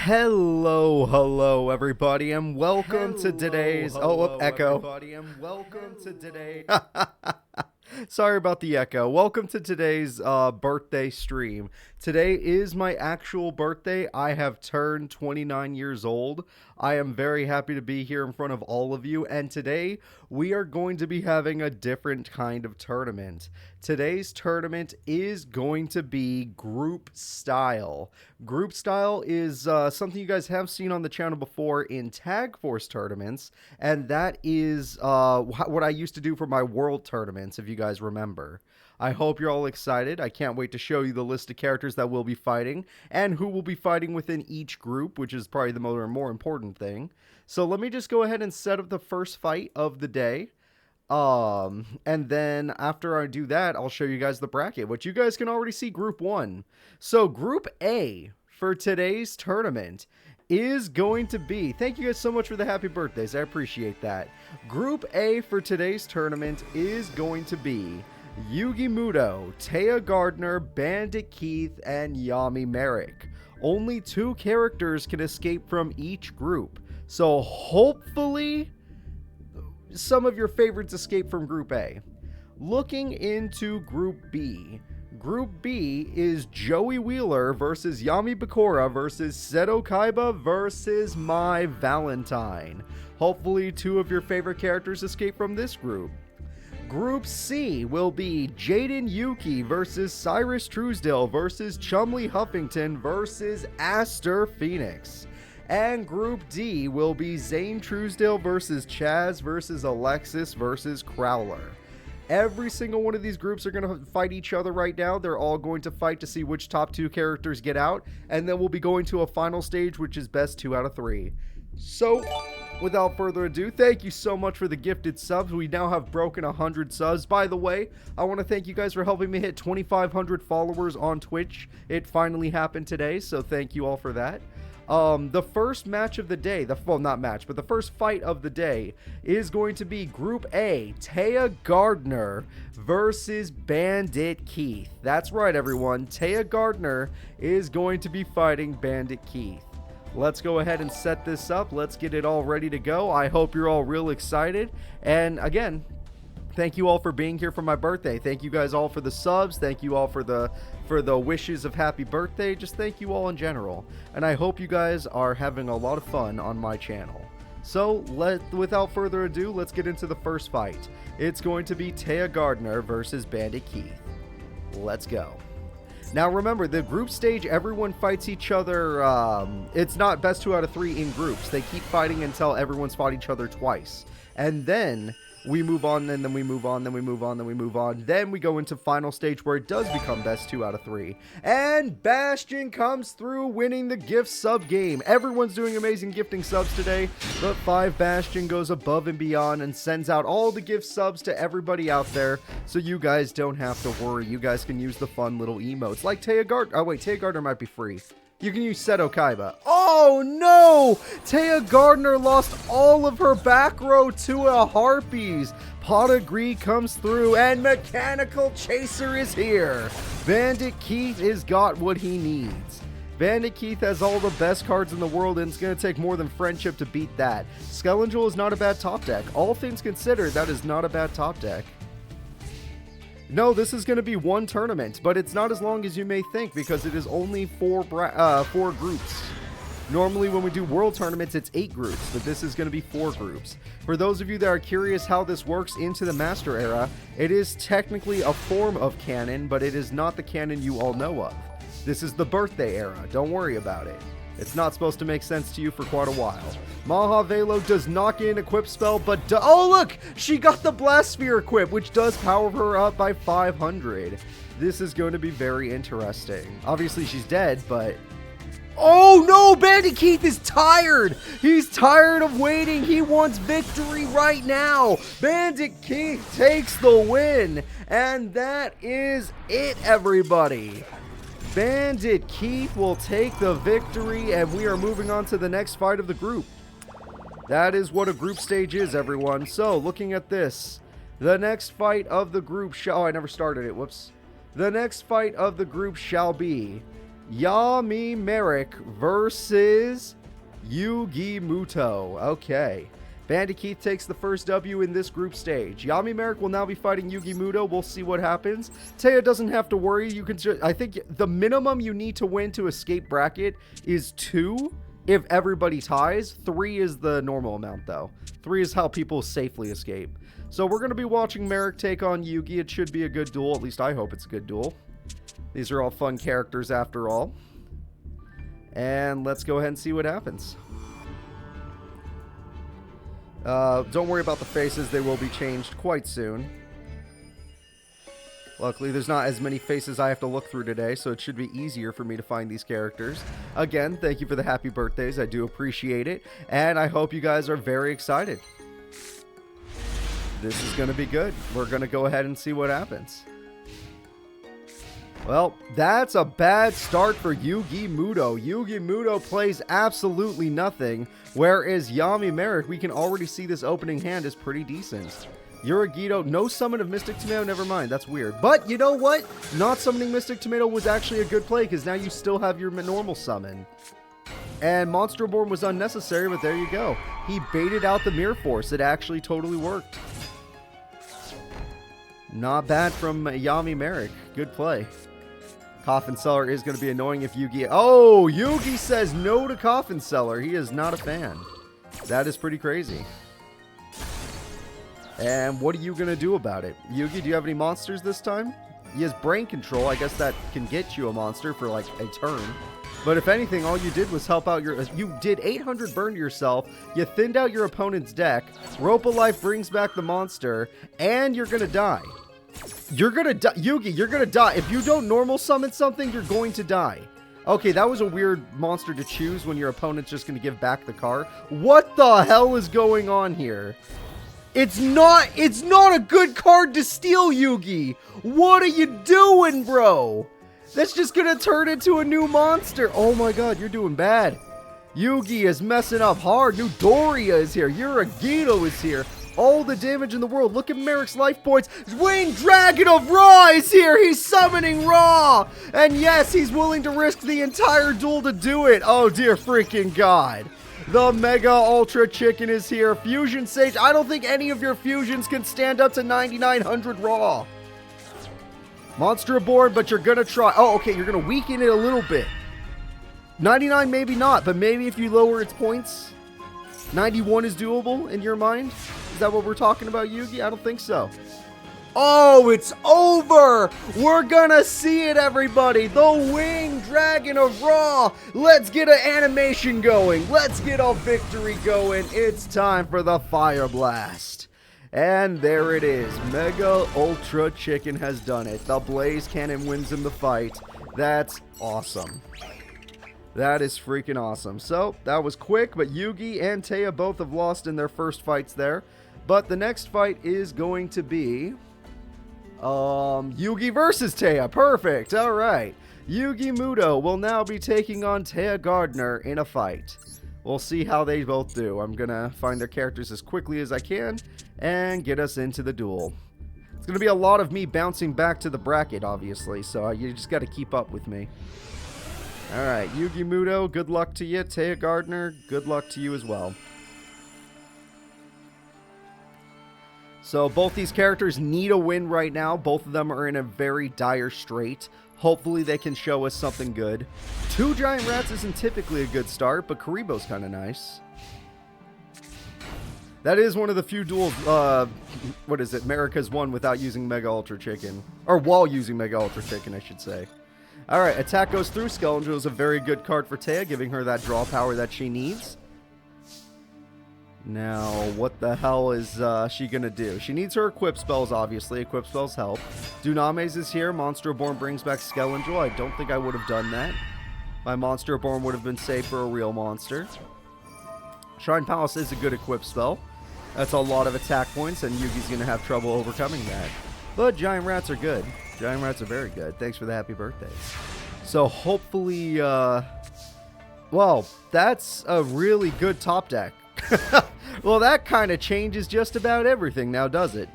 Hello everybody, and welcome to today's echo. Sorry about the echo. Welcome to today's birthday stream. Today is my actual birthday. I have turned 29 years old. I am very happy to be here in front of all of you, and today we are going to be having a different kind of tournament. Today's tournament is going to be group style. Group style is something you guys have seen on the channel before in Tag Force tournaments, and that is what I used to do for my world tournaments, if you guys remember. I hope you're all excited. I can't wait to show you the list of characters that will be fighting and who will be fighting within each group, which is probably the more important thing. So let me just go ahead and set up the first fight of the day. And then after I do that, I'll show you guys the bracket, which you guys can already see Group 1. So Group A for today's tournament is going to be, thank you guys so much for the happy birthdays, I appreciate that. Group A for today's tournament is going to be Yugi Muto, Taya Gardner, Bandit Keith, and Yami Marik. Only 2 characters can escape from each group, so hopefully some of your favorites escape from Group A. Looking into Group B. Group B is Joey Wheeler versus Yami Bakura versus Seto Kaiba versus My Valentine. Hopefully 2 of your favorite characters escape from this group. Group C will be Jaden Yuki versus Cyrus Truesdale versus Chumley Huffington versus Aster Phoenix. And Group D will be Zane Truesdale versus Chazz versus Alexis versus Crowler. Every single one of these groups are going to fight each other right now. They're all going to fight to see which top 2 characters get out. And then we'll be going to a final stage, which is best 2 out of 3. So, without further ado, thank you so much for the gifted subs. We now have broken 100 subs. By the way, I want to thank you guys for helping me hit 2,500 followers on Twitch. It finally happened today, so thank you all for that. The first match of the day, the first fight of the day is going to be Group A, Taya Gardner versus Bandit Keith. That's right, everyone. Taya Gardner is going to be fighting Bandit Keith. Let's go ahead and set this up. Let's get it all ready to go. I hope you're all real excited. And again, thank you all for being here for my birthday. Thank you guys all for the subs. Thank you all for the wishes of happy birthday. Just thank you all in general. And I hope you guys are having a lot of fun on my channel. So without further ado, let's get into the first fight. It's going to be Taya Gardner versus Bandit Keith. Let's go. Now remember, the group stage, everyone fights each other. It's not best 2 out of 3 in groups. They keep fighting until everyone's fought each other twice. And then we move on, and then we move on, then we move on, then we move on. Then we go into final stage where it does become best 2 out of 3. And Bastion comes through winning the gift sub game. Everyone's doing amazing gifting subs today, but 5 Bastion goes above and beyond and sends out all the gift subs to everybody out there, so you guys don't have to worry. You guys can use the fun little emotes like Taya Gardner. Oh wait, Taya Gardner might be free. You can use Seto Kaiba. Oh no! Taya Gardner lost all of her back row to a Harpies. Pedigree comes through and Mechanical Chaser is here. Bandit Keith has got what he needs. Bandit Keith has all the best cards in the world, and it's going to take more than friendship to beat that. Skelengel is not a bad top deck. All things considered, that is not a bad top deck. No, this is going to be 1 tournament, but it's not as long as you may think because it is only 4 groups. Normally when we do world tournaments, it's 8 groups, but this is going to be 4 groups. For those of you that are curious how this works into the Master Era, it is technically a form of canon, but it is not the canon you all know of. This is the birthday era. Don't worry about it. It's not supposed to make sense to you for quite a while. Mahavelo does not get an equip spell, but oh look! She got the Blast Sphere equip, which does power her up by 500. This is going to be very interesting. Obviously she's dead, but... Oh no! Bandit Keith is tired! He's tired of waiting! He wants victory right now! Bandit Keith takes the win! And that is it, everybody! Bandit Keith will take the victory, and we are moving on to the next fight of the group. That is what a group stage is, everyone. So, looking at this, the next fight of the group shall... Oh, I never started it. Whoops. The next fight of the group shall be Yami Marik versus Yugi Muto. Okay. Bandy Keith takes the first W in this group stage. Yami Marik will now be fighting Yugi Muto. We'll see what happens. Taya doesn't have to worry. You can I think the minimum you need to win to escape bracket is 2 if everybody ties. 3 is the normal amount, though. 3 is how people safely escape. So we're going to be watching Marik take on Yugi. It should be a good duel. At least I hope it's a good duel. These are all fun characters after all. And let's go ahead and see what happens. Don't worry about the faces. They will be changed quite soon. Luckily, there's not as many faces I have to look through today, so it should be easier for me to find these characters. Again, thank you for the happy birthdays. I do appreciate it. And I hope you guys are very excited. This is going to be good. We're going to go ahead and see what happens. Well, that's a bad start for Yugi Muto. Yugi Muto plays absolutely nothing, whereas Yami Marik, we can already see this opening hand is pretty decent. Yuragito, no summon of Mystic Tomato, never mind, that's weird. But you know what? Not summoning Mystic Tomato was actually a good play, because now you still have your normal summon. And Monster Born was unnecessary, but there you go. He baited out the Mirror Force. It actually totally worked. Not bad from Yami Marik. Good play. Coffin Seller is going to be annoying if Yugi... Oh, Yugi says no to Coffin Seller. He is not a fan. That is pretty crazy. And what are you going to do about it? Yugi, do you have any monsters this time? He has Brain Control. I guess that can get you a monster for like a turn. But if anything, all you did was help out your... You did 800 burn to yourself. You thinned out your opponent's deck. Rope of Life brings back the monster. And you're going to die. You're gonna die. Yugi, you're gonna die. If you don't normal summon something, you're going to die. Okay, that was a weird monster to choose when your opponent's just gonna give back the card. What the hell is going on here? It's not a good card to steal, Yugi. What are you doing, bro? That's just gonna turn into a new monster. Oh my god, you're doing bad. Yugi is messing up hard. New Doria is here. Yuragito is here. All the damage in the world. Look at Marik's life points. Winged Dragon of Ra is here. He's summoning Ra. And yes, he's willing to risk the entire duel to do it. Oh, dear freaking God. The Mega Ultra Chicken is here. Fusion Sage. I don't think any of your fusions can stand up to 9,900 Ra. Monster aboard, but you're going to try. Oh, okay. You're going to weaken it a little bit. 99, maybe not. But maybe if you lower its points, 91 is doable in your mind. Is that what we're talking about, Yugi? I don't think so. Oh, it's over! We're gonna see it, everybody! The Winged Dragon of Ra! Let's get an animation going! Let's get a victory going! It's time for the Fire Blast! And there it is. Mega Ultra Chicken has done it. The Blaze Cannon wins in the fight. That's awesome. That is freaking awesome. So, that was quick, but Yugi and Taya both have lost in their first fights there. But the next fight is going to be Yugi versus Taya. Perfect. All right. Yugi Muto will now be taking on Taya Gardner in a fight. We'll see how they both do. I'm going to find their characters as quickly as I can and get us into the duel. It's going to be a lot of me bouncing back to the bracket, obviously, so you just got to keep up with me. All right. Yugi Muto, good luck to you. Taya Gardner, good luck to you as well. So both these characters need a win right now. Both of them are in a very dire strait. Hopefully they can show us something good. 2 Giant Rats isn't typically a good start, but Karibo's kind of nice. That is one of the few duels, what is it, Marik has won without using Mega Ultra Chicken. Or while using Mega Ultra Chicken, I should say. Alright, attack goes through. Skeleton is a very good card for Taya, giving her that draw power that she needs. Now, what the hell is she going to do? She needs her equip spells, obviously. Equip spells help. Dunames is here. Monster Born brings back Skeleton. I don't think I would have done that. My Monster Born would have been safe for a real monster. Shrine Palace is a good equip spell. That's a lot of attack points, and Yugi's going to have trouble overcoming that. But Giant Rats are good. Giant Rats are very good. Thanks for the happy birthday. So, hopefully, well, that's a really good top deck. Well, that kind of changes just about everything now, does it?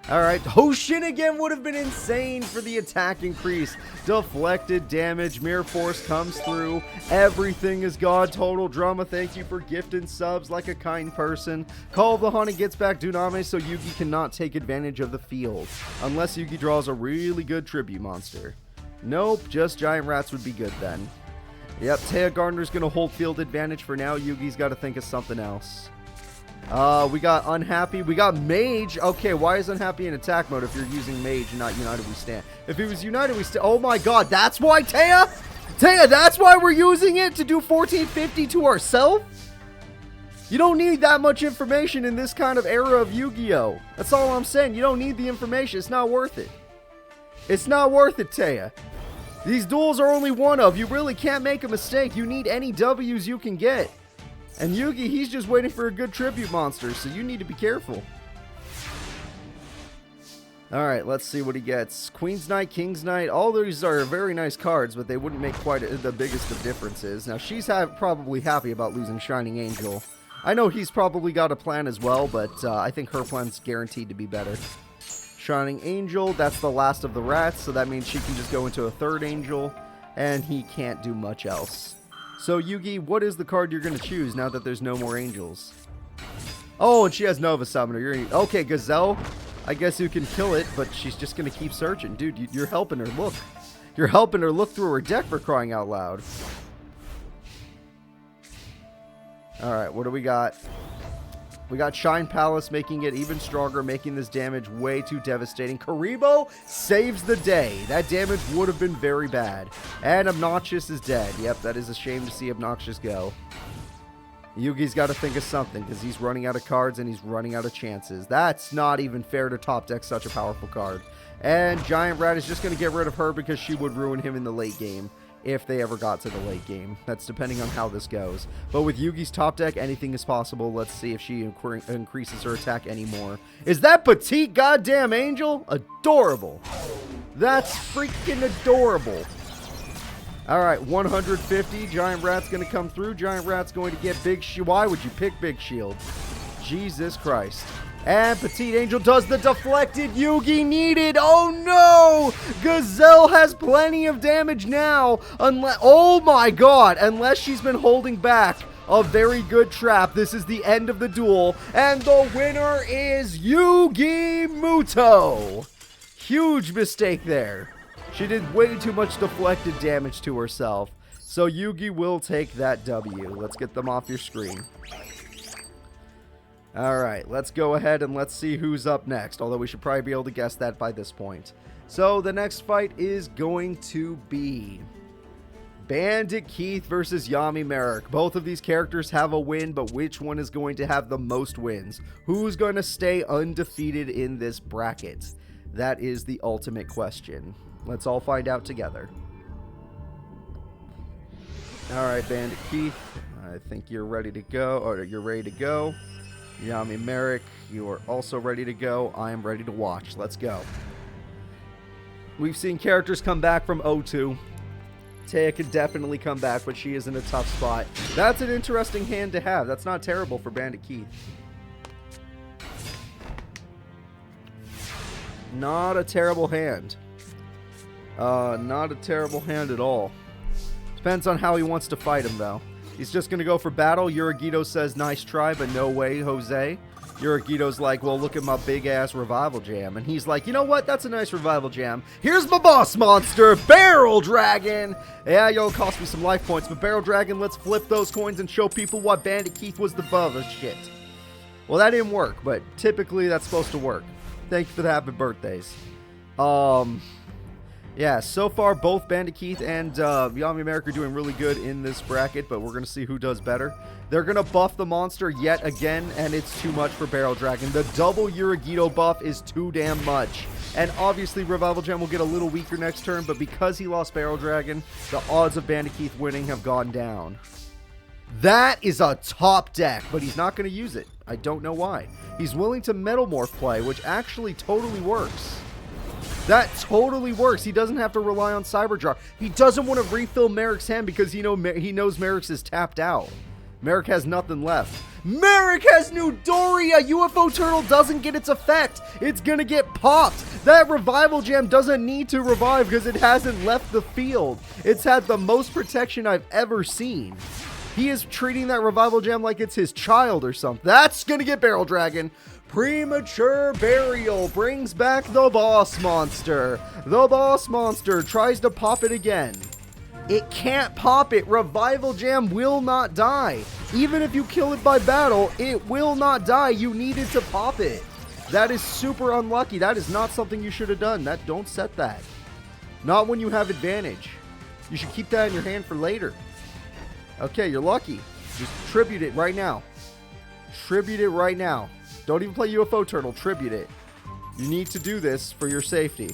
Alright, Hoshin again would have been insane for the attack increase. Deflected damage, Mirror Force comes through. Everything is gone. Total drama. Thank you for gifting subs like a kind person. Call of the Haunted gets back Duname so Yugi cannot take advantage of the field. Unless Yugi draws a really good tribute monster. Nope, just Giant Rats would be good then. Yep, Taya Gardner's going to hold field advantage for now. Yugi's got to think of something else. We got Unhappy. We got Mage. Okay, why is Unhappy in attack mode if you're using Mage and not United We Stand? If he was United We Stand... Oh my god, that's why, Taya? Taya, that's why we're using it to do 1450 to ourselves? You don't need that much information in this kind of era of Yu-Gi-Oh! That's all I'm saying. You don't need the information. It's not worth it. It's not worth it, Taya. These duels are only one of. You really can't make a mistake. You need any W's you can get. And Yugi, he's just waiting for a good tribute monster, so you need to be careful. Alright, let's see what he gets. Queen's Knight, King's Knight, all these are very nice cards, but they wouldn't make quite the biggest of differences. Now, she's probably happy about losing Shining Angel. I know he's probably got a plan as well, but I think her plan's guaranteed to be better. Shining Angel, that's the last of the rats, so that means she can just go into a third angel, and he can't do much else. So, Yugi, what is the card you're going to choose now that there's no more angels? Oh, and she has Nova Summoner. Okay, Gazelle. I guess you can kill it, but she's just going to keep searching. Dude, you're helping her look. You're helping her look through her deck for crying out loud. Alright, what do we got? We got Shine Palace making it even stronger, making this damage way too devastating. Karibo saves the day. That damage would have been very bad. And Obnoxious is dead. Yep, that is a shame to see Obnoxious go. Yugi's got to think of something because he's running out of cards and he's running out of chances. That's not even fair to top deck such a powerful card. And Giant Rat is just going to get rid of her because she would ruin him in the late game. If they ever got to the late game. That's depending on how this goes. But with Yugi's top deck, anything is possible. Let's see if she increases her attack anymore. Is that petite goddamn angel? Adorable. That's freaking adorable. Alright, 150. Giant Rat's going to come through. Giant Rat's going to get Big Shield. Why would you pick Big Shield? Jesus Christ. And Petite Angel does the deflected. Yugi needed. Oh no! Gazelle has plenty of damage now. Oh my god. Unless she's been holding back a very good trap. This is the end of the duel. And the winner is Yugi Muto. Huge mistake there. She did way too much deflected damage to herself. So Yugi will take that W. Let's get them off your screen. Alright, let's go ahead and let's see who's up next, although we should probably be able to guess that by this point. So, the next fight is going to be Bandit Keith versus Yami Marik. Both of these characters have a win, but which one is going to have the most wins? Who's going to stay undefeated in this bracket? That is the ultimate question. Let's all find out together. Alright, Bandit Keith, I think you're ready to go, or you're ready to go. Yami Marik, you are also ready to go. I am ready to watch. Let's go. We've seen characters come back from O2. Taya can definitely come back, but she is in a tough spot. That's an interesting hand to have. That's not terrible for Bandit Keith. Not a terrible hand. Not a terrible hand at all. Depends on how he wants to fight him, though. He's just going to go for battle. Yuragito says, nice try, but no way, Jose. Yuragito's like, well, look at my big-ass revival jam. And he's like, you know what? That's a nice revival jam. Here's my boss monster, Barrel Dragon. Yeah, it'll cost me some life points, but Barrel Dragon, let's flip those coins and show people what Bandit Keith was the buff of shit. Well, that didn't work, but typically that's supposed to work. Thank you for the happy birthdays. Yeah, so far both Bandit Keith and Yami Marik are doing really good in this bracket, but we're going to see who does better. They're going to buff the monster yet again, and it's too much for Barrel Dragon. The double Yuragito buff is too damn much. And obviously Revival Gem will get a little weaker next turn, but because he lost Barrel Dragon, the odds of Bandit Keith winning have gone down. That is a top deck, but he's not going to use it. I don't know why. He's willing to Metal Morph play, which actually totally works. That totally works. He doesn't have to rely on Cyberjar. He doesn't want to refill Marik's hand because he knows Marik's is tapped out. Marik has nothing left. Marik has new Doria! UFO Turtle doesn't get its effect. It's gonna get popped. That Revival Gem doesn't need to revive because it hasn't left the field. It's had the most protection I've ever seen. He is treating that Revival Gem like it's his child or something. That's gonna get Barrel Dragon. Premature Burial brings back the boss monster. The boss monster tries to pop it again. It can't pop it. Revival Jam will not die. Even if you kill it by battle, it will not die. You needed to pop it. That is super unlucky. That is not something you should have done. Don't set that. Not when you have advantage. You should keep that in your hand for later. Okay, you're lucky. Just tribute it right now. Tribute it right now. Don't even play UFO Turtle. Tribute it. You need to do this for your safety.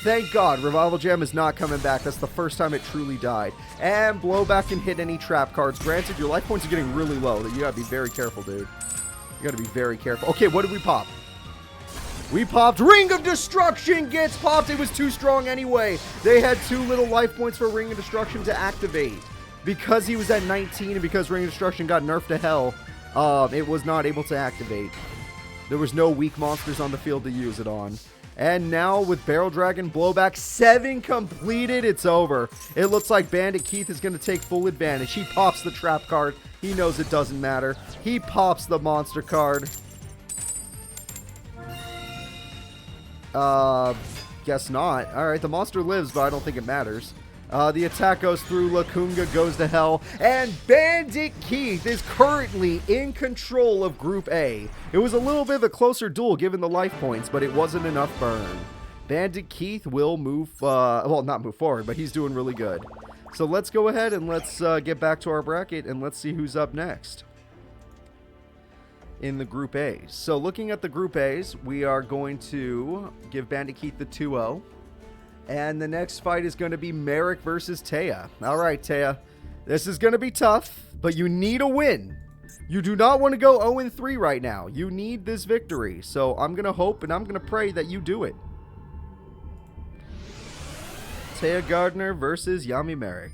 Thank God, Revival Gem is not coming back. That's the first time it truly died. And Blowback can hit any trap cards. Granted, your life points are getting really low. You gotta be very careful, dude. You gotta be very careful. Okay, what did we pop? We popped Ring of Destruction gets popped. It was too strong anyway. They had too little life points for Ring of Destruction to activate. Because he was at 19 and because Ring of Destruction got nerfed to hell, it was not able to activate. There was no weak monsters on the field to use it on. And now with Barrel Dragon Blowback 7 completed, it's over. It looks like Bandit Keith is going to take full advantage. He pops the trap card. He knows it doesn't matter. He pops the monster card. Guess not. Alright, the monster lives, but I don't think it matters. The attack goes through, Lacunga goes to hell, and Bandit Keith is currently in control of Group A. It was a little bit of a closer duel given the life points, but it wasn't enough burn. Bandit Keith will move, well, not move forward, but he's doing really good. So let's go ahead and let's get back to our bracket, and let's see who's up next in the Group A's. So looking at the Group A's, we are going to give Bandit Keith the 2-0. And the next fight is going to be Marik versus Taya. All right, Taya. This is going to be tough, but you need a win. You do not want to go 0-3 right now. You need this victory. So I'm going to hope and I'm going to pray that you do it. Taya Gardner versus Yami Marik.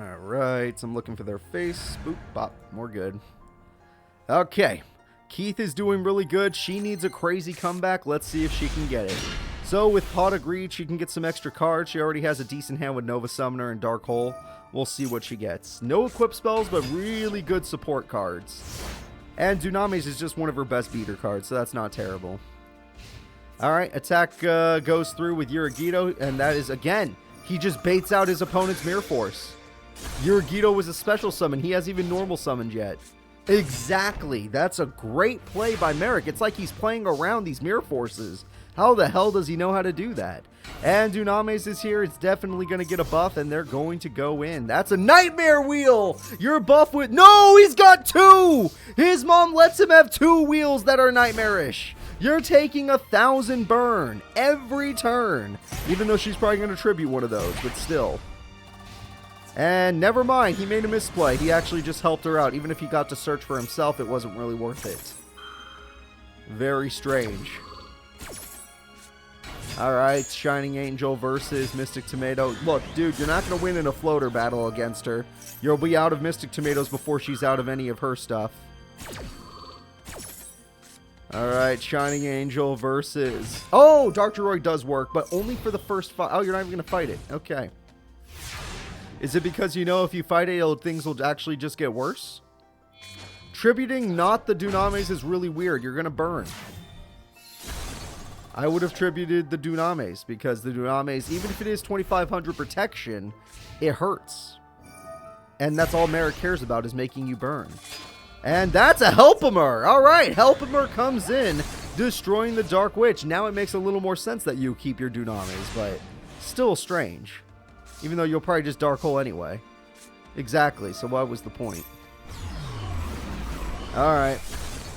All right. So I'm looking for their face. Boop, bop. More good. Okay. Keith is doing really good. She needs a crazy comeback. Let's see if she can get it. So with Pot Agreed, she can get some extra cards. She already has a decent hand with Nova Summoner and Dark Hole. We'll see what she gets. No equip spells, but really good support cards. And Dunamis is just one of her best beater cards, so that's not terrible. Alright, attack goes through with Yurigito, and that is, again, he just baits out his opponent's Mirror Force. Yurigito was a special summon. He hasn't even normal summoned yet. Exactly. That's a great play by Marik. It's like he's playing around these Mirror Forces. How the hell does he know how to do that? And Dunamis is here. It's definitely going to get a buff, and they're going to go in. That's a Nightmare Wheel! You're buff with... No! He's got 2! His mom lets him have 2 wheels that are nightmarish. You're taking 1,000 burn every turn. Even though she's probably going to tribute one of those, but still... And never mind, he made a misplay. He actually just helped her out. Even if he got to search for himself, it wasn't really worth it. Very strange. Alright, Shining Angel versus Mystic Tomato. Look, dude, you're not going to win in a floater battle against her. You'll be out of Mystic Tomatoes before she's out of any of her stuff. Alright, Shining Angel versus... Oh, Dark Droid does work, but only for the first fight. Oh, you're not even going to fight it. Okay. Is it because you know if you fight it, things will actually just get worse? Tributing not the Dunamis is really weird. You're going to burn. I would have tributed the Dunamis because the Dunamis, even if it is 2,500 protection, it hurts. And that's all Marik cares about is making you burn. And that's a Helpimer. All right, Helpimer comes in, destroying the Dark Witch. Now it makes a little more sense that you keep your Dunamis, but still strange. Even though you'll probably just Dark Hole anyway. Exactly, so what was the point? Alright.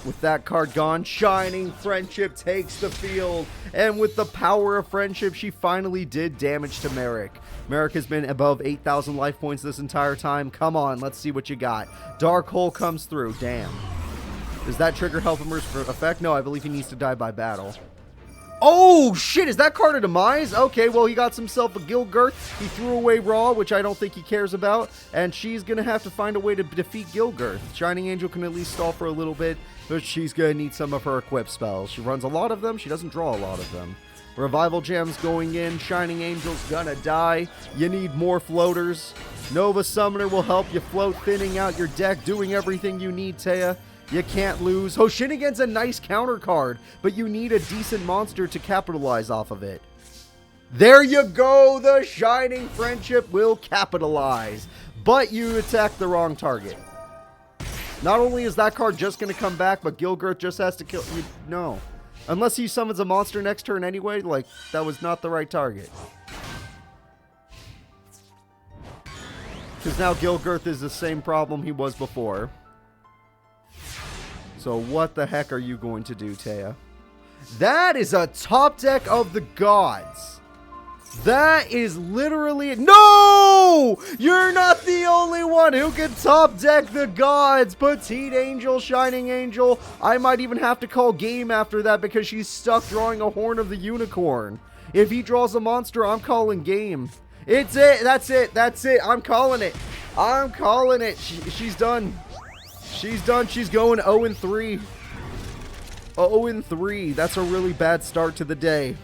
With that card gone, Shining Friendship takes the field. And with the power of Friendship, she finally did damage to Marik. Marik has been above 8,000 life points this entire time. Come on, let's see what you got. Dark Hole comes through. Damn. Does that trigger Helpimer's effect? No, I believe he needs to die by battle. Oh, shit, is that card a demise? Okay, well, he got himself a Gilgirth. He threw away Raw, which I don't think he cares about, and she's going to have to find a way to defeat Gilgirth. Shining Angel can at least stall for a little bit, but she's going to need some of her equip spells. She runs a lot of them. She doesn't draw a lot of them. Revival Gem's going in. Shining Angel's gonna die. You need more floaters. Nova Summoner will help you float, thinning out your deck, doing everything you need, Taya. You can't lose. Hoshinigan's a nice counter card, but you need a decent monster to capitalize off of it. There you go. The Shining Friendship will capitalize, but you attack the wrong target. Not only is that card just going to come back, but Gilgirth just has to kill you. No. Unless he summons a monster next turn anyway, like, that was not the right target. Because now Gilgirth is the same problem he was before. So what the heck are you going to do, Taya? That is a top deck of the gods. That is literally... No! You're not the only one who can top deck the gods. Petite Angel, Shining Angel. I might even have to call game after that because she's stuck drawing a Horn of the Unicorn. If he draws a monster, I'm calling game. It's it. That's it. That's it. I'm calling it. I'm calling it. She's done. She's done. She's going 0-3. 0-3. That's a really bad start to the day.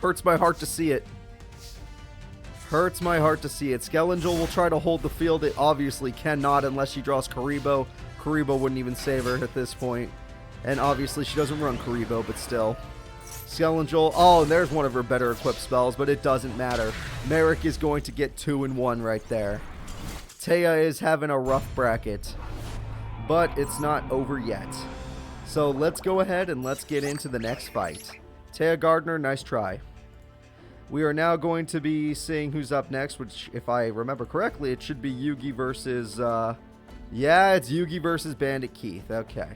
Hurts my heart to see it. Hurts my heart to see it. Skelangel will try to hold the field. It obviously cannot unless she draws Karibo. Karibo wouldn't even save her at this point. And obviously she doesn't run Karibo, but still. Skelangel. Oh, and there's one of her better equipped spells, but it doesn't matter. Marik is going to get 2-1 right there. Taya is having a rough bracket. But it's not over yet. So let's go ahead and let's get into the next fight. Taya Gardner, nice try. We are now going to be seeing who's up next, which, if I remember correctly, it should be Yugi versus, yeah, it's Yugi versus Bandit Keith. Okay.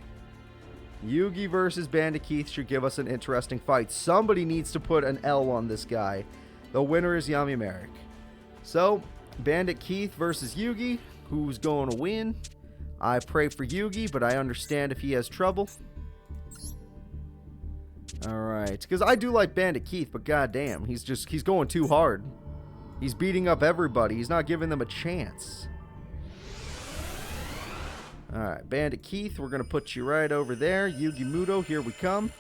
Yugi versus Bandit Keith should give us an interesting fight. Somebody needs to put an L on this guy. The winner is Yami Marik. So, Bandit Keith versus Yugi. Who's going to win? I pray for Yugi, but I understand if he has trouble. Alright, because I do like Bandit Keith, but goddamn, he's going too hard. He's beating up everybody. He's not giving them a chance. Alright, Bandit Keith, we're going to put you right over there. Yugi Muto, here we come.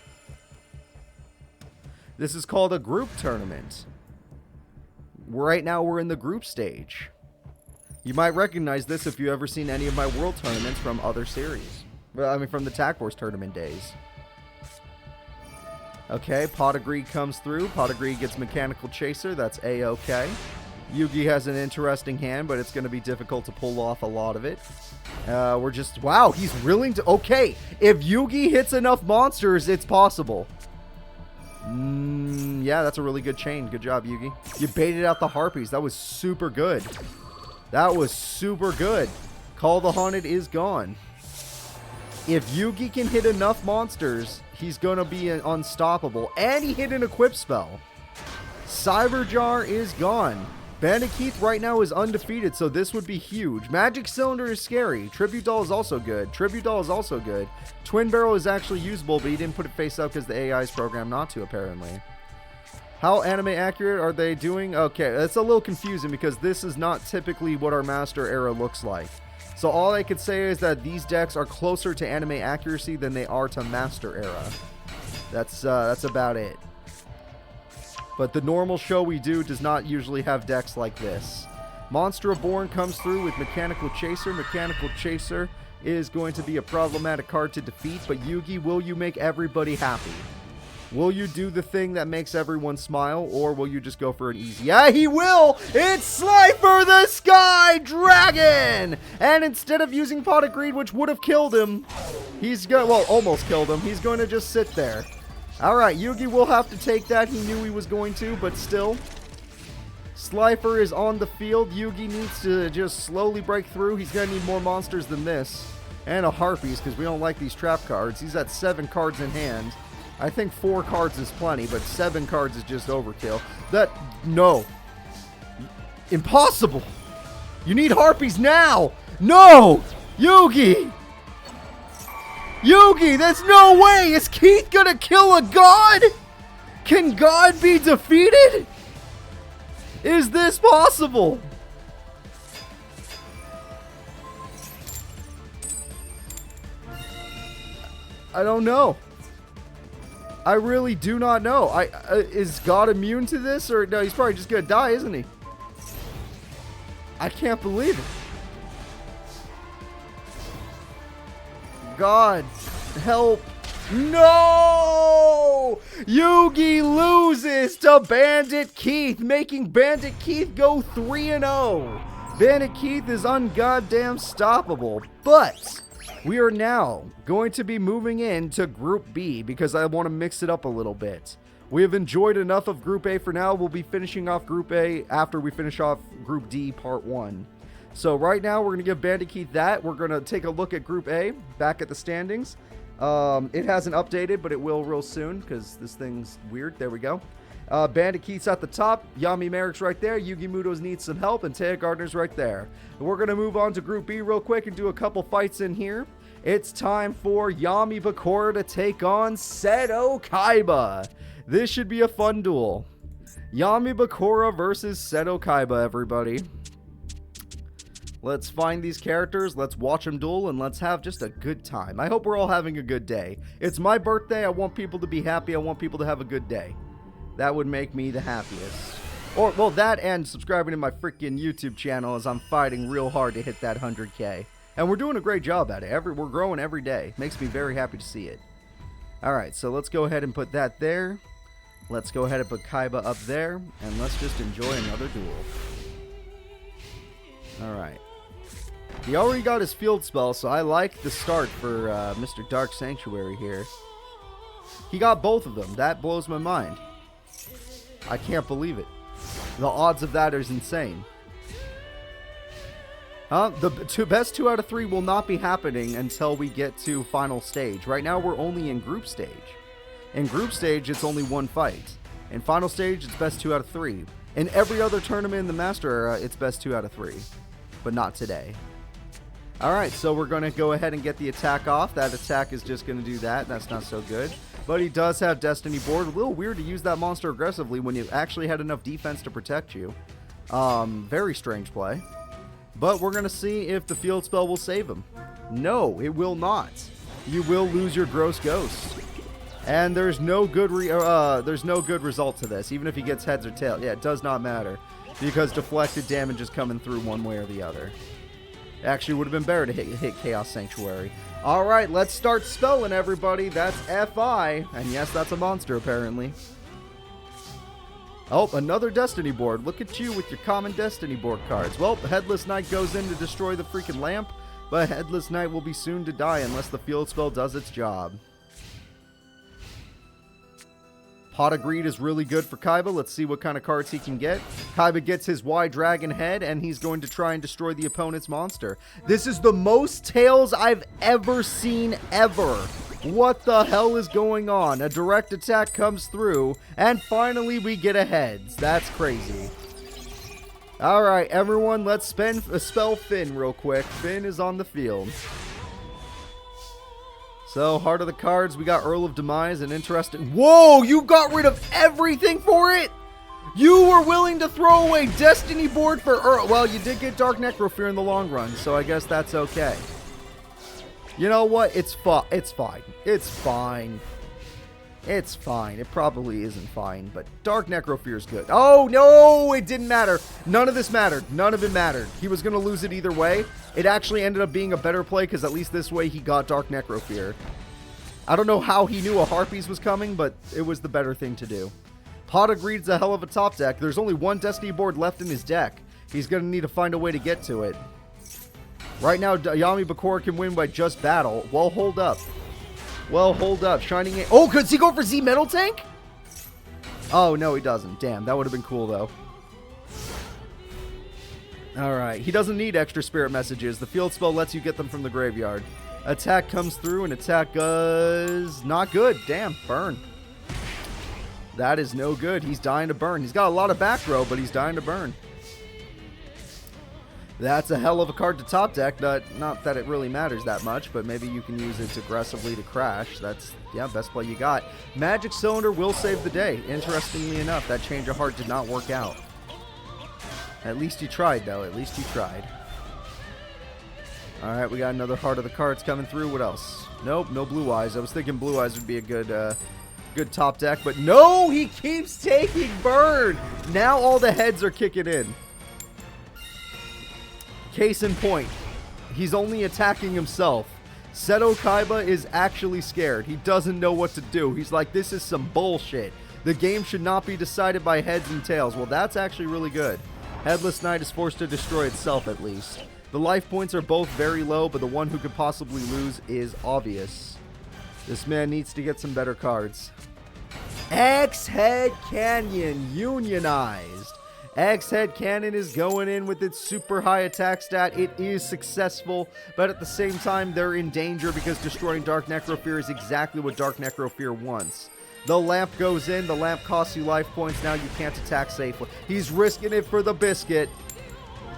This is called a group tournament. Right now, we're in the group stage. You might recognize this if you've ever seen any of my world tournaments from other series. Well, I mean, from the Tag Force tournament days. Okay, Pot of Greed comes through. Pot of Greed gets Mechanical Chaser. That's A-okay. Yugi has an interesting hand, but it's going to be difficult to pull off a lot of it. We're just... Wow, he's willing to... Okay, if Yugi hits enough monsters, it's possible. Yeah, that's a really good chain. Good job, Yugi. You baited out the Harpies. That was super good. That was super good. Call the Haunted is gone. If Yugi can hit enough monsters, he's going to be unstoppable. And he hit an equip spell. Cyberjar is gone. Bandit Keith right now is undefeated, so this would be huge. Magic Cylinder is scary. Tribute Doll is also good. Tribute Doll is also good. Twin Barrel is actually usable, but he didn't put it face up because the AI is programmed not to, apparently. How anime accurate are they doing? Okay, that's a little confusing because this is not typically what our Master Era looks like. So all I could say is that these decks are closer to anime accuracy than they are to Master Era. That's about it. But the normal show we do does not usually have decks like this. Monster Reborn comes through with Mechanical Chaser. Mechanical Chaser is going to be a problematic card to defeat, but Yugi, will you make everybody happy? Will you do the thing that makes everyone smile, or will you just go for an easy... Yeah, he will! It's Slifer the Sky Dragon! And instead of using Pot of Greed, which would have killed him, he's going... Well, almost killed him. He's going to just sit there. Alright, Yugi will have to take that. He knew he was going to, but still. Slifer is on the field. Yugi needs to just slowly break through. He's going to need more monsters than this. And a Harpies, because we don't like these trap cards. He's at 7 cards in hand. I think 4 cards is plenty, but 7 cards is just overkill. No. Impossible. You need Harpies now. No. Yugi. Yugi, there's no way. Is Keith going to kill a god? Can God be defeated? Is this possible? I don't know. I really do not know. Is God immune to this? Or no, he's probably just gonna die, isn't he? I can't believe it. God, help. No! Yugi loses to Bandit Keith, making Bandit Keith go 3-0. Bandit Keith is ungoddamn stoppable, but we are now going to be moving into Group B because I want to mix it up a little bit. We have enjoyed enough of Group A for now. We'll be finishing off Group A after we finish off Group D Part 1. So right now we're going to give Bandit Keith that. We're going to take a look at Group A, back at the standings. It hasn't updated, but it will real soon because this thing's weird. There we go. Bandit Keith's at the top. Yami Marik's right there. Yugi Muto's needs some help, and Taya Gardner's right there. We're going to move on to Group B real quick and do a couple fights in here. It's time for Yami Bakura to take on Seto Kaiba. This should be a fun duel. Yami Bakura versus Seto Kaiba, everybody. Let's find these characters, let's watch them duel, and let's have just a good time. I hope we're all having a good day. It's my birthday. I want people to be happy. I want people to have a good day. That would make me the happiest. Or, well, that and subscribing to my freaking YouTube channel as I'm fighting real hard to hit that 100K. And we're doing a great job at it. We're growing every day. Makes me very happy to see it. Alright, so let's go ahead and put that there. Let's go ahead and put Kaiba up there. And let's just enjoy another duel. Alright. He already got his field spell, so I like the start for Mr. Dark Sanctuary here. He got both of them. That blows my mind. I can't believe it. The odds of that is insane. The best 2 out of 3 will not be happening until we get to final stage. Right now, we're only in group stage. In group stage, it's only 1 fight. In final stage, it's best 2 out of 3. In every other tournament in the Master Era, it's best 2 out of 3. But not today. Alright, so we're going to go ahead and get the attack off. That attack is just going to do that. That's not so good. But he does have Destiny Board. A little weird to use that monster aggressively when you actually had enough defense to protect you. Very strange play. But we're going to see if the field spell will save him. No, it will not. You will lose your Gross Ghost. And there's no good result to this, even if he gets heads or tails. Yeah, it does not matter. Because deflected damage is coming through one way or the other. Actually, would have been better to hit Chaos Sanctuary. Alright, let's start spelling, everybody. That's F-I. And yes, that's a monster, apparently. Oh, another Destiny Board. Look at you with your common Destiny Board cards. Well, Headless Knight goes in to destroy the freaking lamp. But Headless Knight will be soon to die unless the field spell does its job. Pot of Greed is really good for Kaiba. Let's see what kind of cards he can get. Kaiba gets his Y Dragon head, and he's going to try and destroy the opponent's monster. This is the most tails I've ever seen, ever. What the hell is going on? A direct attack comes through, and finally we get a heads. That's crazy. Alright, everyone, let's spell Finn real quick. Finn is on the field. So, heart of the cards, we got Earl of Demise, and interesting... Whoa! You got rid of everything for it?! You were willing to throw away Destiny Board for Earl. Well, you did get Dark Necrofear in the long run, so I guess that's okay. You know what? It's fine. It's fine. It's fine. It's fine. It probably isn't fine, but Dark Necrofear is good. Oh, no! It didn't matter. None of this mattered. None of it mattered. He was going to lose it either way. It actually ended up being a better play, because at least this way he got Dark Necrofear. I don't know how he knew a Harpies was coming, but it was the better thing to do. Pot of Greed's a hell of a top deck. There's only 1 Destiny Board left in his deck. He's going to need to find a way to get to it. Right now, Yami Bakura can win by just battle. Well, hold up. Well, hold up. Shining... Oh, could he go for Z Metal Tank? Oh, no, he doesn't. Damn, that would have been cool, though. Alright, he doesn't need extra spirit messages. The field spell lets you get them from the graveyard. Attack comes through, and attack does... Not good. Damn, burn. That is no good. He's dying to burn. He's got a lot of back row, but he's dying to burn. That's a hell of a card to top deck. Not that it really matters that much, but maybe you can use it aggressively to crash. That's, yeah, best play you got. Magic Cylinder will save the day. Interestingly enough, that change of heart did not work out. At least you tried, though. At least you tried. Alright, we got another Heart of the Cards coming through. What else? Nope, no Blue Eyes. I was thinking Blue Eyes would be a good top deck, but no! He keeps taking burn! Now all the heads are kicking in. Case in point, he's only attacking himself. Seto Kaiba is actually scared. He doesn't know what to do. He's like, this is some bullshit. The game should not be decided by heads and tails. Well, that's actually really good. Headless Knight is forced to destroy itself at least. The life points are both very low, but the one who could possibly lose is obvious. This man needs to get some better cards. X-Head Canyon unionized. X-Head Cannon is going in with its super high attack stat. It is successful, but at the same time, they're in danger because destroying Dark Necrofear is exactly what Dark Necrofear wants. The lamp goes in. The lamp costs you life points. Now you can't attack safely. He's risking it for the biscuit,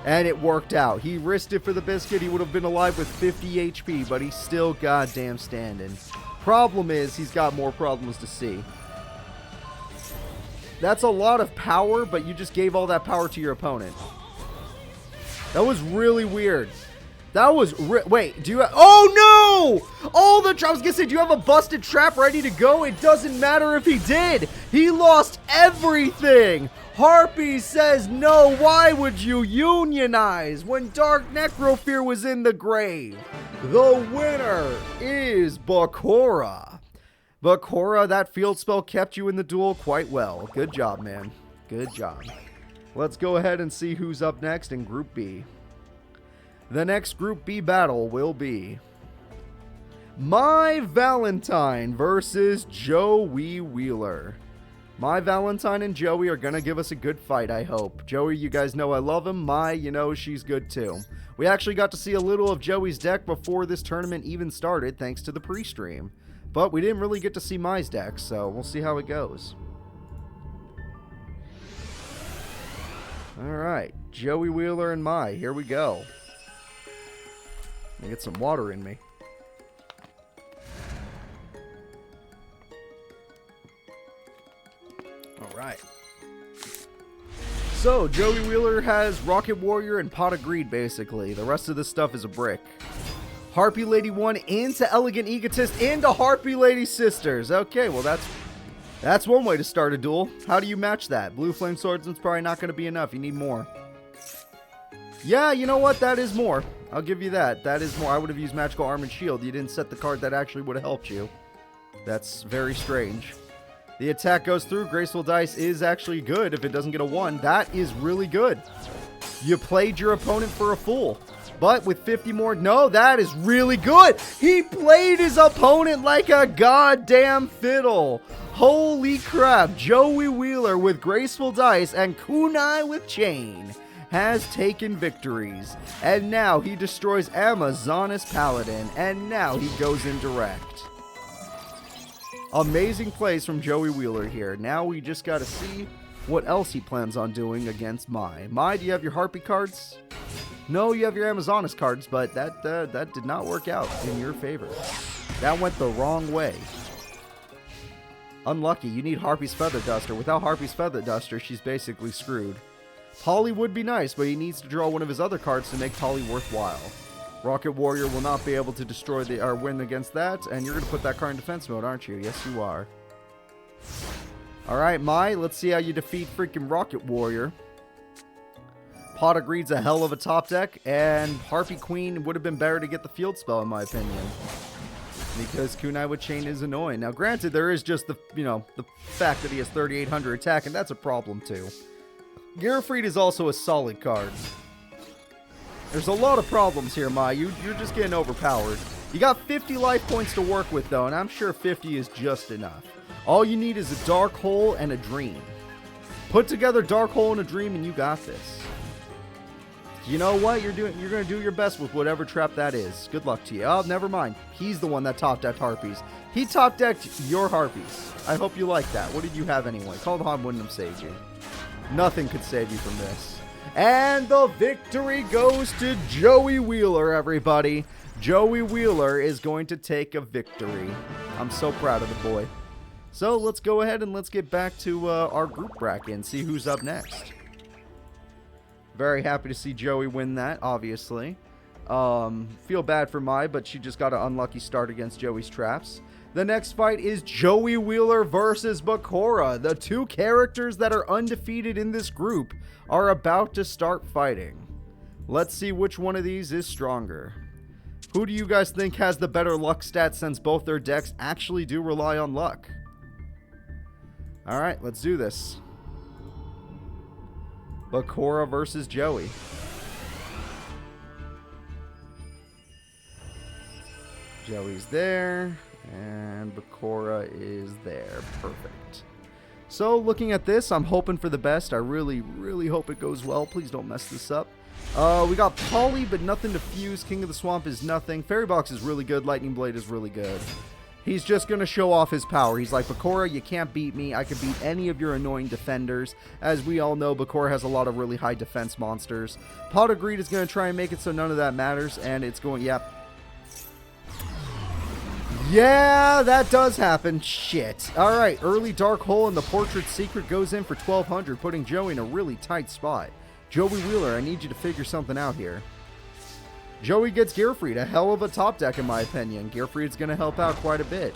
and it worked out. He risked it for the biscuit. He would have been alive with 50 HP, but he's still goddamn standing. Problem is, he's got more problems to see. That's a lot of power, but you just gave all that power to your opponent. That was really weird. That was... Wait, do you have... Oh, no! I was gonna say, do you have a busted trap ready to go? It doesn't matter if he did. He lost everything. Harpy says, no, why would you unionize when Dark Necrofear was in the grave? The winner is Bakura. Bakura, that field spell kept you in the duel quite well. Good job, man. Good job. Let's go ahead and see who's up next in Group B. The next Group B battle will be My Valentine versus Joey Wheeler. My Valentine and Joey are going to give us a good fight, I hope. Joey, you guys know I love him. My, you know, she's good too. We actually got to see a little of Joey's deck before this tournament even started, thanks to the pre-stream. But we didn't really get to see Mai's deck, so we'll see how it goes. Alright, Joey Wheeler and Mai, here we go. Let me get some water in me. Alright. So, Joey Wheeler has Rocket Warrior and Pot of Greed, basically. The rest of this stuff is a brick. Harpy Lady 1 into Elegant Egotist into Harpy Lady Sisters. Okay, well that's one way to start a duel. How do you match that? Blue Flame Swordsman's probably not going to be enough. You need more. Yeah, you know what? That is more. I'll give you that. That is more. I would have used Magical Arm and Shield. You didn't set the card that actually would have helped you. That's very strange. The attack goes through. Graceful Dice is actually good if it doesn't get a 1. That is really good. You played your opponent for a fool. But with 50 more, no, that is really good. He played his opponent like a goddamn fiddle. Holy crap. Joey Wheeler with Graceful Dice and Kunai with Chain has taken victories. And now he destroys Amazonas Paladin. And now he goes in direct. Amazing plays from Joey Wheeler here. Now we just got to see what else he plans on doing against Mai. Mai, do you have your Harpy cards? No, you have your Amazonas cards, but that did not work out in your favor. That went the wrong way. Unlucky. You need Harpy's Feather Duster. Without Harpy's Feather Duster, she's basically screwed. Polly would be nice, but he needs to draw one of his other cards to make Polly worthwhile. Rocket Warrior will not be able to destroy or win against that, and you're going to put that card in defense mode, aren't you? Yes, you are. Alright, Mai, let's see how you defeat freaking Rocket Warrior. Pot of Greed's a hell of a top deck, and Harpy Queen would have been better to get the field spell, in my opinion. Because Kunai with Chain is annoying. Now, granted, there is just the fact that he has 3,800 attack, and that's a problem, too. Girafried is also a solid card. There's a lot of problems here, Mai. You're just getting overpowered. You got 50 life points to work with, though, and I'm sure 50 is just enough. All you need is a Dark Hole and a Dream. Put together Dark Hole and a Dream, and you got this. You know what? You're going to do your best with whatever trap that is. Good luck to you. Oh, never mind. He's the one that top-decked Harpies. He top-decked your Harpies. I hope you like that. What did you have anyway? Called Han wouldn't have saved you. Nothing could save you from this. And the victory goes to Joey Wheeler, everybody. Joey Wheeler is going to take a victory. I'm so proud of the boy. So let's go ahead and let's get back to our group bracket and see who's up next. Very happy to see Joey win that, obviously. Feel bad for Mai, but she just got an unlucky start against Joey's traps. The next fight is Joey Wheeler versus Bakura. The two characters that are undefeated in this group are about to start fighting. Let's see which one of these is stronger. Who do you guys think has the better luck stats since both their decks actually do rely on luck? Alright, let's do this. Bakura versus Joey. Joey's there, and Bakura is there. Perfect. So, looking at this, I'm hoping for the best. I really, really hope it goes well. Please don't mess this up. We got Polly, but nothing to fuse. King of the Swamp is nothing. Fairy Box is really good. Lightning Blade is really good. He's just going to show off his power. He's like, Bakura, you can't beat me. I can beat any of your annoying defenders. As we all know, Bakura has a lot of really high defense monsters. Pot of Greed is going to try and make it so none of that matters. And it's going, yep. Yeah, that does happen. Shit. Alright, early Dark Hole and the Portrait Secret goes in for 1,200, putting Joey in a really tight spot. Joey Wheeler, I need you to figure something out here. Joey gets Gearfried, a hell of a top deck in my opinion. Gearfried's going to help out quite a bit.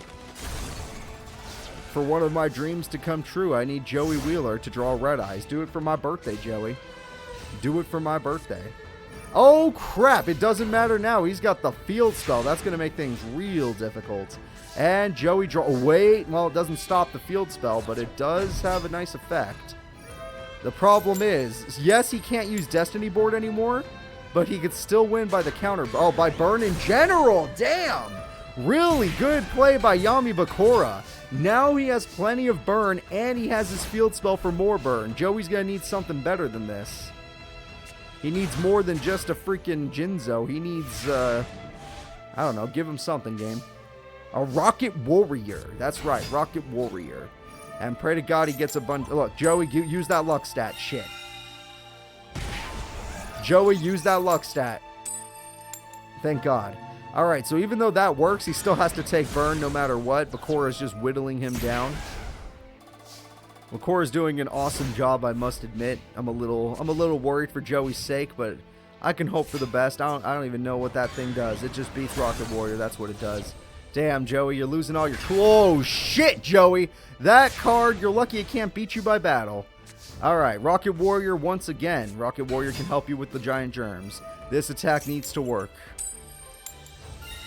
For one of my dreams to come true, I need Joey Wheeler to draw Red Eyes. Do it for my birthday, Joey. Do it for my birthday. Oh, crap. It doesn't matter now. He's got the field spell. That's going to make things real difficult. And Joey draw... Wait. Well, it doesn't stop the field spell, but it does have a nice effect. The problem is, yes, he can't use Destiny Board anymore, but he could still win by the counter. Oh, by burn in general. Damn. Really good play by Yami Bakura. Now he has plenty of burn, and he has his field spell for more burn. Joey's going to need something better than this. He needs more than just a freaking Jinzo. He needs, I don't know, give him something, game. A Rocket Warrior. That's right, Rocket Warrior. And pray to God he gets a bunch. Look, Joey, use that luck stat. Shit. Joey, use that luck stat. Thank God. Alright, so even though that works, he still has to take burn no matter what. Bakura is just whittling him down. Bakura's doing an awesome job, I must admit. I'm a little worried for Joey's sake, but I can hope for the best. I don't even know what that thing does. It just beats Rocket Warrior. That's what it does. Damn, Joey, you're losing all your... Oh, shit, Joey. That card, you're lucky it can't beat you by battle. Alright, Rocket Warrior once again. Rocket Warrior can help you with the Giant Germs. This attack needs to work.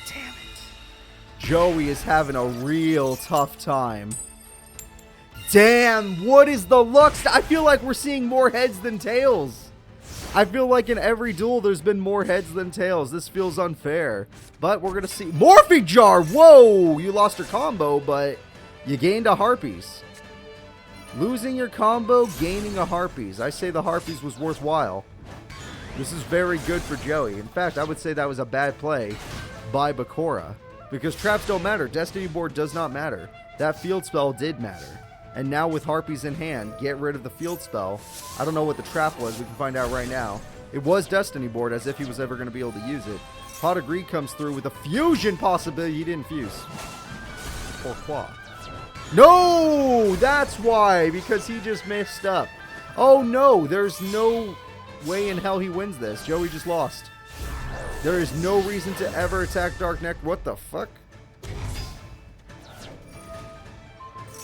Damn it. Joey is having a real tough time. Damn, what is the luck? I feel like we're seeing more heads than tails. I feel like in every duel there's been more heads than tails. This feels unfair. But we're going to see... Morphe Jar! Whoa! You lost your combo, but you gained a Harpies. Losing your combo, gaining a Harpies. I say the Harpies was worthwhile. This is very good for Joey. In fact, I would say that was a bad play by Bakura. Because traps don't matter. Destiny Board does not matter. That field spell did matter. And now with Harpies in hand, get rid of the field spell. I don't know what the trap was. We can find out right now. It was Destiny Board, as if he was ever going to be able to use it. Pot of Greed comes through with a fusion possibility. He didn't fuse. Pourquoi? No! That's why! Because he just messed up. Oh no! There's no way in hell he wins this. Joey just lost. There is no reason to ever attack Dark Neck. What the fuck?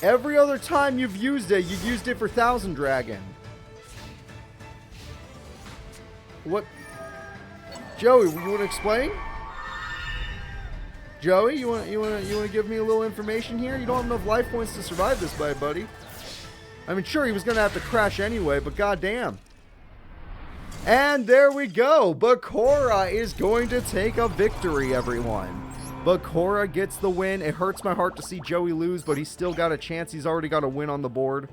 Every other time you've used it, you used it for Thousand Dragon. What? Joey, you want to explain? Joey, you want to give me a little information here? You don't have enough life points to survive this, my buddy. I mean, sure, he was going to have to crash anyway, but goddamn. And there we go. Bakura is going to take a victory, everyone. Bakura gets the win. It hurts my heart to see Joey lose, but he's still got a chance. He's already got a win on the board.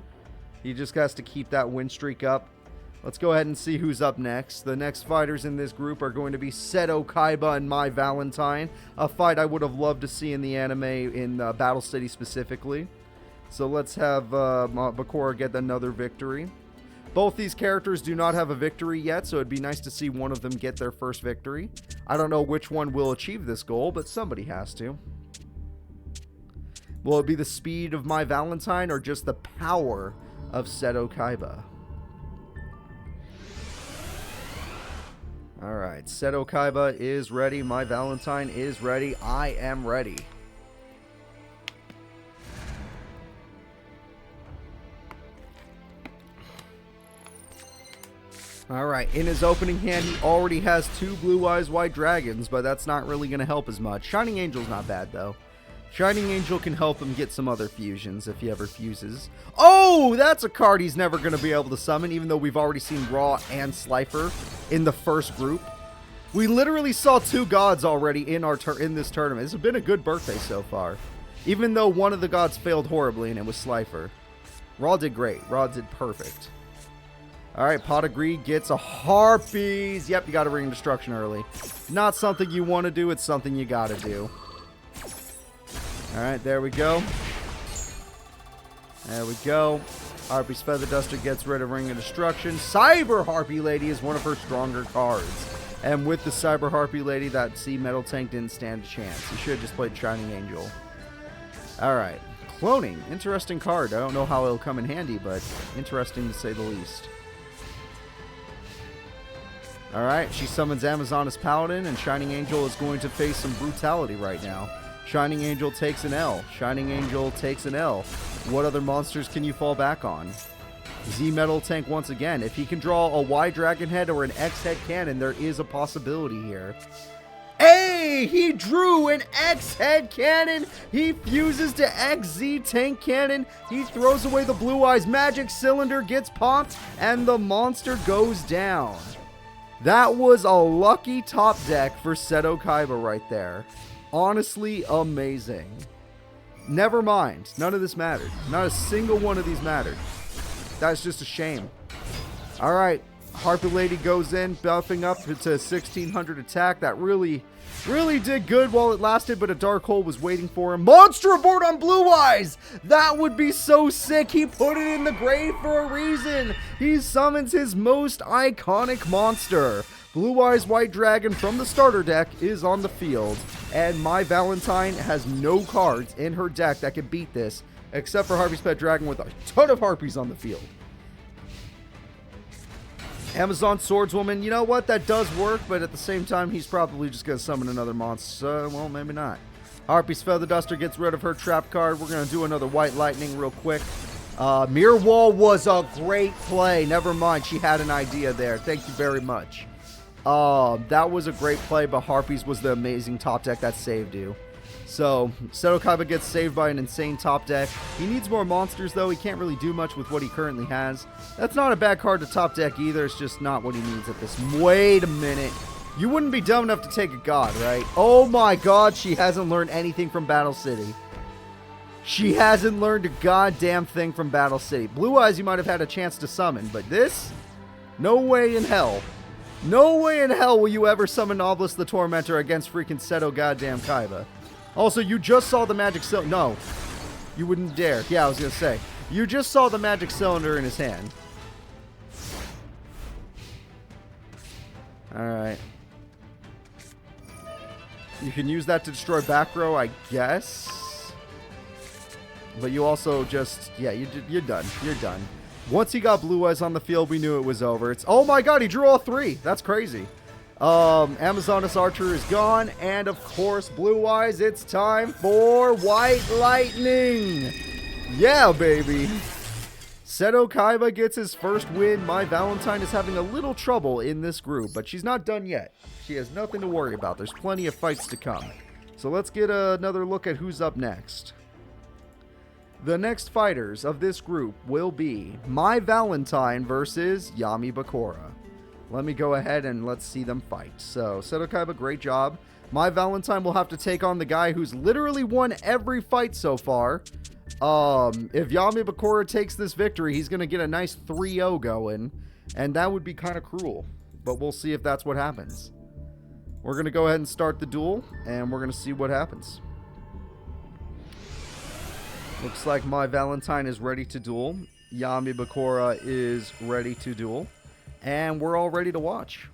He just has to keep that win streak up. Let's go ahead and see who's up next. The next fighters in this group are going to be Seto, Kaiba, and My Valentine. A fight I would have loved to see in the anime, in Battle City specifically. So let's have Bakura get another victory. Both these characters do not have a victory yet, so it'd be nice to see one of them get their first victory. I don't know which one will achieve this goal, but somebody has to. Will it be the speed of my Valentine or just the power of Seto Kaiba? Alright, Seto Kaiba is ready. My Valentine is ready. I am ready. Alright, in his opening hand, he already has 2 Blue Eyes White Dragons, but that's not really going to help as much. Shining Angel's not bad, though. Shining Angel can help him get some other fusions if he ever fuses. Oh, that's a card he's never going to be able to summon, even though we've already seen Raw and Slifer in the first group. We literally saw 2 gods already in this tournament. It's been a good birthday so far, even though one of the gods failed horribly, and it was Slifer. Raw did great. Raw did perfect. Alright, Pot of Greed gets a Harpies. Yep, you got to Ring of Destruction early. Not something you want to do, it's something you got to do. Alright, there we go. There we go. Harpy's Feather Duster gets rid of Ring of Destruction. Cyber Harpy Lady is one of her stronger cards. And with the Cyber Harpy Lady, that Sea Metal Tank didn't stand a chance. He should have just played Shining Angel. Alright. Cloning. Interesting card. I don't know how it'll come in handy, but interesting to say the least. Alright, she summons Amazonas Paladin, and Shining Angel is going to face some brutality right now. Shining Angel takes an L. Shining Angel takes an L. What other monsters can you fall back on? Z-Metal Tank once again. If he can draw a Y Dragon Head or an X Head Cannon, there is a possibility here. Hey! He drew an X Head Cannon! He fuses to XZ Tank Cannon. He throws away the Blue Eyes. Magic Cylinder gets popped, and the monster goes down. That was a lucky top deck for Seto Kaiba right there. Honestly, amazing. Never mind. None of this mattered. Not a single one of these mattered. That's just a shame. Alright. Harpy Lady goes in, buffing up to 1600 attack. That really did good while it lasted, but a Dark Hole was waiting for him. Monster Abort on Blue Eyes! That would be so sick. He put it in the grave for a reason. He summons his most iconic monster. Blue Eyes White Dragon from the starter deck is on the field, and my Valentine has no cards in her deck that can beat this, except for Harpy's Pet Dragon with a ton of Harpies on the field. Amazon Swordswoman, you know what? That does work, but at the same time, he's probably just going to summon another monster. Well, maybe not. Harpy's Feather Duster gets rid of her trap card. We're going to do another White Lightning real quick. Mirror Wall was a great play. Never mind, she had an idea there. Thank you very much. That was a great play, but Harpies was the amazing top deck that saved you. So, Seto Kaiba gets saved by an insane top deck. He needs more monsters, though. He can't really do much with what he currently has. That's not a bad card to top deck either. It's just not what he needs at this. Wait a minute. You wouldn't be dumb enough to take a god, right? Oh my god, she hasn't learned anything from Battle City. She hasn't learned a goddamn thing from Battle City. Blue Eyes you might have had a chance to summon, but this? No way in hell. No way in hell will you ever summon Obelisk the Tormentor against freaking Seto goddamn Kaiba. Also, you just saw the magic cylinder. No, you wouldn't dare. Yeah, I was going to say. You just saw the magic cylinder in his hand. Alright. You can use that to destroy back row, I guess. But you also just... Yeah, you're done. You're done. Once he got Blue Eyes on the field, we knew it was over. It's... Oh my god, he drew all 3. That's crazy. Amazonas Archer is gone, and of course, Blue Eyes, it's time for White Lightning! Yeah, baby! Seto Kaiba gets his first win. My Valentine is having a little trouble in this group, but she's not done yet. She has nothing to worry about. There's plenty of fights to come. So let's get another look at who's up next. The next fighters of this group will be My Valentine versus Yami Bakura. Let me go ahead and let's see them fight. So, Seto Kaiba, great job. My Valentine will have to take on the guy who's literally won every fight so far. If Yami Bakura takes this victory, he's going to get a nice 3-0 going. And that would be kind of cruel. But we'll see if that's what happens. We're going to go ahead and start the duel, and we're going to see what happens. Looks like My Valentine is ready to duel. Yami Bakura is ready to duel. And we're all ready to watch.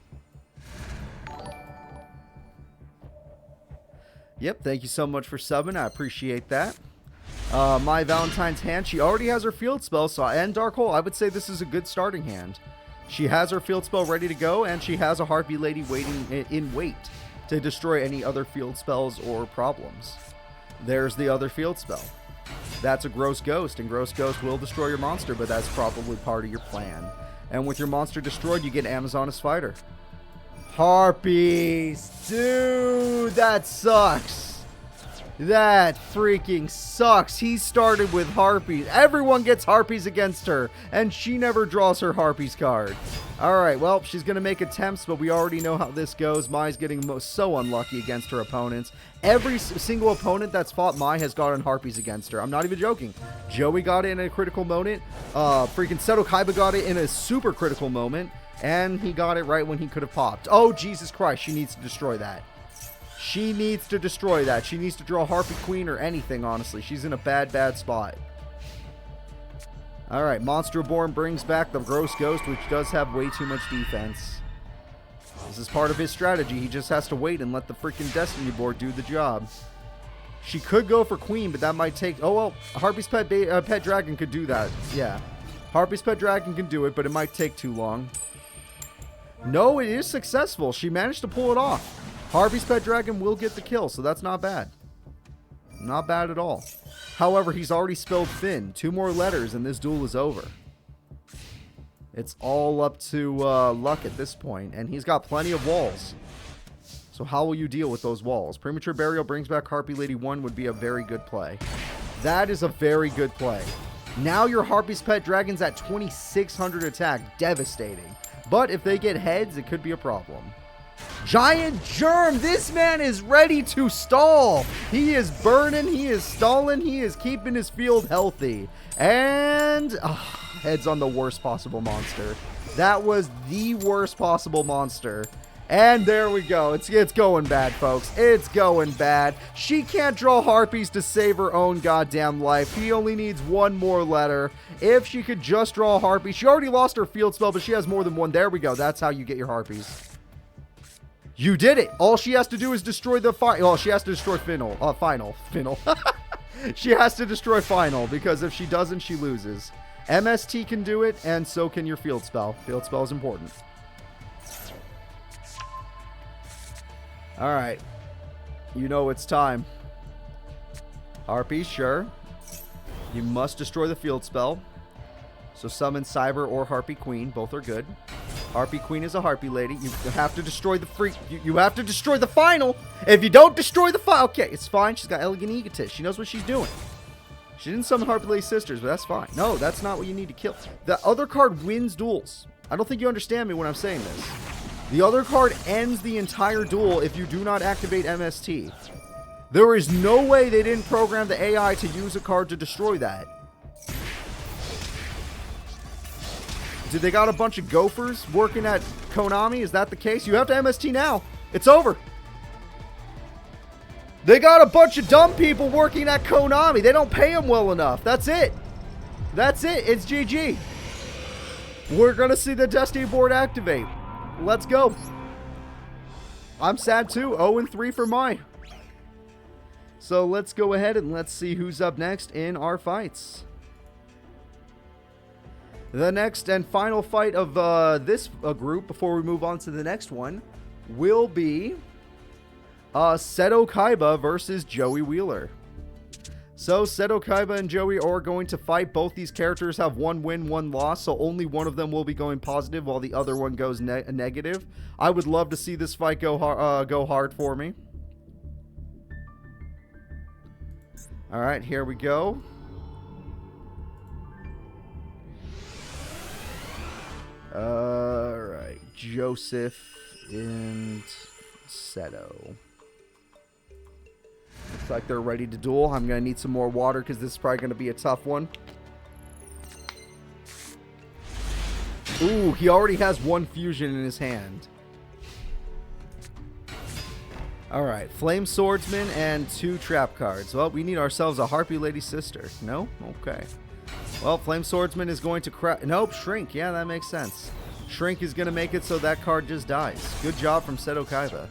Yep, thank you so much for subbing. I appreciate that. My Valentine's hand, she already has her field spell, so and Dark Hole, I would say this is a good starting hand. She has her field spell ready to go, and she has a Harpy Lady waiting in wait to destroy any other field spells or problems. There's the other field spell. That's a Gross Ghost, and Gross Ghost will destroy your monster, but that's probably part of your plan. And with your monster destroyed, you get Amazoness Fighter. Harpies! Dude, that sucks. That freaking sucks. He started with Harpies. Everyone gets Harpies against her, and she never draws her Harpies card. Alright, well, she's going to make attempts, but we already know how this goes. Mai's getting so unlucky against her opponents. Every single opponent that's fought Mai has gotten Harpies against her. I'm not even joking. Joey got it in a critical moment. Freaking Seto Kaiba got it in a super critical moment, and he got it right when he could have popped. Oh, Jesus Christ, she needs to destroy that. She needs to destroy that. She needs to draw Harpy Queen or anything, honestly. She's in a bad, bad spot. Alright, Monster Born brings back the Gross Ghost, which does have way too much defense. This is part of his strategy. He just has to wait and let the freaking Destiny board do the job. She could go for Queen, but that might take... Oh, well, Harpy's Pet Dragon could do that. Yeah. Harpy's Pet Dragon can do it, but it might take too long. No, it is successful. She managed to pull it off. Harpy's Pet Dragon will get the kill, so that's not bad. Not bad at all. However, he's already spelled Finn. 2 more letters and this duel is over. It's all up to luck at this point, and he's got plenty of walls. So how will you deal with those walls? Premature Burial brings back Harpy Lady 1 would be a very good play. That is a very good play. Now your Harpy's Pet Dragon's at 2600 attack. Devastating. But if they get heads, it could be a problem. Giant Germ, this man is ready to stall. He is burning, he is stalling, he is keeping his field healthy. And heads on the worst possible monster. That was the worst possible monster. And there we go. It's going bad, folks. It's going bad. She can't draw Harpies to save her own goddamn life. He only needs 1 more letter. If she could just draw a Harpy. She already lost her field spell, but she has more than 1. There we go. That's how you get your Harpies. You did it. All she has to do is destroy the final. Oh, she has to destroy Final. She has to destroy Final, because if she doesn't, she loses. MST can do it, and so can your field spell. Field spell is important. Alright. You know it's time. Harpy, sure. You must destroy the field spell. So summon Cyber or Harpy Queen. Both are good. Harpy Queen is a Harpy Lady. You have to destroy the freak. You have to destroy the final. If you don't destroy the final... Okay, it's fine. She's got Elegant Egotist. She knows what she's doing. She didn't summon Harpy Lady Sisters, but that's fine. No, that's not what you need to kill. The other card wins duels. I don't think you understand me when I'm saying this. The other card ends the entire duel if you do not activate MST. There is no way they didn't program the AI to use a card to destroy that. Did they got a bunch of gophers working at Konami? Is that the case? You have to MST now. It's over. They got a bunch of dumb people working at Konami. They don't pay them well enough. That's it. That's it. It's GG. We're going to see the Destiny board activate. Let's go. I'm sad too. 0-3 for Mai. So let's go ahead and let's see who's up next in our fights. The next and final fight of this group, before we move on to the next one, will be Seto Kaiba versus Joey Wheeler. So Seto Kaiba and Joey are going to fight. Both these characters have 1 win, 1 loss, so only one of them will be going positive while the other one goes negative. I would love to see this fight go hard for me. All right, here we go. All right, Joseph and Seto. Looks like they're ready to duel. I'm going to need some more water because this is probably going to be a tough one. Ooh, he already has 1 fusion in his hand. Alright, Flame Swordsman and 2 trap cards. Well, we need ourselves a Harpy Lady Sister. No? Okay. Well, Flame Swordsman is going to nope, Shrink. Yeah, that makes sense. Shrink is going to make it so that card just dies. Good job from Seto Kaiba.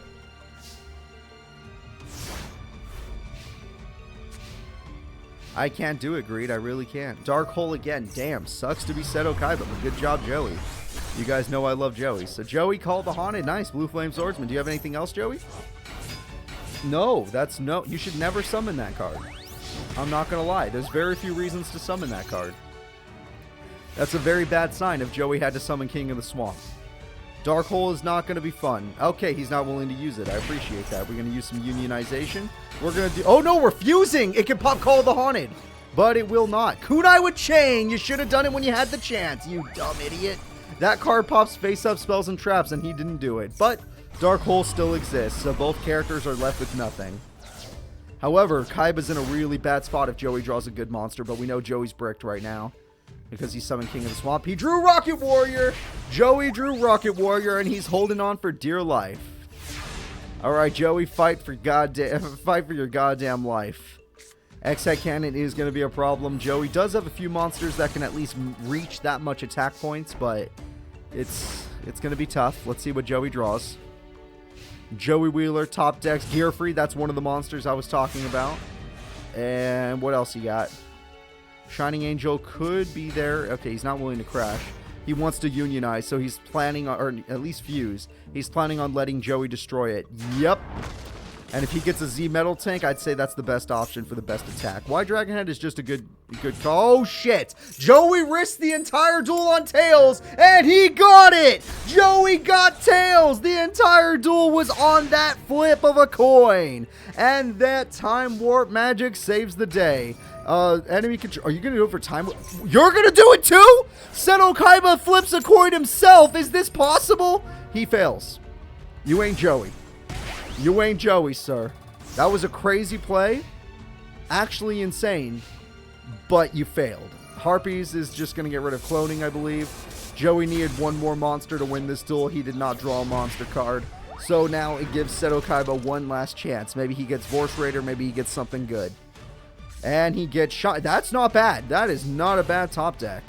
I can't do it, Greed. I really can't. Dark Hole again. Damn, sucks to be Seto Kaiba, but good job, Joey. You guys know I love Joey. So Joey called the Haunted. Nice. Blue Flame Swordsman. Do you have anything else, Joey? No, that's no. You should never summon that card. I'm not going to lie. There's very few reasons to summon that card. That's a very bad sign if Joey had to summon King of the Swamp. Dark Hole is not going to be fun. Okay, he's not willing to use it. I appreciate that. We're going to use some unionization. We're going to do... Oh, no, we're fusing. It can pop Call of the Haunted. But it will not. Kunai with Chain. You should have done it when you had the chance, you dumb idiot. That card pops face-up spells and traps, and he didn't do it. But Dark Hole still exists, so both characters are left with nothing. However, Kaiba's in a really bad spot if Joey draws a good monster, but we know Joey's bricked right now because he's summoned King of the Swamp. He drew Rocket Warrior. Joey drew Rocket Warrior, and he's holding on for dear life. All right, Joey, fight for your goddamn life. X-Head Cannon is going to be a problem. Joey does have a few monsters that can at least reach that much attack points, but it's going to be tough. Let's see what Joey draws. Joey Wheeler, top decks, Gear Free. That's one of the monsters I was talking about. And what else you got? Shining Angel could be there. Okay, he's not willing to crash. He wants to unionize, so he's planning on, or at least fuse. He's planning on letting Joey destroy it. Yep. And if he gets a Z Metal Tank, I'd say that's the best option for the best attack. White Dragonhead is just a good call. Oh, shit. Joey risked the entire duel on Tails, and he got it. Joey got Tails. The entire duel was on that flip of a coin. And that Time Warp magic saves the day. Enemy control. Are you going to do it for Time Warp? You're going to do it too? Seto Kaiba flips a coin himself. Is this possible? He fails. You ain't Joey. You ain't Joey, sir. That was a crazy play. Actually insane. But you failed. Harpies is just going to get rid of cloning, I believe. Joey needed one more monster to win this duel. He did not draw a monster card. So now it gives Seto Kaiba one last chance. Maybe he gets Vorse Raider. Maybe he gets something good. And he gets shot. That's not bad. That is not a bad top deck.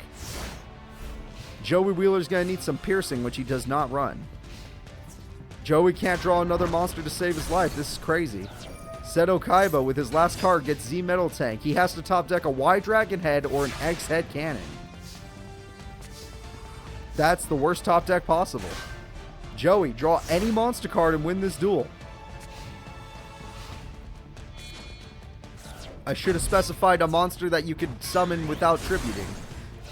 Joey Wheeler's going to need some piercing, which he does not run. Joey can't draw another monster to save his life. This is crazy. Seto Kaiba, with his last card, gets Z Metal Tank. He has to top deck a Y Dragon Head or an X-Head Cannon. That's the worst top deck possible. Joey, draw any monster card and win this duel. I should have specified a monster that you could summon without tributing.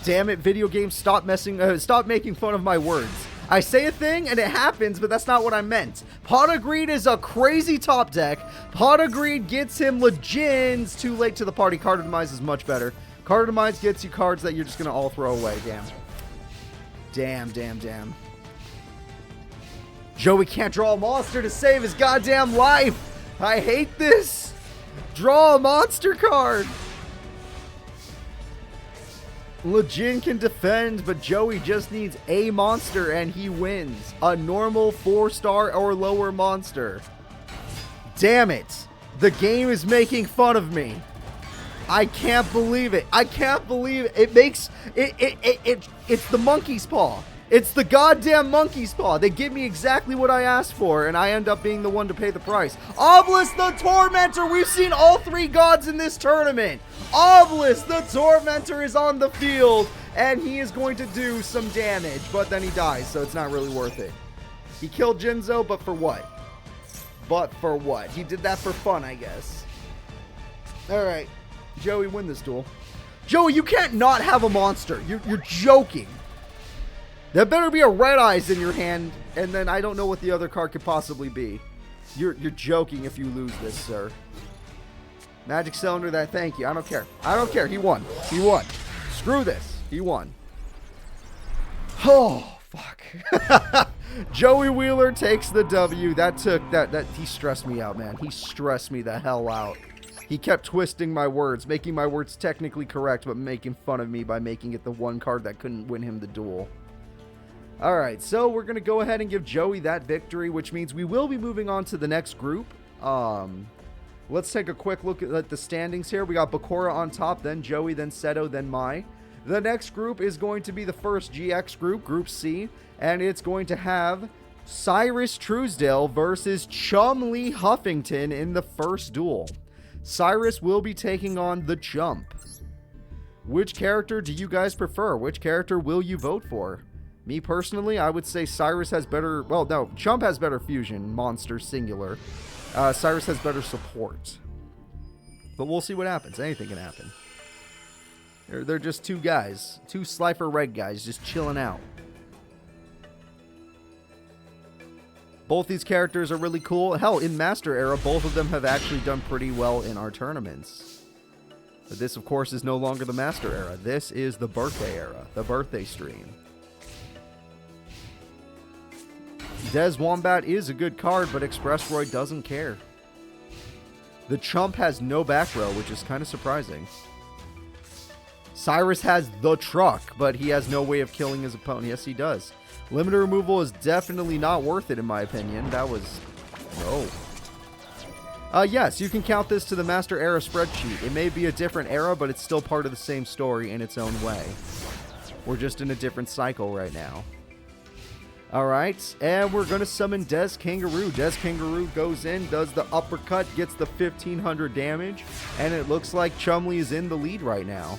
Damn it, video games, stop making fun of my words. I say a thing and it happens, but that's not what I meant. Pot of Greed is a crazy top deck. Pot of Greed gets him Legends. Too late to the party. Card of Demise is much better. Card of Demise gets you cards that you're just going to all throw away. Damn. Joey can't draw a monster to save his goddamn life. I hate this. Draw a monster card. Legend can defend, but Joey just needs a monster and he wins. A normal 4-star or lower monster. Damn it. The game is making fun of me. I can't believe it. I can't believe it. It makes it's the monkey's paw. It's the goddamn monkey's paw. They give me exactly what I asked for, and I end up being the one to pay the price. Obelisk the Tormentor! We've seen all 3 gods in this tournament. Obelisk the Tormentor is on the field, and he is going to do some damage, but then he dies, so it's not really worth it. He killed Jinzo, but for what? He did that for fun, I guess. Alright. Joey, win this duel. Joey, you can't not have a monster. You're joking. There better be a Red Eyes in your hand, and then I don't know what the other card could possibly be. You're joking if you lose this, sir. Magic Cylinder, that, thank you. I don't care. He won. Screw this. He won. Oh, fuck. Joey Wheeler takes the W. He stressed me out, man. He stressed me the hell out. He kept twisting my words, making my words technically correct, but making fun of me by making it the one card that couldn't win him the duel. Alright, so we're going to go ahead and give Joey that victory, which means we will be moving on to the next group. Let's take a quick look at the standings here. We got Bakura on top, then Joey, then Seto, then Mai. The next group is going to be the first GX group, Group C, and it's going to have Cyrus Truesdale versus Chumley Huffington in the first duel. Cyrus will be taking on the Chump. Which character do you guys prefer? Which character will you vote for? Me personally, I would say Cyrus has better... Well, no, Chump has better fusion, monster, singular. Cyrus has better support. But we'll see what happens. Anything can happen. They're just two guys. Two Slifer Red guys just chilling out. Both these characters are really cool. Hell, in Master Era, both of them have actually done pretty well in our tournaments. But this, of course, is no longer the Master Era. This is the Birthday Era. The Birthday Stream. Des Wombat is a good card, but Expressroid doesn't care. The Chump has no back row, which is kind of surprising. Cyrus has the truck, but he has no way of killing his opponent. Yes, he does. Limiter removal is definitely not worth it, in my opinion. That was... No. Yes, you can count this to the Master Era spreadsheet. It may be a different era, but it's still part of the same story in its own way. We're just in a different cycle right now. Alright, and we're going to summon Des Kangaroo. Des Kangaroo goes in, does the uppercut, gets the 1500 damage, and it looks like Chumley is in the lead right now.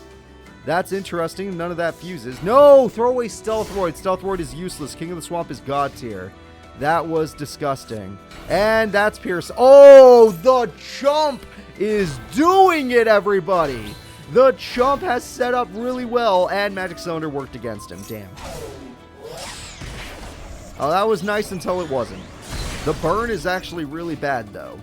That's interesting. None of that fuses. No! Throw away Stealthroid. Stealthroid is useless. King of the Swamp is God tier. That was disgusting. And that's Pierce. Oh, the Chump is doing it, everybody. The Chump has set up really well, and Magic Cylinder worked against him. Damn. Oh, that was nice until it wasn't. The burn is actually really bad, though.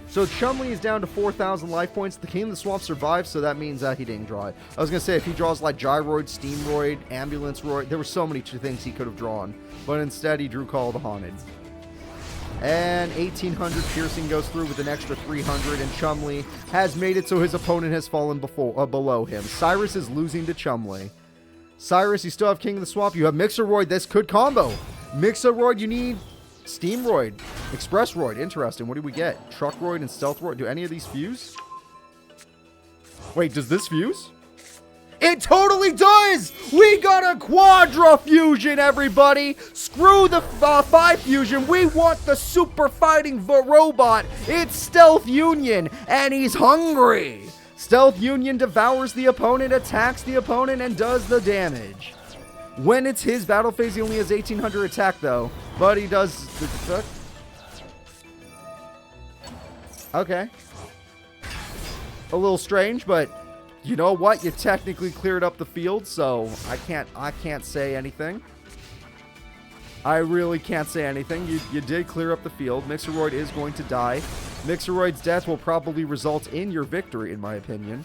So Chumley is down to 4,000 life points. The King of the Swamp survived, so that means he didn't draw it. I was going to say, if he draws like Gyroid, Steamroid, Ambulance Roid, there were so many things he could have drawn. But instead, he drew Call of the Haunted. And 1,800 piercing goes through with an extra 300, and Chumley has made it so his opponent has fallen below him. Cyrus is losing to Chumley. Cyrus, you still have King of the Swamp. You have Mixeroid. This could combo. Mixeroid, you need... Steamroid, Expressroid, interesting. What do we get? Truckroid and Stealthroid. Do any of these fuse? Wait, does this fuse? It totally does! We got a Quadra Fusion, everybody! Screw the 5 Fusion. We want the super fighting robot. It's Stealth Union, and he's hungry. Stealth Union devours the opponent, attacks the opponent, and does the damage. When it's his battle phase, he only has 1,800 attack, though. But he does... Okay. A little strange, but you know what? You technically cleared up the field, so I can't say anything. I really can't say anything. You did clear up the field. Mixeroid is going to die. Mixeroid's death will probably result in your victory, in my opinion.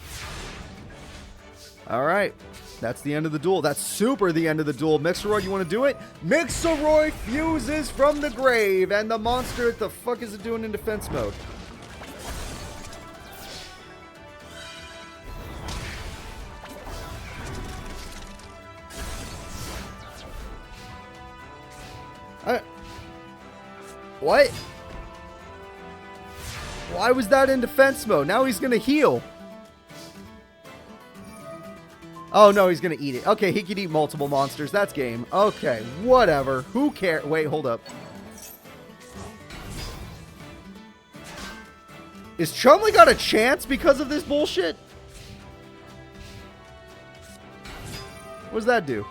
All right. That's the end of the duel. That's super the end of the duel. Mixeroid, you want to do it? Mixeroid fuses from the grave. And the monster, what the fuck is it doing in defense mode? What? Why was that in defense mode? Now he's going to heal. Oh, no, he's going to eat it. Okay, he can eat multiple monsters. That's game. Okay, whatever. Who cares? Wait, hold up. Is Chumley got a chance because of this bullshit? What does that do?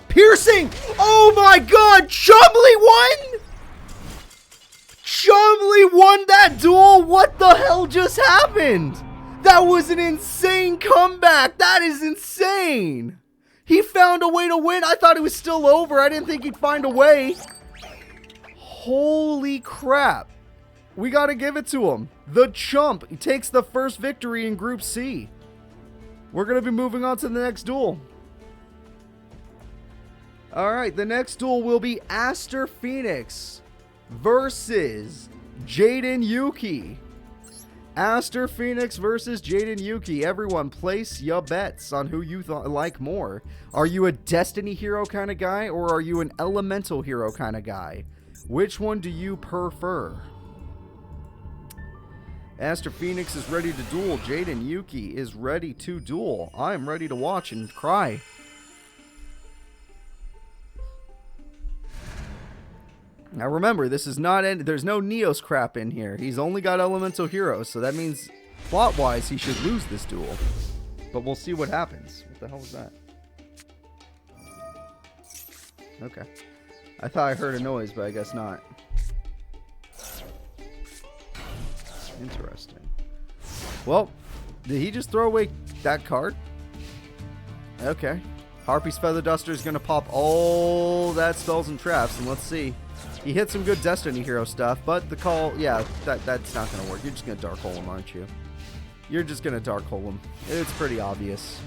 Piercing! Oh my god! Chumley won! Chumley won that duel! What the hell just happened? That was an insane comeback. That is insane. He found a way to win. I thought it was still over. I didn't think he'd find a way. Holy crap. We got to give it to him. The Chump takes the first victory in Group C. We're going to be moving on to the next duel. All right, the next duel will be Aster Phoenix versus Jaden Yuki. Aster Phoenix versus Jaden Yuki. Everyone, place your bets on who you like more. Are you a Destiny hero kind of guy, or are you an Elemental hero kind of guy? Which one do you prefer? Aster Phoenix is ready to duel. Jaden Yuki is ready to duel. I am ready to watch and cry. Now remember, this is not there's no Neos crap in here. He's only got elemental heroes, so that means plot-wise he should lose this duel. But we'll see what happens. What the hell was that? Okay. I thought I heard a noise, but I guess not. Interesting. Well, did he just throw away that card? Okay. Harpy's Feather Duster is going to pop all that spells and traps, and let's see. He hit some good Destiny Hero stuff, but the call, yeah, that's not going to work. You're just going to Dark Hole him, aren't you? You're just going to Dark Hole him. It's pretty obvious.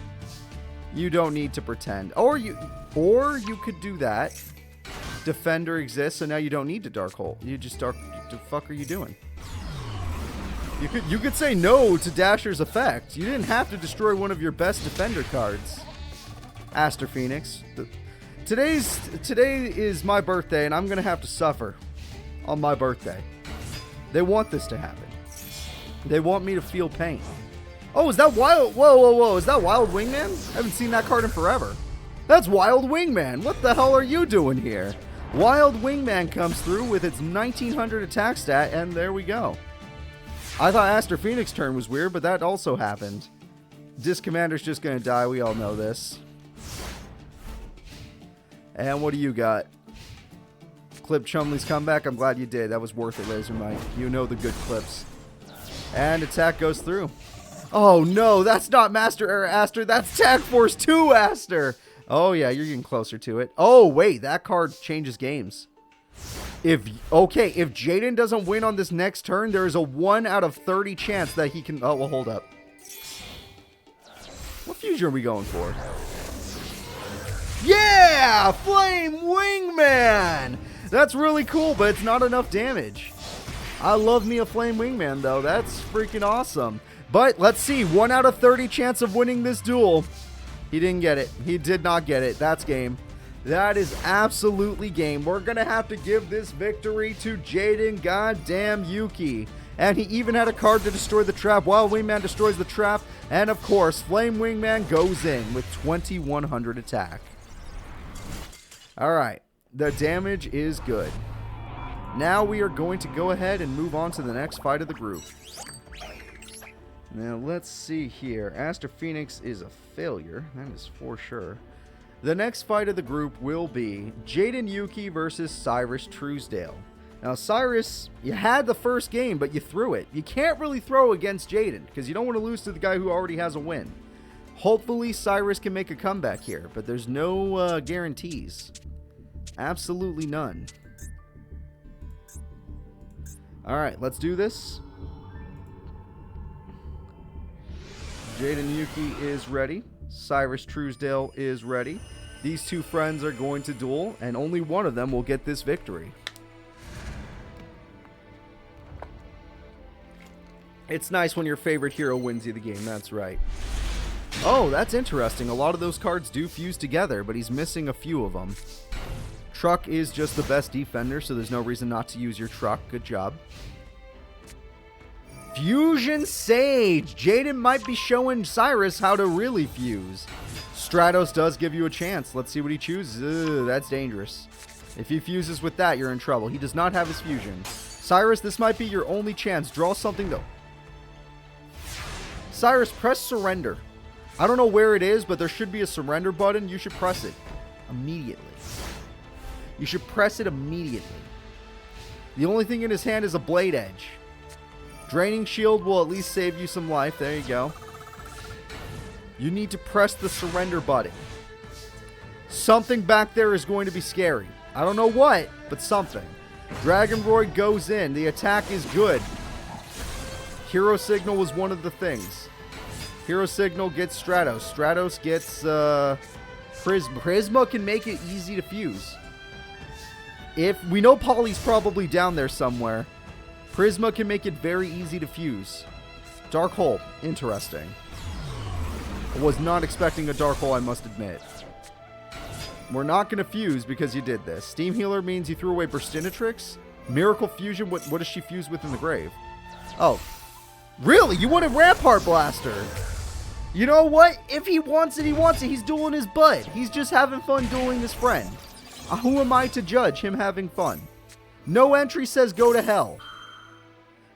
You don't need to pretend. Or you could do that. Defender exists, so now you don't need to Dark Hole. You just Dark... What the fuck are you doing? You could say no to Dasher's effect. You didn't have to destroy one of your best Defender cards. Aster Phoenix. Today is my birthday, and I'm going to have to suffer on my birthday. They want this to happen. They want me to feel pain. Oh, is that Wild... Whoa. Is that Wild Wingman? I haven't seen that card in forever. That's Wild Wingman. What the hell are you doing here? Wild Wingman comes through with its 1900 attack stat, and there we go. I thought Aster Phoenix's turn was weird, but that also happened. Disc Commander's just going to die. We all know this. And what do you got? Clip Chumley's comeback. I'm glad you did. That was worth it, Laser Mike. You know the good clips. And attack goes through. Oh, no. That's not Master Aster. That's Tag Force 2 Aster. Oh, yeah. You're getting closer to it. Oh, wait. That card changes games. If Jaden doesn't win on this next turn, there is a 1 out of 30 chance that he can... Oh, well, hold up. What fusion are we going for? Yeah! Flame Wingman! That's really cool, but it's not enough damage. I love me a Flame Wingman, though. That's freaking awesome. But let's see. 1 out of 30 chance of winning this duel. He didn't get it. He did not get it. That's game. That is absolutely game. We're going to have to give this victory to Jaden goddamn Yuki. And he even had a card to destroy the trap. Wild Wingman destroys the trap. And of course, Flame Wingman goes in with 2100 attack. Alright. The damage is good. Now we are going to go ahead and move on to the next fight of the group. Now let's see here. Aster Phoenix is a failure. That is for sure. The next fight of the group will be Jaden Yuki versus Cyrus Truesdale. Now Cyrus, you had the first game, but you threw it. You can't really throw against Jaden because you don't want to lose to the guy who already has a win. Hopefully Cyrus can make a comeback here, but there's no guarantees. Absolutely none. Alright, let's do this. Jaden Yuki is ready. Cyrus Truesdale is ready. These two friends are going to duel, and only one of them will get this victory. It's nice when your favorite hero wins you the game, that's right. Oh, that's interesting. A lot of those cards do fuse together, but he's missing a few of them. Truck is just the best defender, so there's no reason not to use your truck. Good job. Fusion Sage. Jaden might be showing Cyrus how to really fuse. Stratos does give you a chance. Let's see what he chooses. Ugh, that's dangerous. If he fuses with that, you're in trouble. He does not have his fusion. Cyrus, this might be your only chance. Draw something, though. Cyrus, press surrender. I don't know where it is, but there should be a surrender button. You should press it immediately. You should press it immediately. The only thing in his hand is a Blade Edge. Draining Shield will at least save you some life. There you go. You need to press the surrender button. Something back there is going to be scary. I don't know what, but something. Dragon Roy goes in. The attack is good. Hero Signal was one of the things. Hero Signal gets Stratos. Stratos gets Prisma. Prisma can make it easy to fuse. If we know Polly's probably down there somewhere, Prisma can make it very easy to fuse. Dark Hole. Interesting. I was not expecting a Dark Hole, I must admit. We're not going to fuse because you did this. Steam Healer means you threw away Burstinatrix. Miracle Fusion, what does she fuse with in the grave? Oh. Really? You want a Rampart Blaster? You know what? If he wants it, he wants it. He's dueling his bud. He's just having fun dueling his friend. Who am I to judge him having fun? No entry says go to hell.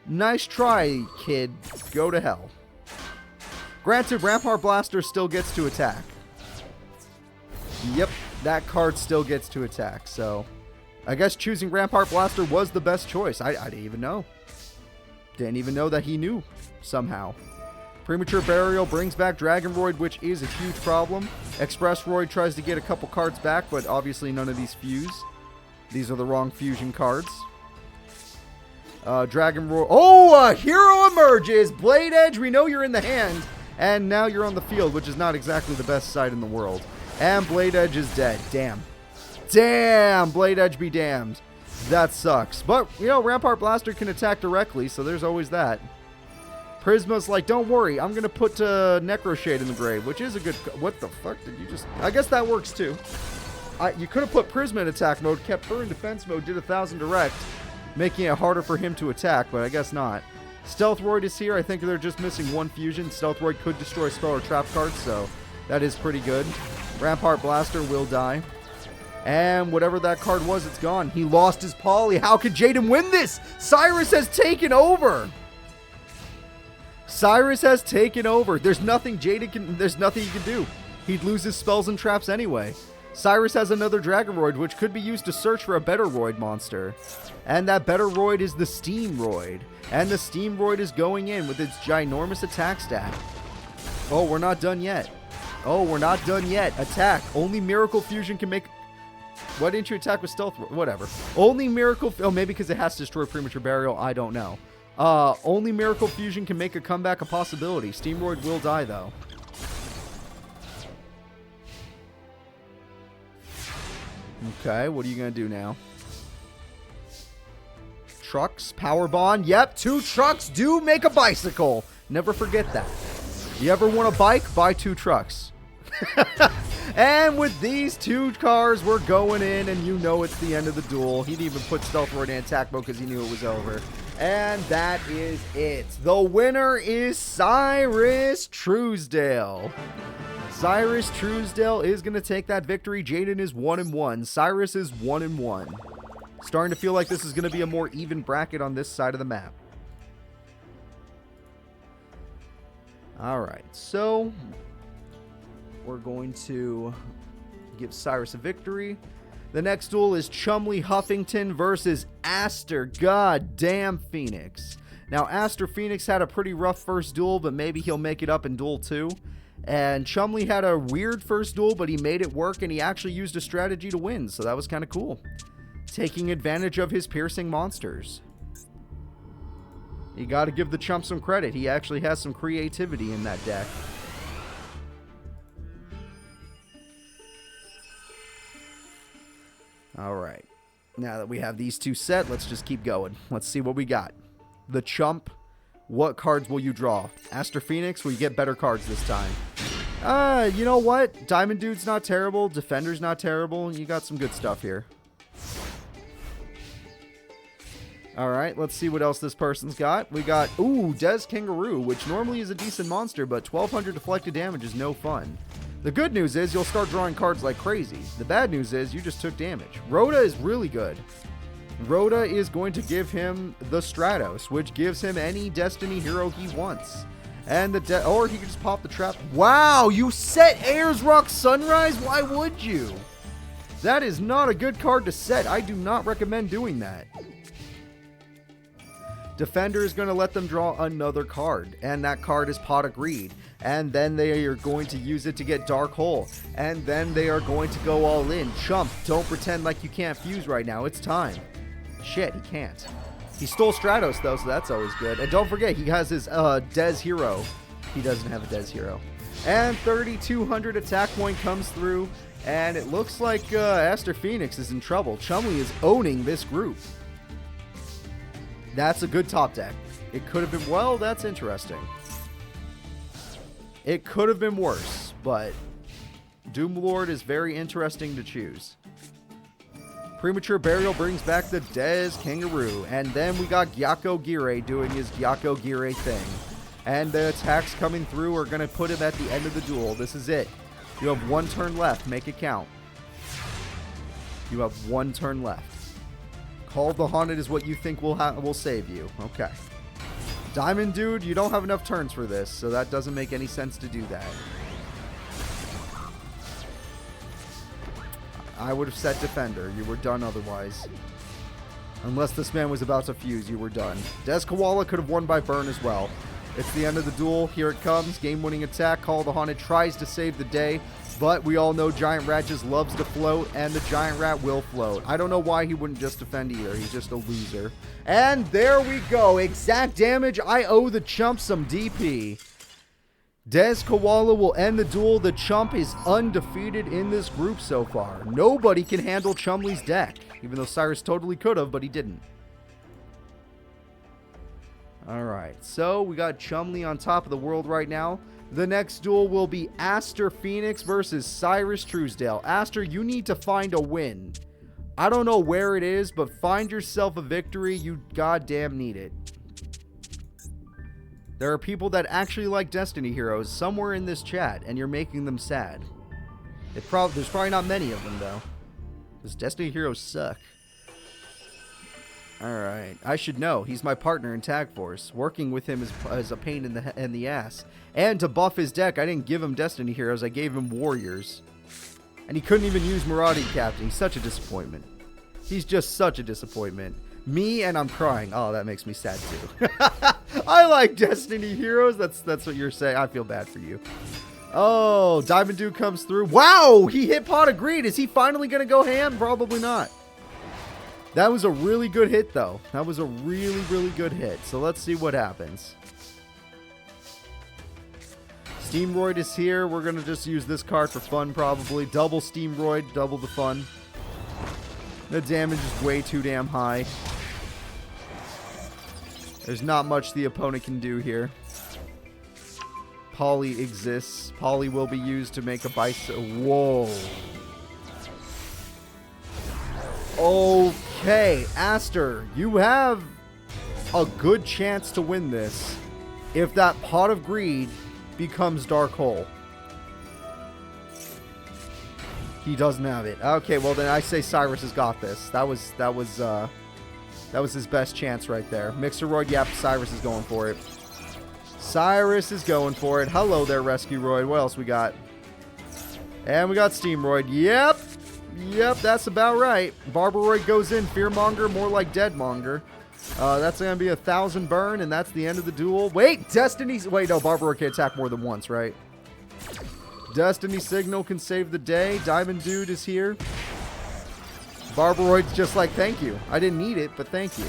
Nice try, kid. Go to hell. Granted, Rampart Blaster still gets to attack. Yep, that card still gets to attack. So, I guess choosing Rampart Blaster was the best choice. I didn't even know. Didn't even know that he knew somehow. Premature Burial brings back Dragonroid, which is a huge problem. Expressroid tries to get a couple cards back, but obviously none of these fuse. These are the wrong fusion cards. Dragonroid. Oh, a hero emerges! Blade Edge, we know you're in the hand. And now you're on the field, which is not exactly the best sight in the world. And Blade Edge is dead. Damn. Damn! Blade Edge be damned. That sucks. But, you know, Rampart Blaster can attack directly, so there's always that. Prisma's like, don't worry, I'm going to put Necroshade in the grave, which is a good... What the fuck did you just... I guess that works, too. You could have put Prisma in attack mode, kept her in defense mode, did 1,000 direct, making it harder for him to attack, but I guess not. Stealthroid is here. I think they're just missing one fusion. Stealthroid could destroy spell or trap cards, so that is pretty good. Rampart Blaster will die. And whatever that card was, it's gone. He lost his poly. How could Jaden win this? Cyrus has taken over. Cyrus has taken over. There's nothing Jaden can... There's nothing he can do. He'd lose his spells and traps anyway. Cyrus has another Dragonroid, which could be used to search for a better Roid monster. And that better Roid is the Steamroid. And the Steamroid is going in with its ginormous attack stat. Oh, we're not done yet. Oh, we're not done yet. Attack. Only Miracle Fusion can make... Why didn't you attack with Stealth? Whatever. Only Miracle... Oh, maybe because it has to destroy Premature Burial. I don't know. Only Miracle Fusion can make a comeback a possibility. Steamroid will die, though. Okay, what are you going to do now? Trucks, Power Bond. Yep, 2 trucks do make a bicycle. Never forget that. You ever want a bike? Buy 2 trucks. And with these 2 cars, we're going in, and you know it's the end of the duel. He didn't even put Stealthroid in attack mode because he knew it was over. And that is it. The winner is Cyrus Truesdale. Cyrus Truesdale is going to take that victory. Jaden is 1-1. Cyrus is 1-1. Starting to feel like this is going to be a more even bracket on this side of the map. Alright, so we're going to give Cyrus a victory. The next duel is Chumley Huffington versus Aster Goddamn Phoenix. Now, Aster Phoenix had a pretty rough first duel, but maybe he'll make it up in Duel 2. And Chumley had a weird first duel, but he made it work, and he actually used a strategy to win, so that was kind of cool. Taking advantage of his piercing monsters. You got to give the chump some credit. He actually has some creativity in that deck. Alright. Now that we have these 2 set, let's just keep going. Let's see what we got. The chump. What cards will you draw? Aster Phoenix, will you get better cards this time? You know what? Diamond Dude's not terrible. Defender's not terrible. You got some good stuff here. Alright, let's see what else this person's got. We got, ooh, Des Kangaroo, which normally is a decent monster, but 1200 deflected damage is no fun. The good news is you'll start drawing cards like crazy. The bad news is you just took damage. Rhoda is really good. Rhoda is going to give him the Stratos, which gives him any Destiny hero he wants. And or he can just pop the trap. Wow, you set Ayers Rock Sunrise? Why would you? That is not a good card to set. I do not recommend doing that. Defender is going to let them draw another card, and that card is Pot of Greed. And then they are going to use it to get Dark Hole. And then they are going to go all in. Chump, don't pretend like you can't fuse right now. It's time. Shit, he can't. He stole Stratos, though, so that's always good. And don't forget, he has his Des Hero. He doesn't have a Des Hero. And 3,200 attack point comes through. And it looks like Aster Phoenix is in trouble. Chumley is owning this group. That's a good top deck. It could have been... Well, that's interesting. It could have been worse, but Doomlord is very interesting to choose. Premature Burial brings back the Des Kangaroo, and then we got Gyakko Gire doing his Gyakko Gire thing. And the attacks coming through are going to put him at the end of the duel. This is it. You have 1 turn left. Make it count. You have 1 turn left. Call of the Haunted is what you think will save you. Okay. Diamond Dude, you don't have enough turns for this, so that doesn't make any sense to do that. I would have set Defender. You were done otherwise. Unless this man was about to fuse, you were done. Des Koala could have won by burn as well. It's the end of the duel. Here it comes. Game-winning attack. Call of the Haunted tries to save the day, but we all know Giant Rat just loves to float, and the Giant Rat will float. I don't know why he wouldn't just defend either. He's just a loser. And there we go. Exact damage. I owe the chump some DP. Des Koala will end the duel. The chump is undefeated in this group so far. Nobody can handle Chumley's deck, even though Cyrus totally could have, but he didn't. Alright, so we got Chumley on top of the world right now. The next duel will be Aster Phoenix versus Cyrus Truesdale. Aster, you need to find a win. I don't know where it is, but find yourself a victory. You goddamn need it. There are people that actually like Destiny Heroes somewhere in this chat, and you're making them sad. There's probably not many of them, though. Because Destiny Heroes suck. Alright, I should know. He's my partner in Tag Force. Working with him is a pain in the ass. And to buff his deck, I didn't give him Destiny Heroes, I gave him Warriors. And he couldn't even use Marauding Captain. He's such a disappointment. He's just such a disappointment. Me, and I'm crying. Oh, that makes me sad too. I like Destiny Heroes. That's what you're saying. I feel bad for you. Oh, Diamond Dude comes through. Wow, he hit Pot of Greed. Is he finally going to go ham? Probably not. That was a really good hit, though. That was a really, really good hit. So let's see what happens. Steamroid is here. We're going to just use this card for fun, probably. Double Steamroid, double the fun. The damage is way too damn high. There's not much the opponent can do here. Poly exists. Poly will be used to make a bicep. Whoa. Okay, Aster, you have a good chance to win this if that Pot of Greed becomes Dark Hole. He doesn't have it. Okay, well then I say Cyrus has got this. That was his best chance right there. Mixeroid, yep, Cyrus is going for it. Cyrus is going for it. Hello there, Rescue Roid. What else we got? And we got Steamroid. Yep. Yep, that's about right. Barbaroid goes in. Fearmonger, more like Deadmonger. That's going to be 1,000 burn, and that's the end of the duel. Wait, Destiny's... Wait, no, Barbaroid can attack more than once, right? Destiny Signal can save the day. Diamond Dude is here. Barbaroid's just like, thank you. I didn't need it, but thank you.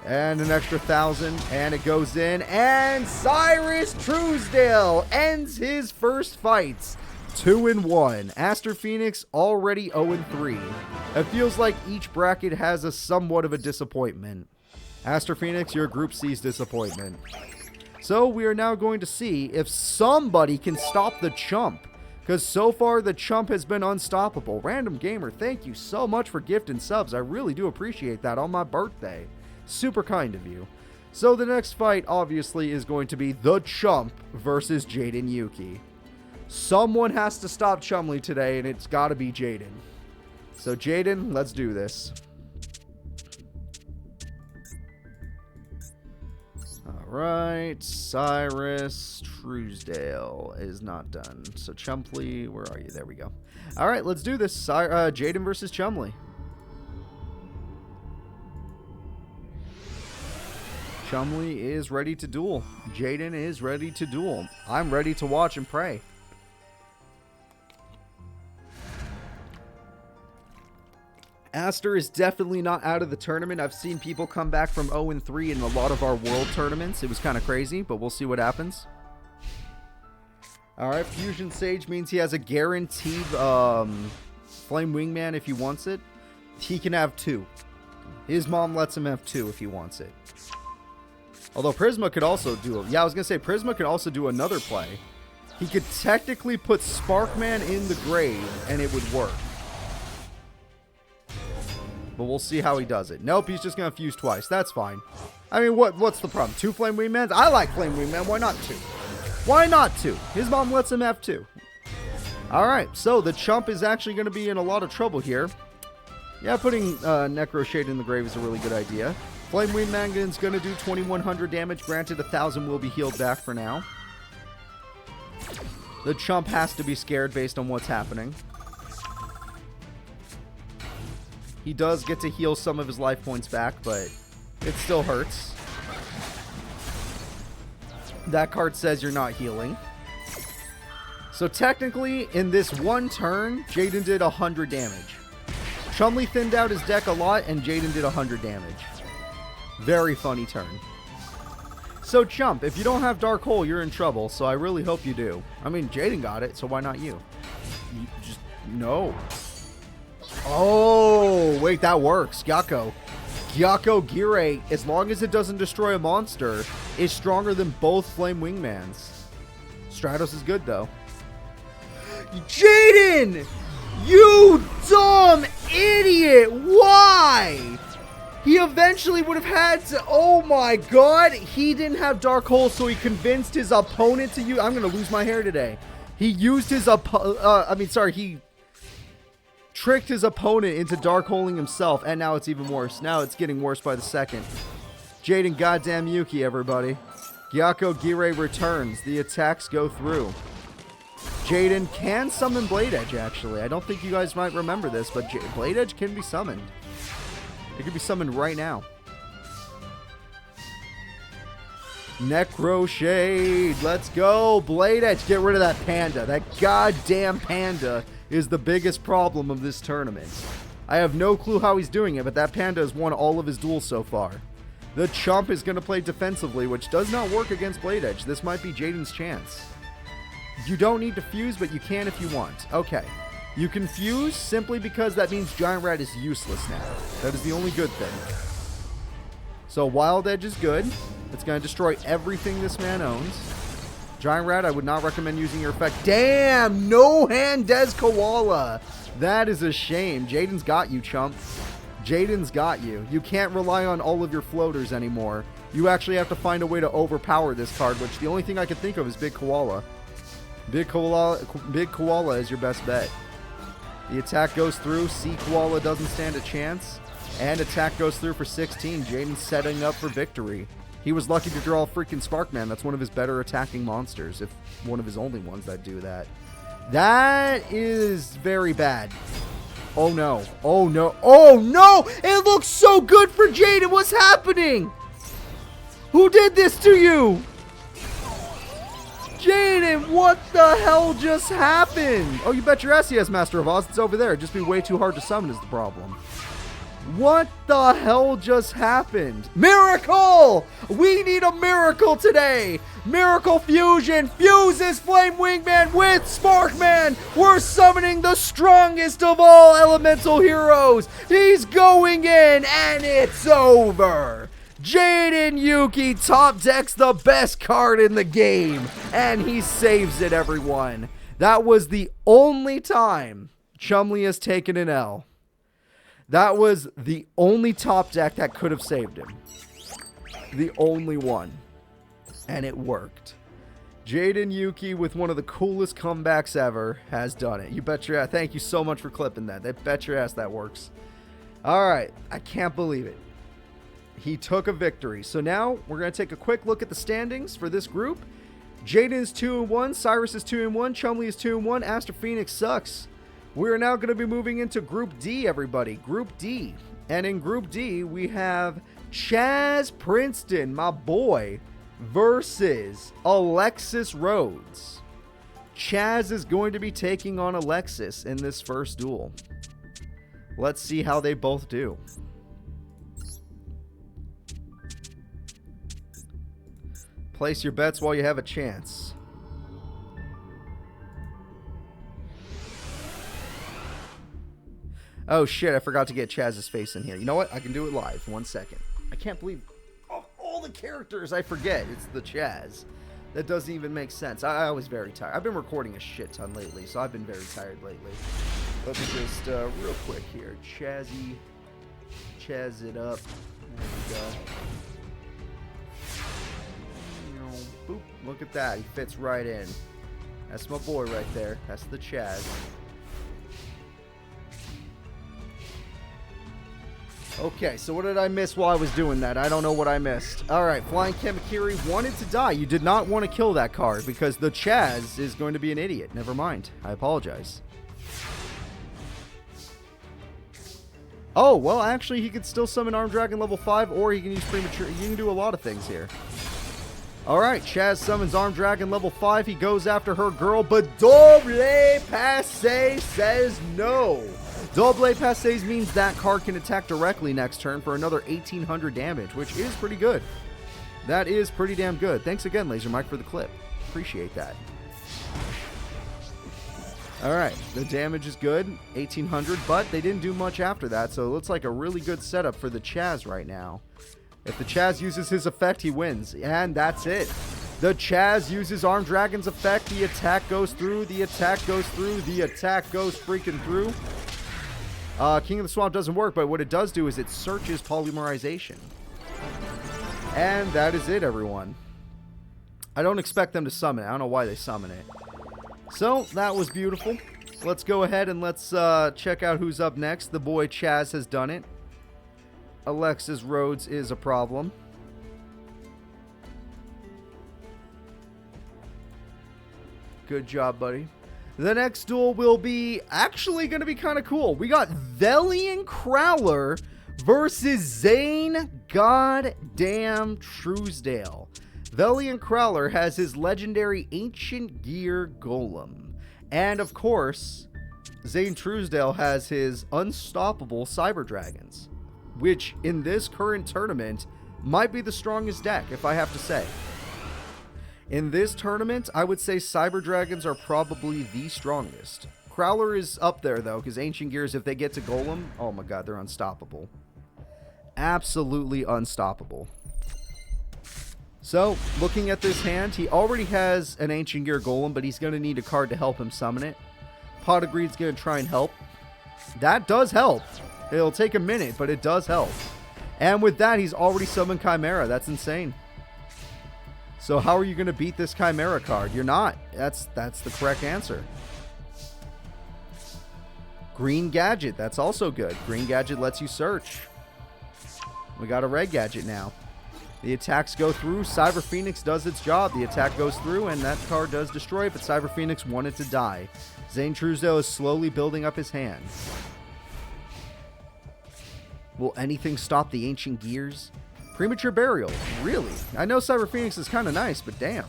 And an extra 1,000, and it goes in. And Cyrus Truesdale ends his first fights. 2-1. Aster Phoenix already 0-3. It feels like each bracket has a somewhat of a disappointment. Aster Phoenix, your Group C's disappointment. So we are now going to see if somebody can stop the chump. Because so far the chump has been unstoppable. Random Gamer, thank you so much for gifting subs. I really do appreciate that on my birthday. Super kind of you. So the next fight obviously is going to be the chump versus Jaden Yuki. Someone has to stop Chumley today, and it's got to be Jaden. So Jaden, let's do this. Alright, Cyrus Truesdale is not done. So Chumley, where are you? There we go. Alright, let's do this. Jaden versus Chumley. Chumley is ready to duel. Jaden is ready to duel. I'm ready to watch and pray. Aster is definitely not out of the tournament. I've seen people come back from 0-3 in a lot of our world tournaments. It was kind of crazy, but we'll see what happens. Alright, Fusion Sage means he has a guaranteed Flame Wingman if he wants it. He can have 2. His mom lets him have 2 if he wants it. Although Prisma could also do it. Yeah, I was going to say Prisma could also do another play. He could technically put Sparkman in the grave and it would work. But we'll see how he does it. Nope, he's just going to fuse twice. That's fine. I mean, what's the problem? 2 Flame Wingmans? I like Flame Wingman. Why not 2? Why not 2? His mom lets him have 2. Alright, so the chump is actually going to be in a lot of trouble here. Yeah, putting Necro Shade in the grave is a really good idea. Flame Wingman's going to do 2100 damage. Granted, 1000 will be healed back for now. The chump has to be scared based on what's happening. He does get to heal some of his life points back, but it still hurts. That card says you're not healing. So technically, in this one turn, Jaden did 100 damage. Chumley thinned out his deck a lot, and Jaden did 100 damage. Very funny turn. So Chump, if you don't have Dark Hole, you're in trouble, so I really hope you do. I mean, Jaden got it, so why not you? Just, no. Oh, wait, that works. Gyakko Gire, as long as it doesn't destroy a monster, is stronger than both Flame Wingmans. Stratos is good, though. Jaden! You dumb idiot! Why? He eventually would have had to... Oh my god! He didn't have Dark Hole, so he convinced his opponent to use... I'm gonna lose my hair today. He used his... he tricked his opponent into Dark Holing himself, and now it's even worse. Now it's getting worse by the second. Jaden goddamn Yuki, everybody. Gyakko Gire returns. The attacks go through. Jaden can summon Blade Edge, actually. I don't think you guys might remember this, but Blade Edge can be summoned. It could be summoned right now. Necro Shade. Let's go. Blade Edge. Get rid of that panda. That goddamn panda is the biggest problem of this tournament. I have no clue how he's doing it, but that panda has won all of his duels so far. The chump is going to play defensively, which does not work against Blade Edge. This might be Jaden's chance. You don't need to fuse, but you can if you want. Okay. You can fuse simply because that means Giant Rat is useless now. That is the only good thing. So Wild Edge is good. It's going to destroy everything this man owns. Giant Rat, I would not recommend using your effect. Damn! No hand Des Koala! That is a shame. Jaden's got you, chump. Jaden's got you. You can't rely on all of your floaters anymore. You actually have to find a way to overpower this card, which the only thing I can think of is Big Koala. Big Koala is your best bet. The attack goes through. Sea Koala doesn't stand a chance. And attack goes through for 16. Jaden's setting up for victory. He was lucky to draw a freaking Sparkman. That's one of his better attacking monsters, if one of his only ones that do that. That is very bad. Oh no. Oh no. Oh no! It looks so good for Jaden. What's happening? Who did this to you? Jaden, what the hell just happened? Oh, you bet your ass he has Master of Oz. It's over there. It'd just be way too hard to summon is the problem. What the hell just happened? Miracle! We need a miracle today. Miracle Fusion fuses Flame Wingman with Sparkman. We're summoning the strongest of all elemental heroes. He's going in and it's over. Jaden Yuki top decks the best card in the game, and he saves it, everyone. That was the only time Chumley has taken an L. That was the only top deck that could have saved him. The only one. And it worked. Jaden Yuki, with one of the coolest comebacks ever, has done it. You bet your ass. Thank you so much for clipping that. Bet your ass that works. Alright, I can't believe it. He took a victory. So now we're going to take a quick look at the standings for this group. Jaden is 2-1. Cyrus is 2-1. Chumley is 2-1. Aster Phoenix sucks. We're now going to be moving into Group D, everybody. Group D. And in Group D, we have Chazz Princeton, my boy, versus Alexis Rhodes. Chazz is going to be taking on Alexis in this first duel. Let's see how they both do. Place your bets while you have a chance. Oh shit, I forgot to get Chazz's face in here. You know what? I can do it live. 1 second. I can't believe all the characters I forget. It's the Chazz. That doesn't even make sense. I was very tired. I've been recording a shit ton lately, so I've been very tired lately. Let me just, real quick here. Chazz it up. There we go. Boop. Look at that. He fits right in. That's my boy right there. That's the Chazz. Okay, so what did I miss while I was doing that? I don't know what I missed. Alright, Flying Kamakiri wanted to die. You did not want to kill that card because the Chazz is going to be an idiot. Never mind. I apologize. Oh, well, actually, he could still summon Armed Dragon level 5, or he can use Premature. You can do a lot of things here. Alright, Chazz summons Armed Dragon level 5. He goes after her girl, but Double Passe says no. Double Passes means that card can attack directly next turn for another 1800 damage, which is pretty good. That is pretty damn good. Thanks again, Laser Mike, for the clip. Appreciate that. Alright, the damage is good, 1800, but they didn't do much after that, so it looks like a really good setup for the Chazz right now. If the Chazz uses his effect, he wins, and that's it. The Chazz uses Armed Dragon's effect, the attack goes through, the attack goes through, the attack goes freaking through. King of the Swamp doesn't work, but what it does do is it searches Polymerization. And that is it, everyone. I don't expect them to summon it. I don't know why they summon it. So, that was beautiful. Let's go ahead and let's check out who's up next. The boy Chazz has done it. Alexis Rhodes is a problem. Good job, buddy. The next duel will be actually going to be kind of cool. We got Velian Crowler versus Zane goddamn Truesdale. Velian Crowler has his legendary Ancient Gear Golem. And of course, Zane Truesdale has his unstoppable Cyber Dragons, which in this current tournament might be the strongest deck, if I have to say. In this tournament, I would say Cyber Dragons are probably the strongest. Crowler is up there, though, because Ancient Gears, if they get to Golem, oh my god, they're unstoppable. Absolutely unstoppable. So, looking at this hand, he already has an Ancient Gear Golem, but he's going to need a card to help him summon it. Pot of Greed's going to try and help. That does help. It'll take a minute, but it does help. And with that, he's already summoned Chimera. That's insane. So how are you going to beat this Chimera card? You're not. That's the correct answer. Green Gadget. That's also good. Green Gadget lets you search. We got a red gadget now. The attacks go through. Cyber Phoenix does its job. The attack goes through, and that card does destroy it, but Cyber Phoenix wanted to die. Zane Truesdale is slowly building up his hand. Will anything stop the Ancient Gears? Premature Burial. Really? I know Cyber Phoenix is kind of nice, but damn.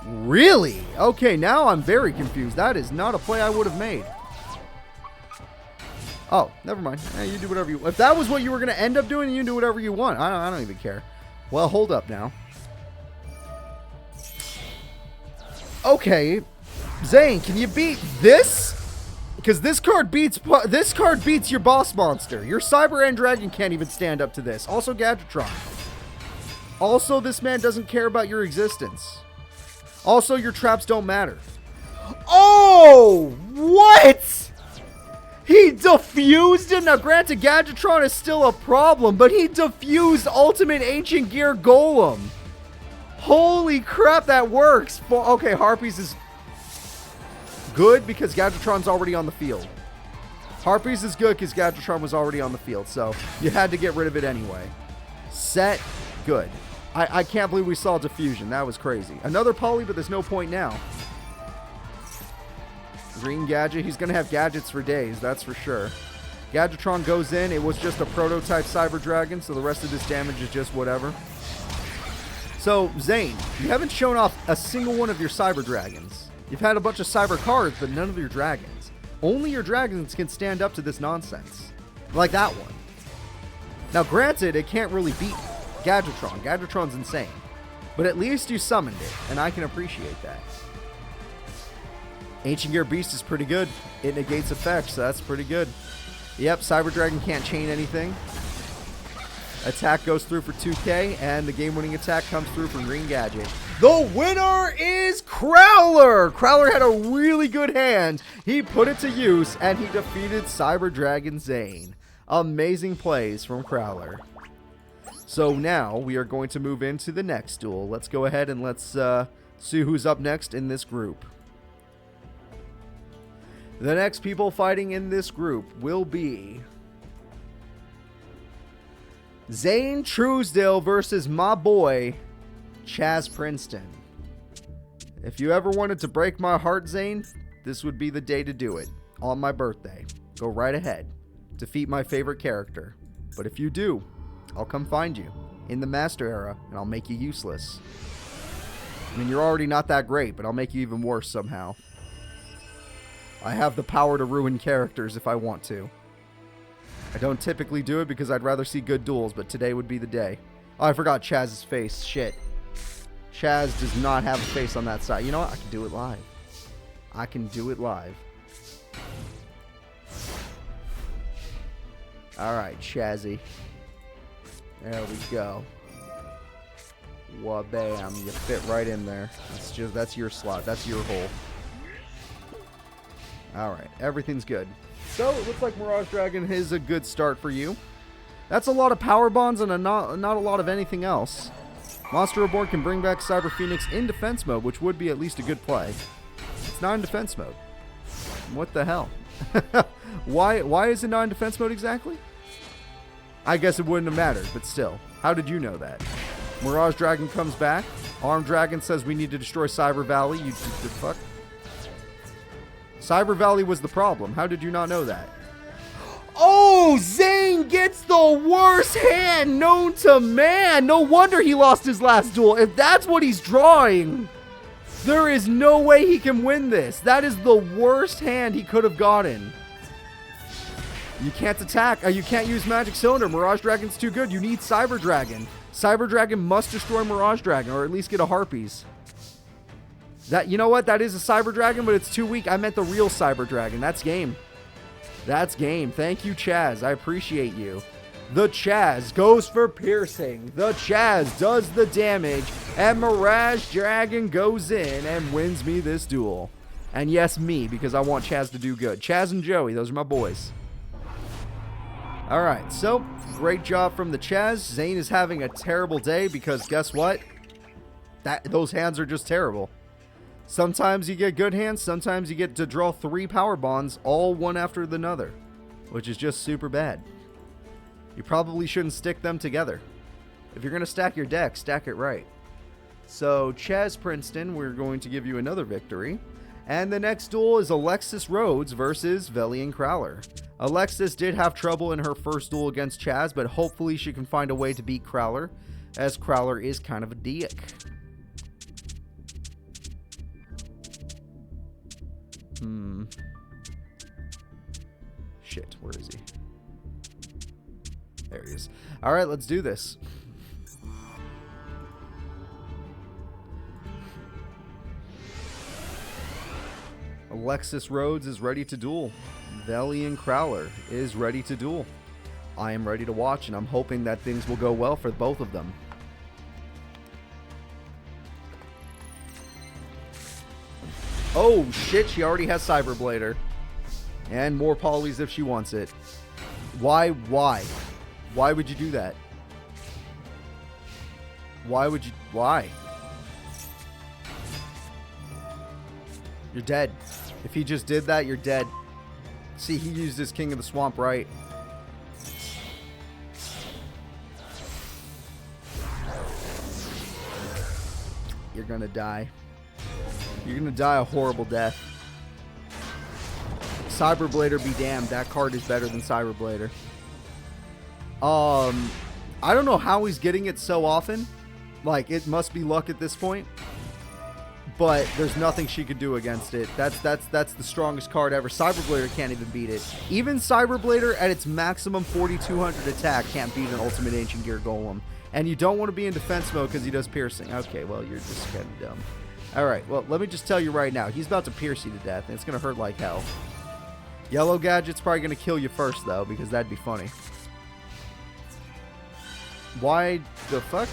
Really? Okay, now I'm very confused. That is not a play I would have made. Oh, never mind. You do whatever you want. If that was what you were going to end up doing, you can do whatever you want. I don't even care. Well, hold up now. Okay. Zane, can you beat this? Because this card beats your boss monster. Your Cyber End Dragon can't even stand up to this. Also Gadgetron. Also, this man doesn't care about your existence. Also, your traps don't matter. Oh! What? He diffused it? Now, granted, Gadgetron is still a problem, but he diffused Ultimate Ancient Gear Golem. Holy crap, that works. Okay, Harpies is good because Gadgetron's already on the field. Harpies is good because Gadgetron was already on the field, so you had to get rid of it anyway. Set, good. I can't believe we saw diffusion. That was crazy. Another poly, but there's no point now. Green Gadget. He's going to have gadgets for days, that's for sure. Gadgetron goes in. It was just a prototype Cyber Dragon, so the rest of this damage is just whatever. So, Zane, you haven't shown off a single one of your Cyber Dragons. You've had a bunch of Cyber cards, but none of your dragons. Only your dragons can stand up to this nonsense. Like that one. Now, granted, it can't really beat Gadgetron. Gadgetron's insane. But at least you summoned it, and I can appreciate that. Ancient Gear Beast is pretty good. It negates effects, so that's pretty good. Yep, Cyber Dragon can't chain anything. Attack goes through for 2k, and the game-winning attack comes through from Green Gadget. The winner is Crowler! Crowler had a really good hand. He put it to use, and he defeated Cyber Dragon Zane. Amazing plays from Crowler. So now we are going to move into the next duel. Let's go ahead and let's see who's up next in this group. The next people fighting in this group will be Zane Truesdale versus my boy, Chazz Princeton. If you ever wanted to break my heart, Zane, this would be the day to do it. On my birthday. Go right ahead. Defeat my favorite character. But if you do, I'll come find you in the Master Era, and I'll make you useless. I mean, you're already not that great, but I'll make you even worse somehow. I have the power to ruin characters if I want to. I don't typically do it because I'd rather see good duels, but today would be the day. Oh, I forgot Chazz's face. Shit. Chazz does not have a face on that side. You know what? I can do it live. I can do it live. Alright, Chazzy. There we go. Wha-bam. You fit right in there. That's your slot. That's your hole. Alright, everything's good. So, it looks like Mirage Dragon is a good start for you. That's a lot of power bonds and not a lot of anything else. Monster Reborn can bring back Cyber Phoenix in defense mode, which would be at least a good play. It's not in defense mode. What the hell? Why is it not in defense mode exactly? I guess it wouldn't have mattered, but still. How did you know that? Mirage Dragon comes back. Armed Dragon says we need to destroy Cyber Valley. You the fuck? Cyber Valley was the problem. How did you not know that? Oh, Zane gets the worst hand known to man. No wonder he lost his last duel. If that's what he's drawing, there is no way he can win this. That is the worst hand he could have gotten. You can't attack. You can't use Magic Cylinder. Mirage Dragon's too good. You need Cyber Dragon. Cyber Dragon must destroy Mirage Dragon, or at least get a Harpies. You know what? That is a Cyber Dragon, but it's too weak. I meant the real Cyber Dragon. That's game. That's game. Thank you, Chazz. I appreciate you. The Chazz goes for piercing. The Chazz does the damage. And Mirage Dragon goes in and wins me this duel. And yes, me, because I want Chazz to do good. Chazz and Joey, those are my boys. Alright, so great job from the Chazz. Zane is having a terrible day because guess what? Those hands are just terrible. Sometimes you get good hands, sometimes you get to draw 3 power bonds, all one after another, which is just super bad. You probably shouldn't stick them together. If you're going to stack your deck, stack it right. So, Chazz Princeton, we're going to give you another victory. And the next duel is Alexis Rhodes versus Velian Crowler. Alexis did have trouble in her first duel against Chazz, but hopefully she can find a way to beat Crowler, as Crowler is kind of a dick. Shit, where is he? There he is. Alright, let's do this. Alexis Rhodes is ready to duel. Velian Crowler is ready to duel. I am ready to watch, and I'm hoping that things will go well for both of them. Oh, shit, she already has Cyberblader. And more polys if she wants it. Why? Why would you do that? Why? You're dead. If he just did that, you're dead. See, he used his King of the Swamp right. You're gonna die. You're gonna die a horrible death. Cyberblader be damned. That card is better than Cyberblader. I don't know how he's getting it so often. Like, it must be luck at this point. But there's nothing she could do against it. That's the strongest card ever. Cyberblader can't even beat it. Even Cyberblader at its maximum 4200 attack can't beat an Ultimate Ancient Gear Golem. And you don't want to be in defense mode because he does piercing. Okay, well, you're just kind of dumb. Alright, well, let me just tell you right now. He's about to pierce you to death, and it's going to hurt like hell. Yellow Gadget's probably going to kill you first, though, because that'd be funny. Why the fuck?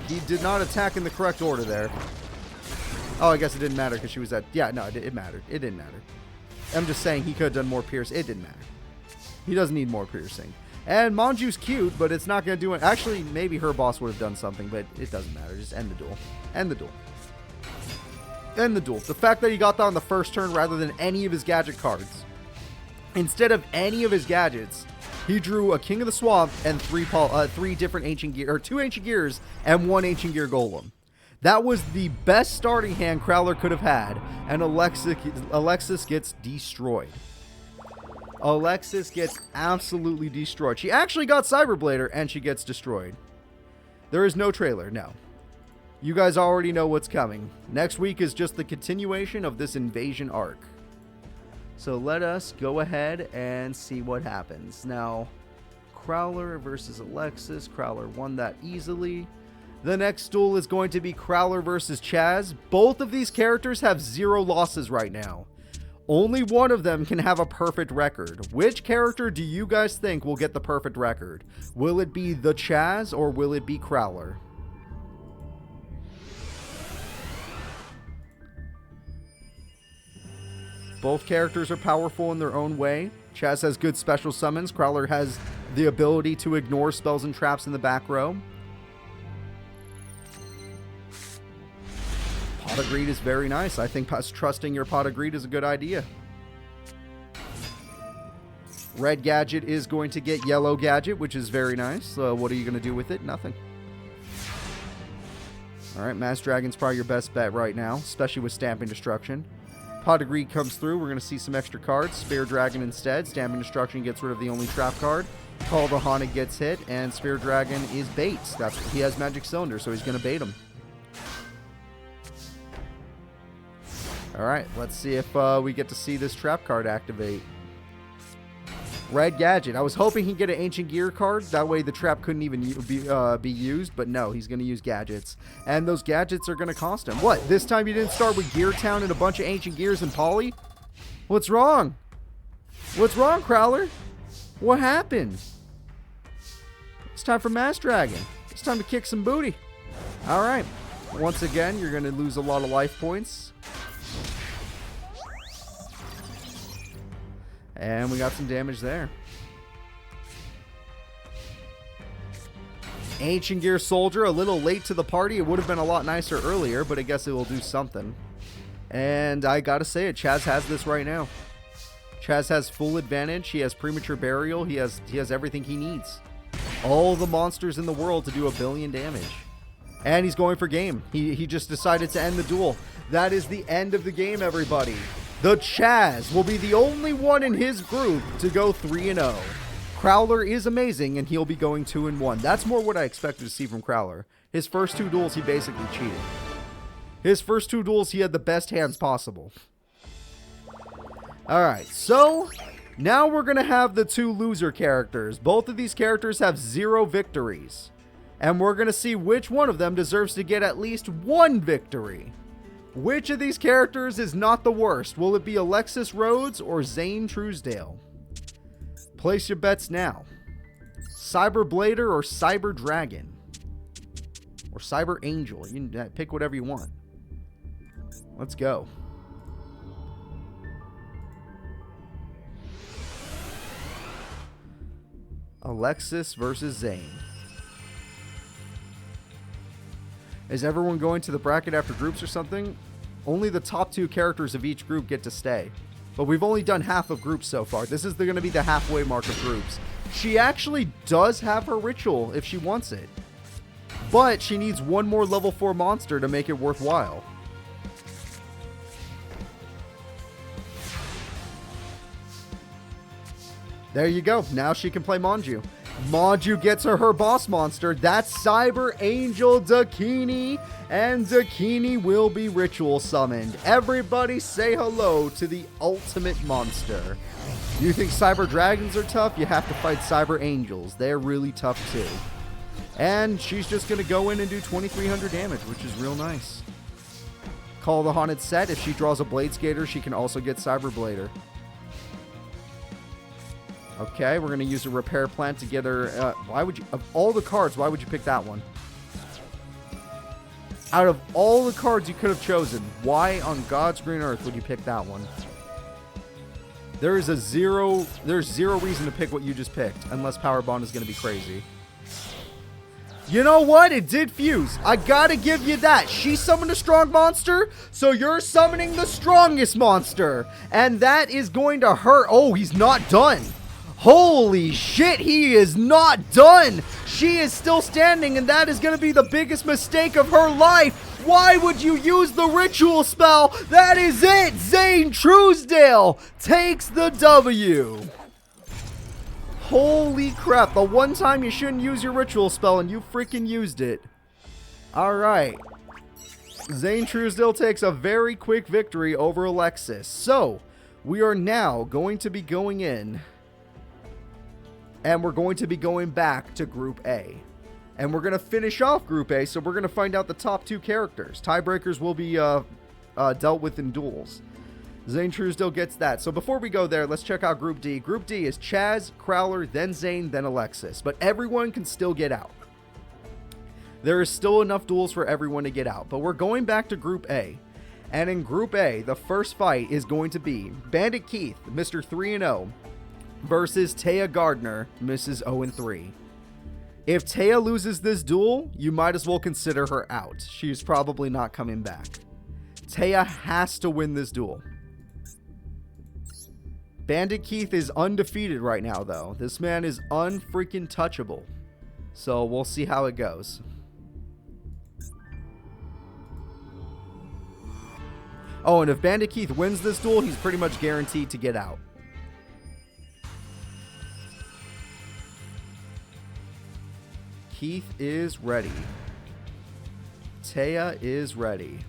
He did not attack in the correct order there. Oh, I guess it didn't matter because she was at... Yeah, no, it mattered. It didn't matter. I'm just saying he could have done more piercing. It didn't matter. He doesn't need more piercing. And Manju's cute, but it's not going to do it. Actually, maybe her boss would have done something, but it doesn't matter. Just end the duel. End the duel. End the duel. The fact that he got that on the first turn rather than any of his gadget cards. Instead of any of his gadgets, he drew a King of the Swamp and three different Ancient Gear, or 2 Ancient Gears and 1 Ancient Gear Golem. That was the best starting hand Crowler could have had, and Alexis gets destroyed. Alexis gets absolutely destroyed. She actually got Cyberblader, and she gets destroyed. There is no trailer, no. You guys already know what's coming. Next week is just the continuation of this invasion arc. So let us go ahead and see what happens. Now, Crowler versus Alexis. Crowler won that easily. The next duel is going to be Crowler versus Chazz. Both of these characters have 0 losses right now. Only one of them can have a perfect record. Which character do you guys think will get the perfect record? Will it be the Chazz or will it be Crowler? Both characters are powerful in their own way. Chazz has good special summons. Crowler has the ability to ignore spells and traps in the back row. Pot of Greed is very nice. I think trusting your Pot of Greed is a good idea. Red Gadget is going to get Yellow Gadget, which is very nice. So what are you going to do with it? Nothing. Alright, Mass Dragon's probably your best bet right now, especially with Stamping Destruction. Pot of Greed comes through. We're going to see some extra cards. Spear Dragon instead. Stamping Destruction gets rid of the only trap card. Call the Haunted gets hit, and Spear Dragon is bait. He has Magic Cylinder, so he's going to bait him. Alright, let's see if we get to see this trap card activate. Red Gadget. I was hoping he'd get an Ancient Gear card. That way the trap couldn't even be used. But no, he's going to use gadgets. And those gadgets are going to cost him. What? This time you didn't start with Gear Town and a bunch of Ancient Gears and Poly? What's wrong? What's wrong, Crowler? What happened? It's time for Mass Dragon. It's time to kick some booty. Alright. Once again, you're going to lose a lot of life points. And we got some damage there. Ancient Gear Soldier, a little late to the party. It would have been a lot nicer earlier, but I guess it will do something. And I gotta say it, Chazz has this right now. Chazz has full advantage. He has Premature Burial. He has everything he needs. All the monsters in the world to do 1 billion damage. And he's going for game. He just decided to end the duel. That is the end of the game, everybody. The Chazz will be the only one in his group to go 3-0. Crowler is amazing, and he'll be going 2-1. That's more what I expected to see from Crowler. His first 2 duels, he basically cheated. His first 2 duels, he had the best hands possible. Alright, so now we're going to have the 2 loser characters. Both of these characters have 0 victories. And we're going to see which one of them deserves to get at least 1 victory. Which of these characters is not the worst? Will it be Alexis Rhodes or Zane Truesdale? Place your bets now. Cyber Blader or Cyber Dragon? Or Cyber Angel? You can pick whatever you want. Let's go. Alexis versus Zane. Is everyone going to the bracket after groups or something? Only the top 2 characters of each group get to stay. But we've only done half of groups so far. This is going to be the halfway mark of groups. She actually does have her ritual if she wants it. But she needs 1 more level 4 monster to make it worthwhile. There you go. Now she can play Manju. Manju gets her boss monster. That's Cyber Angel Dakini. And Dakini will be ritual summoned. Everybody say hello to the ultimate monster. You think Cyber Dragons are tough? You have to fight Cyber Angels. They're really tough too. And she's just going to go in and do 2,300 damage, which is real nice. Call the Haunted set. If she draws a Blade Skater, she can also get Cyber Blader. Okay, we're going to use a Repair Plant to get her... why would you... Of all the cards, why would you pick that one? Out of all the cards you could have chosen, why on God's green earth would you pick that one? There's zero reason to pick what you just picked, unless Power Bond is going to be crazy. You know what? It did fuse. I gotta give you that. She summoned a strong monster, so you're summoning the strongest monster. And that is going to hurt. Oh, he's not done. Holy shit, he is not done. She is still standing, and that is going to be the biggest mistake of her life. Why would you use the ritual spell? That is it. Zane Truesdale takes the W. Holy crap, the one time you shouldn't use your ritual spell and you freaking used it. Alright. Zane Truesdale takes a very quick victory over Alexis. So, we are now going to be going in. And we're going to be going back to Group A. And we're going to finish off Group A, so we're going to find out the top 2 characters. Tiebreakers will be dealt with in duels. Zane Truesdale gets that. So before we go there, let's check out Group D. Group D is Chazz, Crowler, then Zane, then Alexis. But everyone can still get out. There is still enough duels for everyone to get out. But we're going back to Group A. And in Group A, the first fight is going to be Bandit Keith, Mr. 3-0, versus Taya Gardner, Mrs. 0-3. If Taya loses this duel, you might as well consider her out. She's probably not coming back. Taya has to win this duel. Bandit Keith is undefeated right now, though. This man is unfreaking touchable. So we'll see how it goes. Oh, and if Bandit Keith wins this duel, he's pretty much guaranteed to get out. Keith is ready. Taya is ready.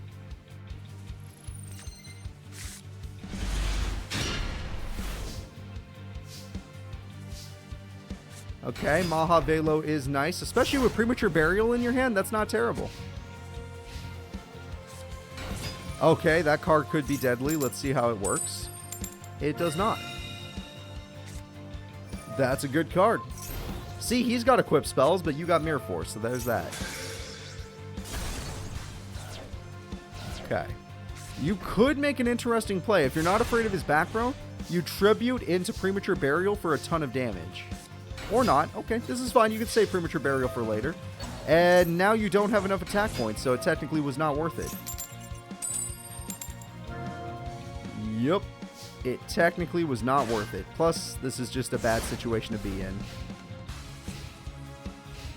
Okay, Maha Velo is nice, especially with Premature Burial in your hand. That's not terrible. Okay, that card could be deadly. Let's see how it works. It does not. That's a good card. See, he's got equipped spells, but you got Mirror Force, so there's that. Okay. You could make an interesting play. If you're not afraid of his back row, you tribute into Premature Burial for a ton of damage. Or not. Okay, this is fine. You can save Premature Burial for later. And now you don't have enough attack points, so it technically was not worth it. Yup. It technically was not worth it. Plus, this is just a bad situation to be in.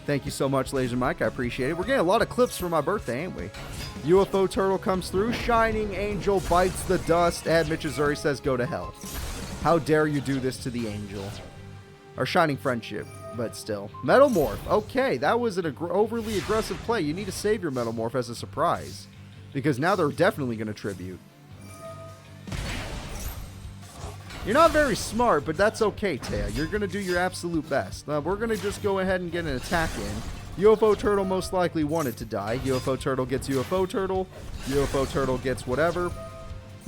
Thank you so much, Laser Mike. I appreciate it. We're getting a lot of clips for my birthday, ain't we? UFO Turtle comes through. Shining Angel bites the dust. And Mitch Azuri says, go to hell. How dare you do this to the angel? Or Shining Friendship, but still. Metamorph. Okay, that was an overly aggressive play. You need to save your Metamorph as a surprise. Because now they're definitely going to tribute. You're not very smart, but that's okay, Taya. You're going to do your absolute best. We're going to just go ahead and get an attack in. UFO Turtle most likely wanted to die. UFO Turtle gets UFO Turtle. UFO Turtle gets whatever.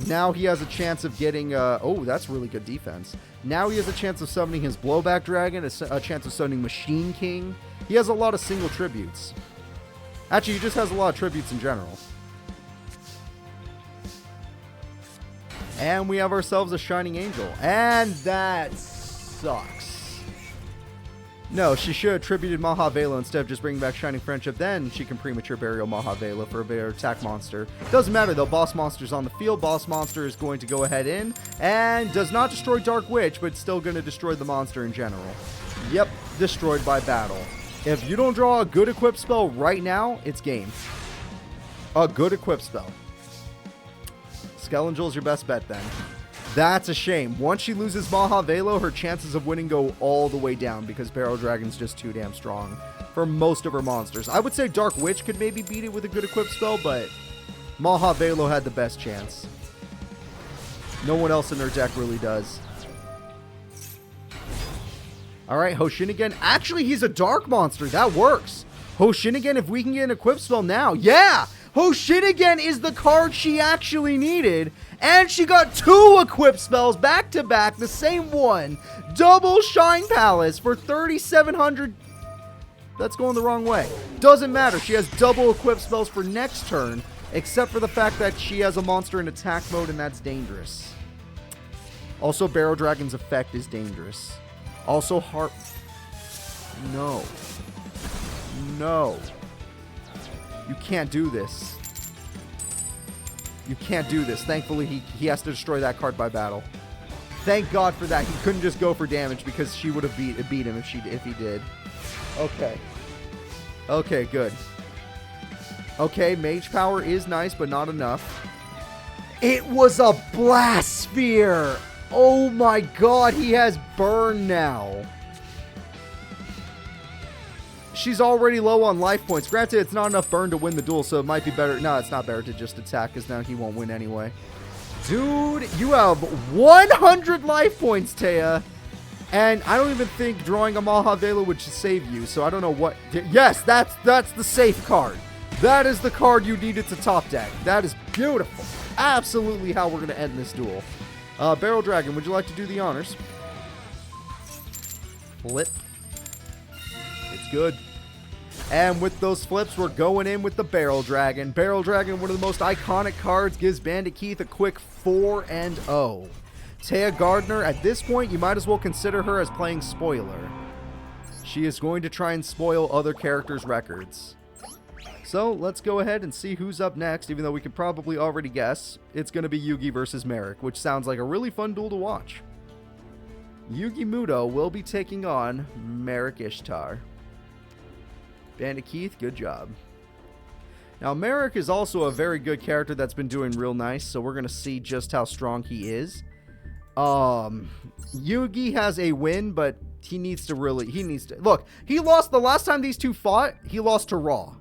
Now he has a chance of getting... oh, that's really good defense. Now he has a chance of summoning his Blowback Dragon, a chance of summoning Machine King. He has a lot of single tributes. Actually, he just has a lot of tributes in general. And we have ourselves a Shining Angel. And that sucks. No, she should have tributed Maha Velo instead of just bringing back Shining Friendship. Then she can Premature Burial Maha Velo for a better attack monster. Doesn't matter though. Boss monster's on the field. Boss monster is going to go ahead in. And does not destroy Dark Witch, but still going to destroy the monster in general. Yep, destroyed by battle. If you don't draw a good equipped spell right now, it's game. A good equipped spell. Skelengel's your best bet then. That's a shame. Once she loses Maha Velo, her chances of winning go all the way down because Barrel Dragon's just too damn strong for most of her monsters. I would say Dark Witch could maybe beat it with a good equipped spell, but Maha Velo had the best chance. No one else in her deck really does. Alright, Hoshinigan. Actually, he's a dark monster. That works. Hoshinigan, if we can get an equipped spell now. Yeah! Hoshinigan is the card she actually needed. And she got 2 equipped spells back to back. The same one. Double Shine Palace for 3,700. That's going the wrong way. Doesn't matter. She has double equipped spells for next turn. Except for the fact that she has a monster in attack mode and that's dangerous. Also, Barrel Dragon's effect is dangerous. Also, Heart... No. No. You can't do this. You can't do this. Thankfully, he has to destroy that card by battle. Thank God for that. He couldn't just go for damage because she would have beat him if he did. Okay. Okay, good. Okay, Mage Power is nice, but not enough. It was a Blast Sphere! Oh my God, he has Burn now. She's already low on life points. Granted, it's not enough burn to win the duel, so it might be better. No, it's not better to just attack, because now he won't win anyway. Dude, you have 100 life points, Taya. And I don't even think drawing a Mahavela would save you, so I don't know what... Yes, that's the safe card. That is the card you needed to top deck. That is beautiful. Absolutely how we're going to end this duel. Barrel Dragon, would you like to do the honors? Flip. It's good. And with those flips, we're going in with the Barrel Dragon. Barrel Dragon, one of the most iconic cards, gives Bandit Keith a quick 4-0. Taya Gardner, at this point, you might as well consider her as playing spoiler. She is going to try and spoil other characters' records. So, let's go ahead and see who's up next, even though we could probably already guess. It's going to be Yugi versus Marik, which sounds like a really fun duel to watch. Yugi Muto will be taking on Marik Ishtar. Bandit Keith, good job. Now, Marik is also a very good character that's been doing real nice, so we're going to see just how strong he is. Yugi has a win, but he needs to... Look, he lost the last time these two fought, he lost to Raw.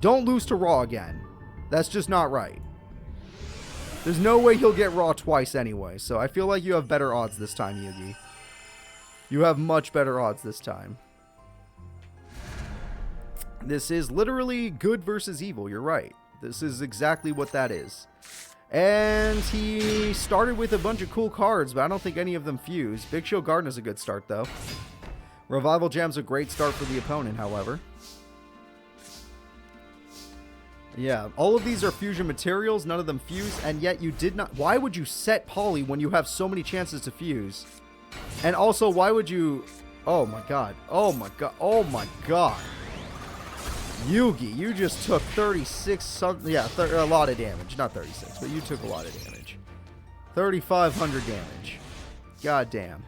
Don't lose to Raw again. That's just not right. There's no way he'll get Raw twice anyway, so I feel like you have better odds this time, Yugi. You have much better odds this time. This is literally good versus evil. You're right. This is exactly what that is. And he started with a bunch of cool cards, but I don't think any of them fuse. Big Show Garden is a good start, though. Revival Jam's a great start for the opponent, however. Yeah, all of these are fusion materials. None of them fuse, and yet you did not... Why would you set Poly when you have so many chances to fuse? And also, why would you... Oh, my God. Oh, my God. Oh, my God. Yugi, you just took 36, a lot of damage. Not 36, but you took a lot of damage. 3,500 damage. God damn.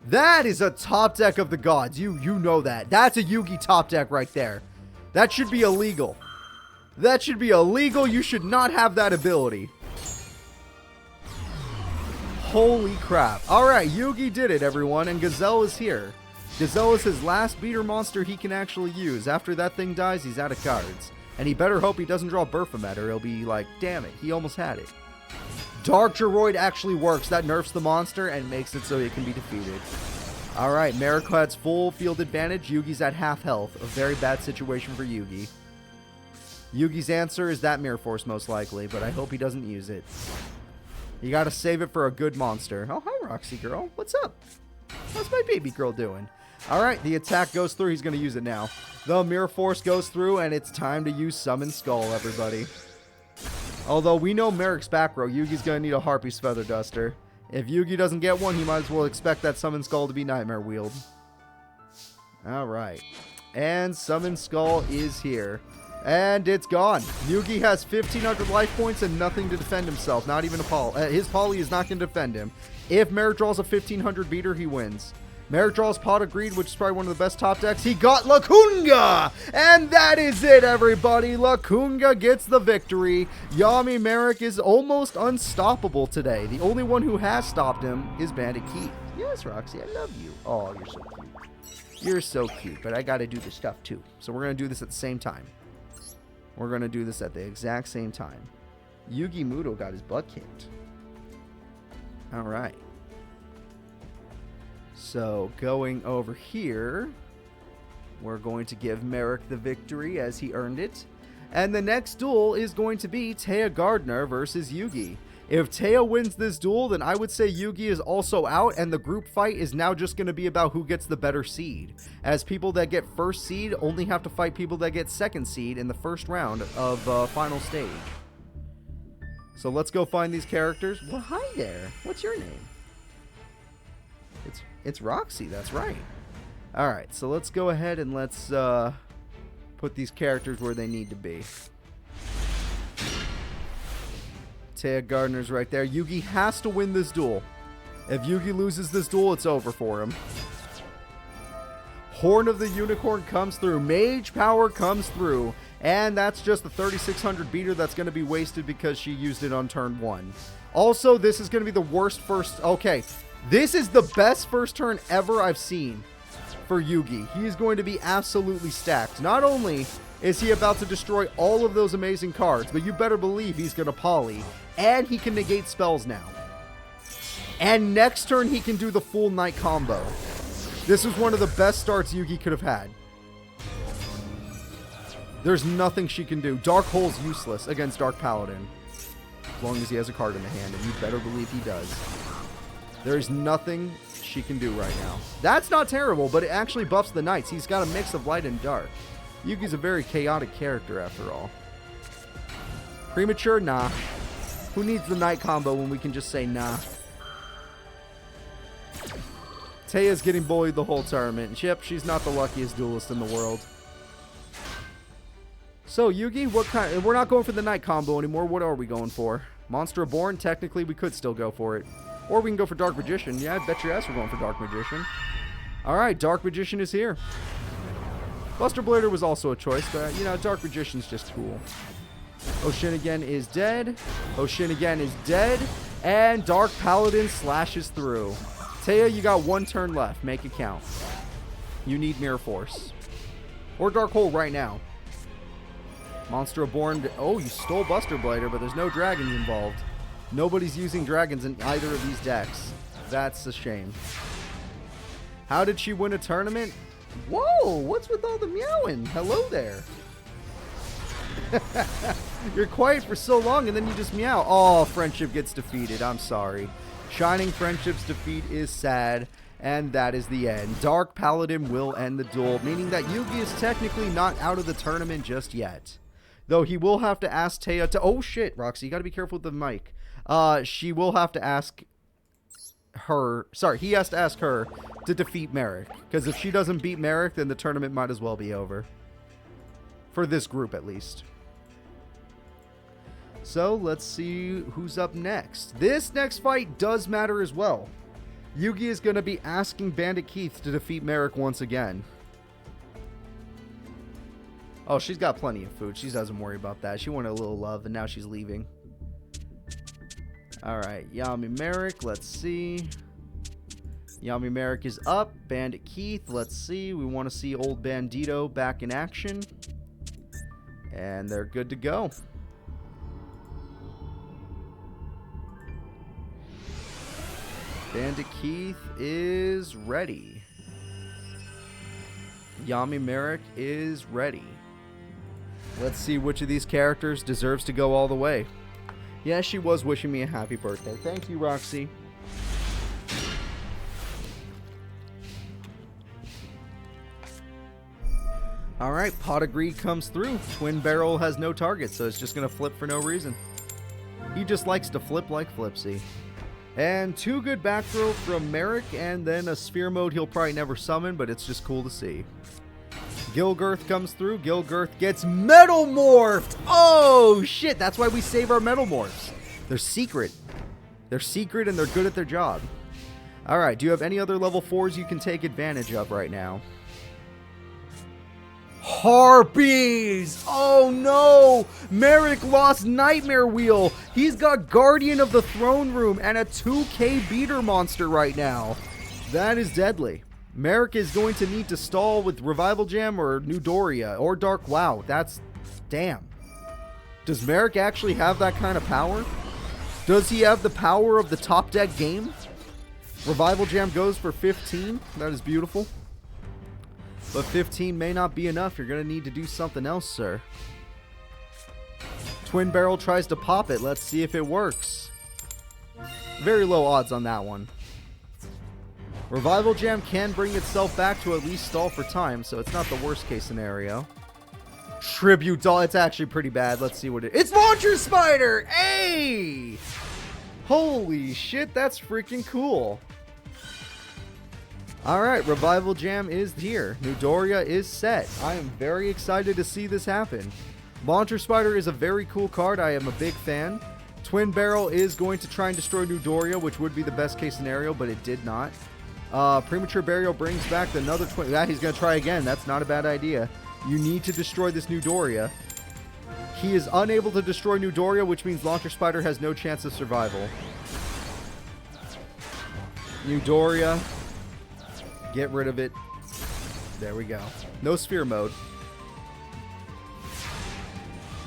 That is a top deck of the gods. You know that. That's a Yugi top deck right there. That should be illegal. That should be illegal. You should not have that ability. Holy crap. Alright, Yugi did it, everyone, and Gazelle is here. Gazelle is his last beater monster he can actually use. After that thing dies, he's out of cards. And he better hope he doesn't draw Baphomet, or he'll be like, damn it, he almost had it. Dark Geroid actually works. That nerfs the monster and makes it so it can be defeated. Alright, Marik has full field advantage. Yugi's at half health. A very bad situation for Yugi. Yugi's answer is that Mirror Force, most likely, but I hope he doesn't use it. You gotta save it for a good monster. Oh, hi, Roxy girl. What's up? How's my baby girl doing? Alright, the attack goes through. He's going to use it now. The Mirror Force goes through, and it's time to use Summon Skull, everybody. Although we know Marik's back row, Yugi's going to need a Harpy's Feather Duster. If Yugi doesn't get one, he might as well expect that Summon Skull to be Nightmare Wield. Alright. And Summon Skull is here. And it's gone. Yugi has 1,500 life points and nothing to defend himself. Not even a Poly. His Poly is not going to defend him. If Marik draws a 1,500 beater, he wins. Marik draws Pot of Greed, which is probably one of the best top decks. He got Lacunga! And that is it, everybody. Lacunga gets the victory. Yami Marik is almost unstoppable today. The only one who has stopped him is Bandit Keith. Yes, Roxy, I love you. Oh, you're so cute. You're so cute, but I got to do this stuff too. So we're going to do this at the same time. We're going to do this at the exact same time. Yugi Muto got his butt kicked. All right. So, going over here, we're going to give Marik the victory as he earned it. And the next duel is going to be Taya Gardner versus Yugi. If Taya wins this duel, then I would say Yugi is also out, and the group fight is now just going to be about who gets the better seed. As people that get first seed only have to fight people that get second seed in the first round of final stage. So let's go find these characters. Well, hi there. What's your name? It's Roxy. That's right. All right. So let's go ahead and let's put these characters where they need to be. Taya Gardner's right there. Yugi has to win this duel. If Yugi loses this duel, it's over for him. Horn of the Unicorn comes through. Mage Power comes through. And that's just the 3600 beater that's going to be wasted because she used it on turn 1. Also, this is going to be the worst first... Okay, this is the best first turn ever I've seen for Yugi. He is going to be absolutely stacked. Not only is he about to destroy all of those amazing cards, but you better believe he's going to poly. And he can negate spells now. And next turn, he can do the full Knight combo. This is one of the best starts Yugi could have had. There's nothing she can do. Dark Hole's useless against Dark Paladin. As long as he has a card in the hand, and you better believe he does. There's nothing she can do right now. That's not terrible, but it actually buffs the Knights. He's got a mix of light and dark. Yugi's a very chaotic character, after all. Premature? Nah. Who needs the Knight combo when we can just say nah? Taya's getting bullied the whole tournament. Yep, she's not the luckiest duelist in the world. So, Yugi, what kind... We're not going for the Knight combo anymore. What are we going for? Monster Reborn? Technically, we could still go for it. Or we can go for Dark Magician. Yeah, I bet your ass we're going for Dark Magician. Alright, Dark Magician is here. Buster Blader was also a choice, but, you know, Dark Magician's just cool. Oshinigan is dead. Oshinigan is dead. And Dark Paladin slashes through. Taya, you got 1 turn left. Make it count. You need Mirror Force. Or Dark Hole right now. Monster Reborn. Oh, you stole Buster Blader, but there's no dragons involved. Nobody's using dragons in either of these decks. That's a shame. How did she win a tournament? Whoa, what's with all the meowing? Hello there. You're quiet for so long and then you just meow. Oh, Friendship gets defeated. I'm sorry. Shining Friendship's defeat is sad. And that is the end. Dark Paladin will end the duel, meaning that Yugi is technically not out of the tournament just yet. Though he will have to ask Taya to... Oh, shit, Roxy. You got to be careful with the mic. She will have to ask her... Sorry, he has to ask her to defeat Marik. Because if she doesn't beat Marik, then the tournament might as well be over. For this group, at least. So, let's see who's up next. This next fight does matter as well. Yugi is going to be asking Bandit Keith to defeat Marik once again. Oh, she's got plenty of food. She doesn't worry about that. She wanted a little love, and now she's leaving. Alright, Yami Marik, let's see. Yami Marik is up. Bandit Keith, let's see. We want to see old Bandito back in action. And they're good to go. Bandit Keith is ready. Yami Marik is ready. Let's see which of these characters deserves to go all the way. Yeah, she was wishing me a happy birthday. Thank you, Roxy. Alright, Pot of Greed comes through. Twin Barrel has no target, so it's just going to flip for no reason. He just likes to flip like Flipsy. And 2 good back throw from Marik, and then a Sphere Mode he'll probably never summon, but it's just cool to see. Gilgirth comes through. Gilgirth gets Metal Morphed! Oh, shit! That's why we save our Metal Morphs. They're secret. They're secret, and they're good at their job. Alright, do you have any other level 4s you can take advantage of right now? Harpies! Oh no! Marik lost Nightmare Wheel! He's got Guardian of the Throne Room and a 2k beater monster right now. That is deadly. Marik is going to need to stall with Revival Gem or New Doria or Dark WoW. That's... damn. Does Marik actually have that kind of power? Does he have the power of the top deck game? Revival Gem goes for 15. That is beautiful. But 15 may not be enough. You're going to need to do something else, sir. Twin Barrel tries to pop it. Let's see if it works. Very low odds on that one. Revival Jam can bring itself back to at least stall for time, so it's not the worst case scenario. Tribute doll. It's actually pretty bad. Let's see what it is. It's Launcher Spider! Hey! Holy shit, that's freaking cool. Alright, Revival Jam is here. Newdoria is set. I am very excited to see this happen. Launcher Spider is a very cool card. I am a big fan. Twin Barrel is going to try and destroy Newdoria, which would be the best case scenario, but it did not. Premature Burial brings back another twin. Yeah, he's going to try again. That's not a bad idea. You need to destroy this Newdoria. He is unable to destroy Newdoria, which means Launcher Spider has no chance of survival. Newdoria. Get rid of it. There we go. No Sphere Mode.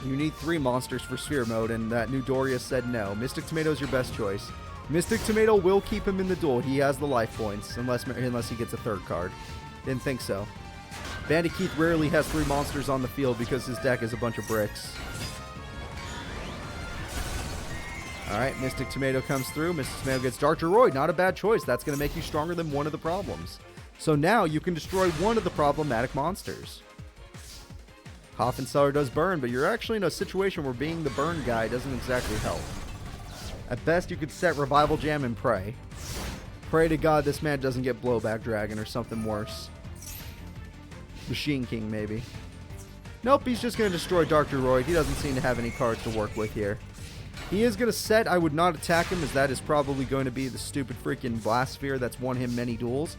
You need 3 monsters for Sphere Mode, and that Newdoria said no. Mystic Tomato is your best choice. Mystic Tomato will keep him in the duel. He has the life points, unless he gets a 3rd card. Didn't think so. Bandit Keith rarely has 3 monsters on the field because his deck is a bunch of bricks. Alright, Mystic Tomato comes through. Mystic Tomato gets Dark Droid. Not a bad choice. That's going to make you stronger than one of the problems. So now you can destroy one of the problematic monsters. Coffin Cellar does burn, but you're actually in a situation where being the burn guy doesn't exactly help. At best, you could set Revival Jam and pray. Pray to God this man doesn't get Blowback Dragon or something worse. Machine King, maybe. Nope, he's just going to destroy Dark Droid. He doesn't seem to have any cards to work with here. He is going to set. I would not attack him, as that is probably going to be the stupid freaking Blast Sphere that's won him many duels.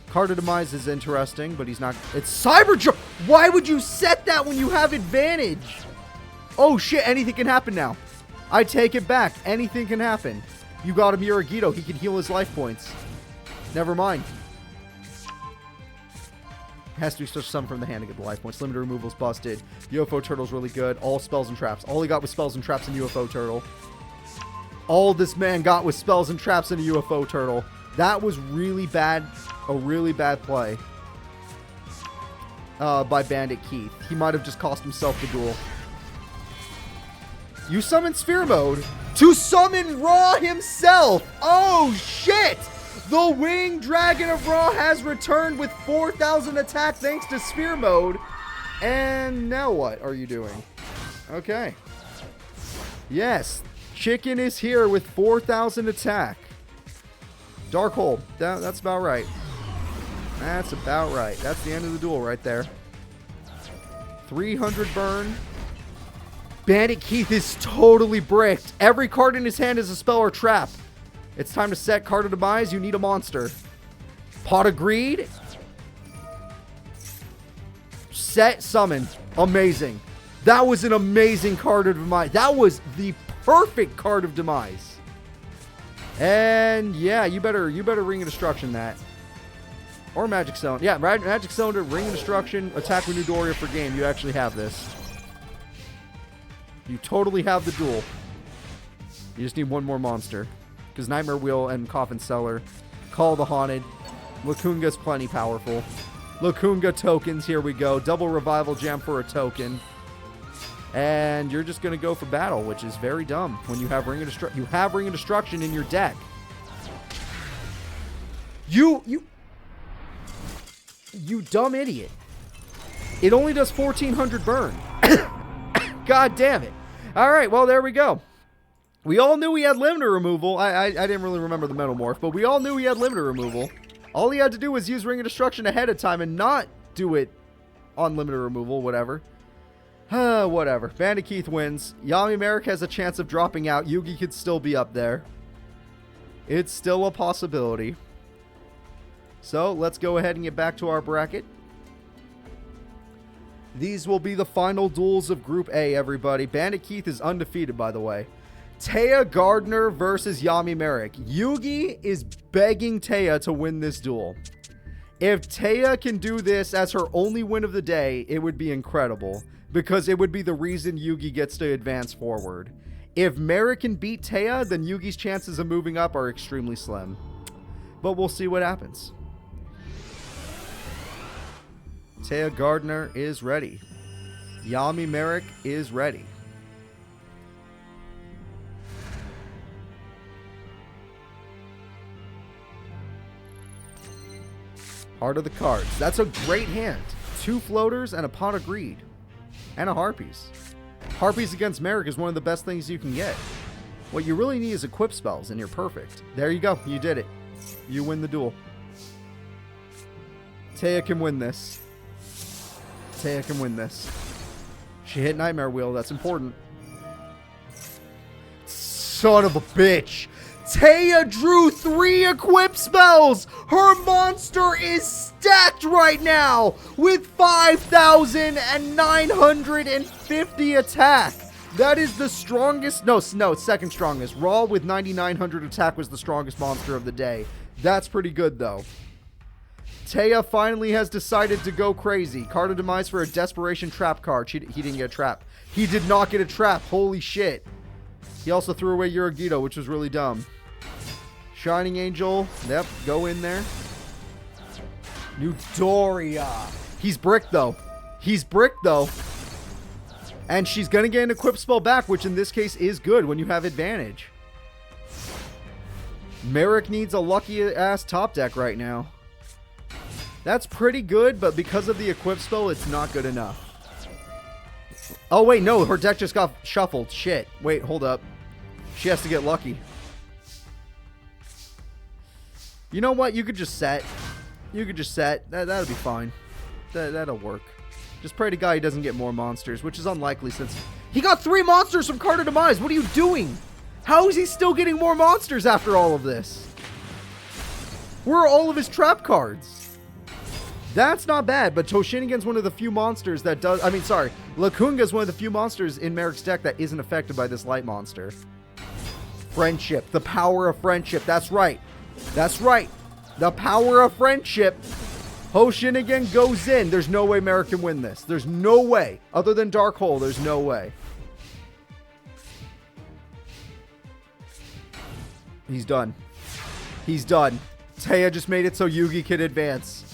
Card of Demise is interesting, but he's not... It's Cyber... Why would you set that when you have advantage? Oh, shit. Anything can happen now. I take it back. Anything can happen. You got him Yuragito. He can heal his life points. Never mind. Has to be such some from the hand to get the life points. Limited removal's busted. UFO Turtle's really good. All spells and traps. All he got was spells and traps and UFO Turtle. All this man got was spells and traps and a UFO Turtle. That was really bad. A really bad play by Bandit Keith. He might have just cost himself the duel. You summon Sphere Mode to summon Ra himself. Oh, shit. The Winged Dragon of Ra has returned with 4,000 attack thanks to Sphere Mode. And now what are you doing? Okay. Yes. Chicken is here with 4,000 attack. Dark Hole. That's about right. That's about right. That's the end of the duel right there. 300 burn. Bandit Keith is totally bricked. Every card in his hand is a spell or trap. It's time to set Card of Demise. You need a monster. Pot of Greed. Set, summon. Amazing. That was an amazing Card of Demise. That was the perfect Card of Demise. And yeah, you better Ring of Destruction that. Or Magic Stone. Yeah, Magic Stone to Ring of Destruction, attack with Newdoria for game. You actually have this. You totally have the duel. You just need one more monster. Because Nightmare Wheel and Coffin Cellar. Call the Haunted. Lacunga's plenty powerful. Lacunga tokens, here we go. Double Revival Jam for a token. And you're just going to go for battle, which is very dumb when you have Ring of Destruction. You have Ring of Destruction in your deck. You dumb idiot. It only does 1,400 burn. God damn it. All right, well, there we go. We all knew he had limiter removal. I didn't really remember the Metamorph, but we all knew he had limiter removal. All he had to do was use Ring of Destruction ahead of time and not do it on limiter removal, whatever. Whatever. Bandit Keith wins. Yami Marik has a chance of dropping out. Yugi could still be up there. It's still a possibility. So, let's go ahead and get back to our bracket. These will be the final duels of Group A, everybody. Bandit Keith is undefeated, by the way. Taya Gardner versus Yami Marik. Yugi is begging Taya to win this duel. If Taya can do this as her only win of the day, it would be incredible. Because it would be the reason Yugi gets to advance forward. If Marik can beat Taya, then Yugi's chances of moving up are extremely slim. But we'll see what happens. Taya Gardner is ready. Yami Marik is ready. Heart of the Cards. That's a great hand. 2 floaters and a Pot of Greed. And a Harpies. Harpies against Marik is one of the best things you can get. What you really need is equip spells, and you're perfect. There you go. You did it. You win the duel. Taya can win this. Taya can win this. She hit Nightmare Wheel. That's important. Son of a bitch. Taya drew 3 equip spells. Her monster is stacked right now with 5,950 attack. That is the strongest. No, it's second strongest. Raw with 9,900 attack was the strongest monster of the day. That's pretty good, though. Taya finally has decided to go crazy. Card of Demise for a Desperation Trap card. He didn't get a trap. He did not get a trap. Holy shit. He also threw away Yuragito, which was really dumb. Shining Angel. Yep, go in there. New Doria. He's bricked, though. He's bricked, though. And she's going to get an equip spell back, which in this case is good when you have advantage. Marik needs a lucky-ass top deck right now. That's pretty good, but because of the equip spell, it's not good enough. Oh, wait, no. Her deck just got shuffled. Shit. Wait, hold up. She has to get lucky. You know what? You could just set. You could just set. That'll be fine. That'll work. Just pray to God he doesn't get more monsters, which is unlikely since he got 3 monsters from Card of Demise. What are you doing? How is he still getting more monsters after all of this? Where are all of his trap cards? That's not bad, but Toshinigan's one of the few monsters that does... I mean, sorry. Lakunga's one of the few monsters in Marik's deck that isn't affected by this light monster. Friendship. The power of friendship. That's right. That's right. The power of friendship. Hoshinigan goes in. There's no way Marik can win this. There's no way. Other than Dark Hole, there's no way. He's done. He's done. Taya just made it so Yugi can advance.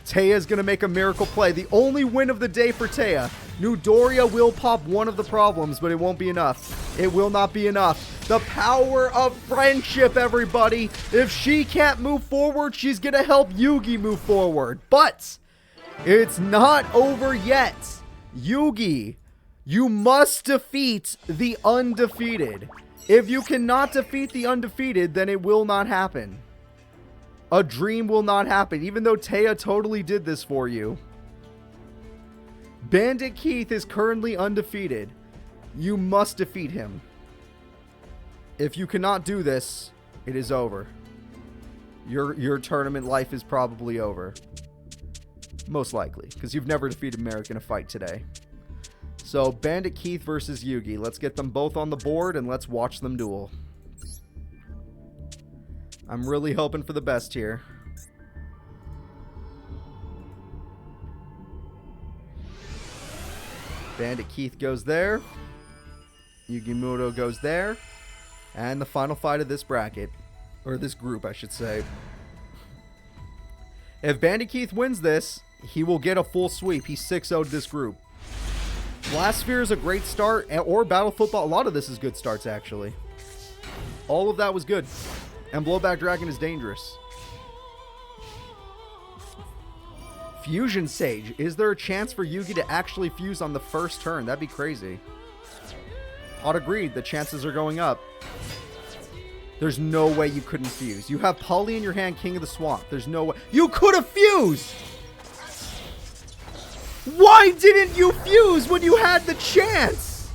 Taya's going to make a miracle play. The only win of the day for Taya. New Doria will pop one of the problems, but it won't be enough. It will not be enough. The power of friendship, everybody. If she can't move forward, she's going to help Yugi move forward. But it's not over yet. Yugi, you must defeat the undefeated. If you cannot defeat the undefeated, then it will not happen. A dream will not happen, even though Taya totally did this for you. Bandit Keith is currently undefeated. You must defeat him. If you cannot do this, it is over. Your tournament life is probably over. Most likely, because you've never defeated Marik in a fight today. So, Bandit Keith versus Yugi. Let's get them both on the board and let's watch them duel. I'm really hoping for the best here. Bandit Keith goes there. Yugimoto goes there. And the final fight of this bracket. Or this group, I should say. If Bandit Keith wins this, he will get a full sweep. He 6-0'd this group. Blast Sphere is a great start. Or Battle Football. A lot of this is good starts, actually. All of that was good. And Blowback Dragon is dangerous. Fusion Sage. Is there a chance for Yugi to actually fuse on the first turn? That'd be crazy. Hot agreed. The chances are going up. There's no way you couldn't fuse. You have Polly in your hand, King of the Swamp. There's no way. You could have fused! Why didn't you fuse when you had the chance?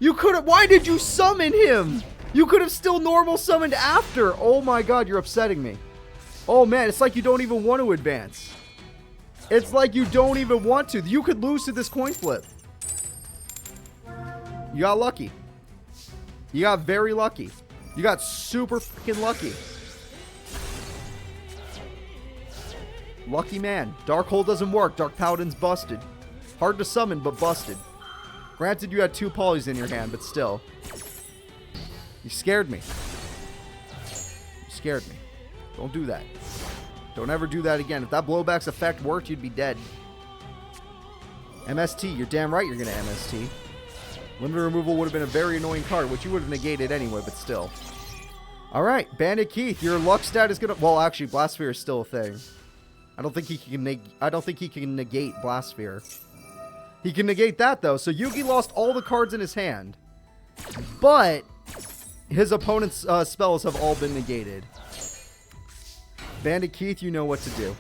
You could have... Why did you summon him? You could have still normal summoned after. Oh my god, you're upsetting me. Oh man, it's like you don't even want to advance. It's like you don't even want to. You could lose to this coin flip. You got lucky. You got very lucky. You got super freaking lucky. Lucky man. Dark Hole doesn't work. Dark Paladin's busted. Hard to summon, but busted. Granted, you had 2 polys in your hand, but still. You scared me. You scared me. Don't do that. Don't ever do that again. If that blowback's effect worked, you'd be dead. MST. You're damn right you're going to MST. Limited removal would have been a very annoying card, which you would have negated anyway, but still. Alright, Bandit Keith. Your luck stat is going to... Well, actually, Blast Sphere is still a thing. I don't think he can negate Blast Sphere. He can negate that, though. So Yugi lost all the cards in his hand. But his opponent's spells have all been negated. Bandit Keith, you know what to do.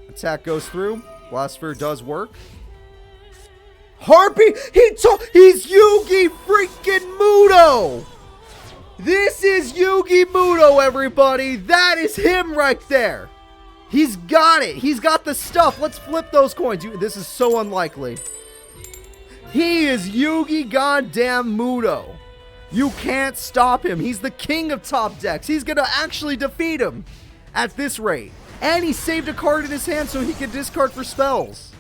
Attack goes through. Blasphere does work. Harpy! He's Yugi freaking Muto! This is Yugi Muto, everybody! That is him right there! He's got it! He's got the stuff! Let's flip those coins! This is so unlikely. He is Yugi goddamn Muto. You can't stop him. He's the king of top decks. He's gonna actually defeat him at this rate. And he saved a card in his hand so he could discard for spells.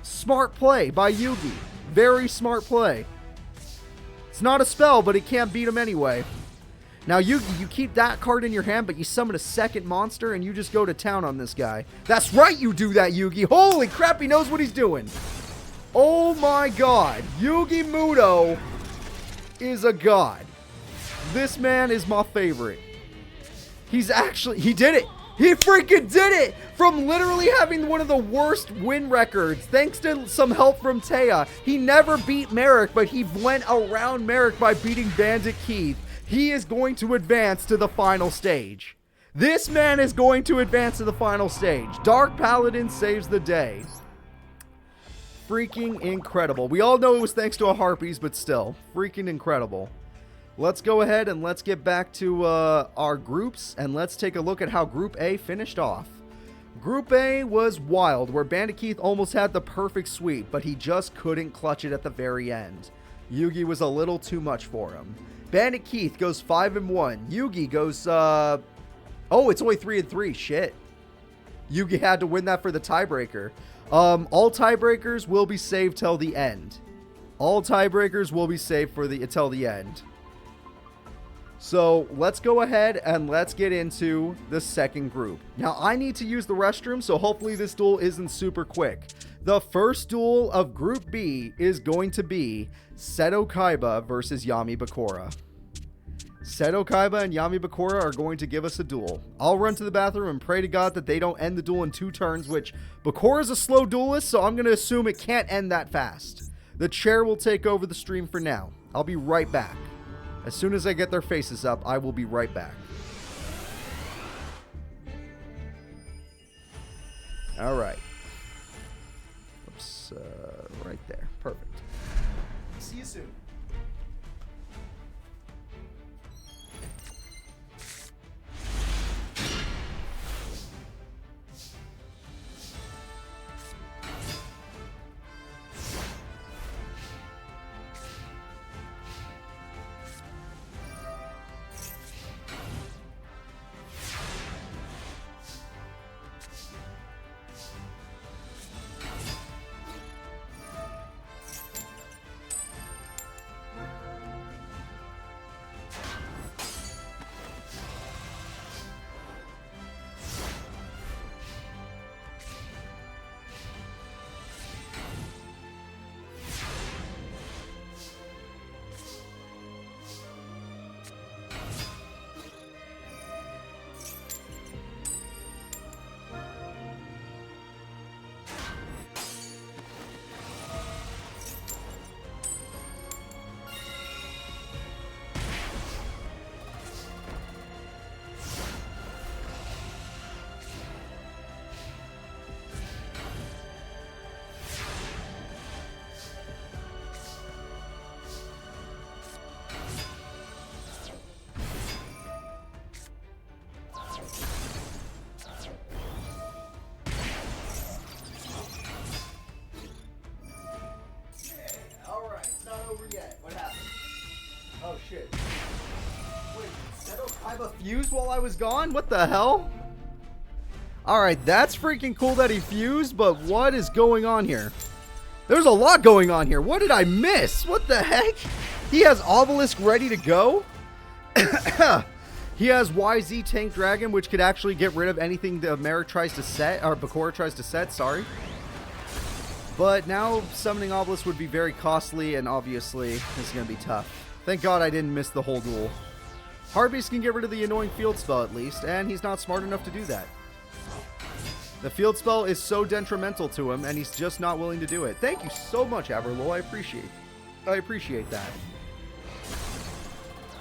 Smart play by Yugi. Very smart play. It's not a spell, but it can't beat him anyway. Now, Yugi, you keep that card in your hand, but you summon a second monster, and you just go to town on this guy. That's right, you do that, Yugi. Holy crap, he knows what he's doing. Oh my god. Yugi Muto is a god. This man is my favorite. He did it. He freaking did it! From literally having one of the worst win records, thanks to some help from Taya. He never beat Marik, but he went around Marik by beating Bandit Keith. He is going to advance to the final stage. This man is going to advance to the final stage. Dark Paladin saves the day. Freaking incredible. We all know it was thanks to a Harpies, but still, freaking incredible. Let's go ahead and let's get back to our groups, and let's take a look at how Group A finished off. Group A was wild, where Bandit Keith almost had the perfect sweep, but he just couldn't clutch it at the very end. Yugi was a little too much for him. Bandit Keith goes 5-1. Yugi goes, oh, it's only 3-3. Shit. Yugi had to win that for the tiebreaker. All tiebreakers will be saved till the end. All tiebreakers will be saved for till the end. So let's go ahead and let's get into the second group. Now I need to use the restroom, so hopefully this duel isn't super quick. The first duel of Group B is going to be Seto Kaiba versus Yami Bakura. Seto Kaiba and Yami Bakura are going to give us a duel. I'll run to the bathroom and pray to God that they don't end the duel in 2 turns, which Bakura is a slow duelist, so I'm going to assume it can't end that fast. The chair will take over the stream for now. I'll be right back. As soon as I get their faces up, I will be right back. All right. Oops, right there. Perfect. See you soon. Oh shit. Wait, Seto Kaiba fused while I was gone? What the hell? Alright, that's freaking cool that he fused, but what is going on here? There's a lot going on here. What did I miss? What the heck? He has Obelisk ready to go? He has YZ Tank Dragon, which could actually get rid of anything that Marik tries to set, or Bakura tries to set, sorry. But now summoning Obelisk would be very costly, and obviously it's going to be tough. Thank God I didn't miss the whole duel. Harpies can get rid of the annoying field spell at least, and he's not smart enough to do that. The field spell is so detrimental to him, and he's just not willing to do it. Thank you so much, Averlo. I appreciate that.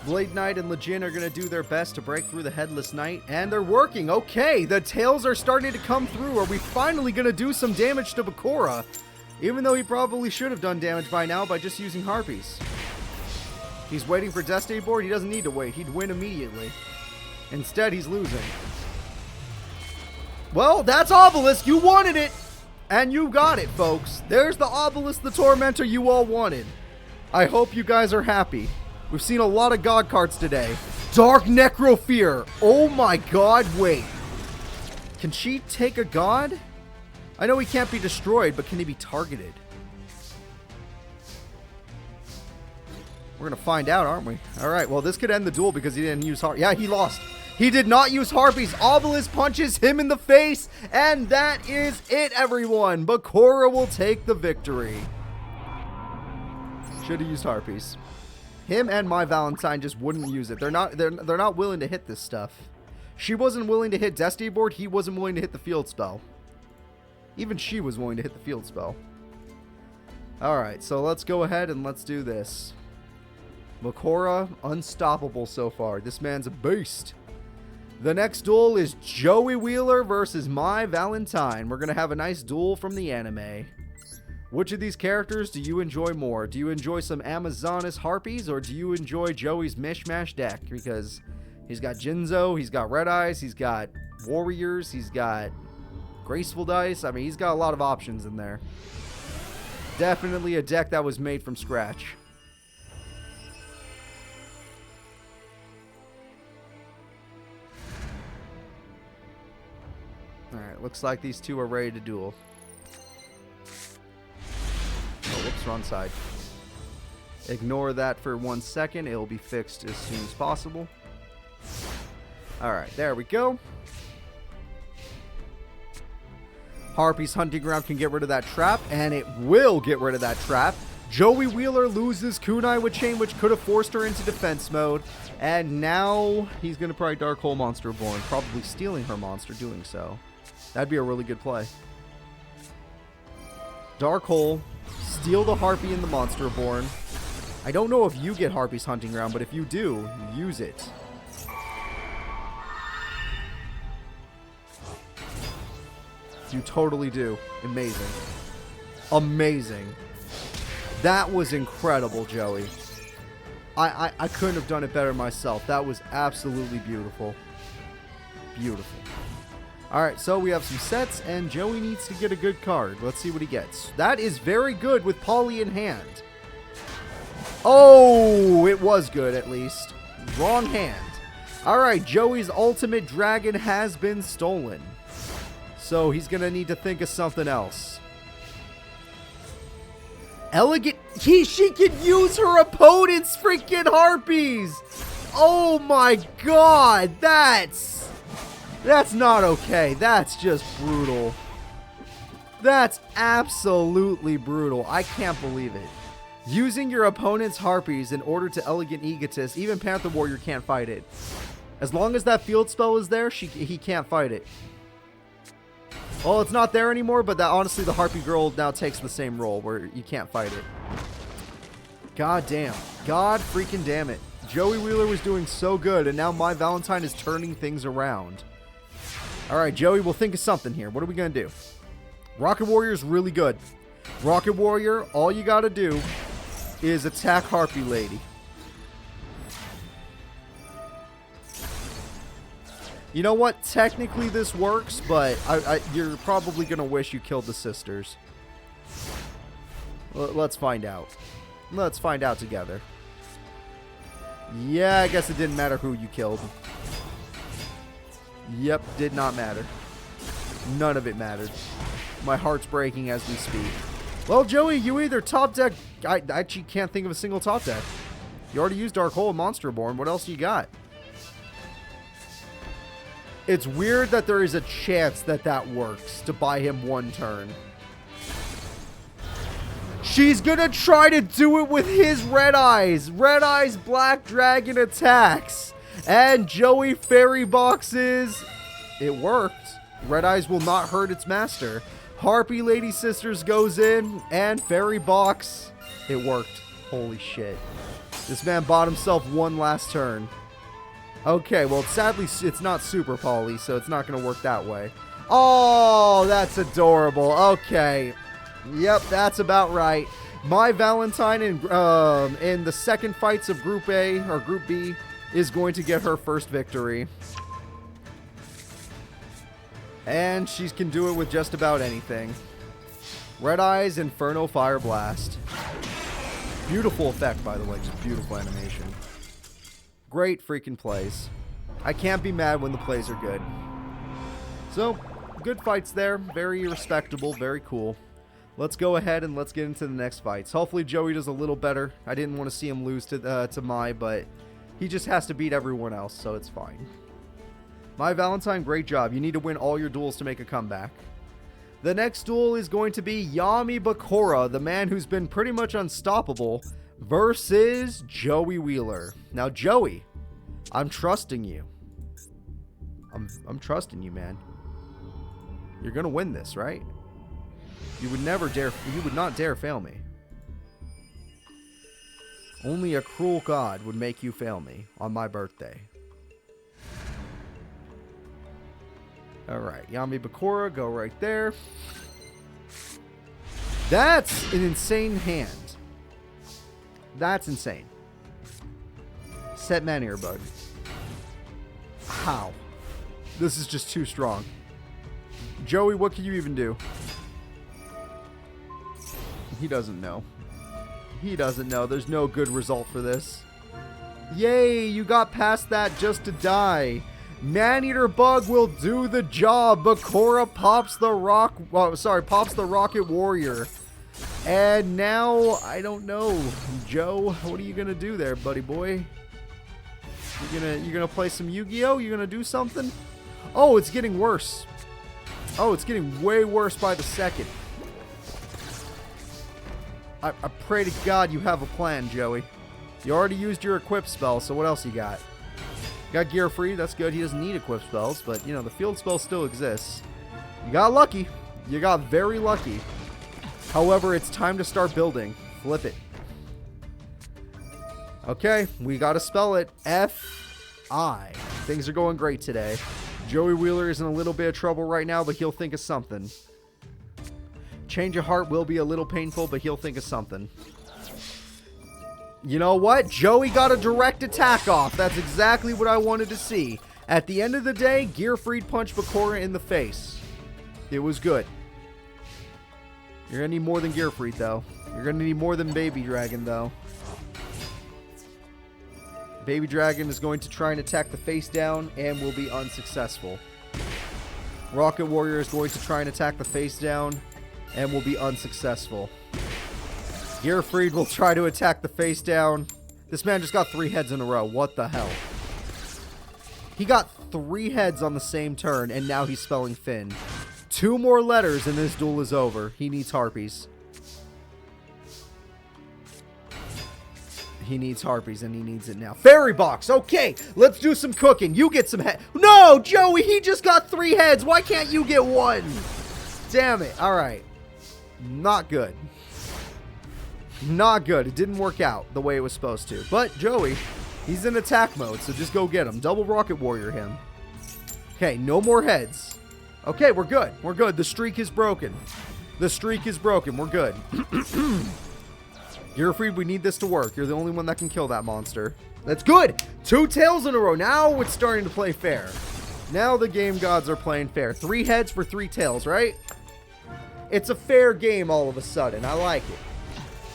Blade Knight and Legion are going to do their best to break through the Headless Knight, and they're working. Okay, the tails are starting to come through. Are we finally going to do some damage to Bakura? Even though he probably should have done damage by now by just using Harpies. He's waiting for Destiny Board. He doesn't need to wait. He'd win immediately. Instead, he's losing. Well, that's Obelisk. You wanted it. And you got it, folks. There's the Obelisk, the Tormentor you all wanted. I hope you guys are happy. We've seen a lot of God cards today. Dark Necrofear. Oh my god, wait. Can she take a god? I know he can't be destroyed, but can he be targeted? We're going to find out, aren't we? Alright, well, this could end the duel because he didn't use Harpies. Yeah, he lost. He did not use Harpies. Obelisk punches him in the face, and that is it, everyone. Bakura will take the victory. Should have used Harpies. Him and my Valentine just wouldn't use it. They're not willing to hit this stuff. She wasn't willing to hit Destiny Board. He wasn't willing to hit the field spell. Even she was willing to hit the field spell. Alright, so let's go ahead and let's do this. Bakura, unstoppable so far. This man's a beast. The next duel is Joey Wheeler versus my Valentine. We're going to have a nice duel from the anime. Which of these characters do you enjoy more? Do you enjoy some Amazonas Harpies, or do you enjoy Joey's mishmash deck? Because he's got Jinzo, he's got Red Eyes, he's got Warriors, he's got Graceful Dice. I mean, he's got a lot of options in there. Definitely a deck that was made from scratch. Alright, looks like these two are ready to duel. Oh, whoops, wrong side. Ignore that for 1 second. It'll be fixed as soon as possible. Alright, there we go. Harpy's Hunting Ground can get rid of that trap, and it will get rid of that trap. Joey Wheeler loses Kunai with Chain, which could have forced her into defense mode. And now he's going to probably Dark Hole Monster Born, probably stealing her monster doing so. That'd be a really good play. Dark Hole, steal the Harpy and the Monster Born. I don't know if you get Harpy's Hunting Ground, but if you do, use it. You totally do. Amazing. Amazing. That was incredible, Joey. I couldn't have done it better myself. That was absolutely beautiful. Beautiful. Alright, so we have some sets, and Joey needs to get a good card. Let's see what he gets. That is very good with Polly in hand. Oh, it was good at least. Wrong hand. Alright, Joey's Ultimate Dragon has been stolen. So he's going to need to think of something else. Elegant. She can use her opponent's freaking Harpies. Oh my god. That's not okay. That's just brutal. That's absolutely brutal. I can't believe it. Using your opponent's Harpies in order to Elegant Egotist, even Panther Warrior can't fight it. As long as that field spell is there, he can't fight it. Well, it's not there anymore, but that honestly, the Harpy Girl now takes the same role where you can't fight it. God damn. God freaking damn it. Joey Wheeler was doing so good, and now my Valentine is turning things around. Alright, Joey, we'll think of something here. What are we going to do? Rocket Warrior is really good. Rocket Warrior, all you got to do is attack Harpy Lady. You know what? Technically this works, but you're probably going to wish you killed the sisters. Let's find out. Let's find out together. Yeah, I guess it didn't matter who you killed. Yep, did not matter. None of it mattered. My heart's breaking as we speak. Well, Joey, you either top deck... I actually can't think of a single top deck. You already used Dark Hole and Monster Born. What else do you got? It's weird that there is a chance that that works to buy him one turn. She's gonna try to do it with his Red Eyes. Red Eyes Black Dragon attacks. And Joey Fairy Boxes. It worked. Red Eyes will not hurt its master. Harpy Lady Sisters goes in, and Fairy Box. It worked. Holy shit. This man bought himself one last turn. Okay, well, sadly, it's not Super Poly, so it's not going to work that way. Oh, that's adorable. Okay. Yep, that's about right. My Valentine in the second fights of Group A, or Group B, is going to get her first victory. And she can do it with just about anything. Red Eyes, Inferno Fire Blast. Beautiful effect, by the way. Just beautiful animation. Great freaking plays. I can't be mad when the plays are good. So, good fights there. Very respectable. Very cool. Let's go ahead and let's get into the next fights. Hopefully Joey does a little better. I didn't want to see him lose to Mai, but he just has to beat everyone else, so it's fine. My Valentine, great job. You need to win all your duels to make a comeback. The next duel is going to be Yami Bakura, the man who's been pretty much unstoppable, versus Joey Wheeler. Now, Joey, I'm trusting you. I'm trusting you, man. You're gonna win this, right? You would not dare fail me. Only a cruel god would make you fail me on my birthday. Alright, Yami Bakura, go right there. That's an insane hand. That's insane. Set man earbud. How? This is just too strong. Joey, what can you even do? He doesn't know. He doesn't know. There's no good result for this. Yay, you got past that just to die. Maneater Bug will do the job. Bakura pops the pops the Rocket Warrior. And now, I don't know. Joe, what are you gonna do there, buddy boy? You gonna play some Yu-Gi-Oh? You gonna do something? Oh, it's getting worse. Oh, it's getting way worse by the second. I pray to God you have a plan, Joey. You already used your equip spell, so what else you got? Got gear free, that's good. He doesn't need equip spells, but, you know, the field spell still exists. You got lucky. You got very lucky. However, it's time to start building. Flip it. Okay, we gotta spell it. F-I. Things are going great today. Joey Wheeler is in a little bit of trouble right now, but he'll think of something. Change of heart will be a little painful, but he'll think of something. You know what? Joey got a direct attack off. That's exactly what I wanted to see. At the end of the day, Gear Freed punched Bakura in the face. It was good. You're going to need more than Gear Freed, though. You're going to need more than Baby Dragon, though. Baby Dragon is going to try and attack the face down and will be unsuccessful. Rocket Warrior is going to try and attack the face down and will be unsuccessful. Gearfried will try to attack the face down. This man just got 3 heads in a row. What the hell? He got 3 heads on the same turn, and now he's spelling Finn. 2 more letters and this duel is over. He needs harpies. He needs harpies, and he needs it now. Fairy Box! Okay, let's do some cooking. You get some head. No, Joey, he just got 3 heads. Why can't you get 1? Damn it. All right. Not good. Not good. It didn't work out the way it was supposed to. But Joey, he's in attack mode, so just go get him. Double Rocket Warrior him. Okay, no more heads. Okay, we're good. We're good. The streak is broken. The streak is broken. We're good. Gearfried, we need this to work. You're the only one that can kill that monster. That's good. 2 tails in a row. Now it's starting to play fair. Now the game gods are playing fair. 3 heads for 3 tails, right? It's a fair game all of a sudden. I like it.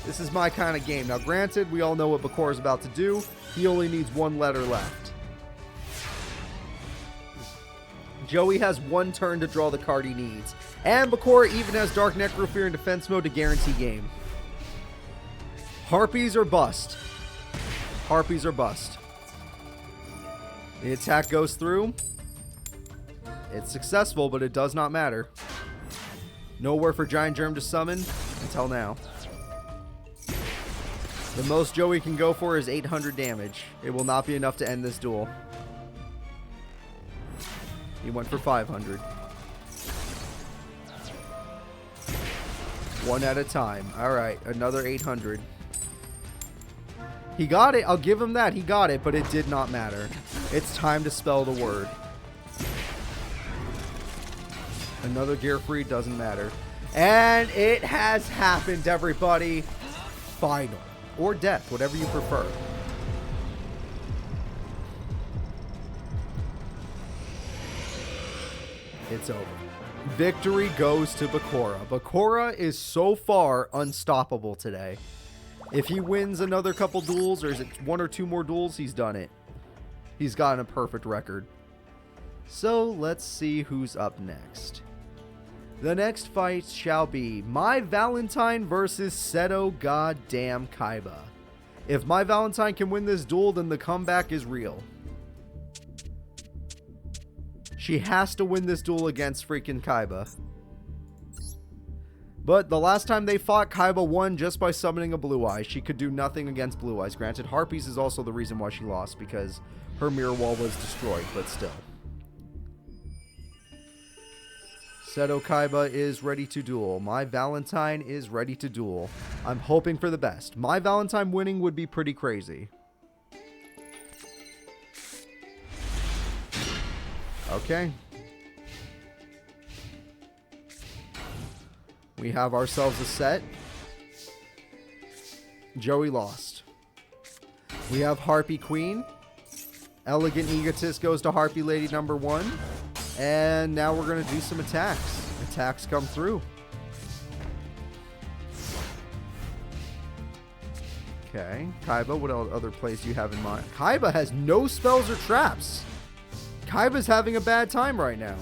This is my kind of game. Now, granted, we all know what Bakura is about to do. He only needs 1 letter left. Joey has 1 turn to draw the card he needs. And Bakura even has Dark Necrofear in defense mode to guarantee game. Harpies or bust. Harpies or bust. The attack goes through. It's successful, but it does not matter. Nowhere for Giant Germ to summon until now. The most Joey can go for is 800 damage. It will not be enough to end this duel. He went for 500. One at a time. All right, another 800. He got it. I'll give him that. He got it, but it did not matter. It's time to spell the word. Another gear free, doesn't matter. And it has happened, everybody. Final. Or death, whatever you prefer. It's over. Victory goes to Bakura. Bakura is so far unstoppable today. If he wins another couple duels, or is it 1 or 2 more duels, he's done it. He's gotten a perfect record. So let's see who's up next. The next fight shall be My Valentine versus Seto Goddamn Kaiba. If My Valentine can win this duel, then the comeback is real. She has to win this duel against freaking Kaiba. But the last time they fought, Kaiba won just by summoning a Blue Eye. She could do nothing against Blue Eyes. Granted, Harpies is also the reason why she lost, because her mirror wall was destroyed, but still. Seto Kaiba is ready to duel. My Valentine is ready to duel. I'm hoping for the best. My Valentine winning would be pretty crazy. Okay. We have ourselves a set. Joey lost. We have Harpy Queen. Elegant Egotist goes to Harpy Lady number 1. And now we're going to do some attacks. Attacks come through. Okay. Kaiba, what other plays do you have in mind? Kaiba has no spells or traps. Kaiba's having a bad time right now.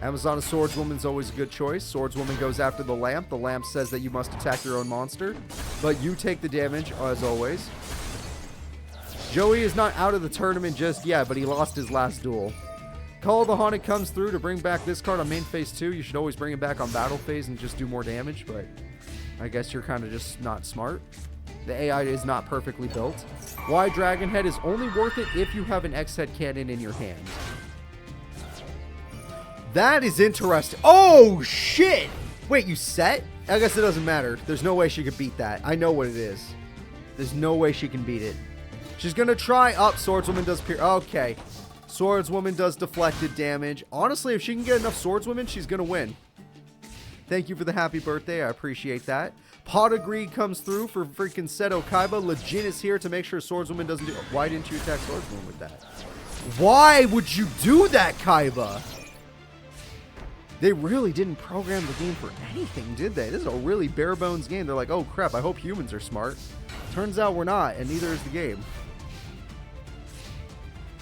Amazon Swordswoman's always a good choice. Swordswoman goes after the lamp. The lamp says that you must attack your own monster, but you take the damage, as always. Joey is not out of the tournament just yet, but he lost his last duel. Call of the Haunted comes through to bring back this card on main phase 2. You should always bring it back on battle phase and just do more damage, but I guess you're kind of just not smart. The AI is not perfectly built. Why Dragon Head is only worth it if you have an X-Head cannon in your hand. That is interesting. Oh, shit! Wait, you set? I guess it doesn't matter. There's no way she could beat that. I know what it is. There's no way she can beat it. She's going to try up. Swordswoman does okay. Swordswoman does deflected damage. Honestly, if she can get enough Swordswoman, she's going to win. Thank you for the happy birthday. I appreciate that. Pot of Greed comes through for freaking Seto Kaiba. Legit is here to make sure Swordswoman doesn't do... Why didn't you attack Swordswoman with that? Why would you do that, Kaiba? They really didn't program the game for anything, did they? This is a really bare bones game. They're like, oh crap, I hope humans are smart. Turns out we're not, and neither is the game.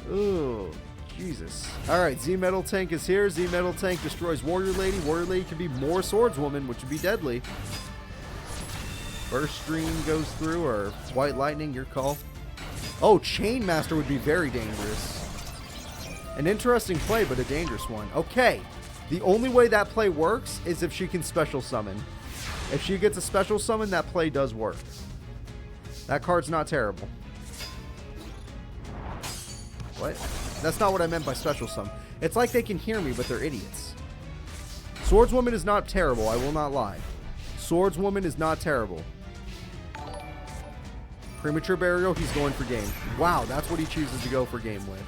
Oh, Jesus. Alright, Z-Metal Tank is here. Z-Metal Tank destroys Warrior Lady. Warrior Lady can be more Swordswoman, which would be deadly. Burst Stream goes through, or White Lightning, your call. Oh, Chain Master would be very dangerous. An interesting play, but a dangerous one. Okay. The only way that play works is if she can special summon. If she gets a special summon, that play does work. That card's not terrible. What? That's not what I meant by special summon. It's like they can hear me, but they're idiots. Swordswoman is not terrible, I will not lie. Swordswoman is not terrible. Premature Burial, he's going for game. Wow, that's what he chooses to go for game with.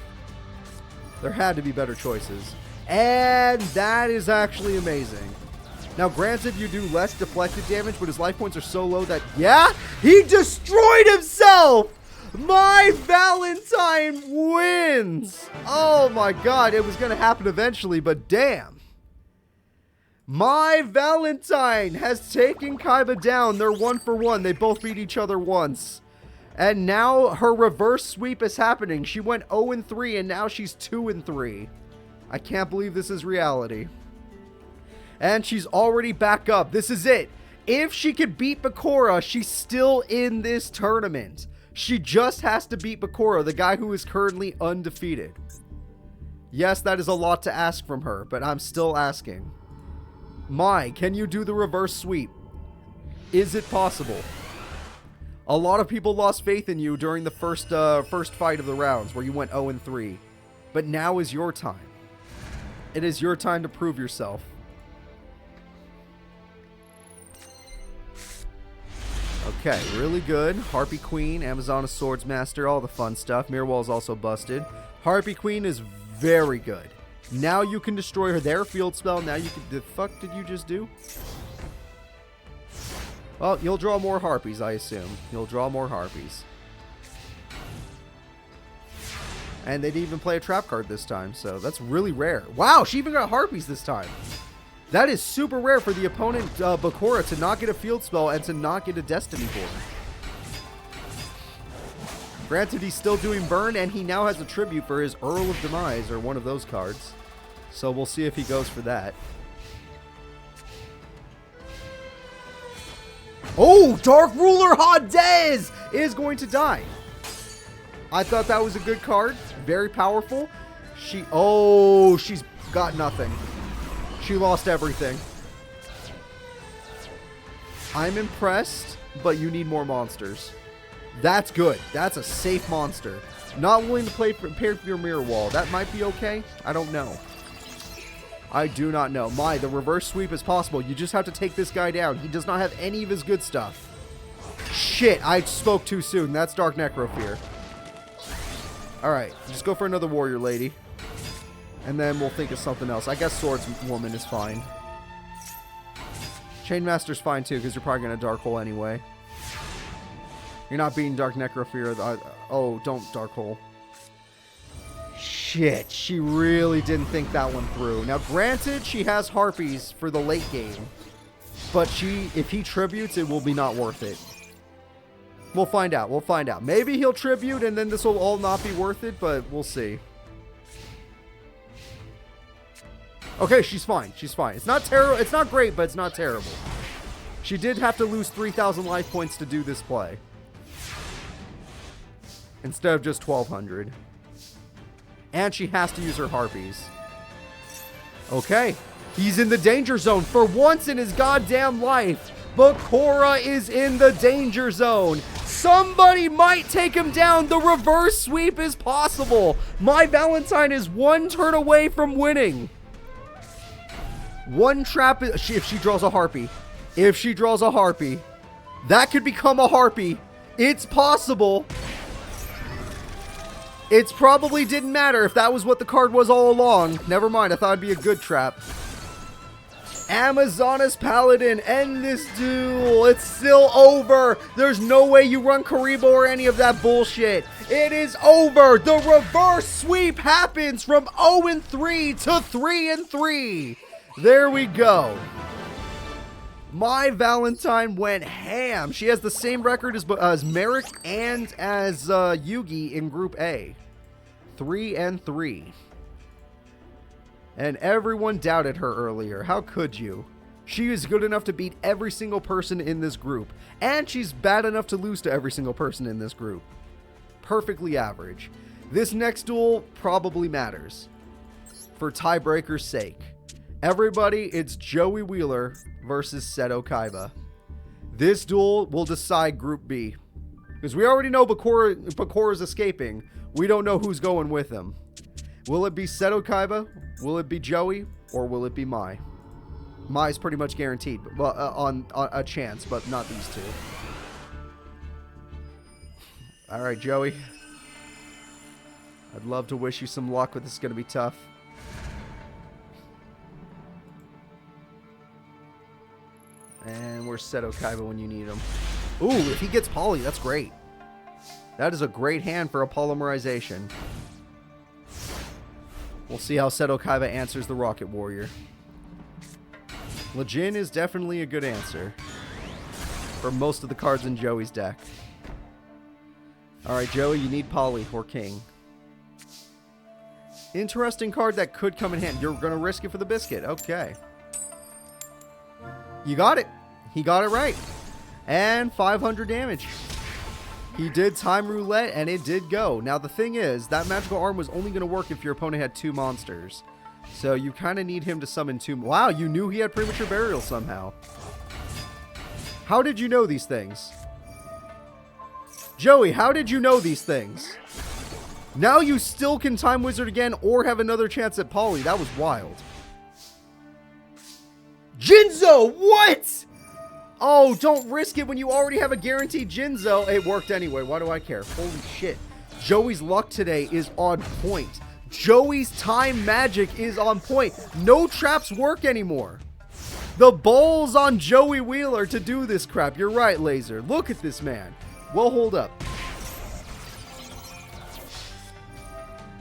There had to be better choices. And that is actually amazing. Now, granted, you do less deflected damage, but his life points are so low that, yeah, he destroyed himself! My Valentine wins! Oh my god, it was going to happen eventually, but damn. My Valentine has taken Kaiba down. They're 1 for 1. They both beat each other once. And now her reverse sweep is happening. She went 0-3, and now she's 2-3. I can't believe this is reality. And she's already back up. This is it. If she could beat Bakura, she's still in this tournament. She just has to beat Bakura, the guy who is currently undefeated. Yes, that is a lot to ask from her, but I'm still asking. Mai, can you do the reverse sweep? Is it possible? A lot of people lost faith in you during the first fight of the rounds where you went 0-3. But now is your time. It is your time to prove yourself. Okay, really good. Harpy Queen, Amazona Swords Master, all the fun stuff. Mirror Wall is also busted. Harpy Queen is very good. Now you can destroy their field spell. Now you can... The fuck did you just do? Well, you'll draw more Harpies, I assume. You'll draw more Harpies. And they didn't even play a trap card this time, so that's really rare. Wow, she even got Harpies this time. That is super rare for the opponent, Bakura, to not get a field spell and to not get a Destiny Born. Granted, he's still doing burn, and he now has a tribute for his Earl of Demise, or one of those cards. So we'll see if he goes for that. Oh, Dark Ruler Hadez is going to die. I thought that was a good card. Very powerful. She's got nothing. She lost everything. I'm impressed, but you need more monsters. That's good. That's a safe monster. Not willing to play prepared for your Mirror Wall. That might be okay. I don't know. I do not know. The reverse sweep is possible. You just have to take this guy down. He does not have any of his good stuff. Shit, I spoke too soon. That's Dark Necrofear. Alright, just go for another Warrior Lady. And then we'll think of something else. I guess Swords Woman is fine. Chainmaster's fine too, because you're probably going to Dark Hole anyway. You're not beating Dark Necrofear. Oh, don't Dark Hole. Shit, she really didn't think that one through. Now, granted, she has Harpies for the late game. But if he tributes, it will be not worth it. We'll find out. We'll find out. Maybe he'll tribute, and then this will all not be worth it, but we'll see. Okay, she's fine. She's fine. It's not terrible. It's not great, but it's not terrible. She did have to lose 3,000 life points to do this play. Instead of just 1,200. And she has to use her Harpies. Okay. He's in the danger zone. For once in his goddamn life, Bakura is in the danger zone. Somebody might take him down. The reverse sweep is possible. My Valentine is one turn away from winning. One trap, if she draws a Harpy. If she draws a Harpy. That could become a Harpy. It's possible. It's probably didn't matter if that was what the card was all along. Never mind, I thought it'd be a good trap. Amazonas Paladin, end this duel. It's still over. There's no way you run Kaiba or any of that bullshit. It is over. The reverse sweep happens from 0-3 to 3-3. There we go. My Valentine went ham. She has the same record as Marik and as Yugi in Group A. 3-3. And everyone doubted her earlier. How could you? She is good enough to beat every single person in this group. And she's bad enough to lose to every single person in this group. Perfectly average. This next duel probably matters. For tiebreaker's sake. Everybody, it's Joey Wheeler versus Seto Kaiba. This duel will decide Group B. Because we already know Bakura is escaping. We don't know who's going with him. Will it be Seto Kaiba? Will it be Joey? Or will it be Mai? Mai's pretty much guaranteed. Well, on a chance, but not these two. Alright, Joey. I'd love to wish you some luck, but this is going to be tough. And where's Seto Kaiba when you need him? Ooh, if he gets Poly, that's great. That is a great hand for a polymerization. We'll see how Seto Kaiba answers the Rocket Warrior. Lejin is definitely a good answer for most of the cards in Joey's deck. Alright, Joey, you need Poly or King. Interesting card that could come in hand. You're going to risk it for the biscuit. Okay. You got it. He got it right. And 500 damage. He did time roulette, and it did go. Now, the thing is, that magical arm was only going to work if your opponent had 2 monsters. So, you kind of need him to summon 2. Wow, you knew he had Premature Burial somehow. How did you know these things? Joey, how did you know these things? Now you still can Time Wizard again or have another chance at Poly. That was wild. Jinzo, what? Oh, don't risk it when you already have a guaranteed Jinzo. It worked anyway. Why do I care? Holy shit. Joey's luck today is on point. Joey's time magic is on point. No traps work anymore. The ball's on Joey Wheeler to do this crap. You're right, Laser. Look at this man. Well, hold up.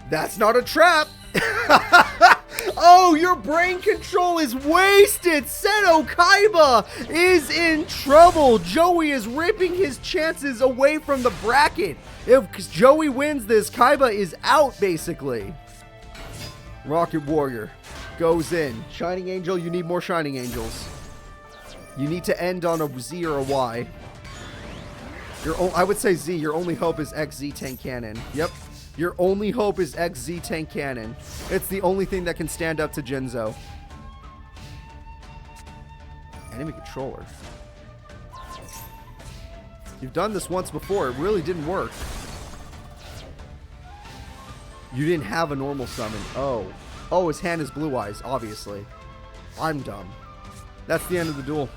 That's not a trap. Oh, your brain control is wasted. Seto Kaiba is in trouble. Joey is ripping his chances away from the bracket. If Joey wins this, Kaiba is out, basically. Rocket Warrior goes in. Shining Angel, you need more Shining Angels. You need to end on a Z or a Y. I would say Z. Your only hope is XZ Tank Cannon. Yep. Your only hope is XZ Tank Cannon. It's the only thing that can stand up to Jinzo. Enemy controller. You've done this once before. It really didn't work. You didn't have a normal summon. Oh. Oh, his hand is Blue Eyes, obviously. I'm dumb. That's the end of the duel.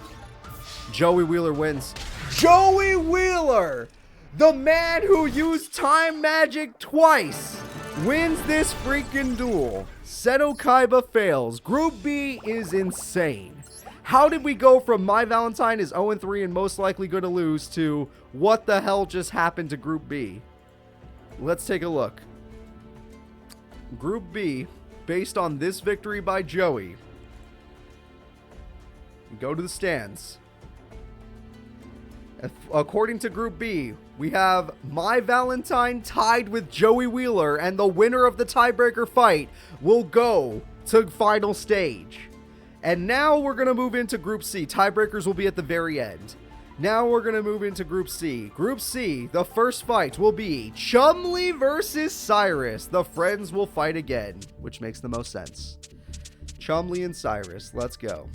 Joey Wheeler wins. Joey Wheeler! The man who used time magic twice wins this freaking duel. Seto Kaiba fails. Group B is insane. How did we go from My Valentine is 0-3 and most likely going to lose to what the hell just happened to Group B? Let's take a look. Group B, based on this victory by Joey. Go to the stands. According to Group B, we have My Valentine tied with Joey Wheeler, and the winner of the tiebreaker fight will go to final stage. And now we're going to move into Group C. Tiebreakers will be at the very end. Now we're going to move into Group C. Group C, the first fight will be Chumley versus Cyrus. The friends will fight again, which makes the most sense. Chumley and Cyrus, let's go.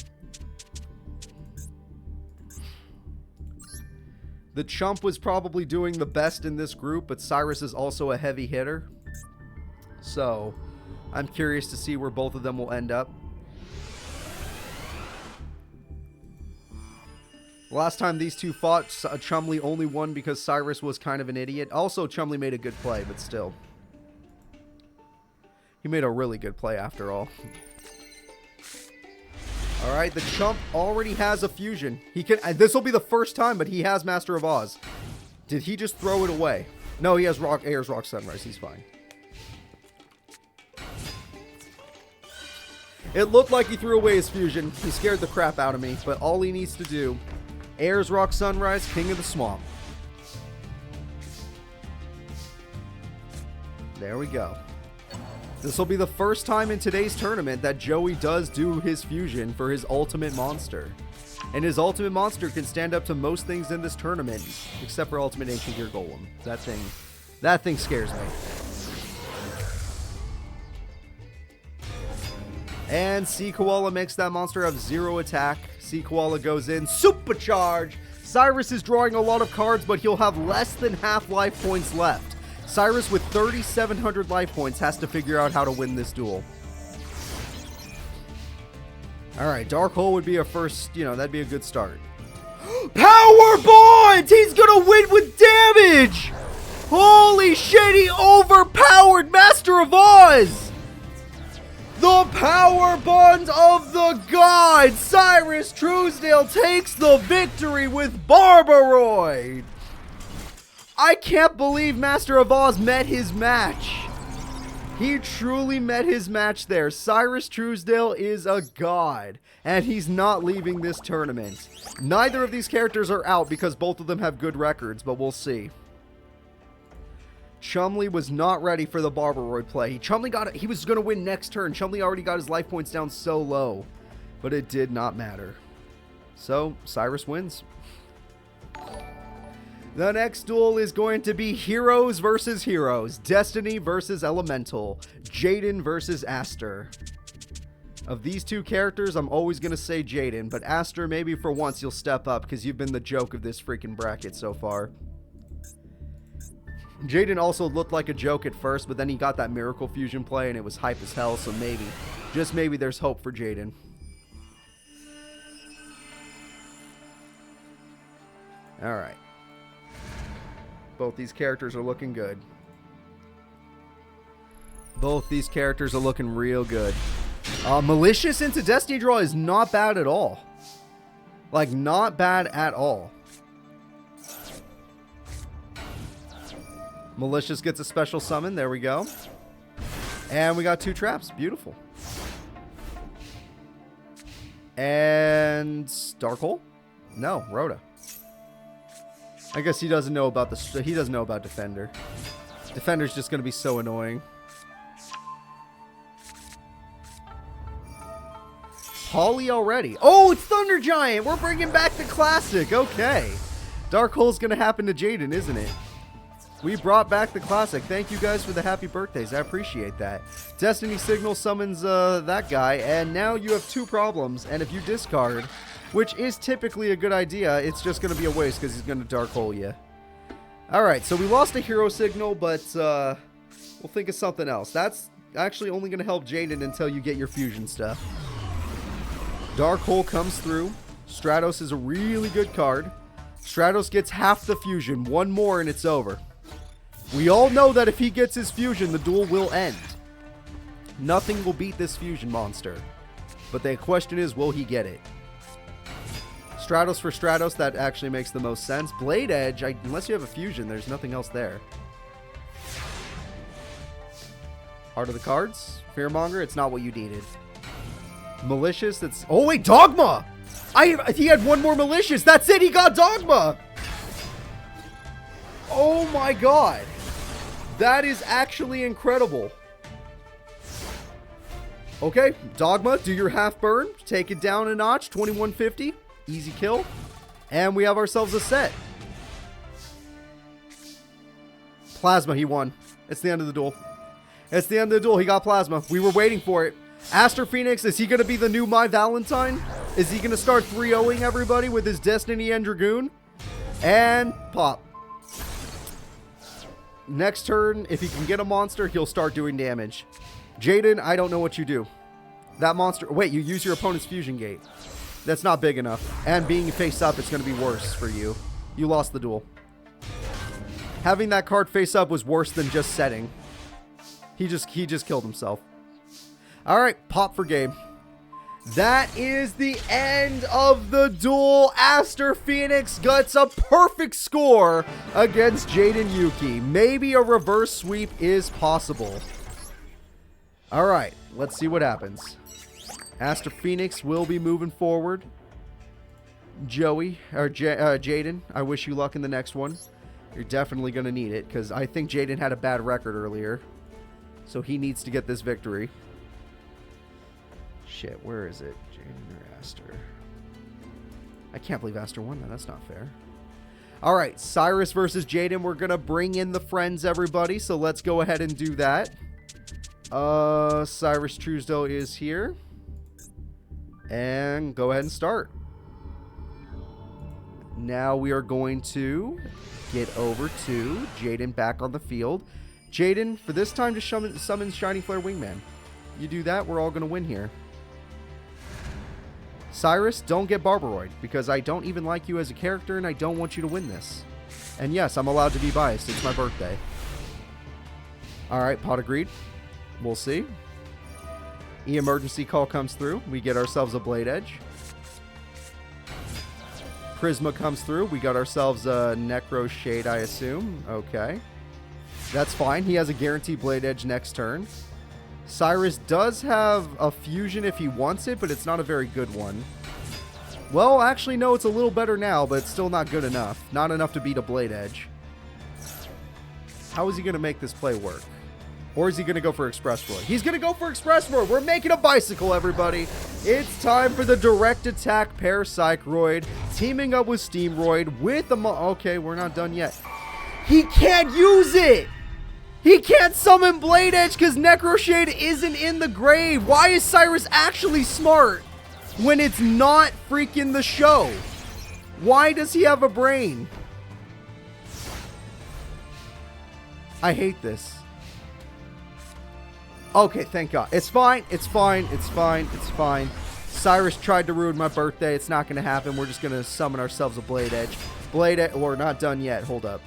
The Chump was probably doing the best in this group, but Cyrus is also a heavy hitter. So, I'm curious to see where both of them will end up. Last time these two fought, Chumley only won because Cyrus was kind of an idiot. Also, Chumley made a good play, but still. He made a really good play after all. Alright, the Chump already has a fusion. He can. This will be the first time, but he has Master of Oz. Did he just throw it away? No, he has Air's Rock Sunrise. He's fine. It looked like he threw away his fusion. He scared the crap out of me, but all he needs to do... Air's Rock Sunrise, King of the Swamp. There we go. This will be the first time in today's tournament that Joey does do his fusion for his ultimate monster. And his ultimate monster can stand up to most things in this tournament, except for Ultimate Ancient Gear Golem. That thing scares me. And Sea Koala makes that monster have 0 attack. Sea Koala goes in. Supercharge! Cyrus is drawing a lot of cards, but he'll have less than half life points left. Cyrus with 3,700 life points has to figure out how to win this duel. Alright, Dark Hole would be a first, that'd be a good start. Power Bonds! He's gonna win with damage! Holy shit, he overpowered Master of Oz! The Power Bond of the Gods! Cyrus Truesdale takes the victory with Barbaroid! I can't believe Master of Oz met his match. He truly met his match there. Cyrus Truesdale is a god, and he's not leaving this tournament. Neither of these characters are out because both of them have good records, but we'll see. Chumley was not ready for the Barbaroid play. He was going to win next turn. Chumley already got his life points down so low, but it did not matter. So, Cyrus wins. The next duel is going to be Heroes versus Heroes. Destiny versus Elemental. Jaden versus Aster. Of these two characters, I'm always going to say Jaden, but Aster, maybe for once you'll step up because you've been the joke of this freaking bracket so far. Jaden also looked like a joke at first, but then he got that Miracle Fusion play and it was hype as hell, so maybe, just maybe there's hope for Jaden. Alright. Both these characters are looking good. Both these characters are looking real good. Malicious into Destiny Draw is not bad at all. Like, not bad at all. Malicious gets a special summon. There we go. And we got 2 traps. Beautiful. And Dark Hole? No, Rhoda. I guess he doesn't know about he doesn't know about Defender. Defender's just going to be so annoying. Holly already. Oh, it's Thunder Giant. We're bringing back the classic. Okay. Dark Hole's going to happen to Jaden, isn't it? We brought back the classic. Thank you guys for the happy birthdays. I appreciate that. Destiny Signal summons that guy, and now you have 2 problems. And if you discard, which is typically a good idea, it's just going to be a waste because he's going to Dark Hole you. Alright, so we lost a hero signal, but we'll think of something else. That's actually only going to help Jaden until you get your fusion stuff. Dark Hole comes through. Stratos is a really good card. Stratos gets half the fusion. 1 more and it's over. We all know that if he gets his fusion, the duel will end. Nothing will beat this fusion monster. But the question is, will he get it? Stratos for Stratos, that actually makes the most sense. Blade Edge, unless you have a fusion, there's nothing else there. Heart of the Cards, Fearmonger, it's not what you needed. Malicious, that's... Oh, wait, Dogma! He had 1 more Malicious. That's it, he got Dogma! Oh my god. That is actually incredible. Okay, Dogma, do your half burn. Take it down a notch, 2150. Easy kill. And we have ourselves a set. Plasma, he won. It's the end of the duel. It's the end of the duel. He got Plasma. We were waiting for it. Aster Phoenix, is he going to be the new My Valentine? Is he going to start 3-0ing everybody with his Destiny and Dragoon? And pop. Next turn, if he can get a monster, he'll start doing damage. Jaden, I don't know what you do. That monster... Wait, you use your opponent's fusion gate. That's not big enough. And being face up, it's going to be worse for you. You lost the duel. Having that card face up was worse than just setting. He just killed himself. Alright, pop for game. That is the end of the duel. Aster Phoenix gets a perfect score against Jaden Yuki. Maybe a reverse sweep is possible. Alright, let's see what happens. Aster Phoenix will be moving forward. Jaden, I wish you luck in the next one. You're definitely going to need it, because I think Jaden had a bad record earlier. So he needs to get this victory. Shit, where is it? Jaden or Aster? I can't believe Aster won that. That's not fair. Alright, Cyrus versus Jaden. We're going to bring in the friends, everybody. So let's go ahead and do that. Cyrus Truesdale is here. And go ahead and start. Now we are going to get over to Jaden back on the field. Jaden, for this time, just summon Shining Flare Wingman. You do that, we're all going to win here. Cyrus, don't get Barbaroid, because I don't even like you as a character, and I don't want you to win this. And yes, I'm allowed to be biased. It's my birthday. Alright, pot agreed. We'll see. Emergency call comes through. We get ourselves a Blade Edge. Prisma comes through. We got ourselves a Necro Shade, I assume. Okay. That's fine. He has a guaranteed Blade Edge next turn. Cyrus does have a fusion if he wants it, but it's not a very good one. Well, actually, no, it's a little better now, but it's still not good enough. Not enough to beat a Blade Edge. How is he going to make this play work? Or is he going to go for Express Roar? He's going to go for Express Roar. We're making a bicycle, everybody. It's time for the direct attack Parapsychroid, teaming up with Steamroid with the... Okay, we're not done yet. He can't use it! He can't summon Blade Edge because Necroshade isn't in the grave. Why is Cyrus actually smart when it's not freaking the show? Why does he have a brain? I hate this. Okay, thank God. It's fine. It's fine. It's fine. It's fine. Cyrus tried to ruin my birthday. It's not going to happen. We're just going to summon ourselves a Blade Edge. Blade it. We're not done yet. Hold up.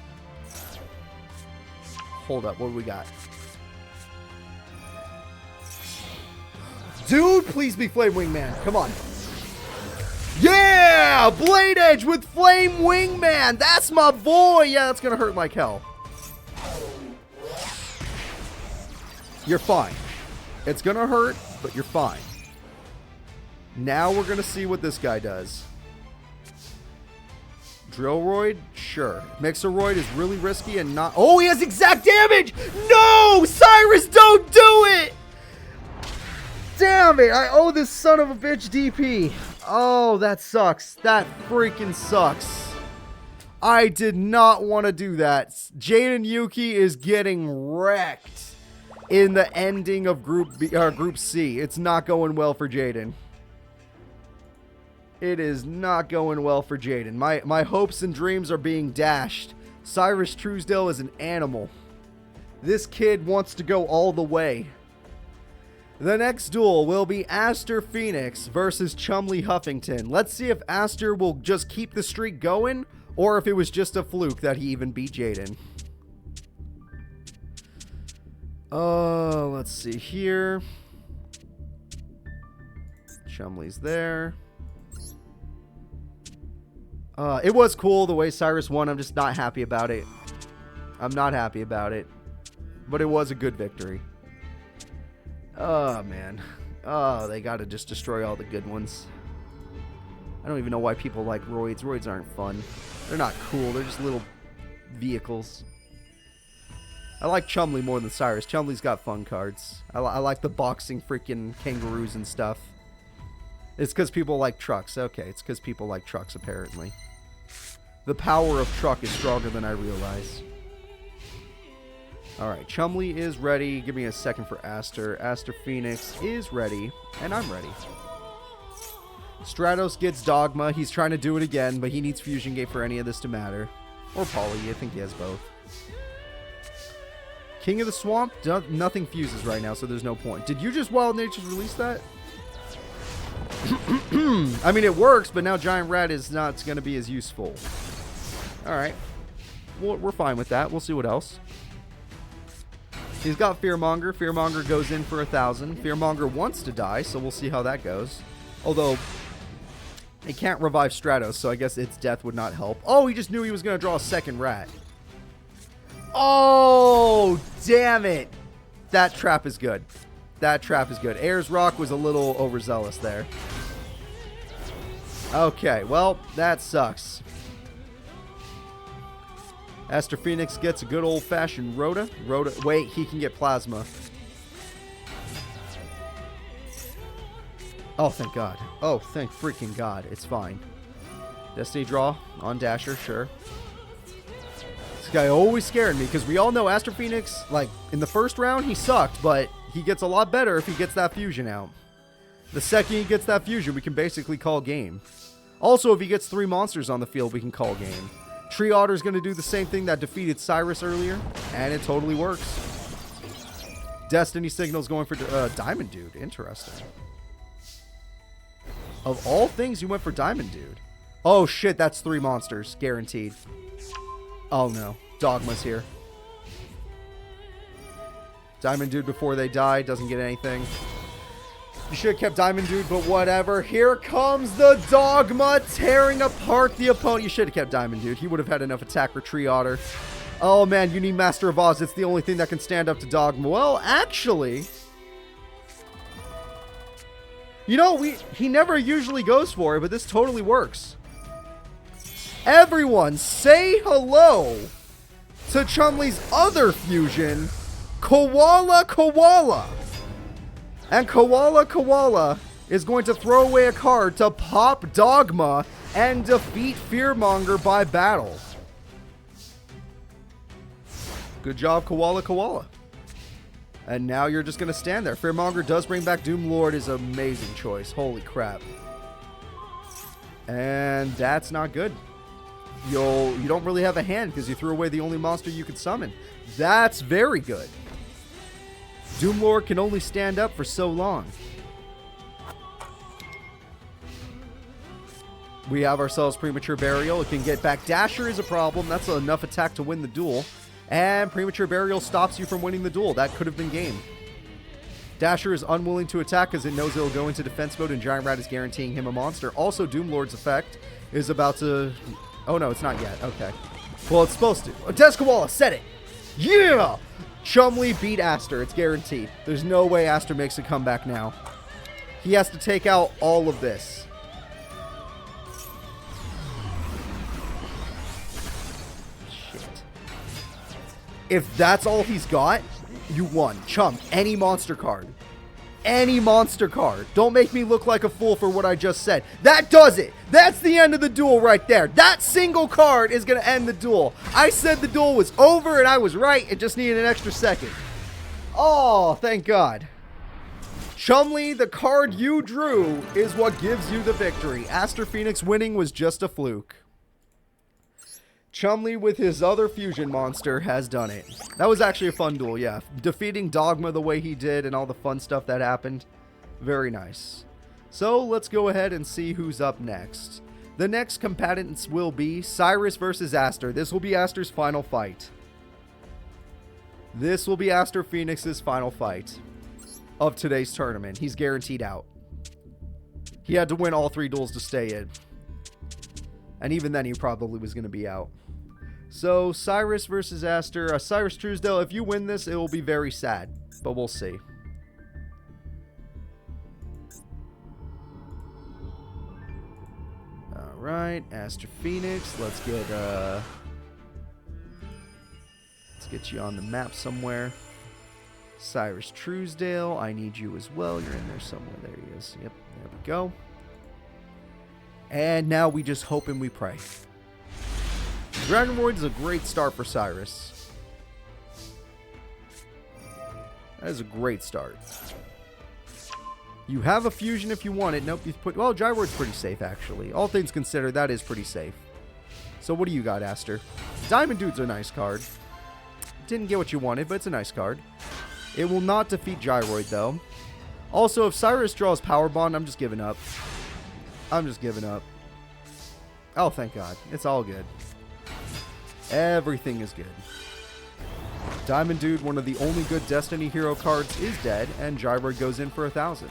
Hold up. What do we got? Dude, please be Flame Wingman. Come on. Yeah! Blade Edge with Flame Wingman. That's my boy. Yeah, that's going to hurt like hell. You're fine. It's going to hurt, but you're fine. Now we're going to see what this guy does. Drillroid? Sure. Mixeroid is really risky and not... Oh, he has exact damage! No! Cyrus, don't do it! Damn it! I owe this son of a bitch DP. Oh, that sucks. That freaking sucks. I did not want to do that. Jaden Yuki is getting wrecked in the ending of Group C. It's not going well for Jaden. It is not going well for Jaden. My hopes and dreams are being dashed. Cyrus Truesdale is an animal. This kid wants to go all the way. The next duel will be Aster Phoenix versus Chumley Huffington. Let's see if Aster will just keep the streak going, or if it was just a fluke that he even beat Jaden. Let's see here. Chumley's there. It was cool the way Cyrus won. I'm just not happy about it. I'm not happy about it. But it was a good victory. Oh, man. Oh, they gotta just destroy all the good ones. I don't even know why people like roids. Roids aren't fun. They're not cool. They're just little vehicles. I like Chumley more than Cyrus. Chumley's got fun cards. I like the boxing freaking kangaroos and stuff. It's because people like trucks. Okay, it's because people like trucks, apparently. The power of truck is stronger than I realize. Alright, Chumley is ready. Give me a second for Aster. Aster Phoenix is ready, and I'm ready. Stratos gets Dogma. He's trying to do it again, but he needs Fusion Gate for any of this to matter. Or Poly. I think he has both. King of the Swamp? Nothing fuses right now, so there's no point. Did you just Wild Natures release that? I mean, it works, but now Giant Rat is not going to be as useful. Alright. We're fine with that. We'll see what else. He's got Fearmonger. Fearmonger goes in for 1,000. Fearmonger wants to die, so we'll see how that goes. Although, it can't revive Stratos, so I guess its death would not help. Oh, he just knew he was going to draw a second rat. Oh, damn it. That trap is good. That trap is good. Ayers Rock was a little overzealous there. Okay, well, that sucks. Aster Phoenix gets a good old-fashioned Rhoda. Wait, he can get Plasma. Oh, thank God. Oh, thank freaking God. It's fine. Destiny draw on Dasher, sure. This guy always scared me because we all know Aster Phoenix, like, in the first round, he sucked, but he gets a lot better if he gets that fusion out. The second he gets that fusion, we can basically call game. Also, if he gets 3 monsters on the field, we can call game. Tree Otter's going to do the same thing that defeated Cyrus earlier, and it totally works. Destiny Signal's going for Diamond Dude. Interesting. Of all things, you went for Diamond Dude. Oh, shit, that's 3 monsters. Guaranteed. Oh, no. Dogma's here. Diamond Dude before they die. Doesn't get anything. You should have kept Diamond Dude, but whatever. Here comes the Dogma tearing apart the opponent. You should have kept Diamond Dude. He would have had enough attack for Tree Otter. Oh, man, you need Master of Oz. It's the only thing that can stand up to Dogma. Well, actually, you know, he never usually goes for it, but this totally works. Everyone, say hello to Chumley's other fusion, Koala Koala. And Koala Koala is going to throw away a card to pop Dogma and defeat Fearmonger by battle. Good job, Koala Koala. And now you're just going to stand there. Fearmonger does bring back Doom Lord, is an amazing choice. Holy crap. And that's not good. You don't really have a hand because you threw away the only monster you could summon. That's very good. Doomlord can only stand up for so long. We have ourselves Premature Burial. It can get back. Dasher is a problem. That's enough attack to win the duel. And Premature Burial stops you from winning the duel. That could have been game. Dasher is unwilling to attack because it knows it'll go into defense mode, and Giant Rat is guaranteeing him a monster. Also, Doomlord's effect is about to... Oh, no, it's not yet. Okay. Well, it's supposed to. Deskawalla said it. Yeah! Chumley beat Aster. It's guaranteed. There's no way Aster makes a comeback now. He has to take out all of this. Shit. If that's all he's got, you won. Chum, any monster card. Any monster card. Don't make me look like a fool for what I just said. That does it. That's the end of the duel right there. That single card is going to end the duel. I said the duel was over and I was right. It just needed an extra second. Oh, thank God. Chumley, the card you drew is what gives you the victory. Aster Phoenix winning was just a fluke. Chumley with his other fusion monster has done it. That was actually a fun duel, yeah. Defeating Dogma the way he did and all the fun stuff that happened. Very nice. So let's go ahead and see who's up next. The next combatants will be Cyrus versus Aster. This will be Aster's final fight. This will be Aster Phoenix's final fight of today's tournament. He's guaranteed out. He had to win all 3 duels to stay in. And even then, he probably was going to be out. So, Cyrus versus Aster. Cyrus Truesdale, if you win this, it will be very sad. But we'll see. Alright, Aster Phoenix. Let's get you on the map somewhere. Cyrus Truesdale, I need you as well. You're in there somewhere. There he is. Yep, there we go. And now we just hope and we pray. Dragon Void is a great start for Cyrus. That is a great start. You have a fusion if you want it. Nope, you've put... Well, Gyroid's pretty safe, actually. All things considered, that is pretty safe. So what do you got, Aster? Diamond Dude's a nice card. Didn't get what you wanted, but it's a nice card. It will not defeat Gyroid, though. Also, if Cyrus draws Power Bond, I'm just giving up. I'm just giving up. Oh, thank God. It's all good. Everything is good. Diamond Dude, one of the only good Destiny hero cards, is dead, and Gyroid goes in for 1,000.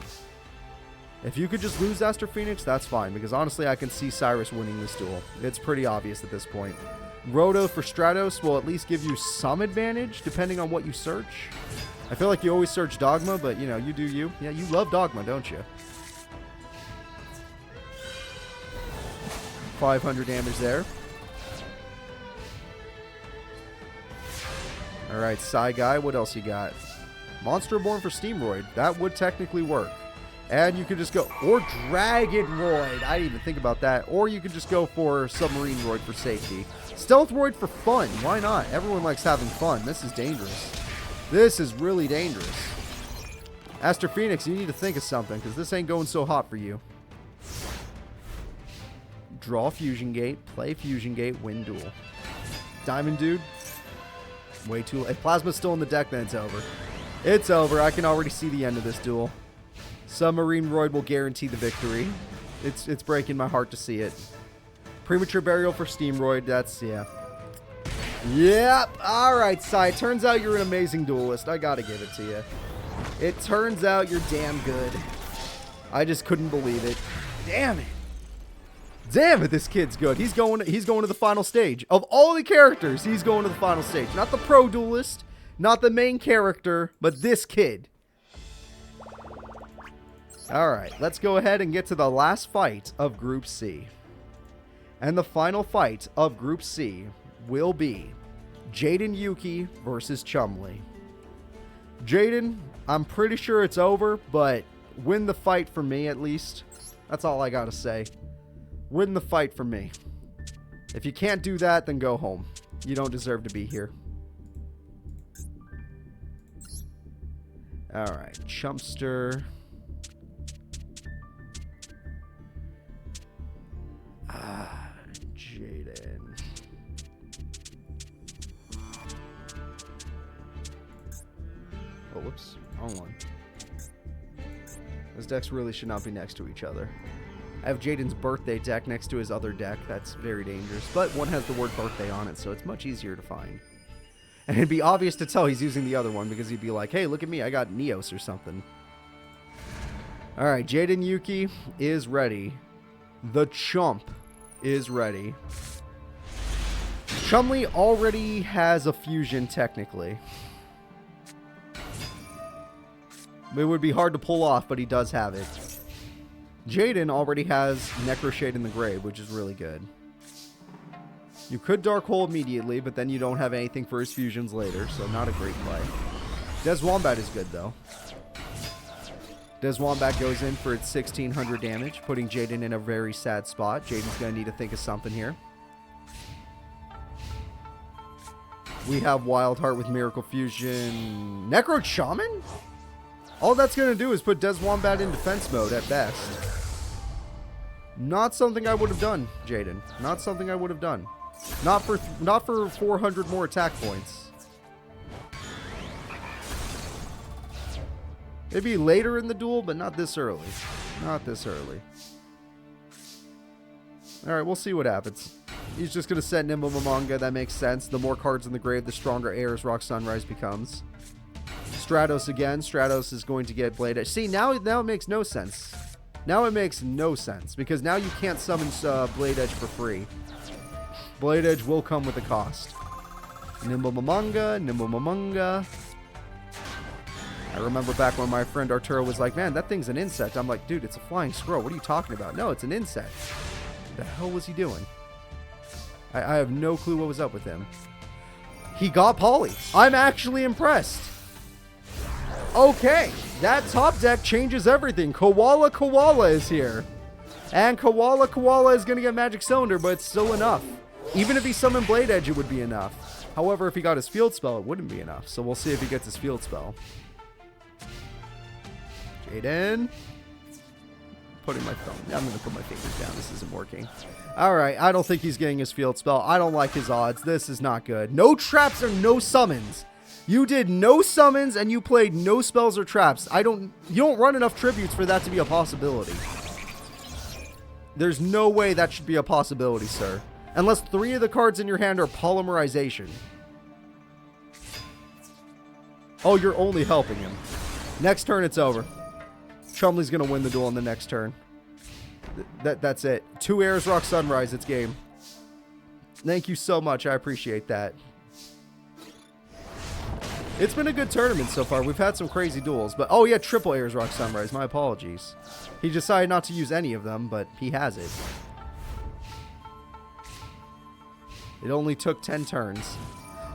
If you could just lose Aster Phoenix, that's fine, because honestly, I can see Cyrus winning this duel. It's pretty obvious at this point. Roto for Stratos will at least give you some advantage, depending on what you search. I feel like you always search Dogma, but, you know, you do you. Yeah, you love Dogma, don't you? 500 damage there. Alright, Psy Guy, what else you got? Monster Born for Steamroid. That would technically work. And you could just go... Or Dragon Roid. I didn't even think about that. Or you could just go for Submarine Roid for safety. Stealth Roid for fun. Why not? Everyone likes having fun. This is dangerous. This is really dangerous. Aster Phoenix, you need to think of something, because this ain't going so hot for you. Draw Fusion Gate, play Fusion Gate, win duel. Diamond Dude. Way too late. If Plasma's still in the deck, then it's over. It's over. I can already see the end of this duel. Submarine Roid will guarantee the victory. It's breaking my heart to see it. Premature Burial for Steamroid. That's, yeah. Yep. Alright, Sai. Turns out you're an amazing duelist. I gotta give it to you. It turns out you're damn good. I just couldn't believe it. Damn it. Damn it, this kid's good. He's going to the final stage. Of all the characters, he's going to the final stage. Not the pro duelist, not the main character, but this kid. Alright, let's go ahead and get to the last fight of Group C. And the final fight of Group C will be Jaden Yuki versus Chumley. Jaden, I'm pretty sure it's over, but win the fight for me at least. That's all I gotta say. Win the fight for me. If you can't do that, then go home. You don't deserve to be here. Alright, Chumpster. Jaden. Oh, whoops. Wrong one. Those decks really should not be next to each other. I have Jaden's birthday deck next to his other deck. That's very dangerous. But one has the word birthday on it, so it's much easier to find. And it'd be obvious to tell he's using the other one because he'd be like, hey, look at me. I got Neos or something. All right, Jaden Yuki is ready. The Chump is ready. Chumley already has a fusion, technically. It would be hard to pull off, but he does have it. Jaden already has Necroshade in the grave, which is really good. You could Dark Hole immediately, but then you don't have anything for his fusions later, so not a great play. Des Wombat is good, though. Des Wombat goes in for its 1600 damage, putting Jaden in a very sad spot. Jaden's going to need to think of something here. We have Wild Heart with Miracle Fusion. Necro Shaman? All that's going to do is put Des Wombat in defense mode at best. Not something I would have done, Jaden. Not something I would have done. Not for 400 more attack points. Maybe later in the duel, but not this early. Not this early. Alright, we'll see what happens. He's just going to set Nimble Mamanga. That makes sense. The more cards in the grave, the stronger Air's Rock Sunrise becomes. Stratos again. Stratos is going to get Blade Edge. See, now it makes no sense. Now it makes no sense, because now you can't summon Blade Edge for free. Blade Edge will come with a cost. Nimble Mamanga, Nimble Mamanga. I remember back when my friend Arturo was like, man, that thing's an insect. I'm like, dude, it's a flying squirrel. What are you talking about? No, it's an insect. What the hell was he doing? I have no clue what was up with him. He got Poly. I'm actually impressed. Okay, that top deck changes everything. Koala is here. And Koala is going to get Magic Cylinder, but it's still enough. Even if he summoned Blade Edge, it would be enough. However, if he got his field spell, it wouldn't be enough. So we'll see if he gets his field spell. Jaden. Putting my thumb. I'm going to put my fingers down. This isn't working. Alright, I don't think he's getting his field spell. I don't like his odds. This is not good. No traps or no summons. You did no summons and you played no spells or traps. You don't run enough tributes for that to be a possibility. There's no way that should be a possibility, sir. Unless 3 of the cards in your hand are polymerization. Oh, you're only helping him. Next turn, it's over. Chumley's going to win the duel on the next turn. That's it. 2 Air's Rock Sunrise, it's game. Thank you so much. I appreciate that. It's been a good tournament so far. We've had some crazy duels. But oh yeah, triple Air's Rock Sunrise. My apologies. He decided not to use any of them, but he has it. It only took 10 turns.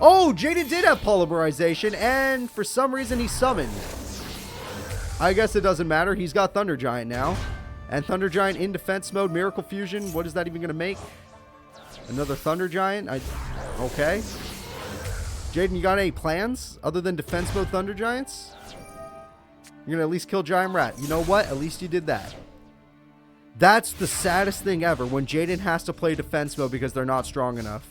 Oh, Jaden did have polymerization, and for some reason he summoned. I guess it doesn't matter. He's got Thunder Giant now. And Thunder Giant in defense mode. Miracle Fusion. What is that even going to make? Another Thunder Giant? Okay. Jaden, you got any plans other than defense mode Thunder Giants? You're going to at least kill Giant Rat. You know what? At least you did that. That's the saddest thing ever, when Jaden has to play defense mode because they're not strong enough.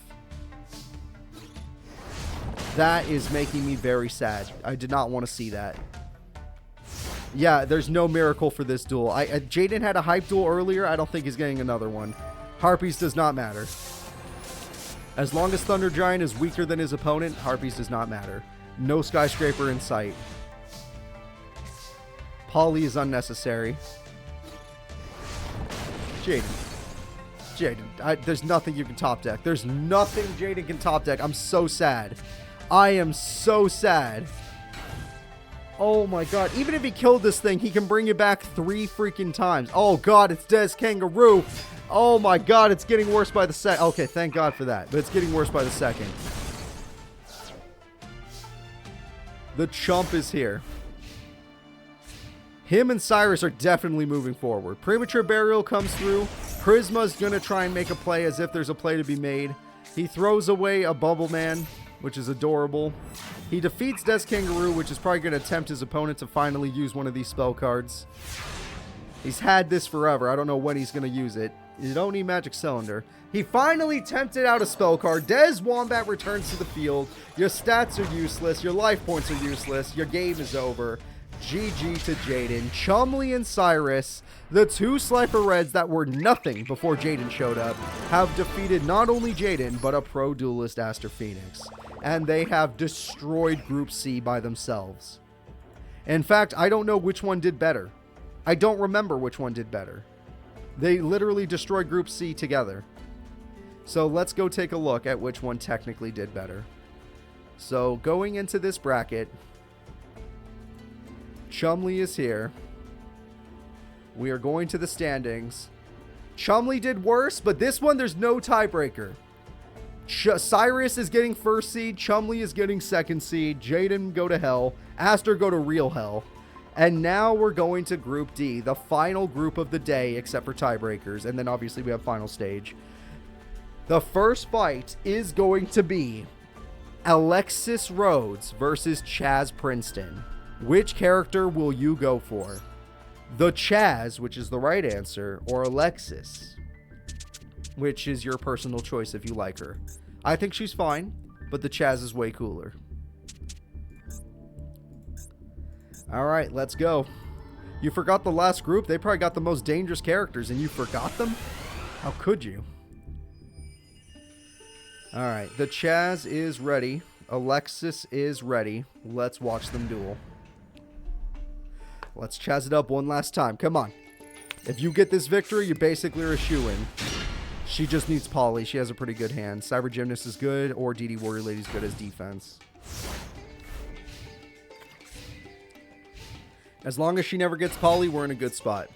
That is making me very sad. I did not want to see that. Yeah, there's no miracle for this duel. Jaden had a hype duel earlier. I don't think he's getting another one. Harpies does not matter. As long as Thunder Giant is weaker than his opponent, Harpies does not matter. No Skyscraper in sight. Poly is unnecessary. Jaden, there's nothing you can top deck. There's nothing Jaden can top deck. I'm so sad. I am so sad. Oh my god. Even if he killed this thing, he can bring it back 3 freaking times. Oh god, it's Des Kangaroo. Oh my god, it's getting worse by the second. Okay, thank god for that. But it's getting worse by the second. The Chump is here. Him and Cyrus are definitely moving forward. Premature Burial comes through. Prisma's going to try and make a play as if there's a play to be made. He throws away a Bubble Man, which is adorable. He defeats Des Kangaroo, which is probably going to tempt his opponent to finally use one of these spell cards. He's had this forever. I don't know when he's going to use it. You don't need Magic Cylinder. He finally tempted out a spell card. Des Wombat returns to the field. Your stats are useless. Your life points are useless. Your game is over. GG to Jaden. Chumley and Cyrus, the two Slifer Reds that were nothing before Jaden showed up, have defeated not only Jaden, but a pro duelist Aster Phoenix. And they have destroyed Group C by themselves. In fact, I don't know which one did better. I don't remember which one did better. They literally destroyed Group C together. So let's go take a look at which one technically did better. So going into this bracket, Chumley is here. We are going to the standings. Chumley did worse, but this one there's no tiebreaker. Cyrus is getting first seed. Chumley is getting second seed. Jaden go to hell. Aster go to real hell. And now we're going to Group D, the final group of the day, except for tiebreakers. And then obviously we have final stage. The first fight is going to be Alexis Rhodes versus Chazz Princeton. Which character will you go for? The Chazz, which is the right answer, or Alexis, which is your personal choice if you like her. I think she's fine, but the Chazz is way cooler. Alright, let's go. You forgot the last group? They probably got the most dangerous characters and you forgot them? How could you? Alright, the Chazz is ready. Alexis is ready. Let's watch them duel. Let's Chazz it up one last time. Come on. If you get this victory, you basically are a shoo-in. She just needs Polly. She has a pretty good hand. Cyber Gymnast is good, or DD Warrior Lady's good as defense. As long as she never gets Polly, we're in a good spot.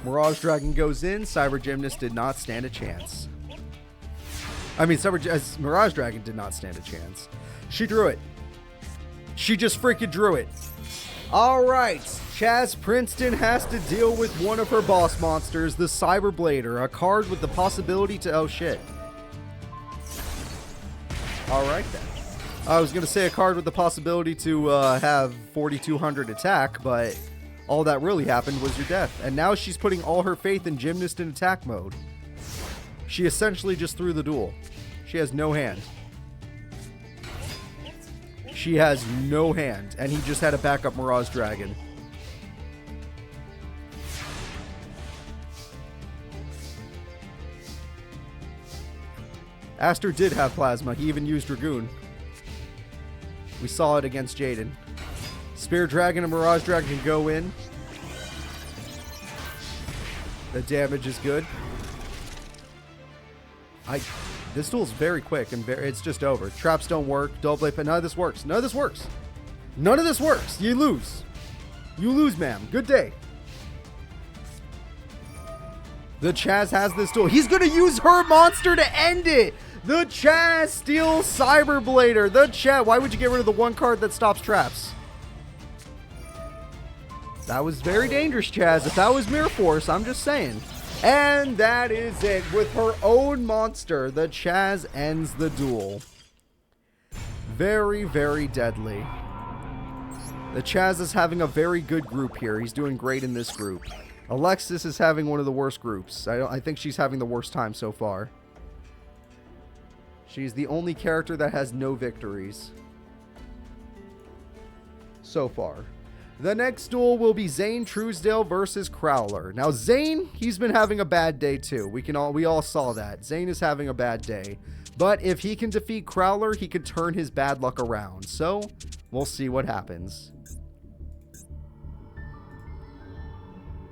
Mirage Dragon goes in. Cyber Gymnast did not stand a chance. Mirage Dragon did not stand a chance. She drew it. She just freaking drew it. Alright, Chazz Princeton has to deal with one of her boss monsters, the Cyber Blader, a card with the possibility to... Oh, shit. Alright then. I was going to say a card with the possibility to have 4,200 attack, but all that really happened was your death. And now she's putting all her faith in Gymnast in attack mode. She essentially just threw the duel. She has no hand. She has no hand, and he just had a backup Mirage Dragon. Aster did have Plasma. He even used Dragoon. We saw it against Jaden. Spear Dragon and Mirage Dragon can go in. The damage is good. This duel's very quick and it's just over. Traps don't work. Double blade, but none of this works. None of this works. None of this works. You lose. You lose, ma'am. Good day. The Chazz has this duel. He's going to use her monster to end it. The Chazz steals Cyber Blader. The Chazz. Why would you get rid of the one card that stops traps? That was very dangerous, Chazz. If that was Mirror Force, I'm just saying. And that is it. With her own monster, the Chazz ends the duel. Very, very deadly. The Chazz is having a very good group here. He's doing great in this group. Alexis is having one of the worst groups. I think she's having the worst time so far. She's the only character that has no victories so far. The next duel will be Zane Truesdale versus Crowler. Now Zane, he's been having a bad day too. We all saw that. Zane is having a bad day. But if he can defeat Crowler, he could turn his bad luck around. So, we'll see what happens.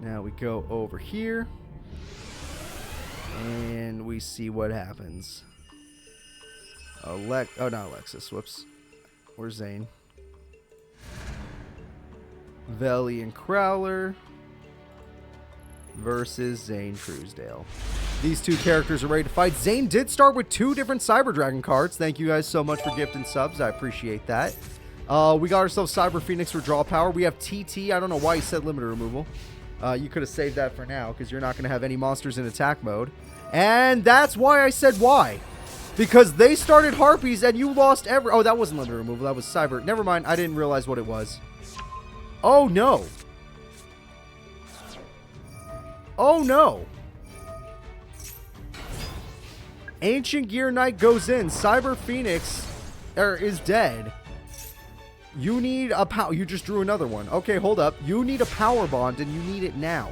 Now we go over here. And we see what happens. Oh, not Alexis. Whoops. Where's Zane? Veli and Crowler versus Zane Truesdale. These two characters are ready to fight. Zane did start with 2 different Cyber Dragon cards. Thank you guys so much for gifting subs. I appreciate that. We got ourselves Cyber Phoenix for draw power. We have TT. I don't know why you said limited removal. You could have saved that for now because you're not going to have any monsters in attack mode. And that's why I said why. Because they started Harpies and you lost every... Oh, that wasn't limited removal. That was Cyber. Never mind. I didn't realize what it was. Oh, no. Oh, no. Ancient Gear Knight goes in. Cyber Phoenix is dead. You need a power. You just drew another one. Okay, hold up. You need a power bond, and you need it now.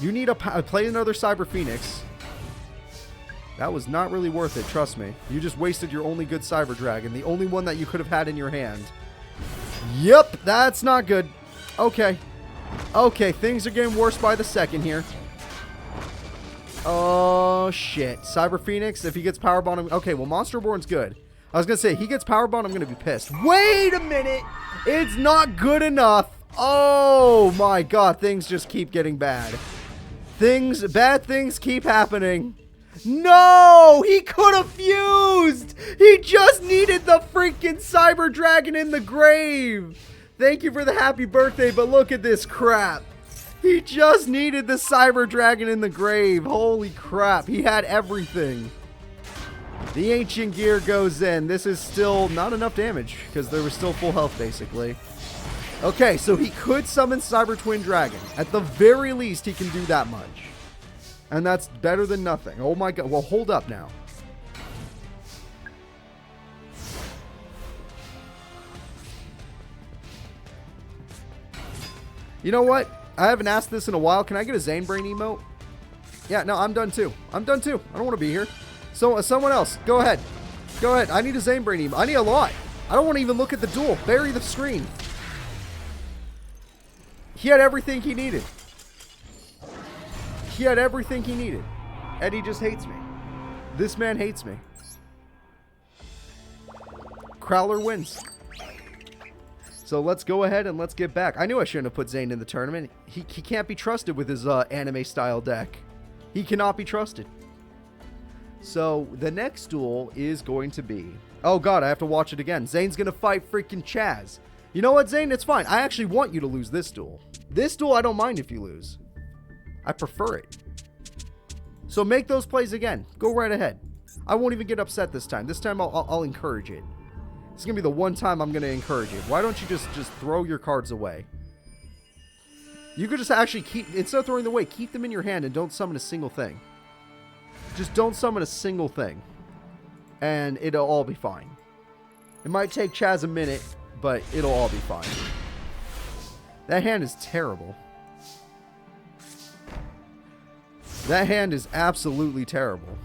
You need a play another Cyber Phoenix. That was not really worth it, trust me. You just wasted your only good Cyber Dragon, the only one that you could have had in your hand. Yep, that's not good. Okay. Okay, things are getting worse by the second here. Oh, shit. Cyber Phoenix, if he gets Power Bond... Okay, well, Monster Born's good. I was going to say, he gets Power Bond, I'm going to be pissed. Wait a minute! It's not good enough! Oh, my God. Things just keep getting bad. Bad things keep happening. No! He could have fused! He just needed the freaking Cyber Dragon in the grave! Thank you for the happy birthday, but look at this crap. He just needed the Cyber Dragon in the grave. Holy crap. He had everything. The Ancient Gear goes in. This is still not enough damage because there was still full health, basically. Okay, so he could summon Cyber Twin Dragon. At the very least, he can do that much. And that's better than nothing. Oh my god. Well, hold up now. You know what? I haven't asked this in a while. Can I get a Zane Brain emote? Yeah, no, I'm done too. I'm done too. I don't want to be here. So, someone else. Go ahead. Go ahead. I need a Zane Brain emote. I need a lot. I don't want to even look at the duel. Bury the screen. He had everything he needed. He had everything he needed. And he just hates me. This man hates me. Crowler wins. So let's go ahead and let's get back. I knew I shouldn't have put Zane in the tournament. He can't be trusted with his anime style deck. He cannot be trusted. So the next duel is going to be... Oh god, I have to watch it again. Zane's going to fight freaking Chazz. You know what, Zane? It's fine. I actually want you to lose this duel. This duel, I don't mind if you lose. I prefer it. So make those plays again. Go right ahead. I won't even get upset this time. This time I'll encourage it. It's going to be the one time I'm going to encourage it. Why don't you just throw your cards away? You could just actually keep... Instead of throwing them away, keep them in your hand and don't summon a single thing. Just don't summon a single thing. And it'll all be fine. It might take Chazz a minute, but it'll all be fine. That hand is terrible. That hand is absolutely terrible.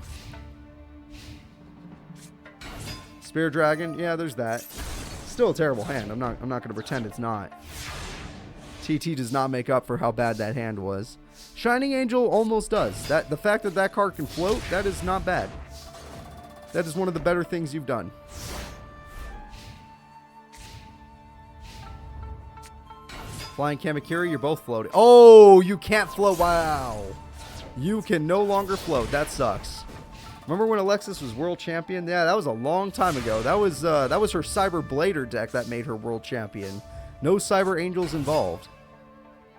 Spear Dragon, yeah, there's that. Still a terrible hand. I'm not going to pretend it's not. TT does not make up for how bad that hand was. Shining Angel almost does. The fact that that card can float, that is not bad. That is one of the better things you've done. Flying Kamakiri, you're both floating. Oh, you can't float. Wow. You can no longer float. That sucks. Remember when Alexis was world champion? Yeah, that was a long time ago. That was her Cyber Blader deck that made her world champion. No Cyber Angels involved.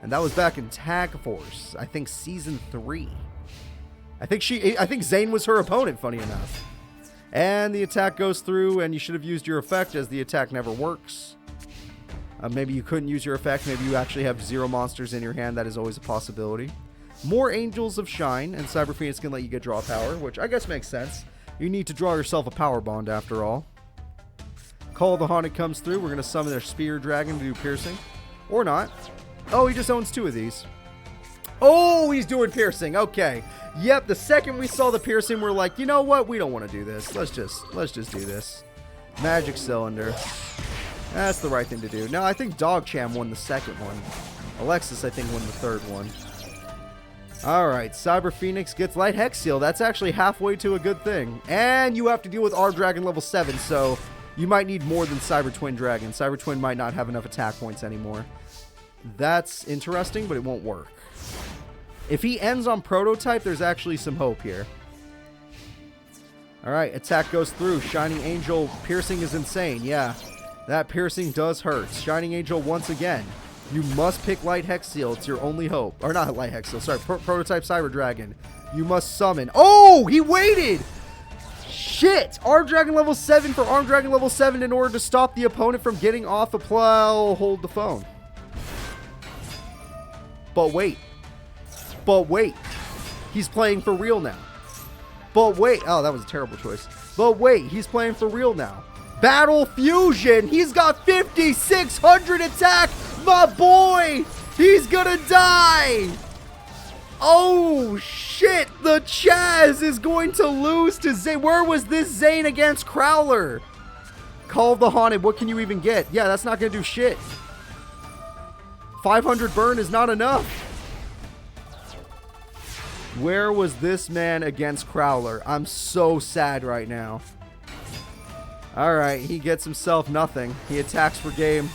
And that was back in Tag Force. I think season 3. I think Zane was her opponent, funny enough. And the attack goes through, and you should have used your effect as the attack never works. Maybe you couldn't use your effect. Maybe you actually have 0 monsters in your hand. That is always a possibility. More Angels of Shine, and Cyber Phoenix can let you get draw power, which I guess makes sense. You need to draw yourself a power bond after all. Call of the Haunted comes through. We're going to summon their Spear Dragon to do piercing. Or not. Oh, he just owns 2 of these. Oh, he's doing piercing. Okay. Yep, the second we saw the piercing, we're like, you know what? We don't want to do this. Let's just do this. Magic Cylinder. That's the right thing to do. Now, I think Dogcham won the second one. Alexis, I think, won the third one. Alright, Cyber Phoenix gets Light Hex Seal. That's actually halfway to a good thing. And you have to deal with our Dragon level 7, so you might need more than Cyber Twin Dragon. Cyber Twin might not have enough attack points anymore. That's interesting, but it won't work. If he ends on Prototype, there's actually some hope here. Alright, attack goes through. Shining Angel piercing is insane. Yeah, that piercing does hurt. Shining Angel once again. You must pick Light Hex Seal. It's your only hope. Or not Light Hex Seal. Sorry, Prototype Cyber Dragon. You must summon. Oh, he waited! Shit! Arm Dragon level 7 for Arm Dragon level 7 in order to stop the opponent from getting off a plow. Hold the phone. But wait. But wait. He's playing for real now. But wait. Oh, that was a terrible choice. But wait. He's playing for real now. Battle Fusion. He's got 5,600 attack. My boy. He's gonna die. Oh, shit. The Chazz is going to lose to Zane. Where was this Zane against Crowler? Call of the Haunted. What can you even get? Yeah, that's not going to do shit. 500 burn is not enough. Where was this man against Crowler? I'm so sad right now. Alright, he gets himself nothing. He attacks for game.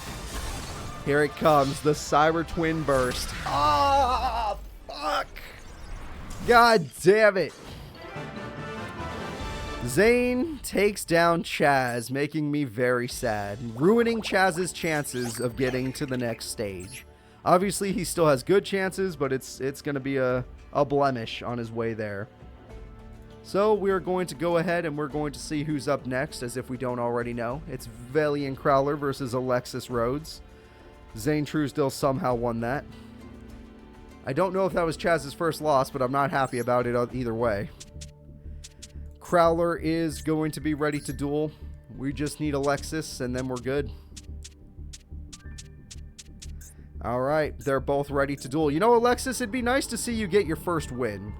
Here it comes. The Cyber Twin Burst. Ah, fuck. God damn it. Zane takes down Chazz, making me very sad. Ruining Chazz's chances of getting to the next stage. Obviously, he still has good chances, but it's going to be a blemish on his way there. So we're going to go ahead and we're going to see who's up next, as if we don't already know. It's Valiant Crowler versus Alexis Rhodes. Zane Truesdale somehow won that. I don't know if that was Chazz's first loss, but I'm not happy about it either way. Crowler is going to be ready to duel. We just need Alexis, and then we're good. Alright, they're both ready to duel. You know, Alexis, it'd be nice to see you get your first win.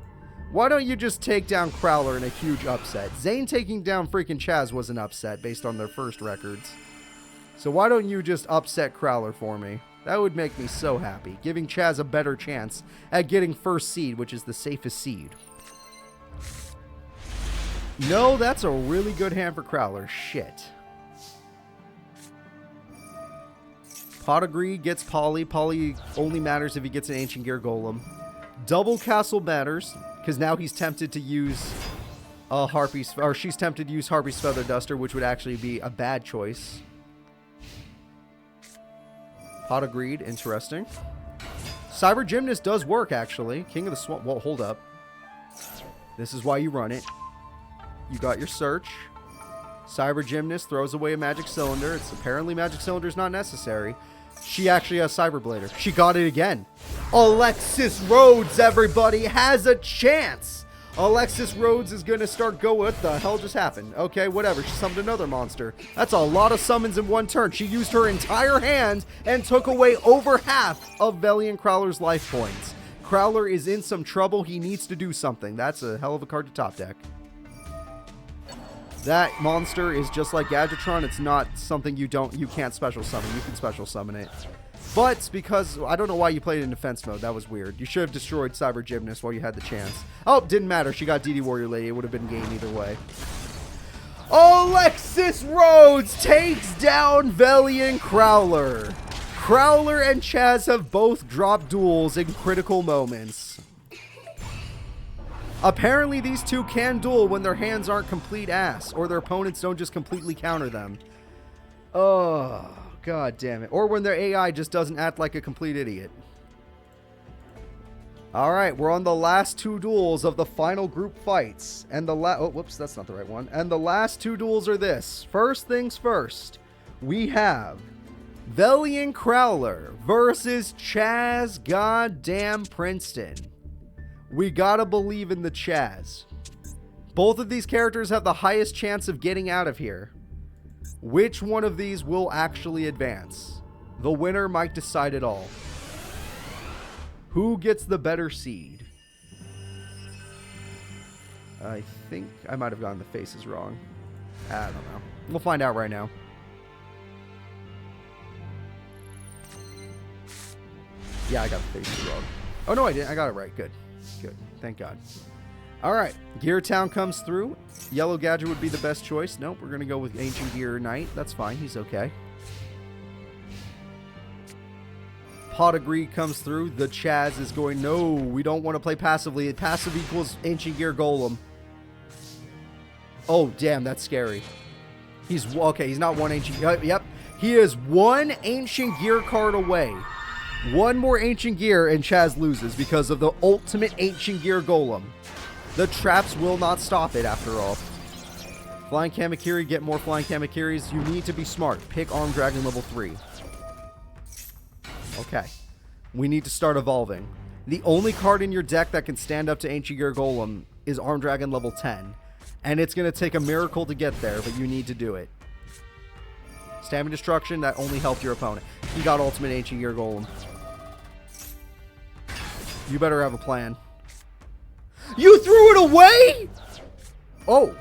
Why don't you just take down Crowler in a huge upset? Zane taking down freaking Chazz was an upset based on their first records. So why don't you just upset Crowler for me? That would make me so happy. Giving Chazz a better chance at getting first seed, which is the safest seed. No, that's a really good hand for Crowler. Shit. Potagri gets Poly. Poly only matters if he gets an Ancient Gear Golem. Double Castle matters, because now he's tempted to use Harpy's, or she's tempted to use Harpy's Feather Duster, which would actually be a bad choice. Pot agreed. Interesting. Cyber Gymnast does work, actually. King of the Swamp. Well, hold up. This is why you run it. You got your search. Cyber Gymnast throws away a Magic Cylinder. It's apparently Magic Cylinder is not necessary. She actually has Cyber Blader. She got it again. Alexis Rhodes, everybody, has a chance. Alexis Rhodes is going to start go. What the hell just happened? Okay, whatever. She summoned another monster. That's a lot of summons in one turn. She used her entire hand and took away over half of Valiant Crowler's life points. Crowler is in some trouble. He needs to do something. That's a hell of a card to top deck. That monster is just like Gadgetron. It's not something you can't special summon. You can special summon it. But because, I don't know why you played it in defense mode. That was weird. You should have destroyed Cyber Gymnast while you had the chance. Oh, didn't matter. She got DD Warrior Lady. It would have been game either way. Alexis Rhodes takes down Valiant Crowler. Crowler and Chazz have both dropped duels in critical moments. Apparently, these two can duel when their hands aren't complete ass, or their opponents don't just completely counter them. Oh, god damn it. Or when their AI just doesn't act like a complete idiot. Alright, we're on the last two duels of the final group fights. And the oh, whoops, that's not the right one. And the last two duels are this. First things first, we have Valiant Crowler versus Chazz goddamn Princeton. We gotta believe in the Chazz. Both of these characters have the highest chance of getting out of here. Which one of these will actually advance? The winner might decide it all. Who gets the better seed? I think I might have gotten the faces wrong. I don't know. We'll find out right now. Yeah, I got the faces wrong. Oh, no, I didn't. I got it right. Good. Good. Thank God. All right. Gear Town comes through. Yellow Gadget would be the best choice. Nope. We're going to go with Ancient Gear Knight. That's fine. He's okay. Potagri comes through. The Chazz is going, no, we don't want to play passively. Passive equals Ancient Gear Golem. Oh, damn. That's scary. He's, okay. He's not one Ancient. Yep. He is one Ancient Gear card away. One more Ancient Gear and Chazz loses because of the ultimate Ancient Gear Golem. The traps will not stop it after all. Flying Kamakiri, get more Flying Kamakiris. You need to be smart. Pick Arm Dragon level 3. Okay. We need to start evolving. The only card in your deck that can stand up to Ancient Gear Golem is Arm Dragon level 10. And it's going to take a miracle to get there, but you need to do it. Stamina destruction, that only helped your opponent. He got ultimate ancient gear golem. You better have a plan. You threw it away? Oh.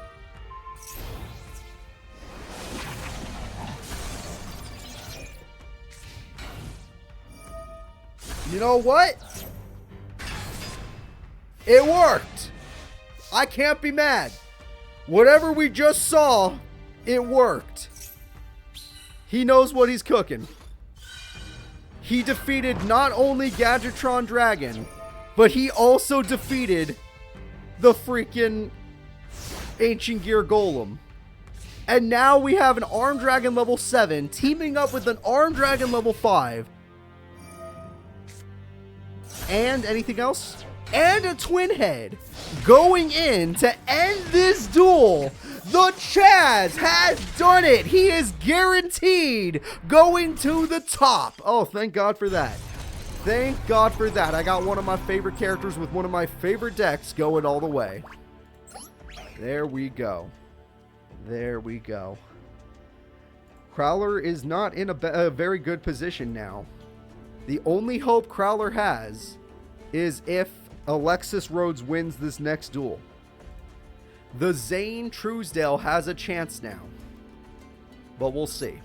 You know what? It worked. I can't be mad. Whatever we just saw, it worked. He knows what he's cooking. He defeated not only Gadgetron Dragon, but he also defeated the freaking Ancient Gear Golem. And now we have an Arm Dragon level 7 teaming up with an Arm Dragon level 5. And anything else? And a Twin Head going in to end this duel. The Chazz has done it. He is guaranteed going to the top. Oh, thank God for that. Thank God for that. I got one of my favorite characters with one of my favorite decks going all the way. There we go. There we go. Crowler is not in a very good position now. The only hope Crowler has is if Alexis Rhodes wins this next duel. The Zane Truesdale has a chance now. But we'll see.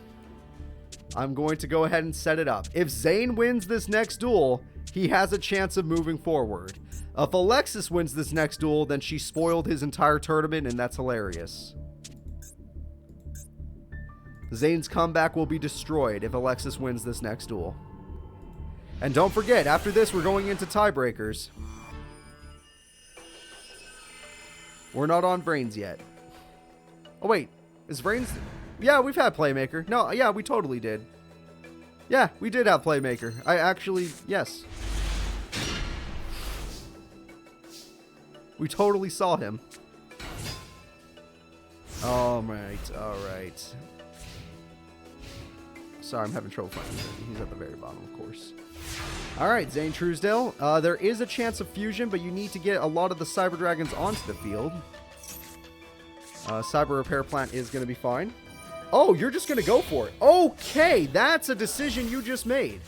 I'm going to go ahead and set it up. If Zane wins this next duel, he has a chance of moving forward. If Alexis wins this next duel, then she spoiled his entire tournament, and that's hilarious. Zane's comeback will be destroyed if Alexis wins this next duel. And don't forget, after this, we're going into tiebreakers. We're not on Brains yet. Oh, wait. Is Brains... Yeah, we've had Playmaker. No, yeah, we totally did. Yeah, we did have Playmaker. I actually... Yes. We totally saw him. Alright, alright. Sorry, I'm having trouble finding him. He's at the very bottom, of course. Alright, Zane Truesdale. There is a chance of fusion, but you need to get a lot of the Cyber Dragons onto the field. Cyber Repair Plant is going to be fine. Oh, you're just going to go for it. Okay, that's a decision you just made.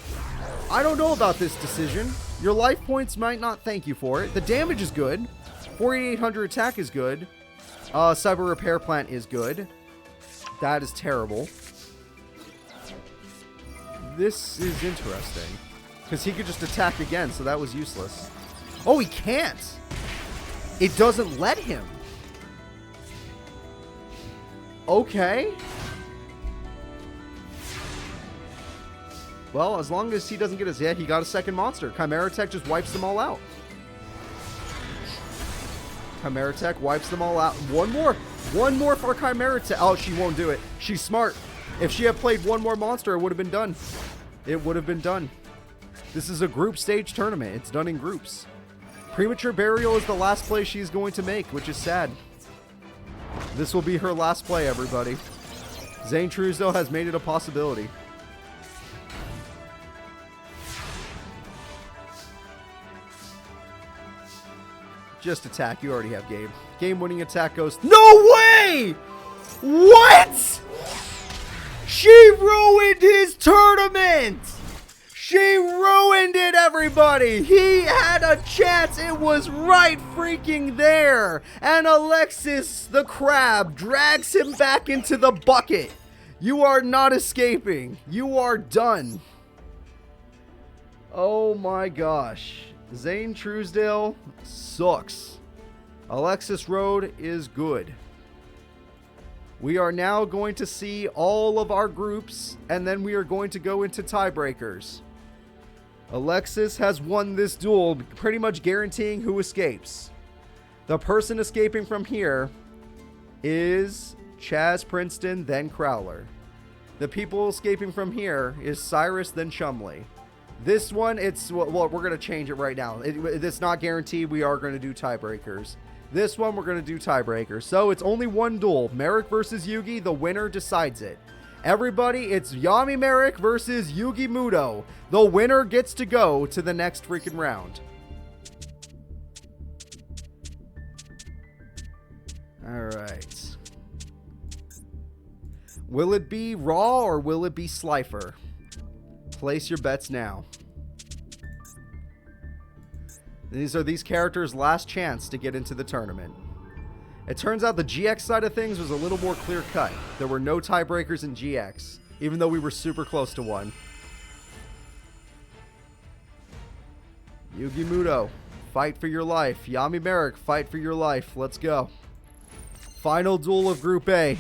I don't know about this decision. Your life points might not thank you for it. The damage is good. 4,800 attack is good. Cyber Repair Plant is good. That is terrible. This is interesting. Because he could just attack again, so that was useless. Oh, he can't! It doesn't let him. Okay. Well, as long as he doesn't get his... Yeah, he got a second monster. Chimera Tech just wipes them all out. Chimera Tech wipes them all out. One more. One more for Chimera Tech. Oh, she won't do it. She's smart. If she had played one more monster, it would have been done. It would have been done. This is a group stage tournament. It's done in groups. Premature Burial is the last play she's going to make, which is sad. This will be her last play, everybody. Zane Truesdale has made it a possibility. Just attack. You already have game. Game-winning attack goes... No way! What? She ruined his tournament! She ruined it, everybody! He had a chance. It was right freaking there. And Alexis, the crab, drags him back into the bucket. You are not escaping. You are done. Oh my gosh. Zane Truesdale sucks. Alexis Road is good. We are now going to see all of our groups, and then we are going to go into tiebreakers. Alexis has won this duel, pretty much guaranteeing who escapes. The person escaping from here is Chazz Princeton, then Crowler. The people escaping from here is Cyrus, then Chumley. This one, it's... Well, we're going to change it right now. It's not guaranteed. We are going to do tiebreakers. This one, we're going to do tiebreakers. So, it's only one duel. Marik versus Yugi. The winner decides it. Everybody, it's Yami Marik versus Yugi Muto. The winner gets to go to the next freaking round. Alright. Will it be Raw or will it be Slifer? Place your bets now. These are these characters' last chance to get into the tournament. It turns out the GX side of things was a little more clear cut. There were no tiebreakers in GX, even though we were super close to one. Yugi Muto, fight for your life. Yami Marik, fight for your life. Let's go. Final duel of Group A.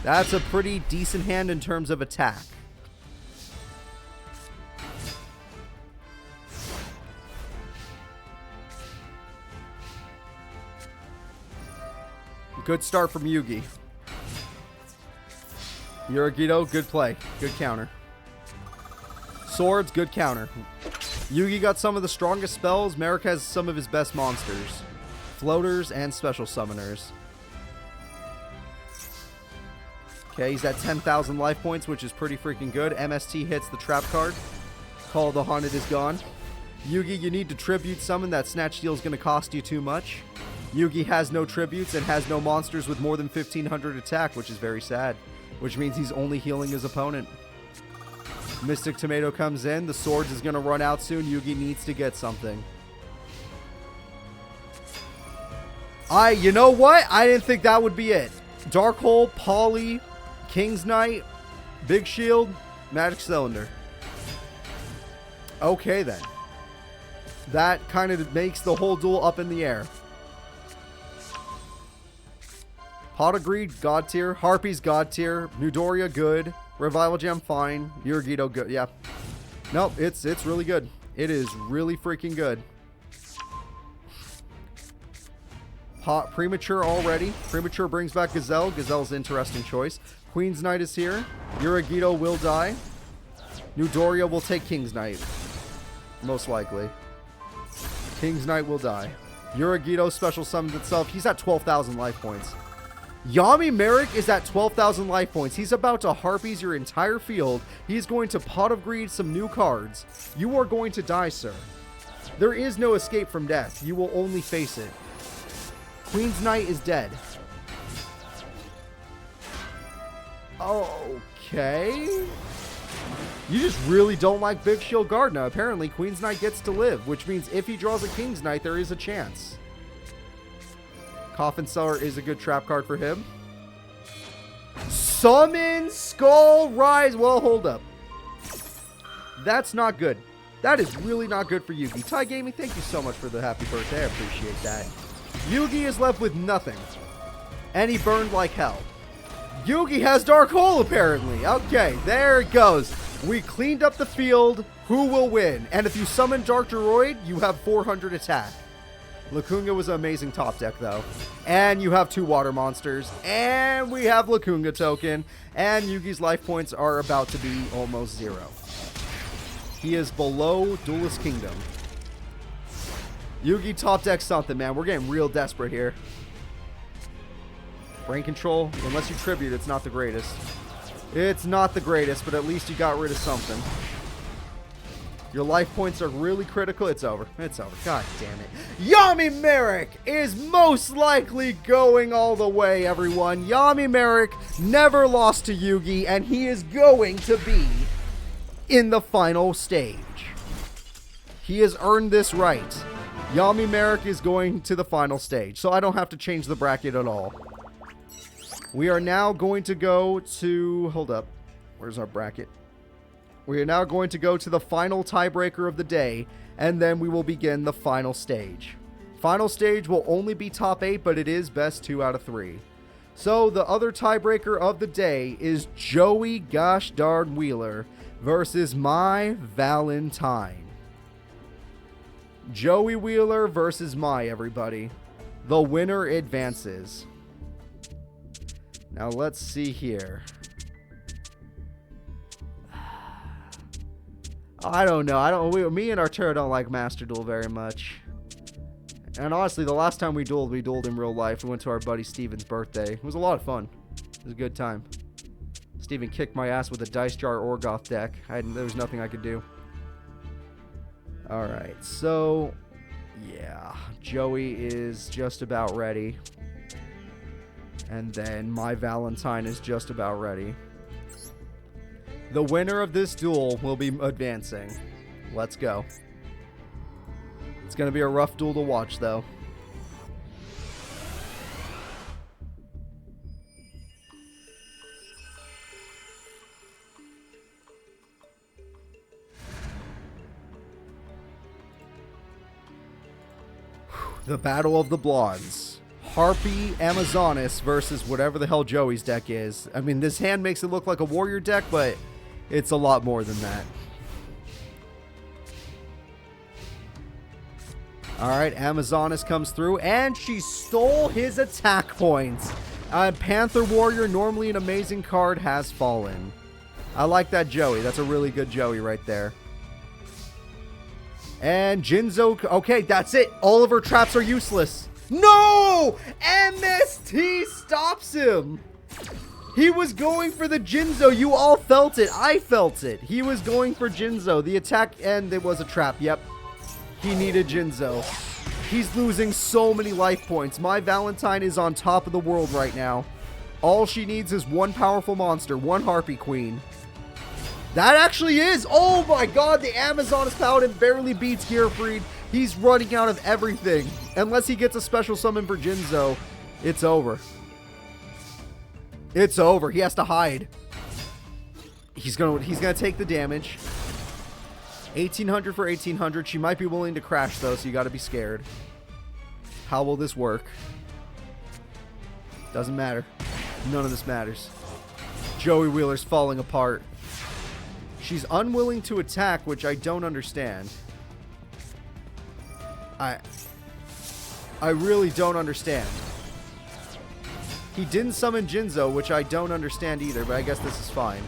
That's a pretty decent hand in terms of attack. Good start from Yugi. Yuragito, good play. Good counter. Swords, good counter. Yugi got some of the strongest spells. Marik has some of his best monsters. Floaters and special summoners. Okay, he's at 10,000 life points, which is pretty freaking good. MST hits the trap card. Call of the Haunted is gone. Yugi, you need to tribute summon. That Snatch Steal is going to cost you too much. Yugi has no tributes and has no monsters with more than 1,500 attack, which is very sad. Which means he's only healing his opponent. Mystic Tomato comes in. The Swords is going to run out soon. Yugi needs to get something. You know what? I didn't think that would be it. Dark Hole, Polly, King's Knight, Big Shield, Magic Cylinder. Okay then. That kind of makes the whole duel up in the air. Pot of Greed, God tier. Harpies, God tier. Midoriya, good. Revival Gem, fine. Yuragito, good. Yeah. Nope, it's really good. It is really freaking good. Premature already. Premature brings back Gazelle. Gazelle's an interesting choice. Queen's Knight is here. Yuragito will die. Midoriya will take King's Knight. Most likely. King's Knight will die. Yuragito special summons itself. He's at 12,000 life points. Yami Marik is at 12,000 life points. He's about to Harpies your entire field. He's going to Pot of Greed some new cards. You are going to die, sir. There is no escape from death. You will only face it. Queen's Knight is dead. Okay. You just really don't like Big Shield Guard now. Apparently, Queen's Knight gets to live, which means if he draws a King's Knight, there is a chance. Coffin Seller is a good trap card for him. Summon Skull Rise. Well, hold up. That's not good. That is really not good for Yugi. Ty Gaming, thank you so much for the happy birthday. I appreciate that. Yugi is left with nothing. And he burned like hell. Yugi has Dark Hole, apparently. Okay, there it goes. We cleaned up the field. Who will win? And if you summon Dark Droid, you have 400 attack. Lacunga was an amazing top deck, though. And you have 2 water monsters. And we have Lacunga token. And Yugi's life points are about to be almost 0. He is below Duelist Kingdom. Yugi top deck something, man. We're getting real desperate here. Brain Control, unless you tribute, it's not the greatest. It's not the greatest, but at least you got rid of something. Your life points are really critical. It's over. It's over. God damn it. Yami Marik is most likely going all the way, everyone. Yami Marik never lost to Yugi, and he is going to be in the final stage. He has earned this right. Yami Marik is going to the final stage, so I don't have to change the bracket at all. We are now going to go to... Hold up. Where's our bracket? We are now going to go to the final tiebreaker of the day, and then we will begin the final stage. Final stage will only be top 8, but it is best 2 out of 3. So the other tiebreaker of the day is Joey Gosh Darn Wheeler versus My Valentine. Joey Wheeler versus My, everybody. The winner advances. Now let's see here. I don't know. Me and Arturo don't like Master Duel very much. And honestly, the last time we dueled in real life. We went to our buddy Steven's birthday. It was a lot of fun. It was a good time. Steven kicked my ass with a Dice Jar Orgoth deck. There was nothing I could do. Alright, so... yeah, Joey is just about ready. And then my Valentine is just about ready. The winner of this duel will be advancing. Let's go. It's going to be a rough duel to watch, though. The Battle of the Blondes. Harpy Amazonas versus whatever the hell Joey's deck is. I mean, this hand makes it look like a warrior deck, but it's a lot more than that. Alright, Amazonas comes through, and she stole his attack points. Panther Warrior, normally an amazing card, has fallen. I like that Joey. That's a really good Joey right there. And Jinzo, okay, that's it. All of her traps are useless. No! MST stops him. He was going for the Jinzo. You all felt it. I felt it. He was going for Jinzo. The attack, and it was a trap. Yep. He needed Jinzo. He's losing so many life points. My Valentine is on top of the world right now. All she needs is one powerful monster, one Harpy Queen. That actually is. Oh my god, the Amazoness Paladin barely beats Gearfried. He's running out of everything. Unless he gets a special summon for Jinzo, it's over. It's over. He has to hide. He's gonna take the damage. 1800 for 1800. She might be willing to crash though, so you gotta be scared. How will this work? Doesn't matter. None of this matters. Joey Wheeler's falling apart. She's unwilling to attack, which I don't understand. I really don't understand. He didn't summon Jinzo, which I don't understand either, but I guess this is fine.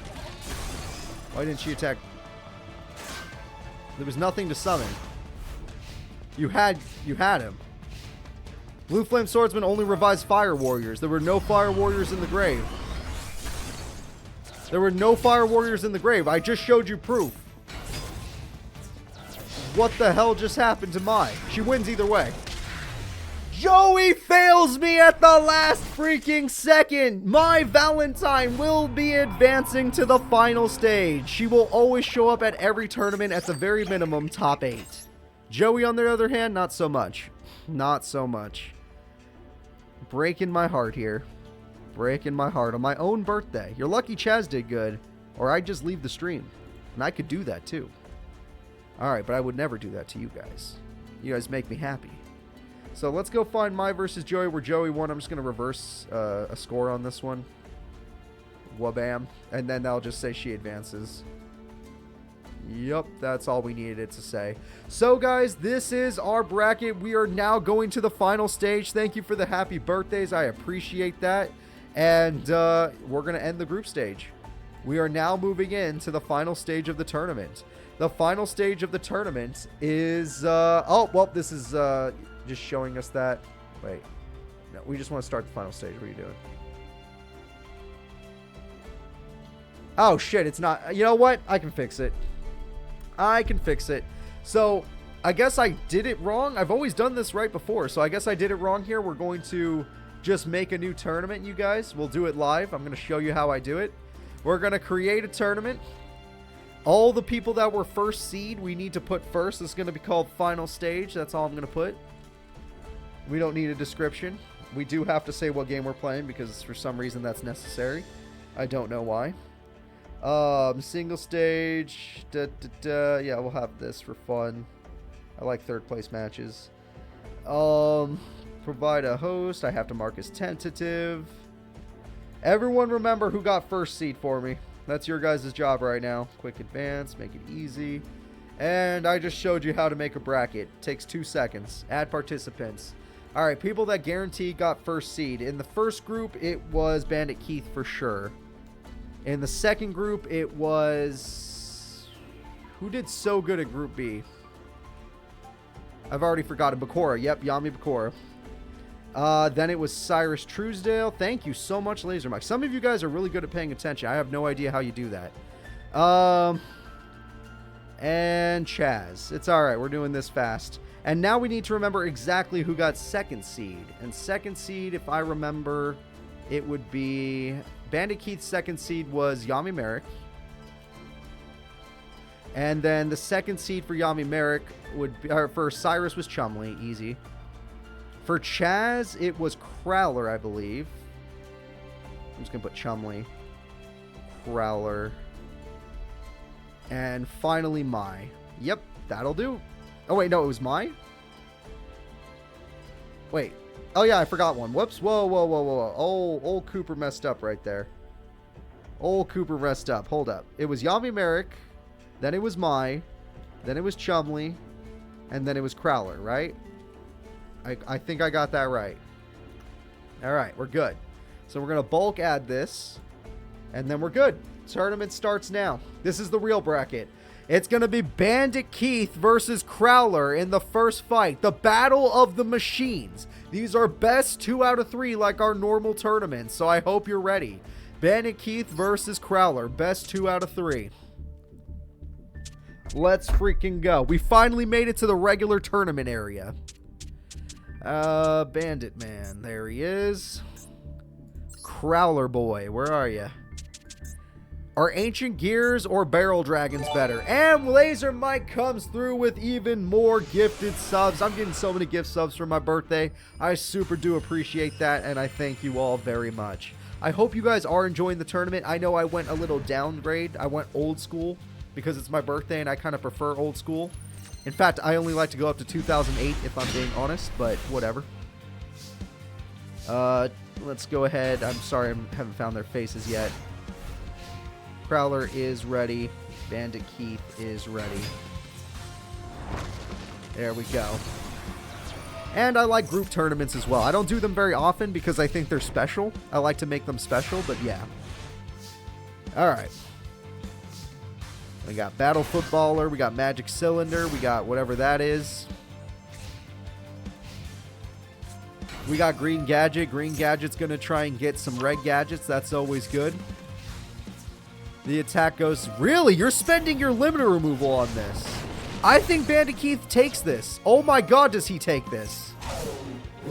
Why didn't she attack? There was nothing to summon. You had him. Blue Flame Swordsman only revives Fire Warriors. There were no Fire Warriors in the grave. There were no Fire Warriors in the grave. I just showed you proof. What the hell just happened to Mai? She wins either way. Joey fails me at the last freaking second. My Valentine will be advancing to the final stage. She will always show up at every tournament at the very minimum top 8. Joey, on the other hand, not so much. Not so much. Breaking my heart here. Breaking my heart on my own birthday. You're lucky Chazz did good, or I'd just leave the stream. And I could do that too. Alright, but I would never do that to you guys. You guys make me happy. So let's go find Mai versus Joey, where Joey won. I'm just going to reverse a score on this one. Wabam. And then I'll just say she advances. Yup, that's all we needed it to say. So guys, this is our bracket. We are now going to the final stage. Thank you for the happy birthdays. I appreciate that. And we're going to end the group stage. We are now moving into the final stage of the tournament. The final stage of the tournament is... oh, well, this is just showing us that... Wait. No, we just want to start the final stage. What are you doing? Oh, shit, it's not... You know what? I can fix it. I can fix it. So, I guess I did it wrong. I've always done this right before, so I guess I did it wrong here. We're going to just make a new tournament, you guys. We'll do it live. I'm going to show you how I do it. We're going to create a tournament. All the people that were first seed, we need to put first. It's going to be called Final Stage. That's all I'm going to put. We don't need a description. We do have to say what game we're playing because for some reason that's necessary. I don't know why. Single stage. Yeah, we'll have this for fun. I like third place matches. Provide a host. I have to mark as tentative. Everyone remember who got first seed for me. That's your guys' job right now. Quick advance. Make it easy. And I just showed you how to make a bracket. Takes 2 seconds. Add participants. Alright, people that guaranteed got first seed. In the first group, it was Bandit Keith for sure. In the second group, it was... Who did so good at Group B? I've already forgotten. Bakura. Yep, Yami Bakura. Then it was Cyrus Truesdale. Thank you so much, Laser Mike. Some of you guys are really good at paying attention. I have no idea how you do that. And Chazz. It's alright. We're doing this fast. And now we need to remember exactly who got second seed. And second seed, if I remember... it would be Bandit Keith's second seed was Yami Marik. And then the second seed for Yami Marik would be, or for Cyrus was Chumley, easy. For Chazz, it was Crowler, I believe. I'm just going to put Chumley, Crowler, and finally Mai. Yep, that'll do. Oh, wait, no, it was Mai? Wait. Oh, yeah, I forgot one. Whoops. Whoa, whoa, whoa, whoa. Old Cooper messed up right there. Old Cooper messed up. Hold up. It was Yami Marik, then it was Mai, then it was Chumley, and then it was Crowler, right? I think I got that right. All right, we're good. So we're going to bulk add this, and then we're good. Tournament starts now. This is the real bracket. It's going to be Bandit Keith versus Crowler in the first fight. The Battle of the Machines. These are best 2 out of 3 like our normal tournaments, so I hope you're ready. Bandit Keith versus Crowler. Best 2 out of 3. Let's freaking go. We finally made it to the regular tournament area. Bandit Man. There he is. Crowler boy. Where are you? Are Ancient Gears or Barrel Dragons better? And Laser Mike comes through with even more gifted subs. I'm getting so many gift subs for my birthday. I super do appreciate that, and I thank you all very much. I hope you guys are enjoying the tournament. I know I went a little downgrade. I went old school because it's my birthday, and I kind of prefer old school. In fact, I only like to go up to 2008 if I'm being honest, but whatever. Let's go ahead. I'm sorry I haven't found their faces yet. Crowler is ready. Bandit Keith is ready. There we go. And I like group tournaments as well. I don't do them very often because I think they're special. I like to make them special, but yeah. Alright. We got Battle Footballer. We got Magic Cylinder. We got whatever that is. We got Green Gadget. Green Gadget's going to try and get some red gadgets. That's always good. The attack goes... Really? You're spending your limiter removal on this. I think Bandit Keith takes this. Oh my god, does he take this?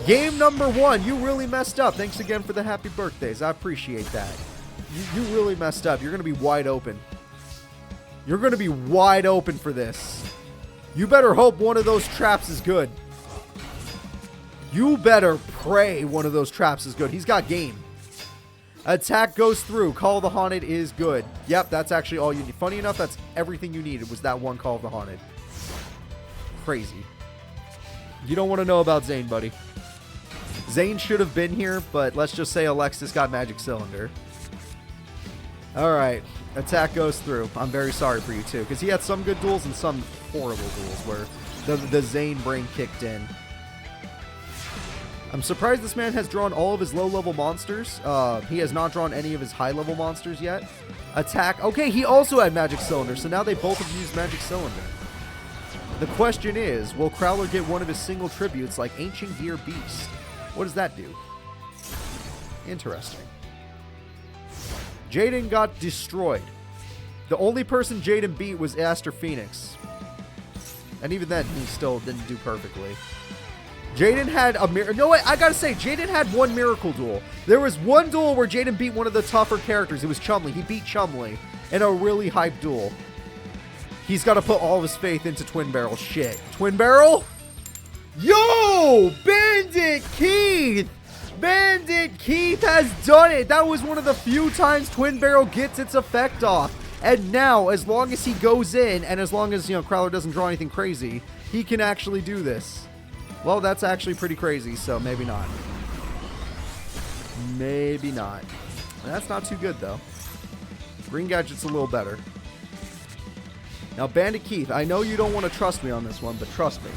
Game number 1. You really messed up. Thanks again for the happy birthdays. I appreciate that. You really messed up. You're going to be wide open. You're going to be wide open for this. You better hope one of those traps is good. You better pray one of those traps is good. He's got game. Attack goes through. Call of the Haunted is good. Yep, that's actually all you need. Funny enough, that's everything you needed was that one Call of the Haunted. Crazy. You don't want to know about Zane, buddy. Zane should have been here, but let's just say Alexis got Magic Cylinder. Alright. Attack goes through. I'm very sorry for you, too, because he had some good duels and some horrible duels where the Zane brain kicked in. I'm surprised this man has drawn all of his low-level monsters. He has not drawn any of his high-level monsters yet. Attack. Okay, he also had Magic Cylinder, so now they both have used Magic Cylinder. The question is, will Crowler get one of his single tributes like Ancient Gear Beast? What does that do? Interesting. Jaden got destroyed. The only person Jaden beat was Aster Phoenix. And even then, he still didn't do perfectly. Jaden had a miracle. No, wait, I gotta say, Jaden had one miracle duel. There was one duel where Jaden beat one of the tougher characters. It was Chumley. He beat Chumley in a really hype duel. He's got to put all of his faith into Twin Barrel. Shit. Twin Barrel? Yo! Bandit Keith! Bandit Keith has done it! That was one of the few times Twin Barrel gets its effect off. And now, as long as he goes in, and as long as, Crowler doesn't draw anything crazy, he can actually do this. Well, that's actually pretty crazy, so maybe not. Maybe not. That's not too good, though. Green Gadget's a little better. Now, Bandit Keith, I know you don't want to trust me on this one, but trust me.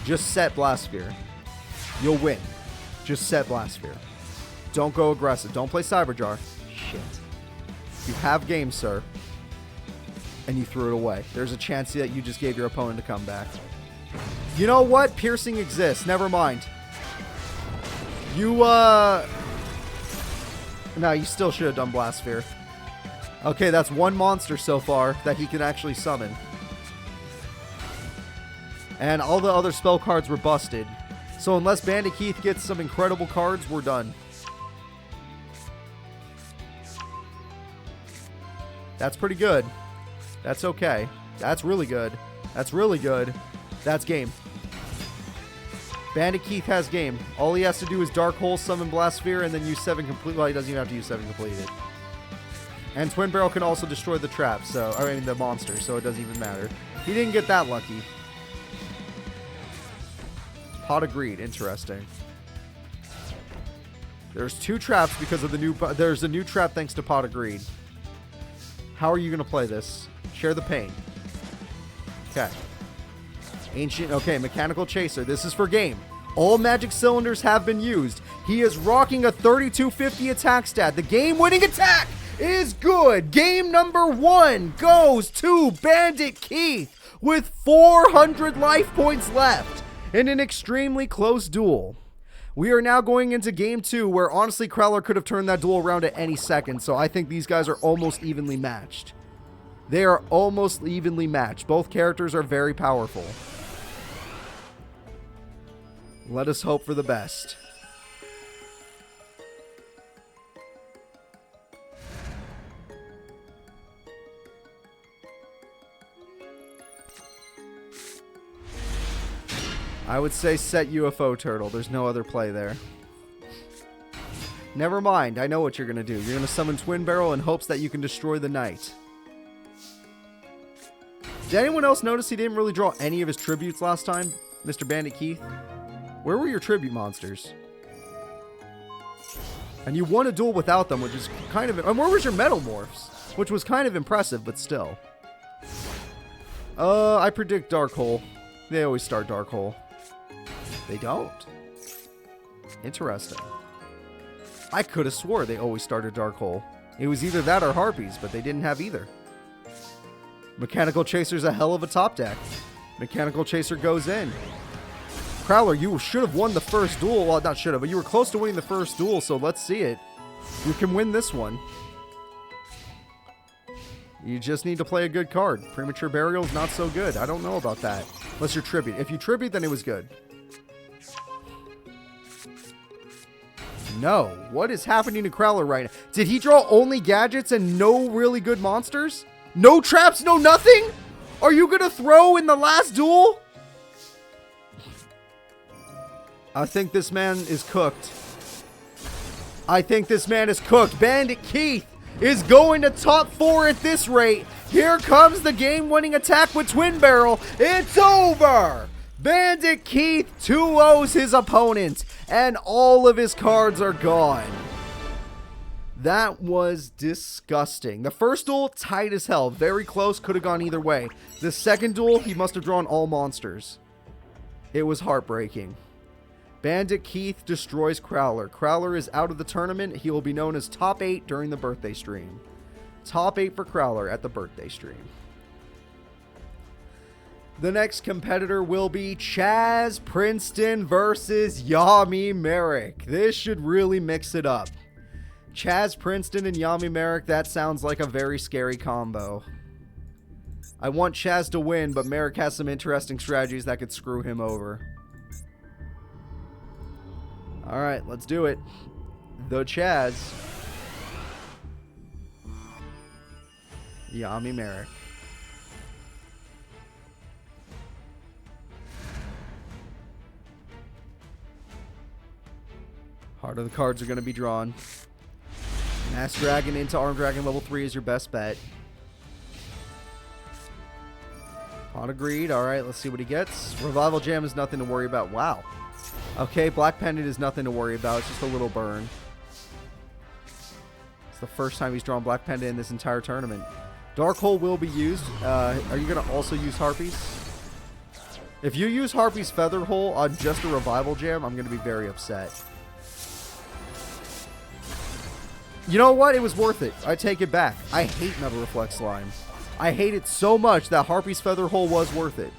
Just set Blast Sphere. You'll win. Just set Blast Sphere. Don't go aggressive. Don't play Cyberjar. Shit. You have game, sir. And you threw it away. There's a chance that you just gave your opponent a comeback. You know what? Piercing exists. Never mind. No, you still should have done Blast Sphere. Okay, that's one monster so far that he can actually summon. And all the other spell cards were busted. So unless Bandit Keith gets some incredible cards, we're done. That's pretty good. That's okay. That's really good. That's really good. That's game. Bandit Keith has game. All he has to do is Dark Hole, summon Blast Sphere, and then use 7 complete. Well, he doesn't even have to use 7 completed. And Twin Barrel can also destroy the trap, so I mean the monster, so it doesn't even matter. He didn't get that lucky. Pot of Greed, interesting. There's 2 traps because of the new. There's a new trap thanks to Pot of Greed. How are you gonna play this? Share the pain. Okay. Ancient. Okay, Mechanical Chaser. This is for game. All magic cylinders have been used. He is rocking a 3250 attack stat. The game-winning attack is good. Game number 1 goes to Bandit Keith with 400 life points left in an extremely close duel. We are now going into game 2, where honestly Crowler could have turned that duel around at any second, so I think these guys are almost evenly matched. They are almost evenly matched. Both characters are very powerful. Let us hope for the best. I would say set UFO Turtle. There's no other play there. Never mind. I know what you're going to do. You're going to summon Twin Barrel in hopes that you can destroy the knight. Did anyone else notice he didn't really draw any of his tributes last time, Mr. Bandit Keith? Where were your tribute monsters? And you won a duel without them, which is kind of... And where was your Metamorphs? Which was kind of impressive, but still. I predict Dark Hole. They always start Dark Hole. They don't. Interesting. I could have swore they always started Dark Hole. It was either that or Harpies, but they didn't have either. Mechanical Chaser's a hell of a top deck. Mechanical Chaser goes in. Crowler, you should have won the first duel. Well, not should have, but you were close to winning the first duel, so let's see it. You can win this one. You just need to play a good card. Premature Burial's not so good. I don't know about that. Unless you're Tribute. If you Tribute, then it was good. No. What is happening to Crowler right now? Did he draw only gadgets and no really good monsters? No traps, no nothing? Are you going to throw in the last duel? I think this man is cooked. I think this man is cooked. Bandit Keith is going to top 4 at this rate. Here comes the game-winning attack with Twin Barrel. It's over. Bandit Keith 2-0s his opponent, and all of his cards are gone. That was disgusting. The first duel, tight as hell. Very close, could have gone either way. The second duel, he must have drawn all monsters. It was heartbreaking. Bandit Keith destroys Crowler. Crowler is out of the tournament. He will be known as top 8 during the birthday stream. Top 8 for Crowler at the birthday stream. The next competitor will be Chazz Princeton versus Yami Marik. This should really mix it up. Chazz Princeton and Yami Marik, that sounds like a very scary combo. I want Chazz to win, but Marik has some interesting strategies that could screw him over. Alright, let's do it. The Chazz. Yami Marik. Heart of the cards are going to be drawn. Mass Dragon into Arm Dragon level 3 is your best bet. Pot of Greed. Alright, let's see what he gets. Revival Jam is nothing to worry about. Wow. Okay, Black Pendant is nothing to worry about. It's just a little burn. It's the first time he's drawn Black Pendant in this entire tournament. Dark Hole will be used. Are you going to also use Harpies? If you use Harpies Feather Hole on just a Revival Jam, I'm going to be very upset. You know what? It was worth it. I take it back. I hate Metal Reflect Slime. I hate it so much that Harpy's Feather Hole was worth it.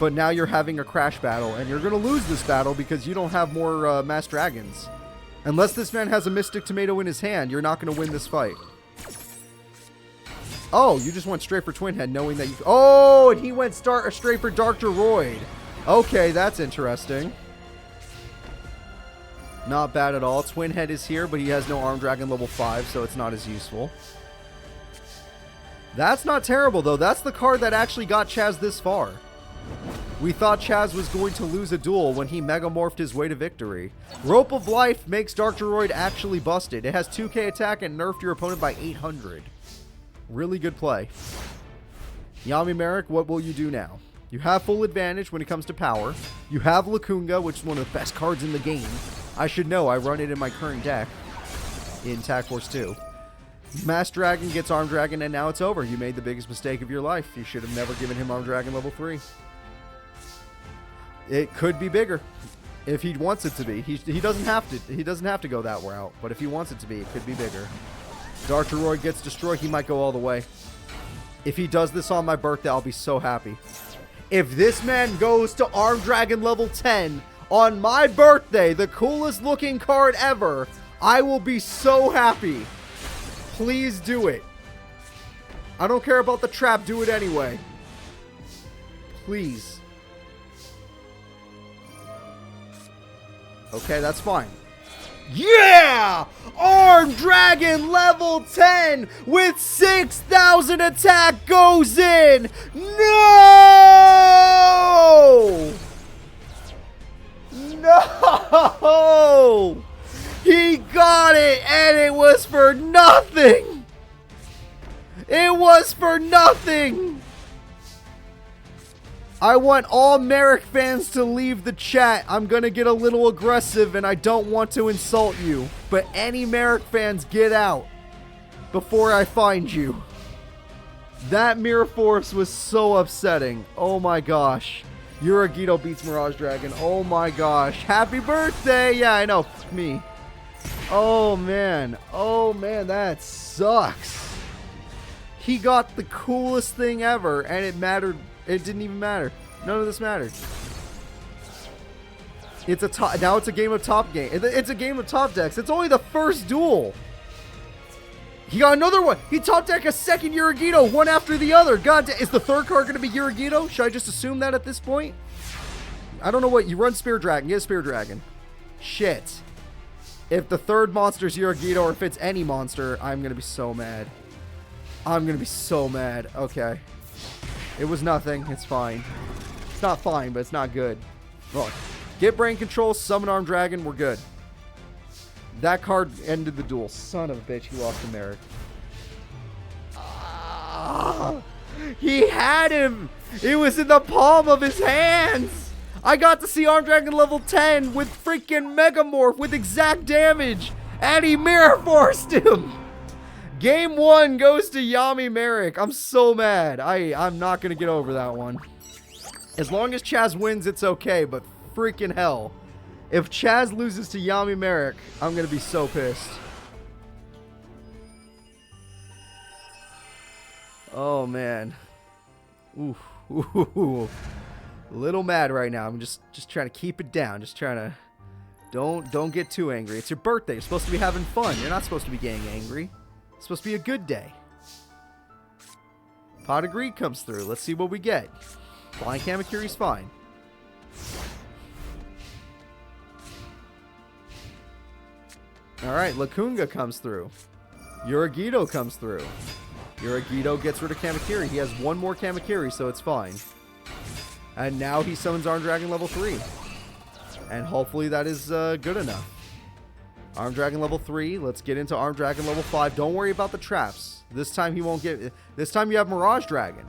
But now you're having a crash battle, and you're going to lose this battle because you don't have more Mass Dragons. Unless this man has a Mystic Tomato in his hand, you're not going to win this fight. Oh, you just went straight for Twin Head knowing that you... Oh, and he went straight for Dark Droid. Okay, that's interesting. Not bad at all. Twin Head is here, but he has no Arm Dragon level 5, so it's not as useful. That's not terrible, though. That's the card that actually got Chazz this far. We thought Chazz was going to lose a duel when he megamorphed his way to victory. Rope of Life makes Dark Droid actually busted. It has 2k attack and nerfed your opponent by 800. Really good play. Yami Marik, what will you do now? You have full advantage when it comes to power. You have Lacunga, which is one of the best cards in the game. I should know. I run it in my current deck in Tag Force 2. Mass Dragon gets Arm Dragon, and now it's over. You made the biggest mistake of your life. You should have never given him Arm Dragon level 3. It could be bigger if he wants it to be. He doesn't have to. He doesn't have to go that route. But if he wants it to be, it could be bigger. Dark Droid gets destroyed. He might go all the way. If he does this on my birthday, I'll be so happy. If this man goes to Arm Dragon level 10 on my birthday, the coolest looking card ever, I will be so happy. Please do it. I don't care about the trap. Do it anyway. Please. Okay, that's fine. Yeah! Arm Dragon level 10 with 6,000 attack goes in. No! No! He got it, and it was for nothing. It was for nothing. I want all Marik fans to leave the chat. I'm going to get a little aggressive, and I don't want to insult you. But any Marik fans, get out before I find you. That Mirror Force was so upsetting. Oh my gosh. Yuragito beats Mirage Dragon. Oh my gosh. Happy birthday. Yeah, I know. F me. Oh man. Oh man, that sucks. He got the coolest thing ever, and it mattered. It didn't even matter. None of this mattered. It's a top. Now it's a game of top game. It's a game of top decks. It's only the first duel. He got another one. He top decked a second Yuragito, one after the other. God, is the third card going to be Yuragito? Should I just assume that at this point? I don't know what. You run Spear Dragon. Get a Spear Dragon. Shit. If the third monster is Yuragito, or if it's any monster, I'm going to be so mad. I'm going to be so mad. Okay. It was nothing. It's fine. It's not fine, but it's not good. Look. Get Brain Control, summon Arm Dragon, we're good. That card ended the duel. Son of a bitch, he lost to Marik. He had him! It was in the palm of his hands! I got to see Arm Dragon level 10 with freaking Megamorph with exact damage! And he Mirror Forced him! Game 1 goes to Yami Marik. I'm so mad. I'm not going to get over that one. As long as Chazz wins, it's okay, but freaking hell. If Chazz loses to Yami Marik, I'm going to be so pissed. Oh, man. Ooh. Ooh. A little mad right now. I'm just trying to keep it down. Just trying to... Don't get too angry. It's your birthday. You're supposed to be having fun. You're not supposed to be getting angry. It's supposed to be a good day. Pot of Greed comes through. Let's see what we get. Flying Kamakiri's fine. Alright, Lacunga comes through. Yuragito comes through. Yuragito gets rid of Kamakiri. He has one more Kamakiri, so it's fine. And now he summons Arm Dragon level 3. And hopefully that is good enough. Arm Dragon level 3. Let's get into Arm Dragon level 5. Don't worry about the traps. This time he won't get... This time you have Mirage Dragon.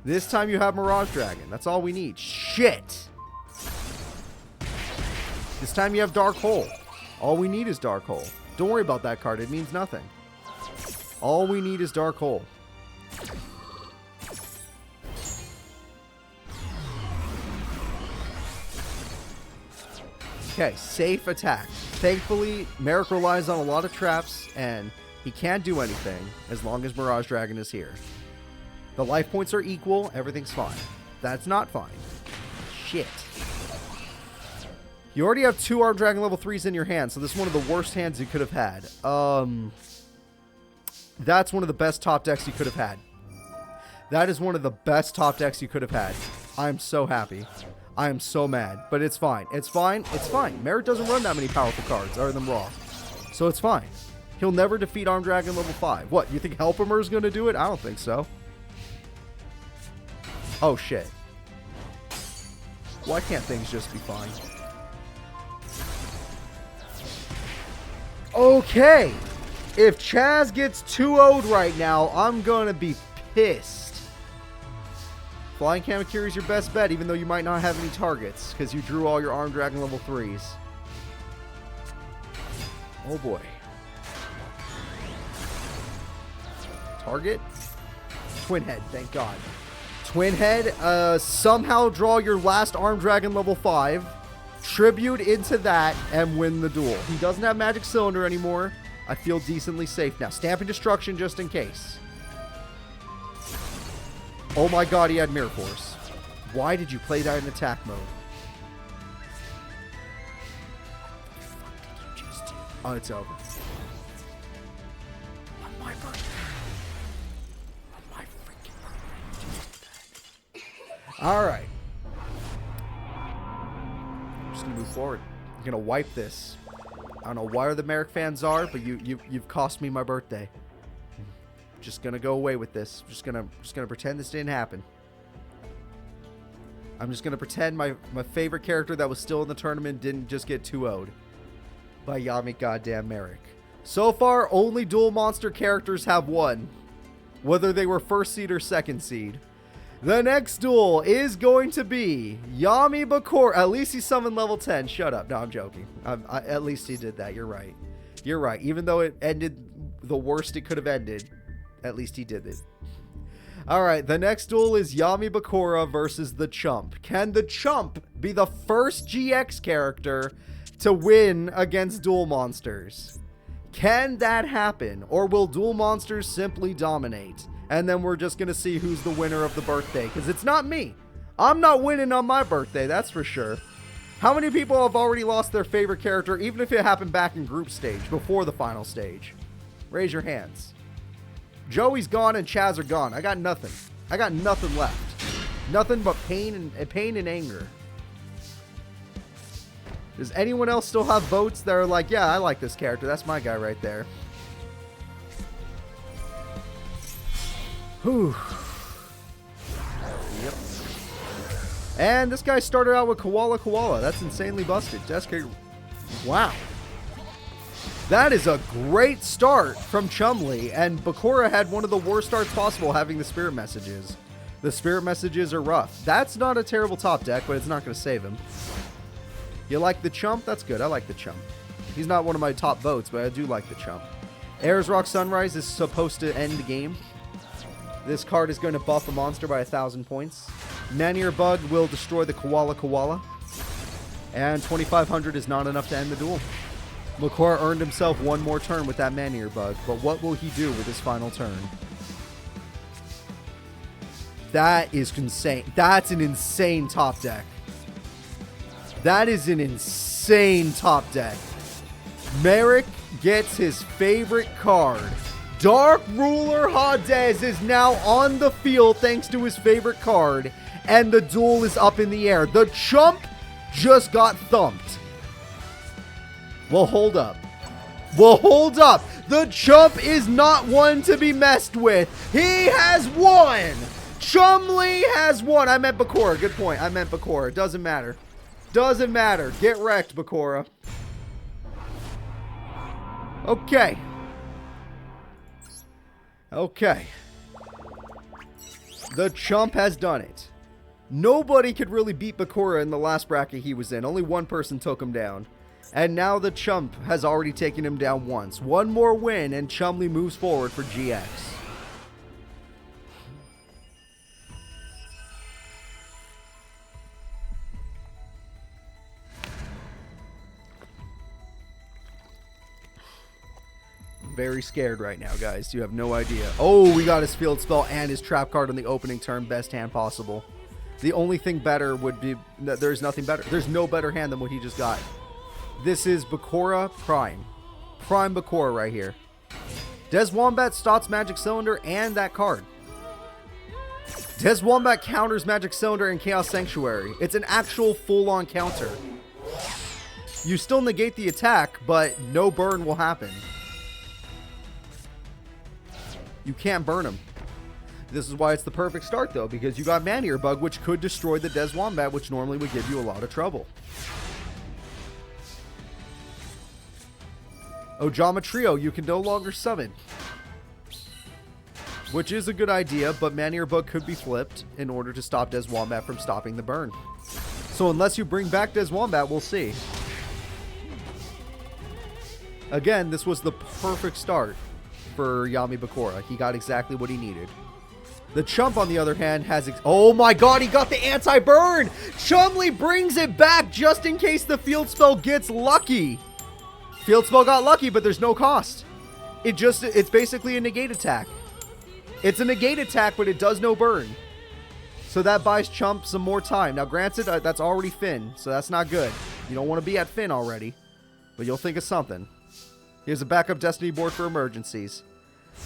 This time you have Mirage Dragon. That's all we need. Shit! This time you have Dark Hole. All we need is Dark Hole. Don't worry about that card. It means nothing. All we need is Dark Hole. Okay, safe attack. Thankfully, Marik relies on a lot of traps, and he can't do anything as long as Mirage Dragon is here. The life points are equal. Everything's fine. That's not fine. Shit. You already have 2 Arm Dragon level 3s in your hand, so this is one of the worst hands you could have had. That's one of the best top decks you could have had. That is one of the best top decks you could have had. I'm so happy. I am so mad, but it's fine. It's fine. It's fine. Marik doesn't run that many powerful cards other than Raw. So it's fine. He'll never defeat Armed Dragon level 5. What, you think Helpermer is going to do it? I don't think so. Oh, shit. Why can't things just be fine? Okay. If Chazz gets 2-0'd right now, I'm going to be pissed. Flying Kamakiri is your best bet, even though you might not have any targets, because you drew all your Armed Dragon level 3s. Oh boy. Target? Twin Head, thank God. Twin Head, somehow draw your last Armed Dragon level 5, tribute into that, and win the duel. He doesn't have Magic Cylinder anymore. I feel decently safe now. Stamping Destruction just in case. Oh my God, he had Mirror Force. Why did you play that in attack mode? What the fuck did you just do? Oh, it's over. On my birthday. On my freaking birthday. You just did that. Alright. I'm just gonna move forward. I'm gonna wipe this. I don't know why the Marik fans are, but you've cost me my birthday. Just gonna go away with this. Just gonna pretend this didn't happen. I'm just gonna pretend my favorite character that was still in the tournament didn't just get 2-0'd by Yami goddamn Marik. So far, only dual monster characters have won, whether they were first seed or second seed. The next duel is going to be Yami Bakura. At least he summoned level 10. Shut up. No, I'm joking. At least he did that. You're right. You're right. Even though it ended the worst it could have ended, at least he did it. Alright, the next duel is Yami Bakura versus the Chump. Can the Chump be the first GX character to win against dual monsters? Can that happen? Or will dual monsters simply dominate? And then we're just going to see who's the winner of the birthday. Because it's not me. I'm not winning on my birthday, that's for sure. How many people have already lost their favorite character, even if it happened back in group stage, before the final stage? Raise your hands. Joey's gone and Chazz are gone. I got nothing. I got nothing left. Nothing but pain and anger. Does anyone else still have votes that are like, yeah, I like this character. That's my guy right there. Whew. Yep. And this guy started out with Koala. That's insanely busted. Wow. That is a great start from Chumley, and Bakura had one of the worst starts possible having the Spirit Messages. The Spirit Messages are rough. That's not a terrible top deck, but it's not going to save him. You like the Chump? That's good. I like the Chump. He's not one of my top votes, but I do like the Chump. Ayers Rock Sunrise is supposed to end the game. This card is going to buff a monster by 1,000 points. Maneater Bug will destroy the Koala. And 2,500 is not enough to end the duel. Bakura earned himself one more turn with that Maneater Bug, but what will he do with his final turn? That is insane. That's an insane top deck. That is an insane top deck. Marik gets his favorite card. Dark Ruler Hades is now on the field thanks to his favorite card, and the duel is up in the air. The Chump just got thumped. Well, hold up. The Chump is not one to be messed with. He has won. Chumley has won. I meant Bakura. Good point. I meant Bakura. Doesn't matter. Doesn't matter. Get wrecked, Bakura. Okay. The Chump has done it. Nobody could really beat Bakura in the last bracket he was in. Only one person took him down. And now the Chump has already taken him down once. One more win and Chumley moves forward for GX. I'm very scared right now, guys. You have no idea. Oh, we got his field spell and his trap card on the opening turn. Best hand possible. The only thing better would be... There's nothing better. There's no better hand than what he just got. This is Bakura Prime. Prime Bakura right here. Des Wombat, Stotts Magic Cylinder, and that card. Des Wombat counters Magic Cylinder and Chaos Sanctuary. It's an actual full-on counter. You still negate the attack, but no burn will happen. You can't burn him. This is why it's the perfect start, though, because you got Man-Eater Bug, which could destroy the Des Wombat, which normally would give you a lot of trouble. Ojama Trio, you can no longer summon. Which is a good idea, but Man-Eater Bug could be flipped in order to stop Des Wombat from stopping the burn. So unless you bring back Des Wombat, we'll see. Again, this was the perfect start for Yami Bakura. He got exactly what he needed. The Chump, on the other hand, has... oh my god, he got the anti-burn! Chumley brings it back just in case the field spell gets lucky. Field spell got lucky, but there's no cost. It's basically a negate attack. It's a negate attack, but it does no burn. So that buys Chump some more time. Now, granted, that's already Finn, so that's not good. You don't want to be at Finn already, but you'll think of something. Here's a backup Destiny board for emergencies.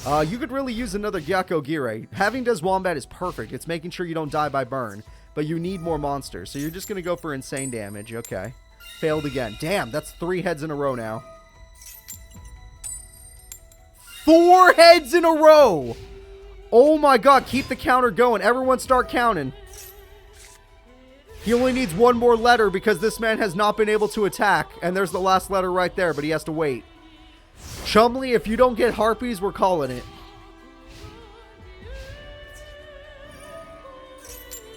You could really use another Gyakko Gire. Having Des Wombat is perfect. It's making sure you don't die by burn, but you need more monsters. So you're just going to go for insane damage. Okay. Failed again. Damn, that's 3 heads in a row now. 4 heads in a row! Oh my god, keep the counter going. Everyone start counting. He only needs 1 more letter because this man has not been able to attack. And there's the last letter right there, but he has to wait. Chumley, if you don't get Harpies, we're calling it.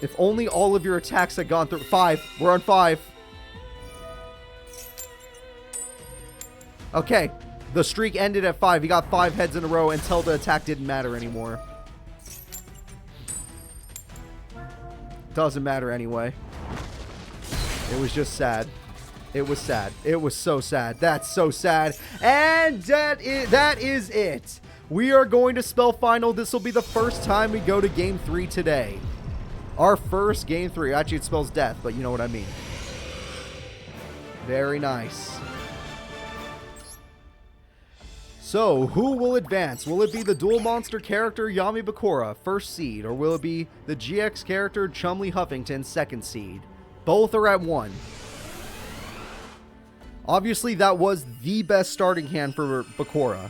If only all of your attacks had gone through. 5. We're on 5. Okay. The streak ended at 5. He got 5 heads in a row until the attack didn't matter anymore. Doesn't matter anyway. It was just sad. It was sad. It was so sad. That's so sad. And that is it. We are going to spell final. This will be the first time we go to game 3 today. Our first game 3. Actually, it spells death, but you know what I mean. Very nice. So, who will advance? Will it be the dual monster character Yami Bakura, first seed, or will it be the GX character Chumley Huffington, second seed? Both are at 1. Obviously, that was the best starting hand for Bakura.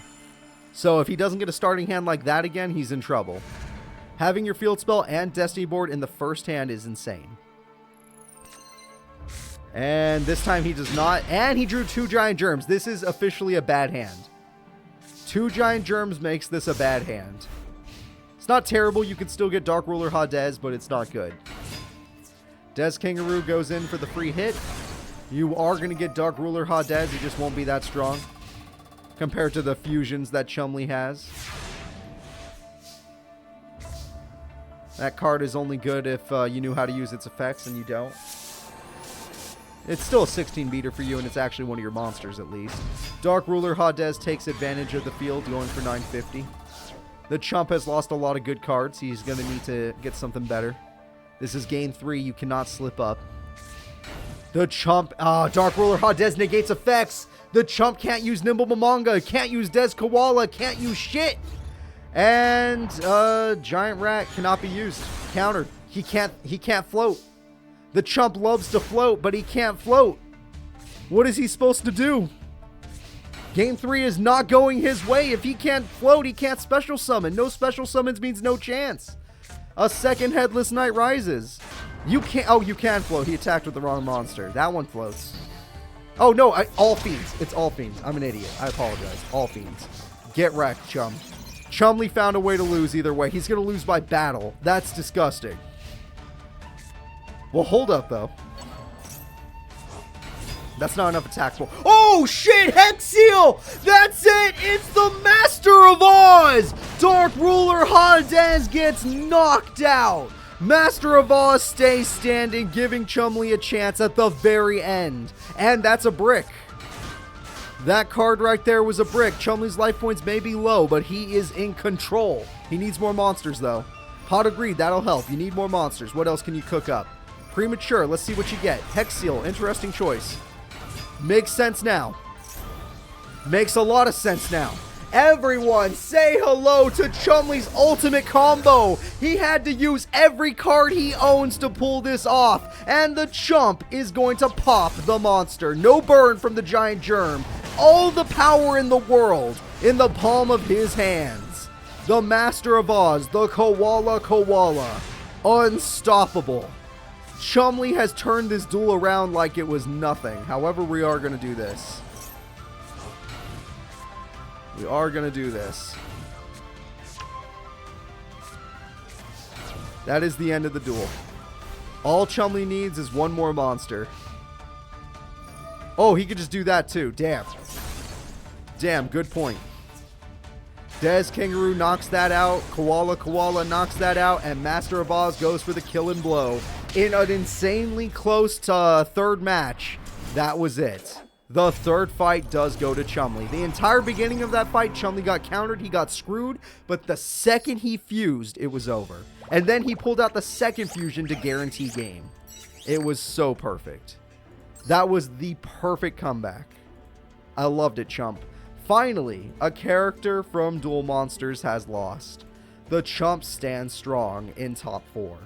So if he doesn't get a starting hand like that again, he's in trouble. Having your field spell and Destiny board in the first hand is insane. And this time he does not. And he drew 2 Giant Germs. This is officially a bad hand. 2 Giant Germs makes this a bad hand. It's not terrible. You can still get Dark Ruler Hades, but it's not good. Des Kangaroo goes in for the free hit. You are going to get Dark Ruler Hades. It just won't be that strong compared to the fusions that Chumley has. That card is only good if you knew how to use its effects, and you don't. It's still a 16 beater for you, and it's actually one of your monsters at least. Dark Ruler Hades takes advantage of the field, going for 950. The Chump has lost a lot of good cards. He's going to need to get something better. This is game 3. You cannot slip up. The Chump, Dark Ruler Hades negates effects. The Chump can't use Nimble Mamanga, can't use Des Koala, can't use shit. And Giant Rat cannot be used. Countered. He can't float. The Chump loves to float, but he can't float. What is he supposed to do? Game 3 is not going his way. If he can't float, he can't special summon. No special summons means no chance. A second Headless Knight Rises. You can't. Oh, you can float. He attacked with the wrong monster. That one floats. Oh, no. All Fiends. It's All Fiends. I'm an idiot. I apologize. All Fiends. Get wrecked, Chum. Chumley found a way to lose either way. He's going to lose by battle. That's disgusting. Well, hold up, though. That's not enough attack for. Oh, shit! Hex Seal! That's it! It's the Master of Oz! Dark Ruler Hades gets knocked out. Master of Oz stays standing, giving Chumley a chance at the very end. And that's a brick. That card right there was a brick. Chumley's life points may be low, but he is in control. He needs more monsters, though. Hot agreed, that'll help. You need more monsters. What else can you cook up? Premature, let's see what you get. Hex Seal, interesting choice. Makes sense now. Makes a lot of sense now. Everyone, say hello to Chumley's ultimate combo. He had to use every card he owns to pull this off. And the chump is going to pop the monster. No burn from the giant germ. All the power in the world in the palm of his hands. The Master of Oz, the Koala. Unstoppable. Chumley has turned this duel around like it was nothing. However, we are going to do this. We are going to do this. That is the end of the duel. All Chumley needs is one more monster. Oh, he could just do that too. Damn. Damn, good point. Des Kangaroo knocks that out. Koala knocks that out. And Master of Oz goes for the killing blow. In an insanely close to third match, that was it. The third fight does go to Chumley. The entire beginning of that fight, Chumley got countered, he got screwed, but the second he fused, it was over. And then he pulled out the second fusion to guarantee game. It was so perfect. That was the perfect comeback. I loved it, Chump. Finally, a character from Duel Monsters has lost. The Chump stands strong in top 4.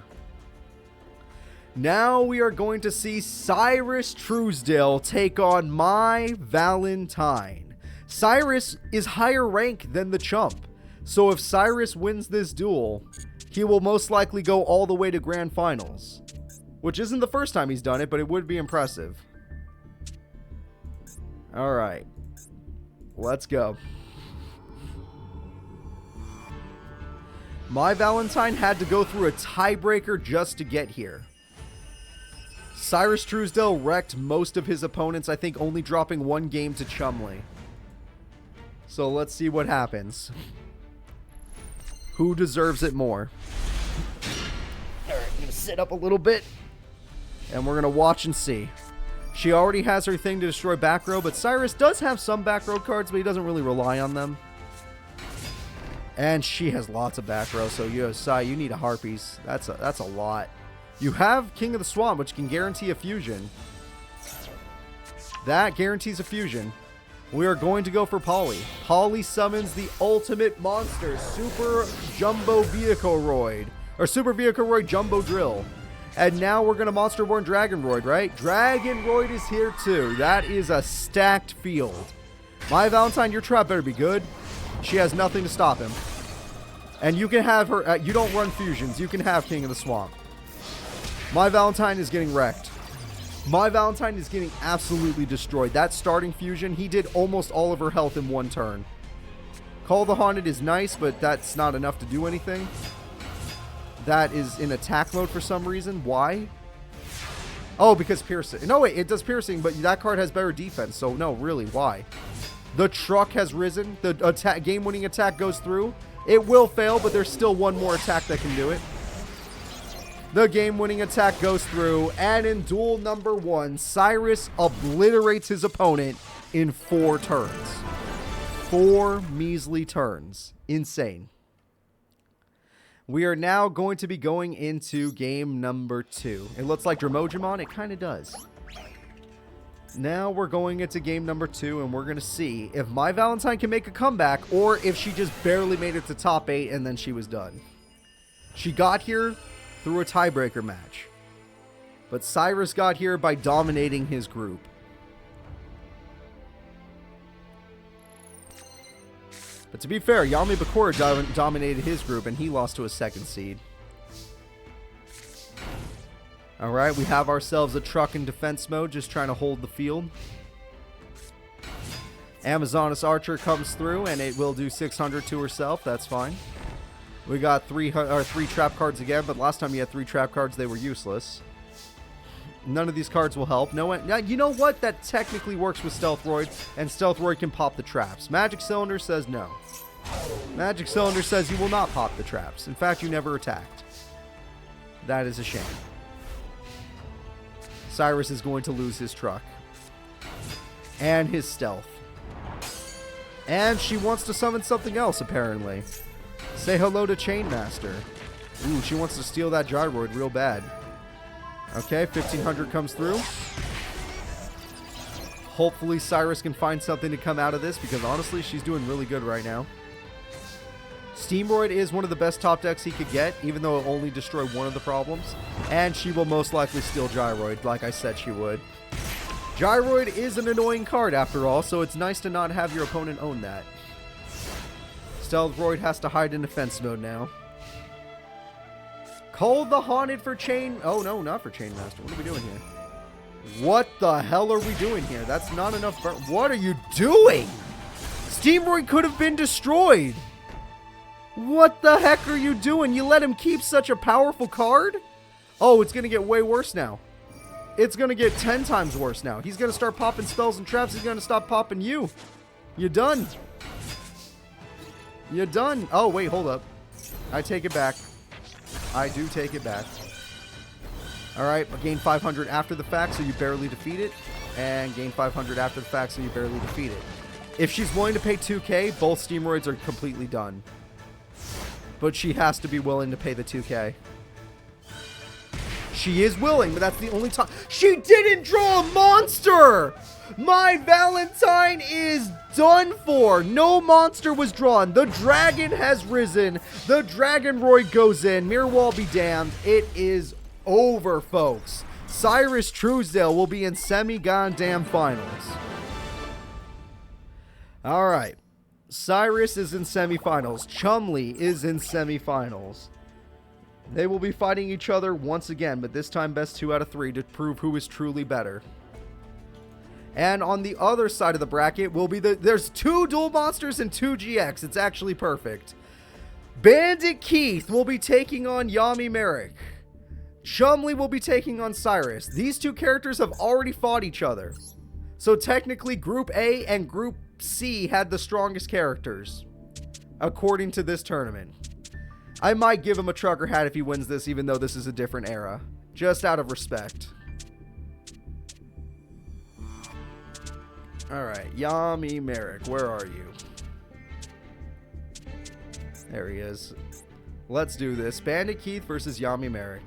Now we are going to see Cyrus Truesdale take on my Valentine. Cyrus is higher rank than the Chump. So if Cyrus wins this duel, he will most likely go all the way to Grand Finals. Which isn't the first time he's done it, but it would be impressive. Alright. Let's go. My Valentine had to go through a tiebreaker just to get here. Cyrus Truesdale wrecked most of his opponents, I think only dropping one game to Chumley. So let's see what happens. Who deserves it more? Alright, I'm going to sit up a little bit. And we're going to watch and see. She already has her thing to destroy back row, but Cyrus does have some back row cards, but he doesn't really rely on them. And she has lots of back row, so you need a Harpies. That's a lot. You have King of the Swamp, which can guarantee a fusion. That guarantees a fusion. We are going to go for Polly. Polly summons the ultimate monster, Super Jumbo Vehicoroid. Or Super Vehicoroid Jumbo Drill. And now we're going to Monsterborn Dragonroid, right? Dragonroid is here too. That is a stacked field. My Valentine, your trap better be good. She has nothing to stop him. And you can have her... you don't run fusions. You can have King of the Swamp. My Valentine is getting wrecked. My Valentine is getting absolutely destroyed. That starting fusion, he did almost all of her health in one turn. Call the Haunted is nice, but that's not enough to do anything. That is in attack mode for some reason. Why? Oh, because piercing. No, wait, it does piercing, but that card has better defense. So, no, really, why? The truck has risen. The game-winning attack goes through. It will fail, but there's still one more attack that can do it. The game-winning attack goes through, and in duel number 1, Cyrus obliterates his opponent in 4 turns. 4 measly turns. Insane. We are now going to be going into game number 2. It looks like Dramojimon. It kind of does. Now we're going into game number 2, and we're going to see if my Valentine can make a comeback, or if she just barely made it to top 8, and then she was done. She got here through a tiebreaker match. But Cyrus got here by dominating his group. But to be fair, Yami Bakura dominated his group, and he lost to a 2nd seed. Alright, we have ourselves a truck in defense mode, just trying to hold the field. Amazonas Archer comes through, and it will do 600 to herself. That's fine. We got 3 trap cards again, but last time you had 3 trap cards, they were useless. None of these cards will help. No one, you know what? That technically works with Stealthroid, and Stealthroid can pop the traps. Magic Cylinder says no. Magic Cylinder says you will not pop the traps. In fact, you never attacked. That is a shame. Cyrus is going to lose his truck. And his stealth. And she wants to summon something else, apparently. Say hello to Chainmaster. Ooh, she wants to steal that Gyroid real bad. Okay, 1500 comes through. Hopefully Cyrus can find something to come out of this, because honestly, she's doing really good right now. Steamroid is one of the best top decks he could get, even though it only destroyed one of the problems. And she will most likely steal Gyroid, like I said she would. Gyroid is an annoying card after all, so it's nice to not have your opponent own that. Stealthroid has to hide in defense mode now. Call the Haunted for Chain... Oh no, not for Chain Master. What are we doing here? What the hell are we doing here? That's not enough... What are you doing? Steamroid could have been destroyed. What the heck are you doing? You let him keep such a powerful card? Oh, it's going to get way worse now. It's going to get 10 times worse now. He's going to start popping spells and traps. He's going to stop popping you. You're done. You're done. Oh, wait, hold up. I take it back. I do take it back. Alright, gain 500 after the fact, so you barely defeat it. And gain 500 after the fact, so you barely defeat it. If she's willing to pay 2k, both Steamroids are completely done. But she has to be willing to pay the 2k. She is willing, but that's the only time. She didn't draw a monster! My Valentine is done for. No monster was drawn. The dragon has risen. The Dragonroid goes in. Mirror Wall be damned. It is over, folks. Cyrus Truesdale will be in semi-goddamn finals. Alright. Cyrus is in semifinals. Chumley is in semifinals. They will be fighting each other once again, but this time best 2 out of 3 to prove who is truly better. And on the other side of the bracket will be there's 2 dual monsters and 2 GX. It's actually perfect. Bandit Keith will be taking on Yami Marik. Chumley will be taking on Cyrus. These 2 characters have already fought each other. So technically Group A and Group C had the strongest characters, according to this tournament. I might give him a trucker hat if he wins this, even though this is a different era. Just out of respect. Alright, Yami Marik, where are you? There he is. Let's do this. Bandit Keith versus Yami Marik.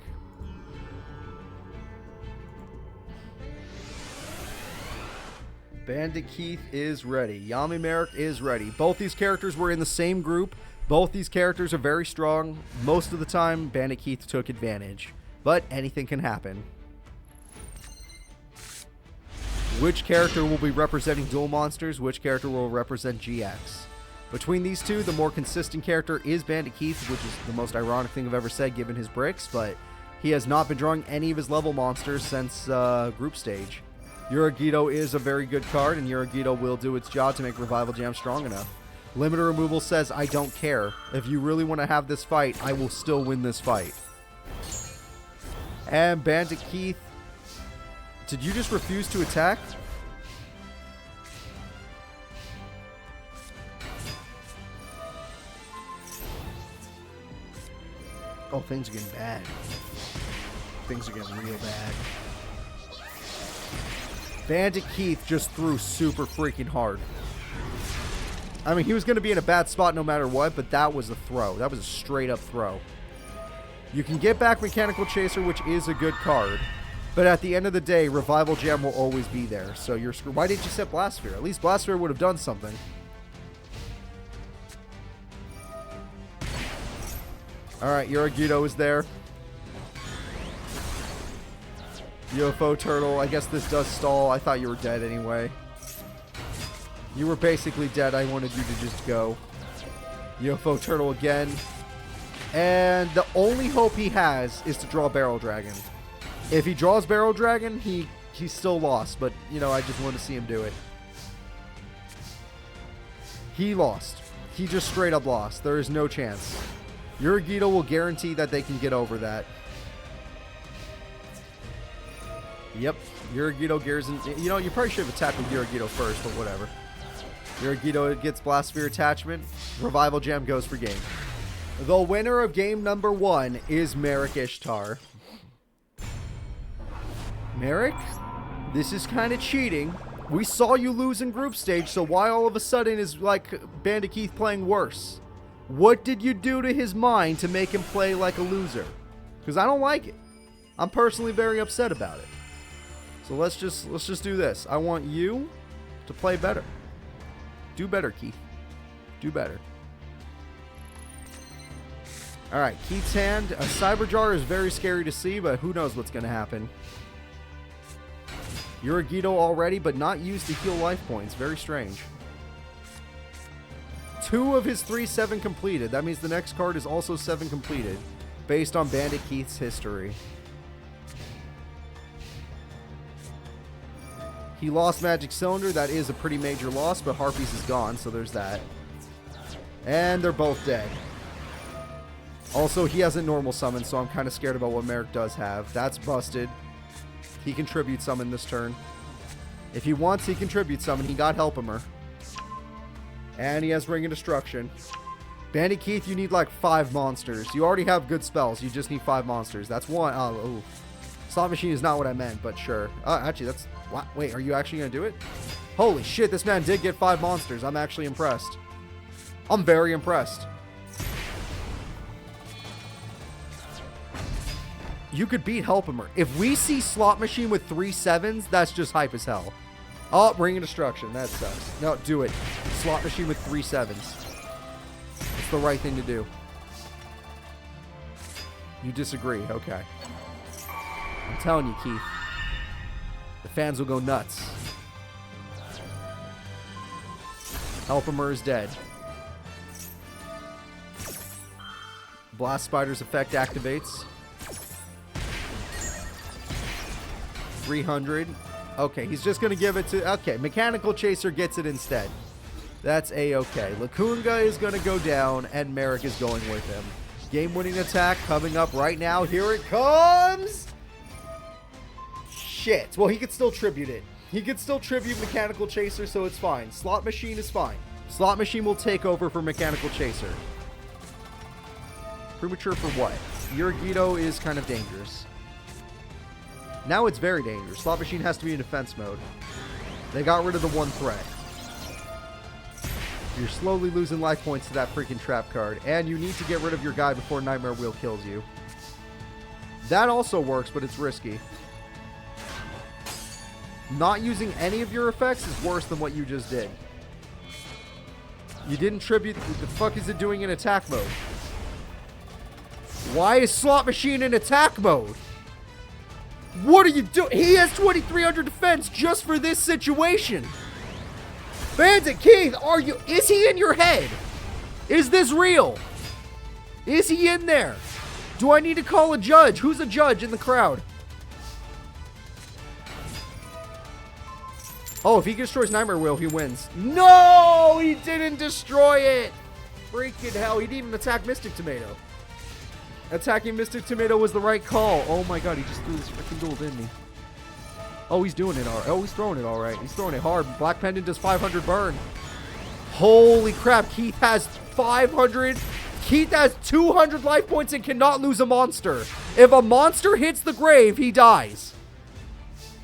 Bandit Keith is ready. Yami Marik is ready. Both these characters were in the same group. Both these characters are very strong. Most of the time, Bandit Keith took advantage. But anything can happen. Which character will be representing dual monsters? Which character will represent GX? Between these two, the more consistent character is Bandit Keith, which is the most ironic thing I've ever said given his bricks, but he has not been drawing any of his level monsters since group stage. Yuragito is a very good card, and Yuragito will do its job to make Revival Jam strong enough. Limiter Removal says, I don't care. If you really want to have this fight, I will still win this fight. And Bandit Keith, did you just refuse to attack? Oh, things are getting bad. Things are getting real bad. Bandit Keith just threw super freaking hard. I mean, he was going to be in a bad spot no matter what, but that was a throw. That was a straight up throw. You can get back Mechanical Chaser, which is a good card. But at the end of the day, Revival Jam will always be there. So you're screwed. Why didn't you set Blastsphere? At least Blastsphere would have done something. Alright, Yuragito is there. UFO Turtle, I guess this does stall. I thought you were dead anyway. You were basically dead. I wanted you to just go. UFO Turtle again. And the only hope he has is to draw Barrel Dragon. If he draws Barrel Dragon, he's still lost. But, you know, I just want to see him do it. He lost. He just straight up lost. There is no chance. Yuragito will guarantee that they can get over that. Yep. Yuragito gears in. You know, you probably should have attacked with Yuragito first, but whatever. Yuragito gets Blastsphere attachment. Revival Jam goes for game. The winner of game number 1 is Marik Ishtar. Marik, this is kind of cheating. We saw you lose in group stage, so why all of a sudden is like Bandit Keith playing worse? What did you do to his mind to make him play like a loser? Because I don't like it. I'm personally very upset about it. So let's just do this. I want you to play better. Do better, Keith. Do better. Alright, Keith's hand. A Cyber Jar is very scary to see, but who knows what's going to happen. Yurigito already, but not used to heal life points. Very strange. 2 of his 3 7 completed. That means the next card is also 7 completed, based on Bandit Keith's history. He lost Magic Cylinder. That is a pretty major loss, but Harpies is gone, so there's that. And they're both dead. Also, he has a normal summon, so I'm kind of scared about what Marik does have. That's busted. He contributes summon this turn. If he wants, he contributes summon. He got Helpimer. And he has Ring of Destruction. Bandit Keith, you need like 5 monsters. You already have good spells. You just need 5 monsters. That's one. Oh, Slot Machine is not what I meant, but sure. Actually, that's... Wait, are you actually going to do it? Holy shit, this man did get 5 monsters. I'm actually impressed. I'm very impressed. You could beat Helpimer. If we see Slot Machine with 3 7s, that's just hype as hell. Oh, Ring of Destruction. That sucks. No, do it. Slot Machine with 3 7s. It's the right thing to do. You disagree. Okay. I'm telling you, Keith. The fans will go nuts. Helpimer is dead. Blast Spider's effect activates. 300. Okay, he's just going to give it to... Okay, Mechanical Chaser gets it instead. That's A-okay. Lacunga is going to go down, and Marik is going with him. Game-winning attack coming up right now. Here it comes! Shit. Well, he could still tribute it. He could still tribute Mechanical Chaser, so it's fine. Slot Machine is fine. Slot Machine will take over for Mechanical Chaser. Premature for what? Yurigito is kind of dangerous. Now it's very dangerous. Slot Machine has to be in defense mode. They got rid of the one threat. You're slowly losing life points to that freaking trap card. And you need to get rid of your guy before Nightmare Wheel kills you. That also works, but it's risky. Not using any of your effects is worse than what you just did. You didn't tribute... What the fuck is it doing in attack mode? Why is Slot Machine in attack mode? What are you doing? He has 2,300 defense just for this situation. Bandit Keith, are you... Is he in your head? Is this real? Is he in there? Do I need to call a judge? Who's a judge in the crowd? Oh, if he destroys Nightmare Wheel, he wins. No! He didn't destroy it! Freaking hell, he didn't even attack Mystic Tomato. Attacking Mystic Tomato was the right call. Oh my god, he just threw this freaking duel, didn't he? Oh, he's doing it all right. Oh, he's throwing it all right. He's throwing it hard. Black Pendant does 500 burn. Holy crap, Keith has 500. Keith has 200 life points and cannot lose a monster. If a monster hits the grave, he dies.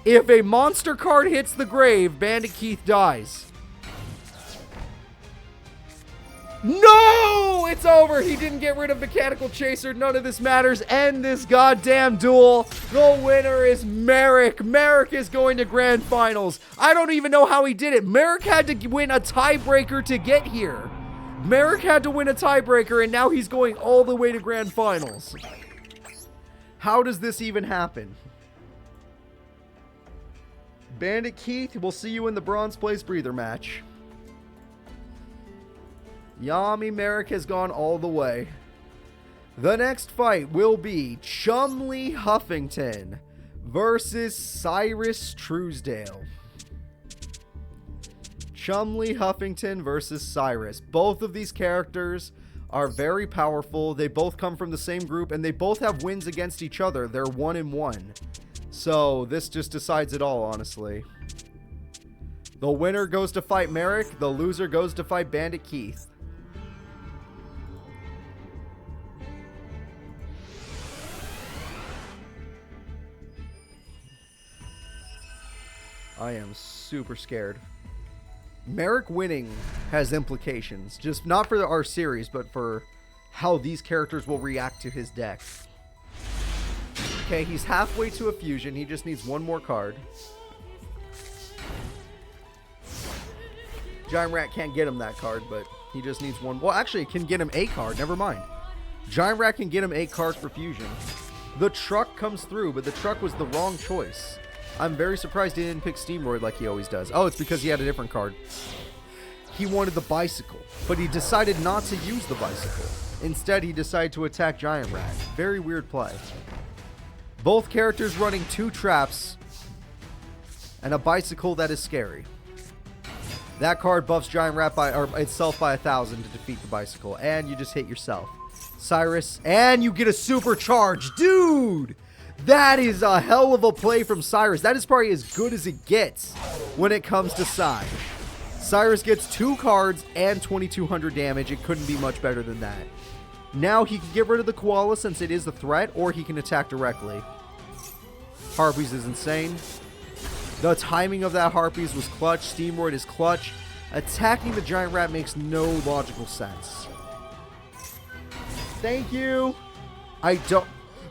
If a monster card hits the grave, Bandit Keith dies. No! It's over. He didn't get rid of Mechanical Chaser. None of this matters. End this goddamn duel. The winner is Marik. Marik is going to Grand Finals. I don't even know how he did it. Marik had to win a tiebreaker to get here. Marik had to win a tiebreaker, and now he's going all the way to Grand Finals. How does this even happen? Bandit Keith, we'll see you in the Bronze Place Breather match. Yami Marik has gone all the way. The next fight will be Chumley Huffington versus Cyrus Truesdale. Chumley Huffington versus Cyrus. Both of these characters are very powerful. They both come from the same group, and they both have wins against each other. They're 1-1. So this just decides it all, honestly. The winner goes to fight Marik. The loser goes to fight Bandit Keith. I am super scared. Marik winning has implications. Just not for our series, but for how these characters will react to his deck. Okay, he's halfway to a fusion. He just needs one more card. Giant Rat can't get him that card, but he just needs one. Well, actually, it can get him a card. Never mind. Giant Rat can get him 8 cards for fusion. The truck comes through, but the truck was the wrong choice. I'm very surprised he didn't pick Steamroid like he always does. Oh, it's because he had a different card. He wanted the bicycle, but he decided not to use the bicycle. Instead, he decided to attack Giant Rat. Very weird play. Both characters running 2 traps and a bicycle that is scary. That card buffs Giant Rat itself by 1,000 to defeat the bicycle, and you just hit yourself. Cyrus, and you get a supercharge. Dude, that is a hell of a play from Cyrus. That is probably as good as it gets when it comes to side. Cyrus gets 2 cards and 2,200 damage. It couldn't be much better than that. Now he can get rid of the koala since it is a threat, or he can attack directly. Harpies is insane. The timing of that Harpies was clutch. Steamroid is clutch. Attacking the Giant Rat makes no logical sense. Thank you.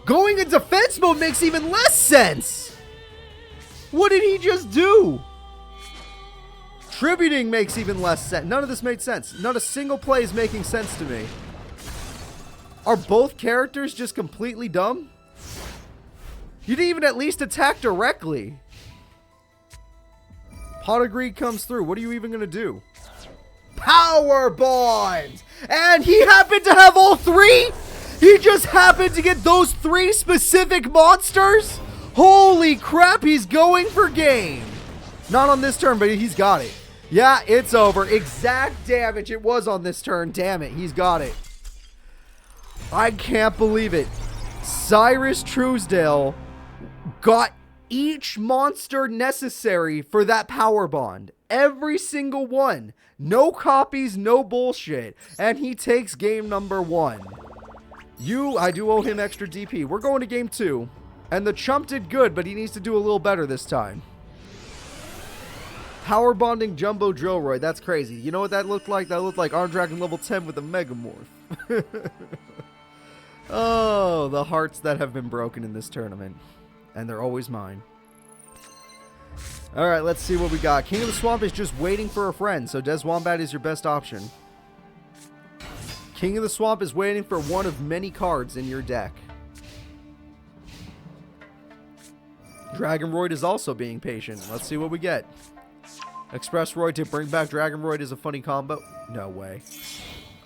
Going in defense mode makes even less sense. What did he just do? Tributing makes even less sense. None of this made sense. Not a single play is making sense to me. Are both characters just completely dumb? You didn't even at least attack directly. Pot of Greed comes through. What are you even going to do? Power Bond! And he happened to have all 3? He just happened to get those 3 specific monsters? Holy crap, he's going for game. Not on this turn, but he's got it. Yeah, it's over. Exact damage it was on this turn. Damn it, he's got it. I can't believe it. Cyrus Truesdale got each monster necessary for that power bond. Every single one. No copies, no bullshit. And he takes game number 1. I do owe him extra DP. We're going to game 2. And the chump did good, but he needs to do a little better this time. Power bonding Jumbo Drillroid. That's crazy. You know what that looked like? That looked like Arm Dragon level 10 with a Megamorph. Oh, the hearts that have been broken in this tournament. And they're always mine. Alright, let's see what we got. King of the Swamp is just waiting for a friend, so Des Wombat is your best option. King of the Swamp is waiting for one of many cards in your deck. Dragonroid is also being patient. Let's see what we get. Expressroid to bring back Dragonroid is a funny combo. No way.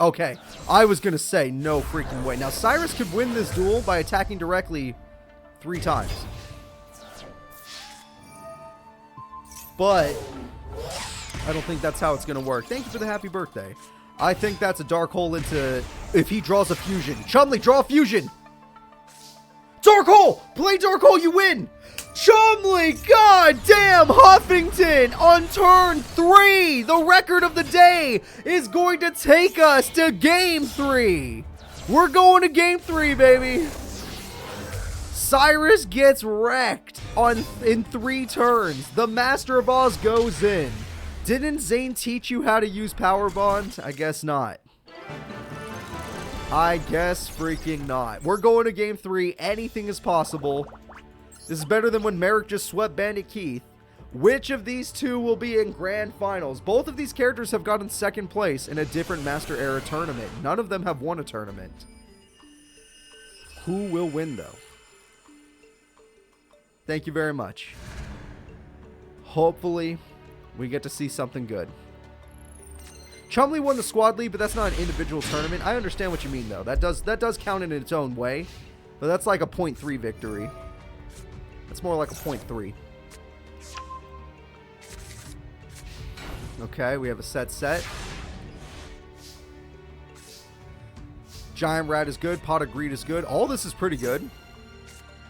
Okay, I was going to say no freaking way. Now, Cyrus could win this duel by attacking directly 3 times. But I don't think that's how it's going to work. Thank you for the happy birthday. I think that's a dark hole into if he draws a fusion. Chumley, draw a fusion. Dark hole! Play dark hole, you win! Chumley, goddamn Huffington on turn 3. The record of the day is going to take us to game 3. We're going to game 3, baby. Cyrus gets wrecked in 3 turns. The Master of Oz goes in. Didn't Zane teach you how to use Power Bond? I guess not. I guess freaking not. We're going to game 3. Anything is possible. This is better than when Marik just swept Bandit Keith. Which of these 2 will be in grand finals? Both of these characters have gotten 2nd place in a different Master Era tournament. None of them have won a tournament. Who will win, though? Thank you very much. Hopefully, we get to see something good. Chumley won the squad league, but that's not an individual tournament. I understand what you mean, though. That does count in its own way. But that's like a 0.3 victory. That's more like a 0.3. Okay, we have a set. Giant Rat is good. Pot of Greed is good. All this is pretty good.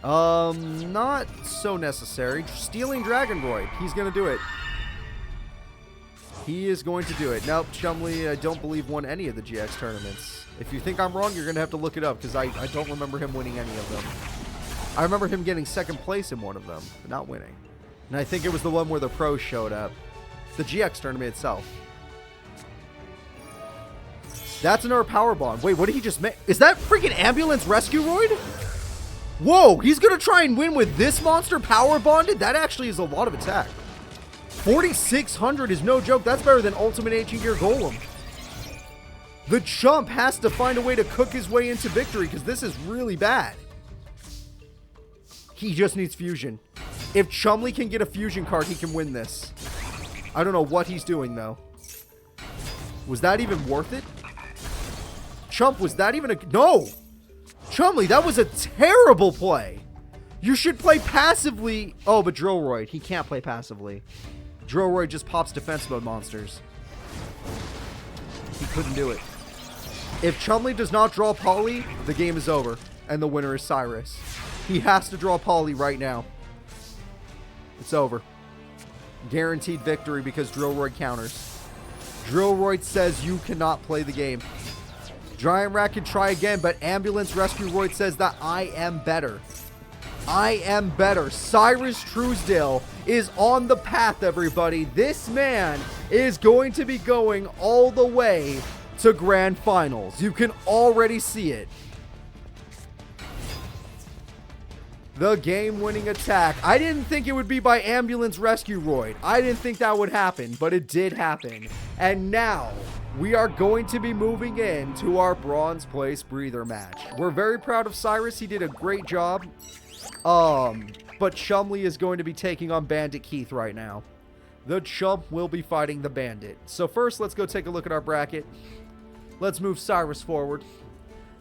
Not so necessary. Stealing Dragonroid. He's going to do it. He is going to do it. Nope, Chumley, I don't believe won any of the GX tournaments. If you think I'm wrong, you're going to have to look it up, because I don't remember him winning any of them. I remember him getting 2nd place in one of them, but not winning. And I think it was the one where the pros showed up. The GX tournament itself. That's another Power Bond. Wait, what did he just make? Is that freaking Ambulance Rescue Roid? Whoa, he's going to try and win with this monster Power Bonded? That actually is a lot of attack. 4,600 is no joke. That's better than Ultimate Ancient Gear Golem. The Chump has to find a way to cook his way into victory because this is really bad. He just needs fusion. If Chumley can get a fusion card, he can win this. I don't know what he's doing, though. Was that even worth it? Chump, was that even a... No! Chumley, that was a terrible play. You should play passively. Oh, but Drillroyd, he can't play passively. Drillroyd just pops defense mode monsters. He couldn't do it. If Chumley does not draw Poly, the game is over. And the winner is Cyrus. He has to draw Poly right now. It's over. Guaranteed victory because Drillroyd counters. Drillroyd says you cannot play the game. Giant Rat can try again, but Ambulance Rescue Royd says that I am better. I am better. Cyrus Truesdale is on the path, everybody. This man is going to be going all the way to Grand Finals. You can already see it. The game-winning attack. I didn't think it would be by Ambulance Rescue Royd. I didn't think that would happen, but it did happen. And now we are going to be moving into our bronze place breather match. We're very proud of Cyrus. He did a great job. But Chumley is going to be taking on Bandit Keith right now. The Chump will be fighting the Bandit. So first, let's go take a look at our bracket. Let's move Cyrus forward.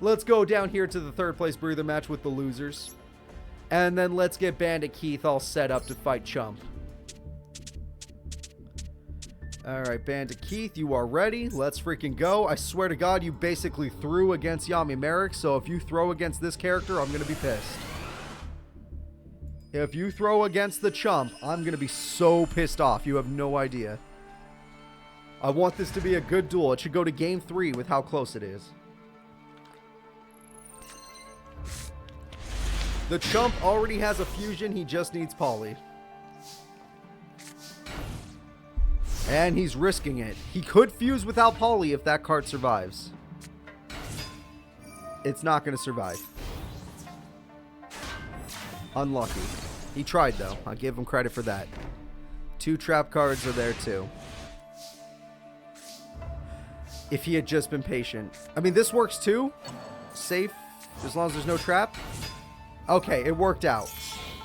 Let's go down here to the third place breather match with the losers. And then let's get Bandit Keith all set up to fight Chump. Alright, Bandit Keith, you are ready. Let's freaking go. I swear to God, you basically threw against Yami Marik, so if you throw against this character, I'm going to be pissed. If you throw against the Chump, I'm going to be so pissed off. You have no idea. I want this to be a good duel. It should go to game 3 with how close it is. The Chump already has a fusion. He just needs Poly. And he's risking it. He could fuse without Poly if that card survives. It's not going to survive. Unlucky. He tried, though. I'll give him credit for that. 2 trap cards are there, too. If he had just been patient. I mean, this works, too. Safe, as long as there's no trap. Okay, it worked out.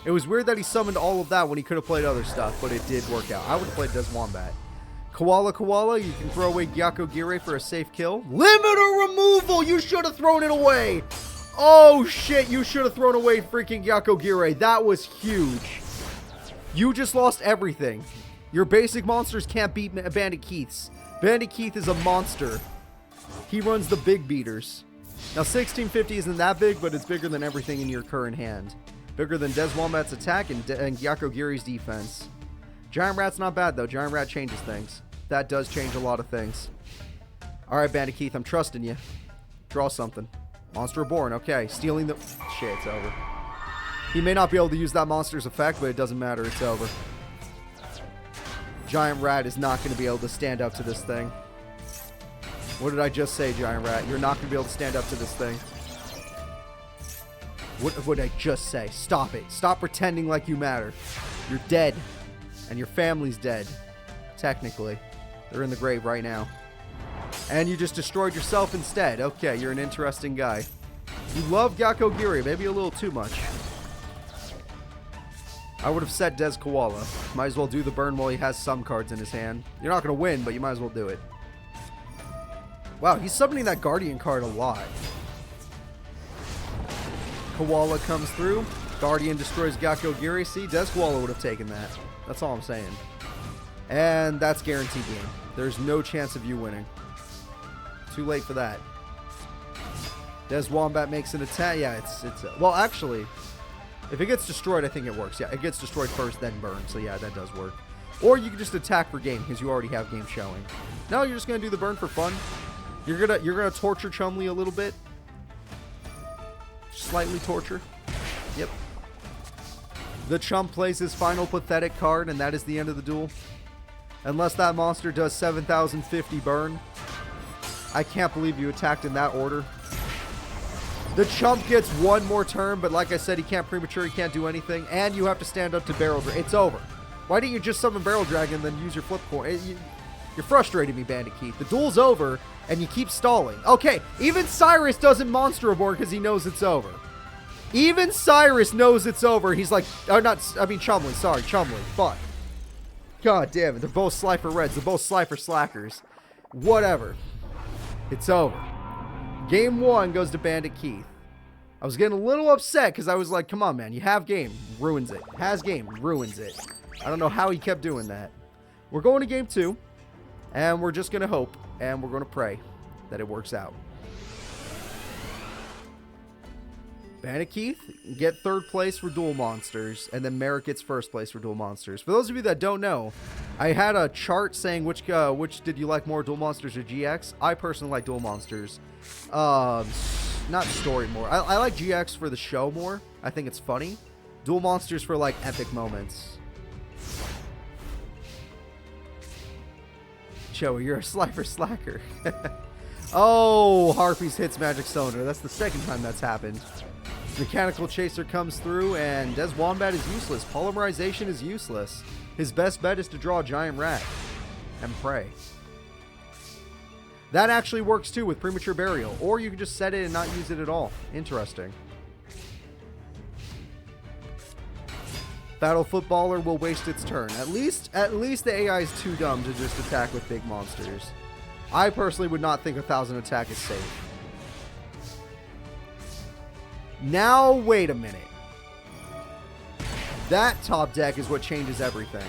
It was weird that he summoned all of that when he could have played other stuff, but it did work out. I would have played Des Wombat. Koala, you can throw away Gyakko Gire for a safe kill. Limiter removal! You should have thrown it away! Oh, shit, you should have thrown away freaking Gyakko Gire. That was huge. You just lost everything. Your basic monsters can't beat Bandit Keith's. Bandit Keith is a monster. He runs the big beaters. Now, 1650 isn't that big, but it's bigger than everything in your current hand. Bigger than Des Wombat's attack and Gyakko Gire's defense. Giant Rat's not bad, though. Giant Rat changes things. That does change a lot of things. Alright, Bandit Keith, I'm trusting you. Draw something. Monster Reborn, okay. Stealing the... Shit, it's over. He may not be able to use that monster's effect, but it doesn't matter. It's over. Giant Rat is not going to be able to stand up to this thing. What did I just say, Giant Rat? You're not going to be able to stand up to this thing. What would I just say? Stop it. Stop pretending like you matter. You're dead. And your family's dead. Technically. They're in the grave right now. And you just destroyed yourself instead. Okay, you're an interesting guy. You love Gyakko Gire. Maybe a little too much. I would have set Des Koala. Might as well do the burn while he has some cards in his hand. You're not going to win, but you might as well do it. Wow, he's summoning that Guardian card a lot. Koala comes through. Guardian destroys Gyakko Gire. See, Des Koala would have taken that. That's all I'm saying. And that's guaranteed game. There's no chance of you winning. Too late for that. Des Wombat makes an attack. Yeah, it's well, actually, if it gets destroyed, I think it works. Yeah, it gets destroyed first, then burned. So yeah, that does work. Or you can just attack for game because you already have game showing. No, you're just gonna do the burn for fun. You're gonna torture Chumley a little bit. Slightly torture. Yep. The Chump plays his final pathetic card, and that is the end of the duel. Unless that monster does 7,050 burn. I can't believe you attacked in that order. The Chump gets one more turn, but like I said, he can't premature, he can't do anything, and you have to stand up to barrel. It's over. Why didn't you just summon Barrel Dragon and then use your flip coin? You're frustrating me, Bandit Keith. The duel's over, and you keep stalling. Okay, even Cyrus doesn't Monster Abort because he knows it's over. Even Cyrus knows it's over. He's like, Chumley. Sorry, Chumley. Fuck. God damn it. They're both Slifer Reds. They're both Slifer Slackers. Whatever. It's over. Game 1 goes to Bandit Keith. I was getting a little upset because I was like, come on, man. You have game. Ruins it. Has game. Ruins it. I don't know how he kept doing that. We're going to game 2. And we're just going to hope. And we're going to pray that it works out. Bandit Keith, get 3rd place for Duel Monsters, and then Marik gets 1st place for Duel Monsters. For those of you that don't know, I had a chart saying which did you like more, Duel Monsters or GX. I personally like Duel Monsters. Not story more. I like GX for the show more. I think it's funny. Duel Monsters for like epic moments. Joey, you're a Slifer Slacker. Oh, Harpies hits Magic Cylinder. That's the 2nd time that's happened. Mechanical Chaser comes through, and Des Wombat is useless. Polymerization is useless. His best bet is to draw a Giant Rat and pray. That actually works too with Premature Burial, or you can just set it and not use it at all. Interesting. Battle Footballer will waste its turn. At least the AI is too dumb to just attack with big monsters. I personally would not think 1,000 attack is safe. Now, wait a minute. That top deck is what changes everything.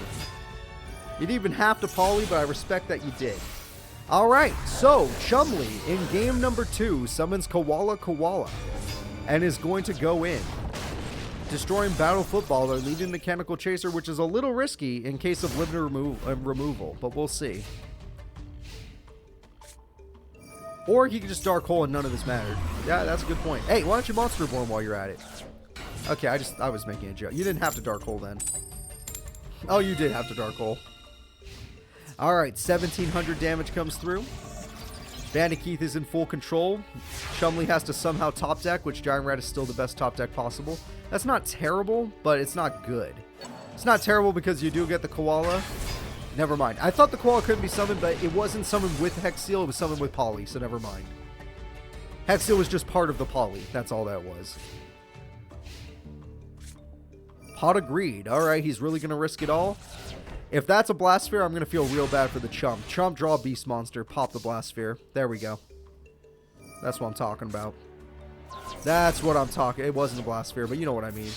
You didn't even have to poly, but I respect that you did. Alright, so Chumley in game number 2 summons Koala and is going to go in. Destroying Battle Footballer, leaving Mechanical Chaser, which is a little risky in case of limit removal, but we'll see. Or he could just Dark Hole and none of this mattered. Yeah, that's a good point. Hey, why don't you Monster Reborn while you're at it? Okay, I was making a joke. You didn't have to Dark Hole then. Oh, you did have to Dark Hole. Alright, 1,700 damage comes through. Bandit Keith is in full control. Chumley has to somehow top deck, which Giant Rat is still the best top deck possible. That's not terrible, but it's not good. It's not terrible because you do get the Koala. Never mind. I thought the Koala couldn't be summoned, but it wasn't summoned with Hex Seal. It was summoned with Poly, so never mind. Hex Seal was just part of the Poly. That's all that was. Pot of Greed. Alright, he's really going to risk it all. If that's a Blast Sphere, I'm going to feel real bad for the Chump. Chump, draw a Beast Monster, pop the Blast Sphere. There we go. That's what I'm talking about. That's what I'm talking. It wasn't a Blast Sphere, but you know what I mean.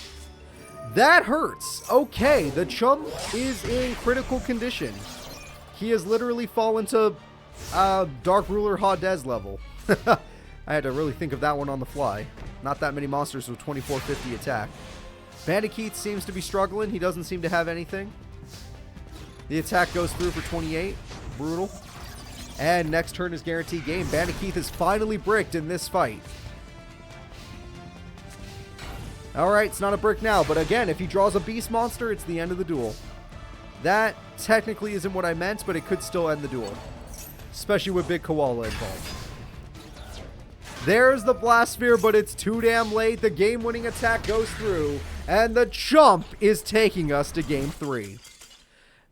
That hurts. Okay, the Chump is in critical condition. He has literally fallen to Dark Ruler Hadez level. I had to really think of that one on the fly. Not that many monsters with 2450 attack. Bandit Keith seems to be struggling. He doesn't seem to have anything. The attack goes through for 28. Brutal. And next turn is guaranteed game. Bandit Keith is finally bricked in this fight. Alright, it's not a brick now, but again, if he draws a beast monster, it's the end of the duel. That technically isn't what I meant, but it could still end the duel. Especially with Big Koala involved. There's the Blast Sphere, but it's too damn late. The game-winning attack goes through, and the Chump is taking us to Game 3.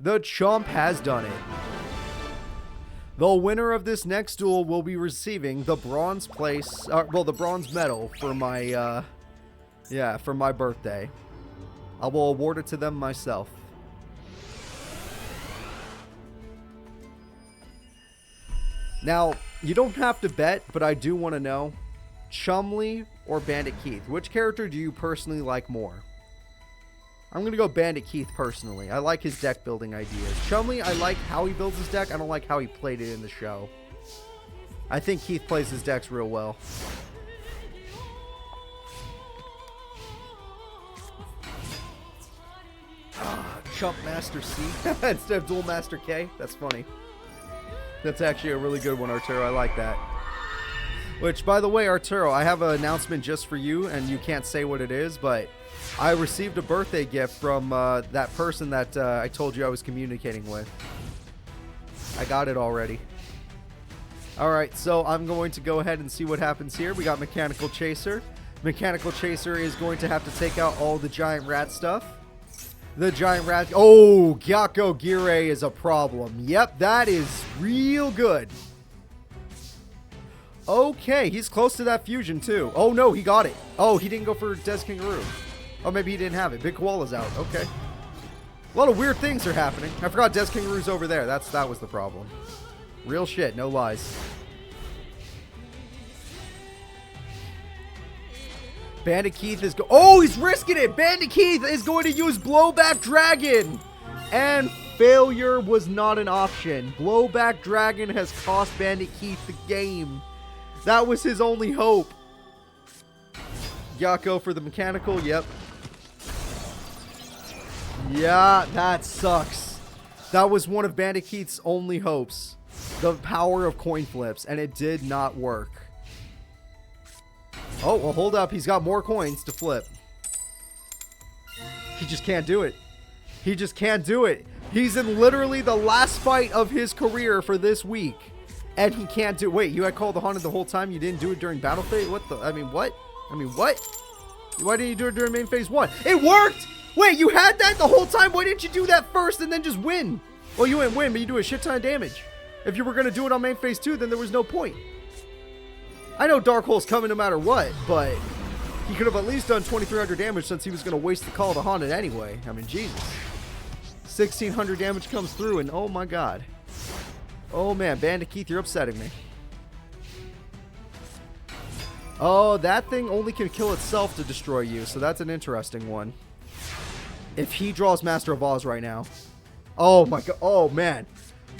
The Chump has done it. The winner of this next duel will be receiving the bronze the bronze medal for my, for my birthday. I will award it to them myself. Now, you don't have to bet, but I do want to know, Chumley or Bandit Keith, which character do you personally like more? I'm going to go Bandit Keith personally. I like his deck building ideas. Chumley, I like how he builds his deck. I don't like how he played it in the show. I think Keith plays his decks real well. Chump Master C instead of Duel Master K. That's funny. That's actually a really good one, Arturo. I like that. Which, by the way, Arturo, I have an announcement just for you, and you can't say what it is, but I received a birthday gift from that person that I told you I was communicating with. I got it already. Alright, so I'm going to go ahead and see what happens here. We got Mechanical Chaser. Mechanical Chaser is going to have to take out all the Giant Rat stuff. The giant rat. Oh, Gyakko Gire is a problem. Yep, that is real good. Okay, he's close to that fusion too. Oh no, he got it. Oh, he didn't go for Des Kangaroo. Oh, maybe he didn't have it. Big Koala's out. Okay. A lot of weird things are happening. I forgot Des Kangaroo's over there. That was the problem. Real shit, no lies. Bandit Keith is oh, he's risking it. Bandit Keith is going to use Blowback Dragon. And failure was not an option. Blowback Dragon has cost Bandit Keith the game. That was his only hope. Gyakko for the mechanical. Yep. Yeah, that sucks. That was one of Bandit Keith's only hopes. The power of coin flips. And it did not work. Oh, well, hold up. He's got more coins to flip. He just can't do it. He just can't do it. He's in literally the last fight of his career for this week. And he can't do it. Wait, you had called the Haunted the whole time? You didn't do it during Battle Phase? What the? I mean, what? Why didn't you do it during Main Phase 1? It worked! Wait, you had that the whole time? Why didn't you do that first and then just win? Well, you didn't win, but you do a shit ton of damage. If you were going to do it on Main Phase 2, then there was no point. I know Dark Hole's coming no matter what, but he could have at least done 2,300 damage since he was going to waste the Call of the Haunted anyway. I mean, Jesus. 1,600 damage comes through, and oh my god. Oh man, Bandit Keith, you're upsetting me. Oh, that thing only can kill itself to destroy you, so that's an interesting one. If he draws Master of Oz right now. Oh my god. Oh man.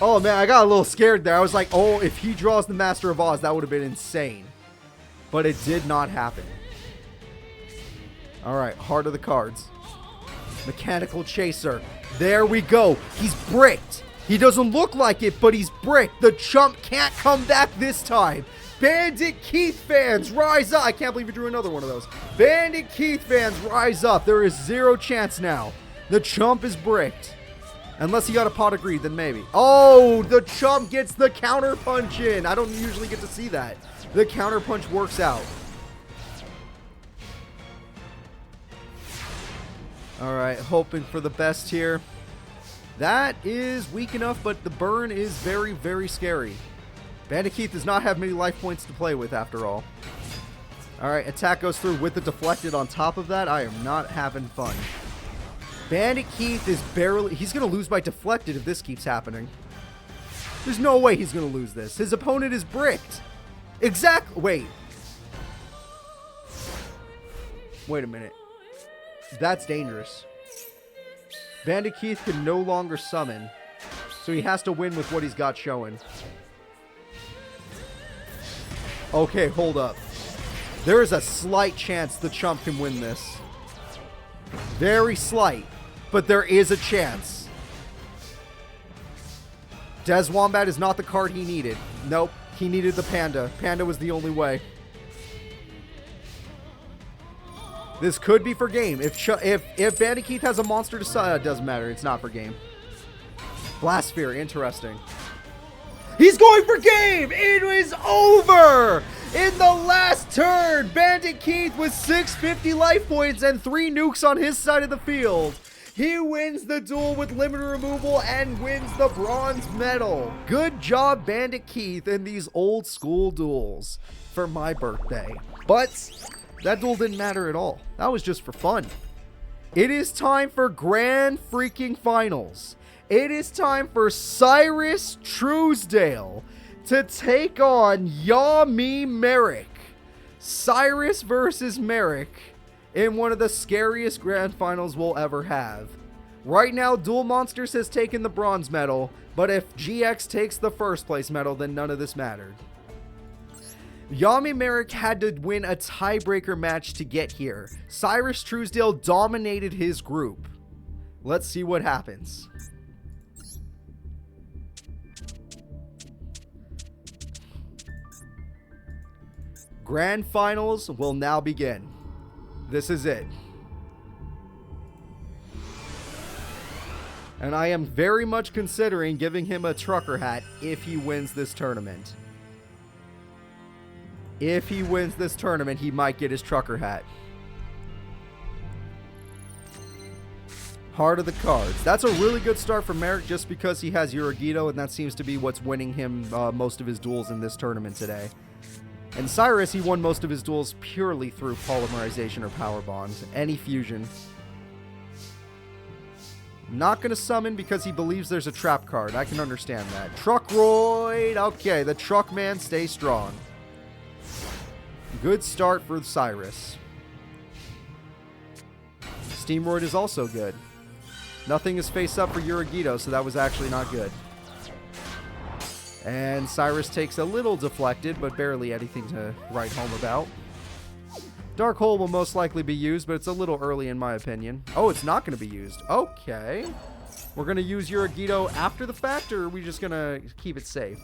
Oh man, I got a little scared there. I was like, oh, if he draws the Master of Oz, that would have been insane. But it did not happen. Alright, Heart of the Cards. Mechanical Chaser. There we go. He's bricked. He doesn't look like it, but he's bricked. The chump can't come back this time. Bandit Keith fans, rise up. I can't believe you drew another one of those. Bandit Keith fans, rise up. There is zero chance now. The chump is bricked. Unless he got a Pot of Greed, then maybe. Oh, the chump gets the counter punch in. I don't usually get to see that. The counter punch works out. All right, hoping for the best here. That is weak enough, but the burn is very, very scary. Bandit Keith does not have many life points to play with after all. All right, attack goes through with the deflected on top of that. I am not having fun. Bandit Keith is barely... He's going to lose by deflected if this keeps happening. There's no way he's going to lose this. His opponent is bricked. Wait. Wait a minute. That's dangerous. Bandit Keith can no longer summon. So he has to win with what he's got showing. Okay, hold up. There is a slight chance the chump can win this. Very slight. But there is a chance. Des Wombat is not the card he needed. Nope. He needed the Panda. Panda was the only way. This could be for game. If Bandit Keith has a monster to summon, it doesn't matter. It's not for game. Blast Sphere. Interesting. He's going for game! It is over! In the last turn, Bandit Keith with 650 life points and 3 nukes on his side of the field. He wins the duel with limited removal and wins the bronze medal. Good job, Bandit Keith, in these old school duels for my birthday. But that duel didn't matter at all. That was just for fun. It is time for grand freaking finals. It is time for Cyrus Truesdale to take on Yami Marik. Cyrus versus Marik in one of the scariest grand finals we'll ever have. Right now, Duel Monsters has taken the bronze medal, but if GX takes the first place medal, then none of this mattered. Yami Marik had to win a tiebreaker match to get here. Cyrus Truesdale dominated his group. Let's see what happens. Grand finals will now begin. This is it. And I am very much considering giving him a trucker hat if he wins this tournament. If he wins this tournament, he might get his trucker hat. Heart of the cards. That's a really good start for Marik just because he has Yuragido, and that seems to be what's winning him most of his duels in this tournament today. And Cyrus, he won most of his duels purely through polymerization or power bonds. Any fusion. Not going to summon because he believes there's a trap card. I can understand that. Truckroid. Okay, the truck man stays strong. Good start for Cyrus. Steamroid is also good. Nothing is face up for Yuragido, so that was actually not good. And Cyrus takes a little deflected, but barely anything to write home about. Dark Hole will most likely be used, but it's a little early in my opinion. Oh, it's not going to be used. Okay. We're going to use Yuragido after the fact, or are we just going to keep it safe?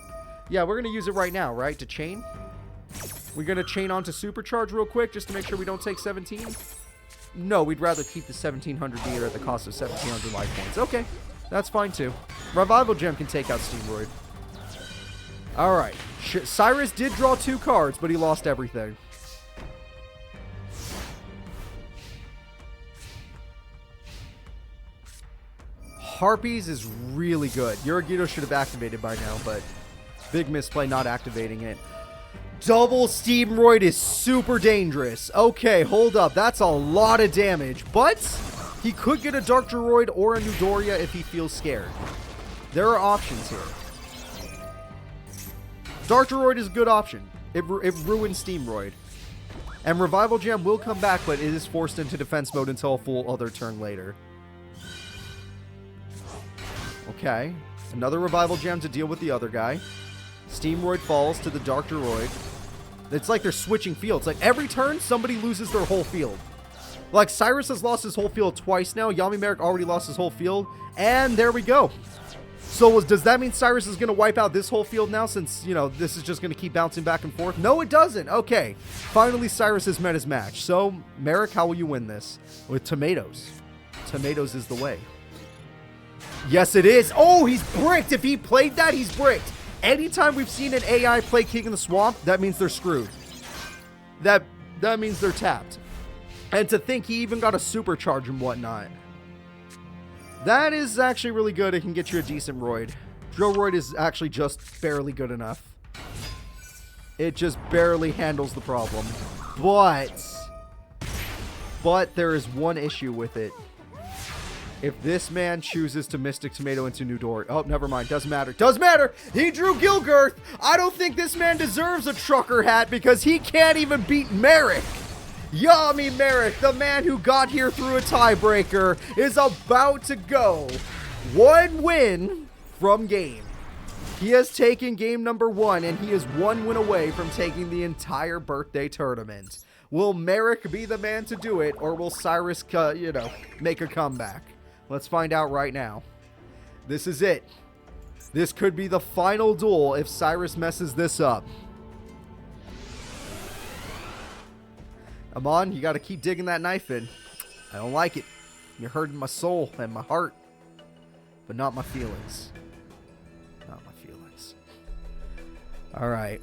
Yeah, we're going to use it right now, right? To chain? We're going to chain onto Supercharge real quick just to make sure we don't take 17? No, we'd rather keep the 1700 meter at the cost of 1700 life points. Okay, that's fine too. Revival Gem can take out Steamroid. Alright, Cyrus did draw 2 cards, but he lost everything. Harpies is really good. Yuragido should have activated by now, but big misplay not activating it. Double Steamroid is super dangerous. Okay, hold up. That's a lot of damage. But he could get a Dark Droid or a Newdoria if he feels scared. There are options here. Dark Droid is a good option. It ruins Steamroid. And Revival Gem will come back, but it is forced into defense mode until a full other turn later. Okay. Another Revival Gem to deal with the other guy. Steamroid falls to the Dark Droid. It's like they're switching fields. Like every turn, somebody loses their whole field. Like Cyrus has lost his whole field twice now. Yami Marik already lost his whole field. And there we go. So does that mean Cyrus is going to wipe out this whole field now since, you know, this is just going to keep bouncing back and forth? No, it doesn't. Okay. Finally, Cyrus has met his match. So, Marik, how will you win this? With tomatoes. Tomatoes is the way. Yes, it is. Oh, he's bricked. If he played that, he's bricked. Anytime we've seen an AI play King in the Swamp, that means they're screwed. That means they're tapped. And to think he even got a supercharge and whatnot. That is actually really good. It can get you a decent Roid. Drillroid is actually just barely good enough. It just barely handles the problem. But there is one issue with it. If this man chooses to Mystic Tomato into Newdoria... Oh, never mind. Doesn't matter. Doesn't matter! He drew Gilgirth! I don't think this man deserves a trucker hat because he can't even beat Marik! Yami Marik, the man who got here through a tiebreaker, is about to go one win from game. He has taken game number 1, and he is 1 win away from taking the entire birthday tournament. Will Marik be the man to do it, or will Cyrus, make a comeback? Let's find out right now. This is it. This could be the final duel if Cyrus messes this up. Amon, you got to keep digging that knife in. I don't like it. You're hurting my soul and my heart. But not my feelings. Not my feelings. Alright.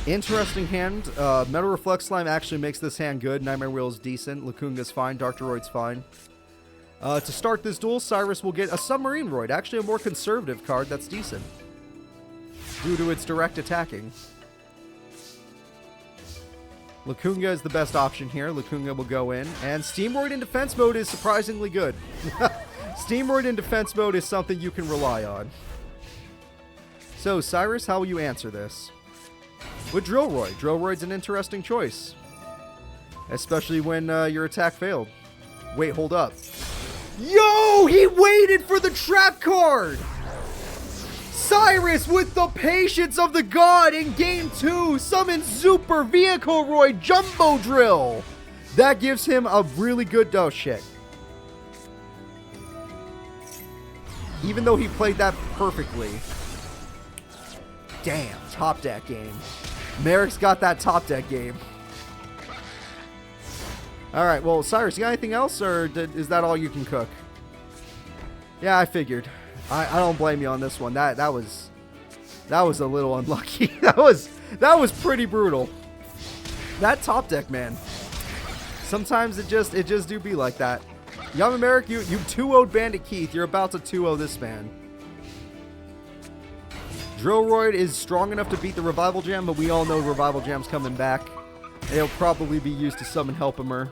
Interesting hand. Metal Reflect Slime actually makes this hand good. Nightmare Wheel is decent. Lacunga's fine. Dark Droid's fine. To start this duel, Cyrus will get a Submarine Roid. Actually a more conservative card that's decent. Due to its direct attacking. Lacunga is the best option here. Lacunga will go in. And Steamroid in defense mode is surprisingly good. Steamroid in defense mode is something you can rely on. So, Cyrus, how will you answer this? With Drillroid. Drillroid's an interesting choice. Especially when your attack failed. Wait, hold up. Yo! He waited for the trap card! Cyrus, with the patience of the god in game 2, summons Super Vehicle Roid Jumbo Drill. That gives him a really good... Oh, shit. Even though he played that perfectly. Damn, top deck game. Marik's got that top deck game. Alright, well, Cyrus, you got anything else, or is that all you can cook? Yeah, I figured. I don't blame you on this one. That was a little unlucky. That was pretty brutal. That top deck, man. Sometimes it just do be like that. Yami Marik, you 2-0'd Bandit Keith. You're about to 2-0 this man. Drillroid is strong enough to beat the Revival Gem, but we all know Revival Gem's coming back. It'll probably be used to summon Helpimer.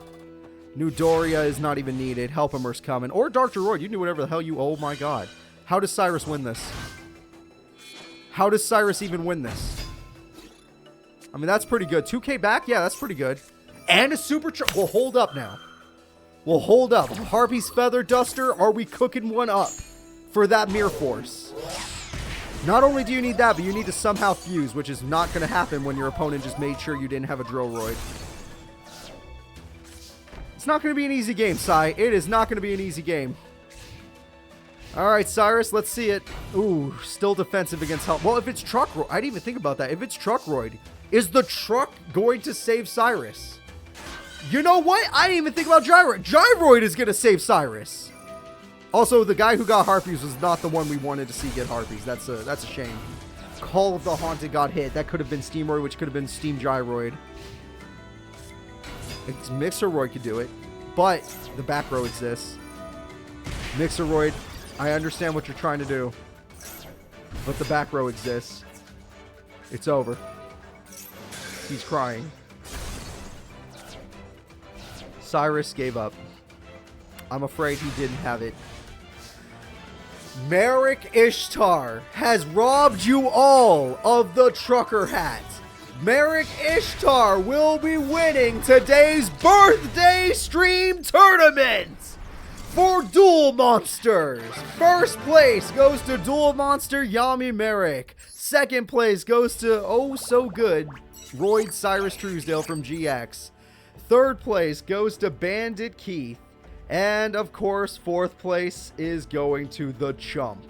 New Doria is not even needed. Helpimer's coming. Or Dark Droid. You can do whatever the hell you... Oh my god. How does Cyrus win this? How does Cyrus even win this? I mean, that's pretty good. 2k back? Yeah, that's pretty good. And a super... Well, hold up now. Well, hold up. Harpy's Feather Duster, are we cooking one up for that Mirror Force? Not only do you need that, but you need to somehow fuse, which is not going to happen when your opponent just made sure you didn't have a Drillroid. It's not going to be an easy game, Sai. It is not going to be an easy game. Alright, Cyrus, let's see it. Ooh, still defensive against Help. Well, if it's Truckroid, I didn't even think about that. If it's Truckroid, is the truck going to save Cyrus? You know what? I didn't even think about Gyroid. Gyroid is going to save Cyrus. Also, the guy who got Harpies was not the one we wanted to see get Harpies. That's a shame. Call of the Haunted got hit. That could have been Steamroid, which could have been Steam Gyroid. Mixeroid could do it, but the back row exists. Mixeroid, I understand what you're trying to do, but the back row exists. It's over. He's crying. Cyrus gave up. I'm afraid he didn't have it. Marik Ishtar has robbed you all of the trucker hat. Marik Ishtar will be winning today's birthday stream tournament for Duel Monsters. First place goes to Duel Monster Yami Marik. Second place goes to oh so good Royd Cyrus Truesdale from GX. Third place goes to Bandit Keith. And, of course, fourth place is going to the Chump.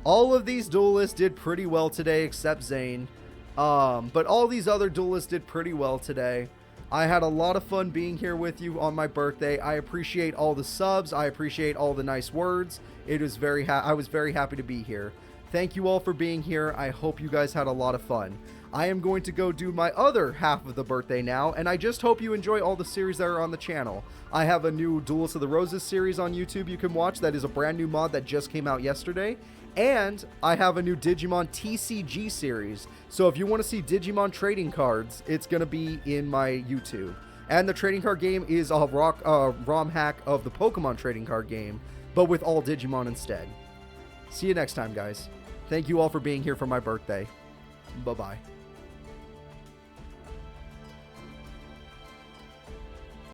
All of these duelists did pretty well today, except Zane. But all these other duelists did pretty well today. I had a lot of fun being here with you on my birthday. I appreciate all the subs. I appreciate all the nice words. It was I was very happy to be here. Thank you all for being here. I hope you guys had a lot of fun. I am going to go do my other half of the birthday now, and I just hope you enjoy all the series that are on the channel. I have a new Duelist of the Roses series on YouTube you can watch. That is a brand new mod that just came out yesterday. And I have a new Digimon TCG series. So if you want to see Digimon trading cards, it's going to be in my YouTube. And the trading card game is a ROM hack of the Pokemon trading card game, but with all Digimon instead. See you next time, guys. Thank you all for being here for my birthday. Bye-bye.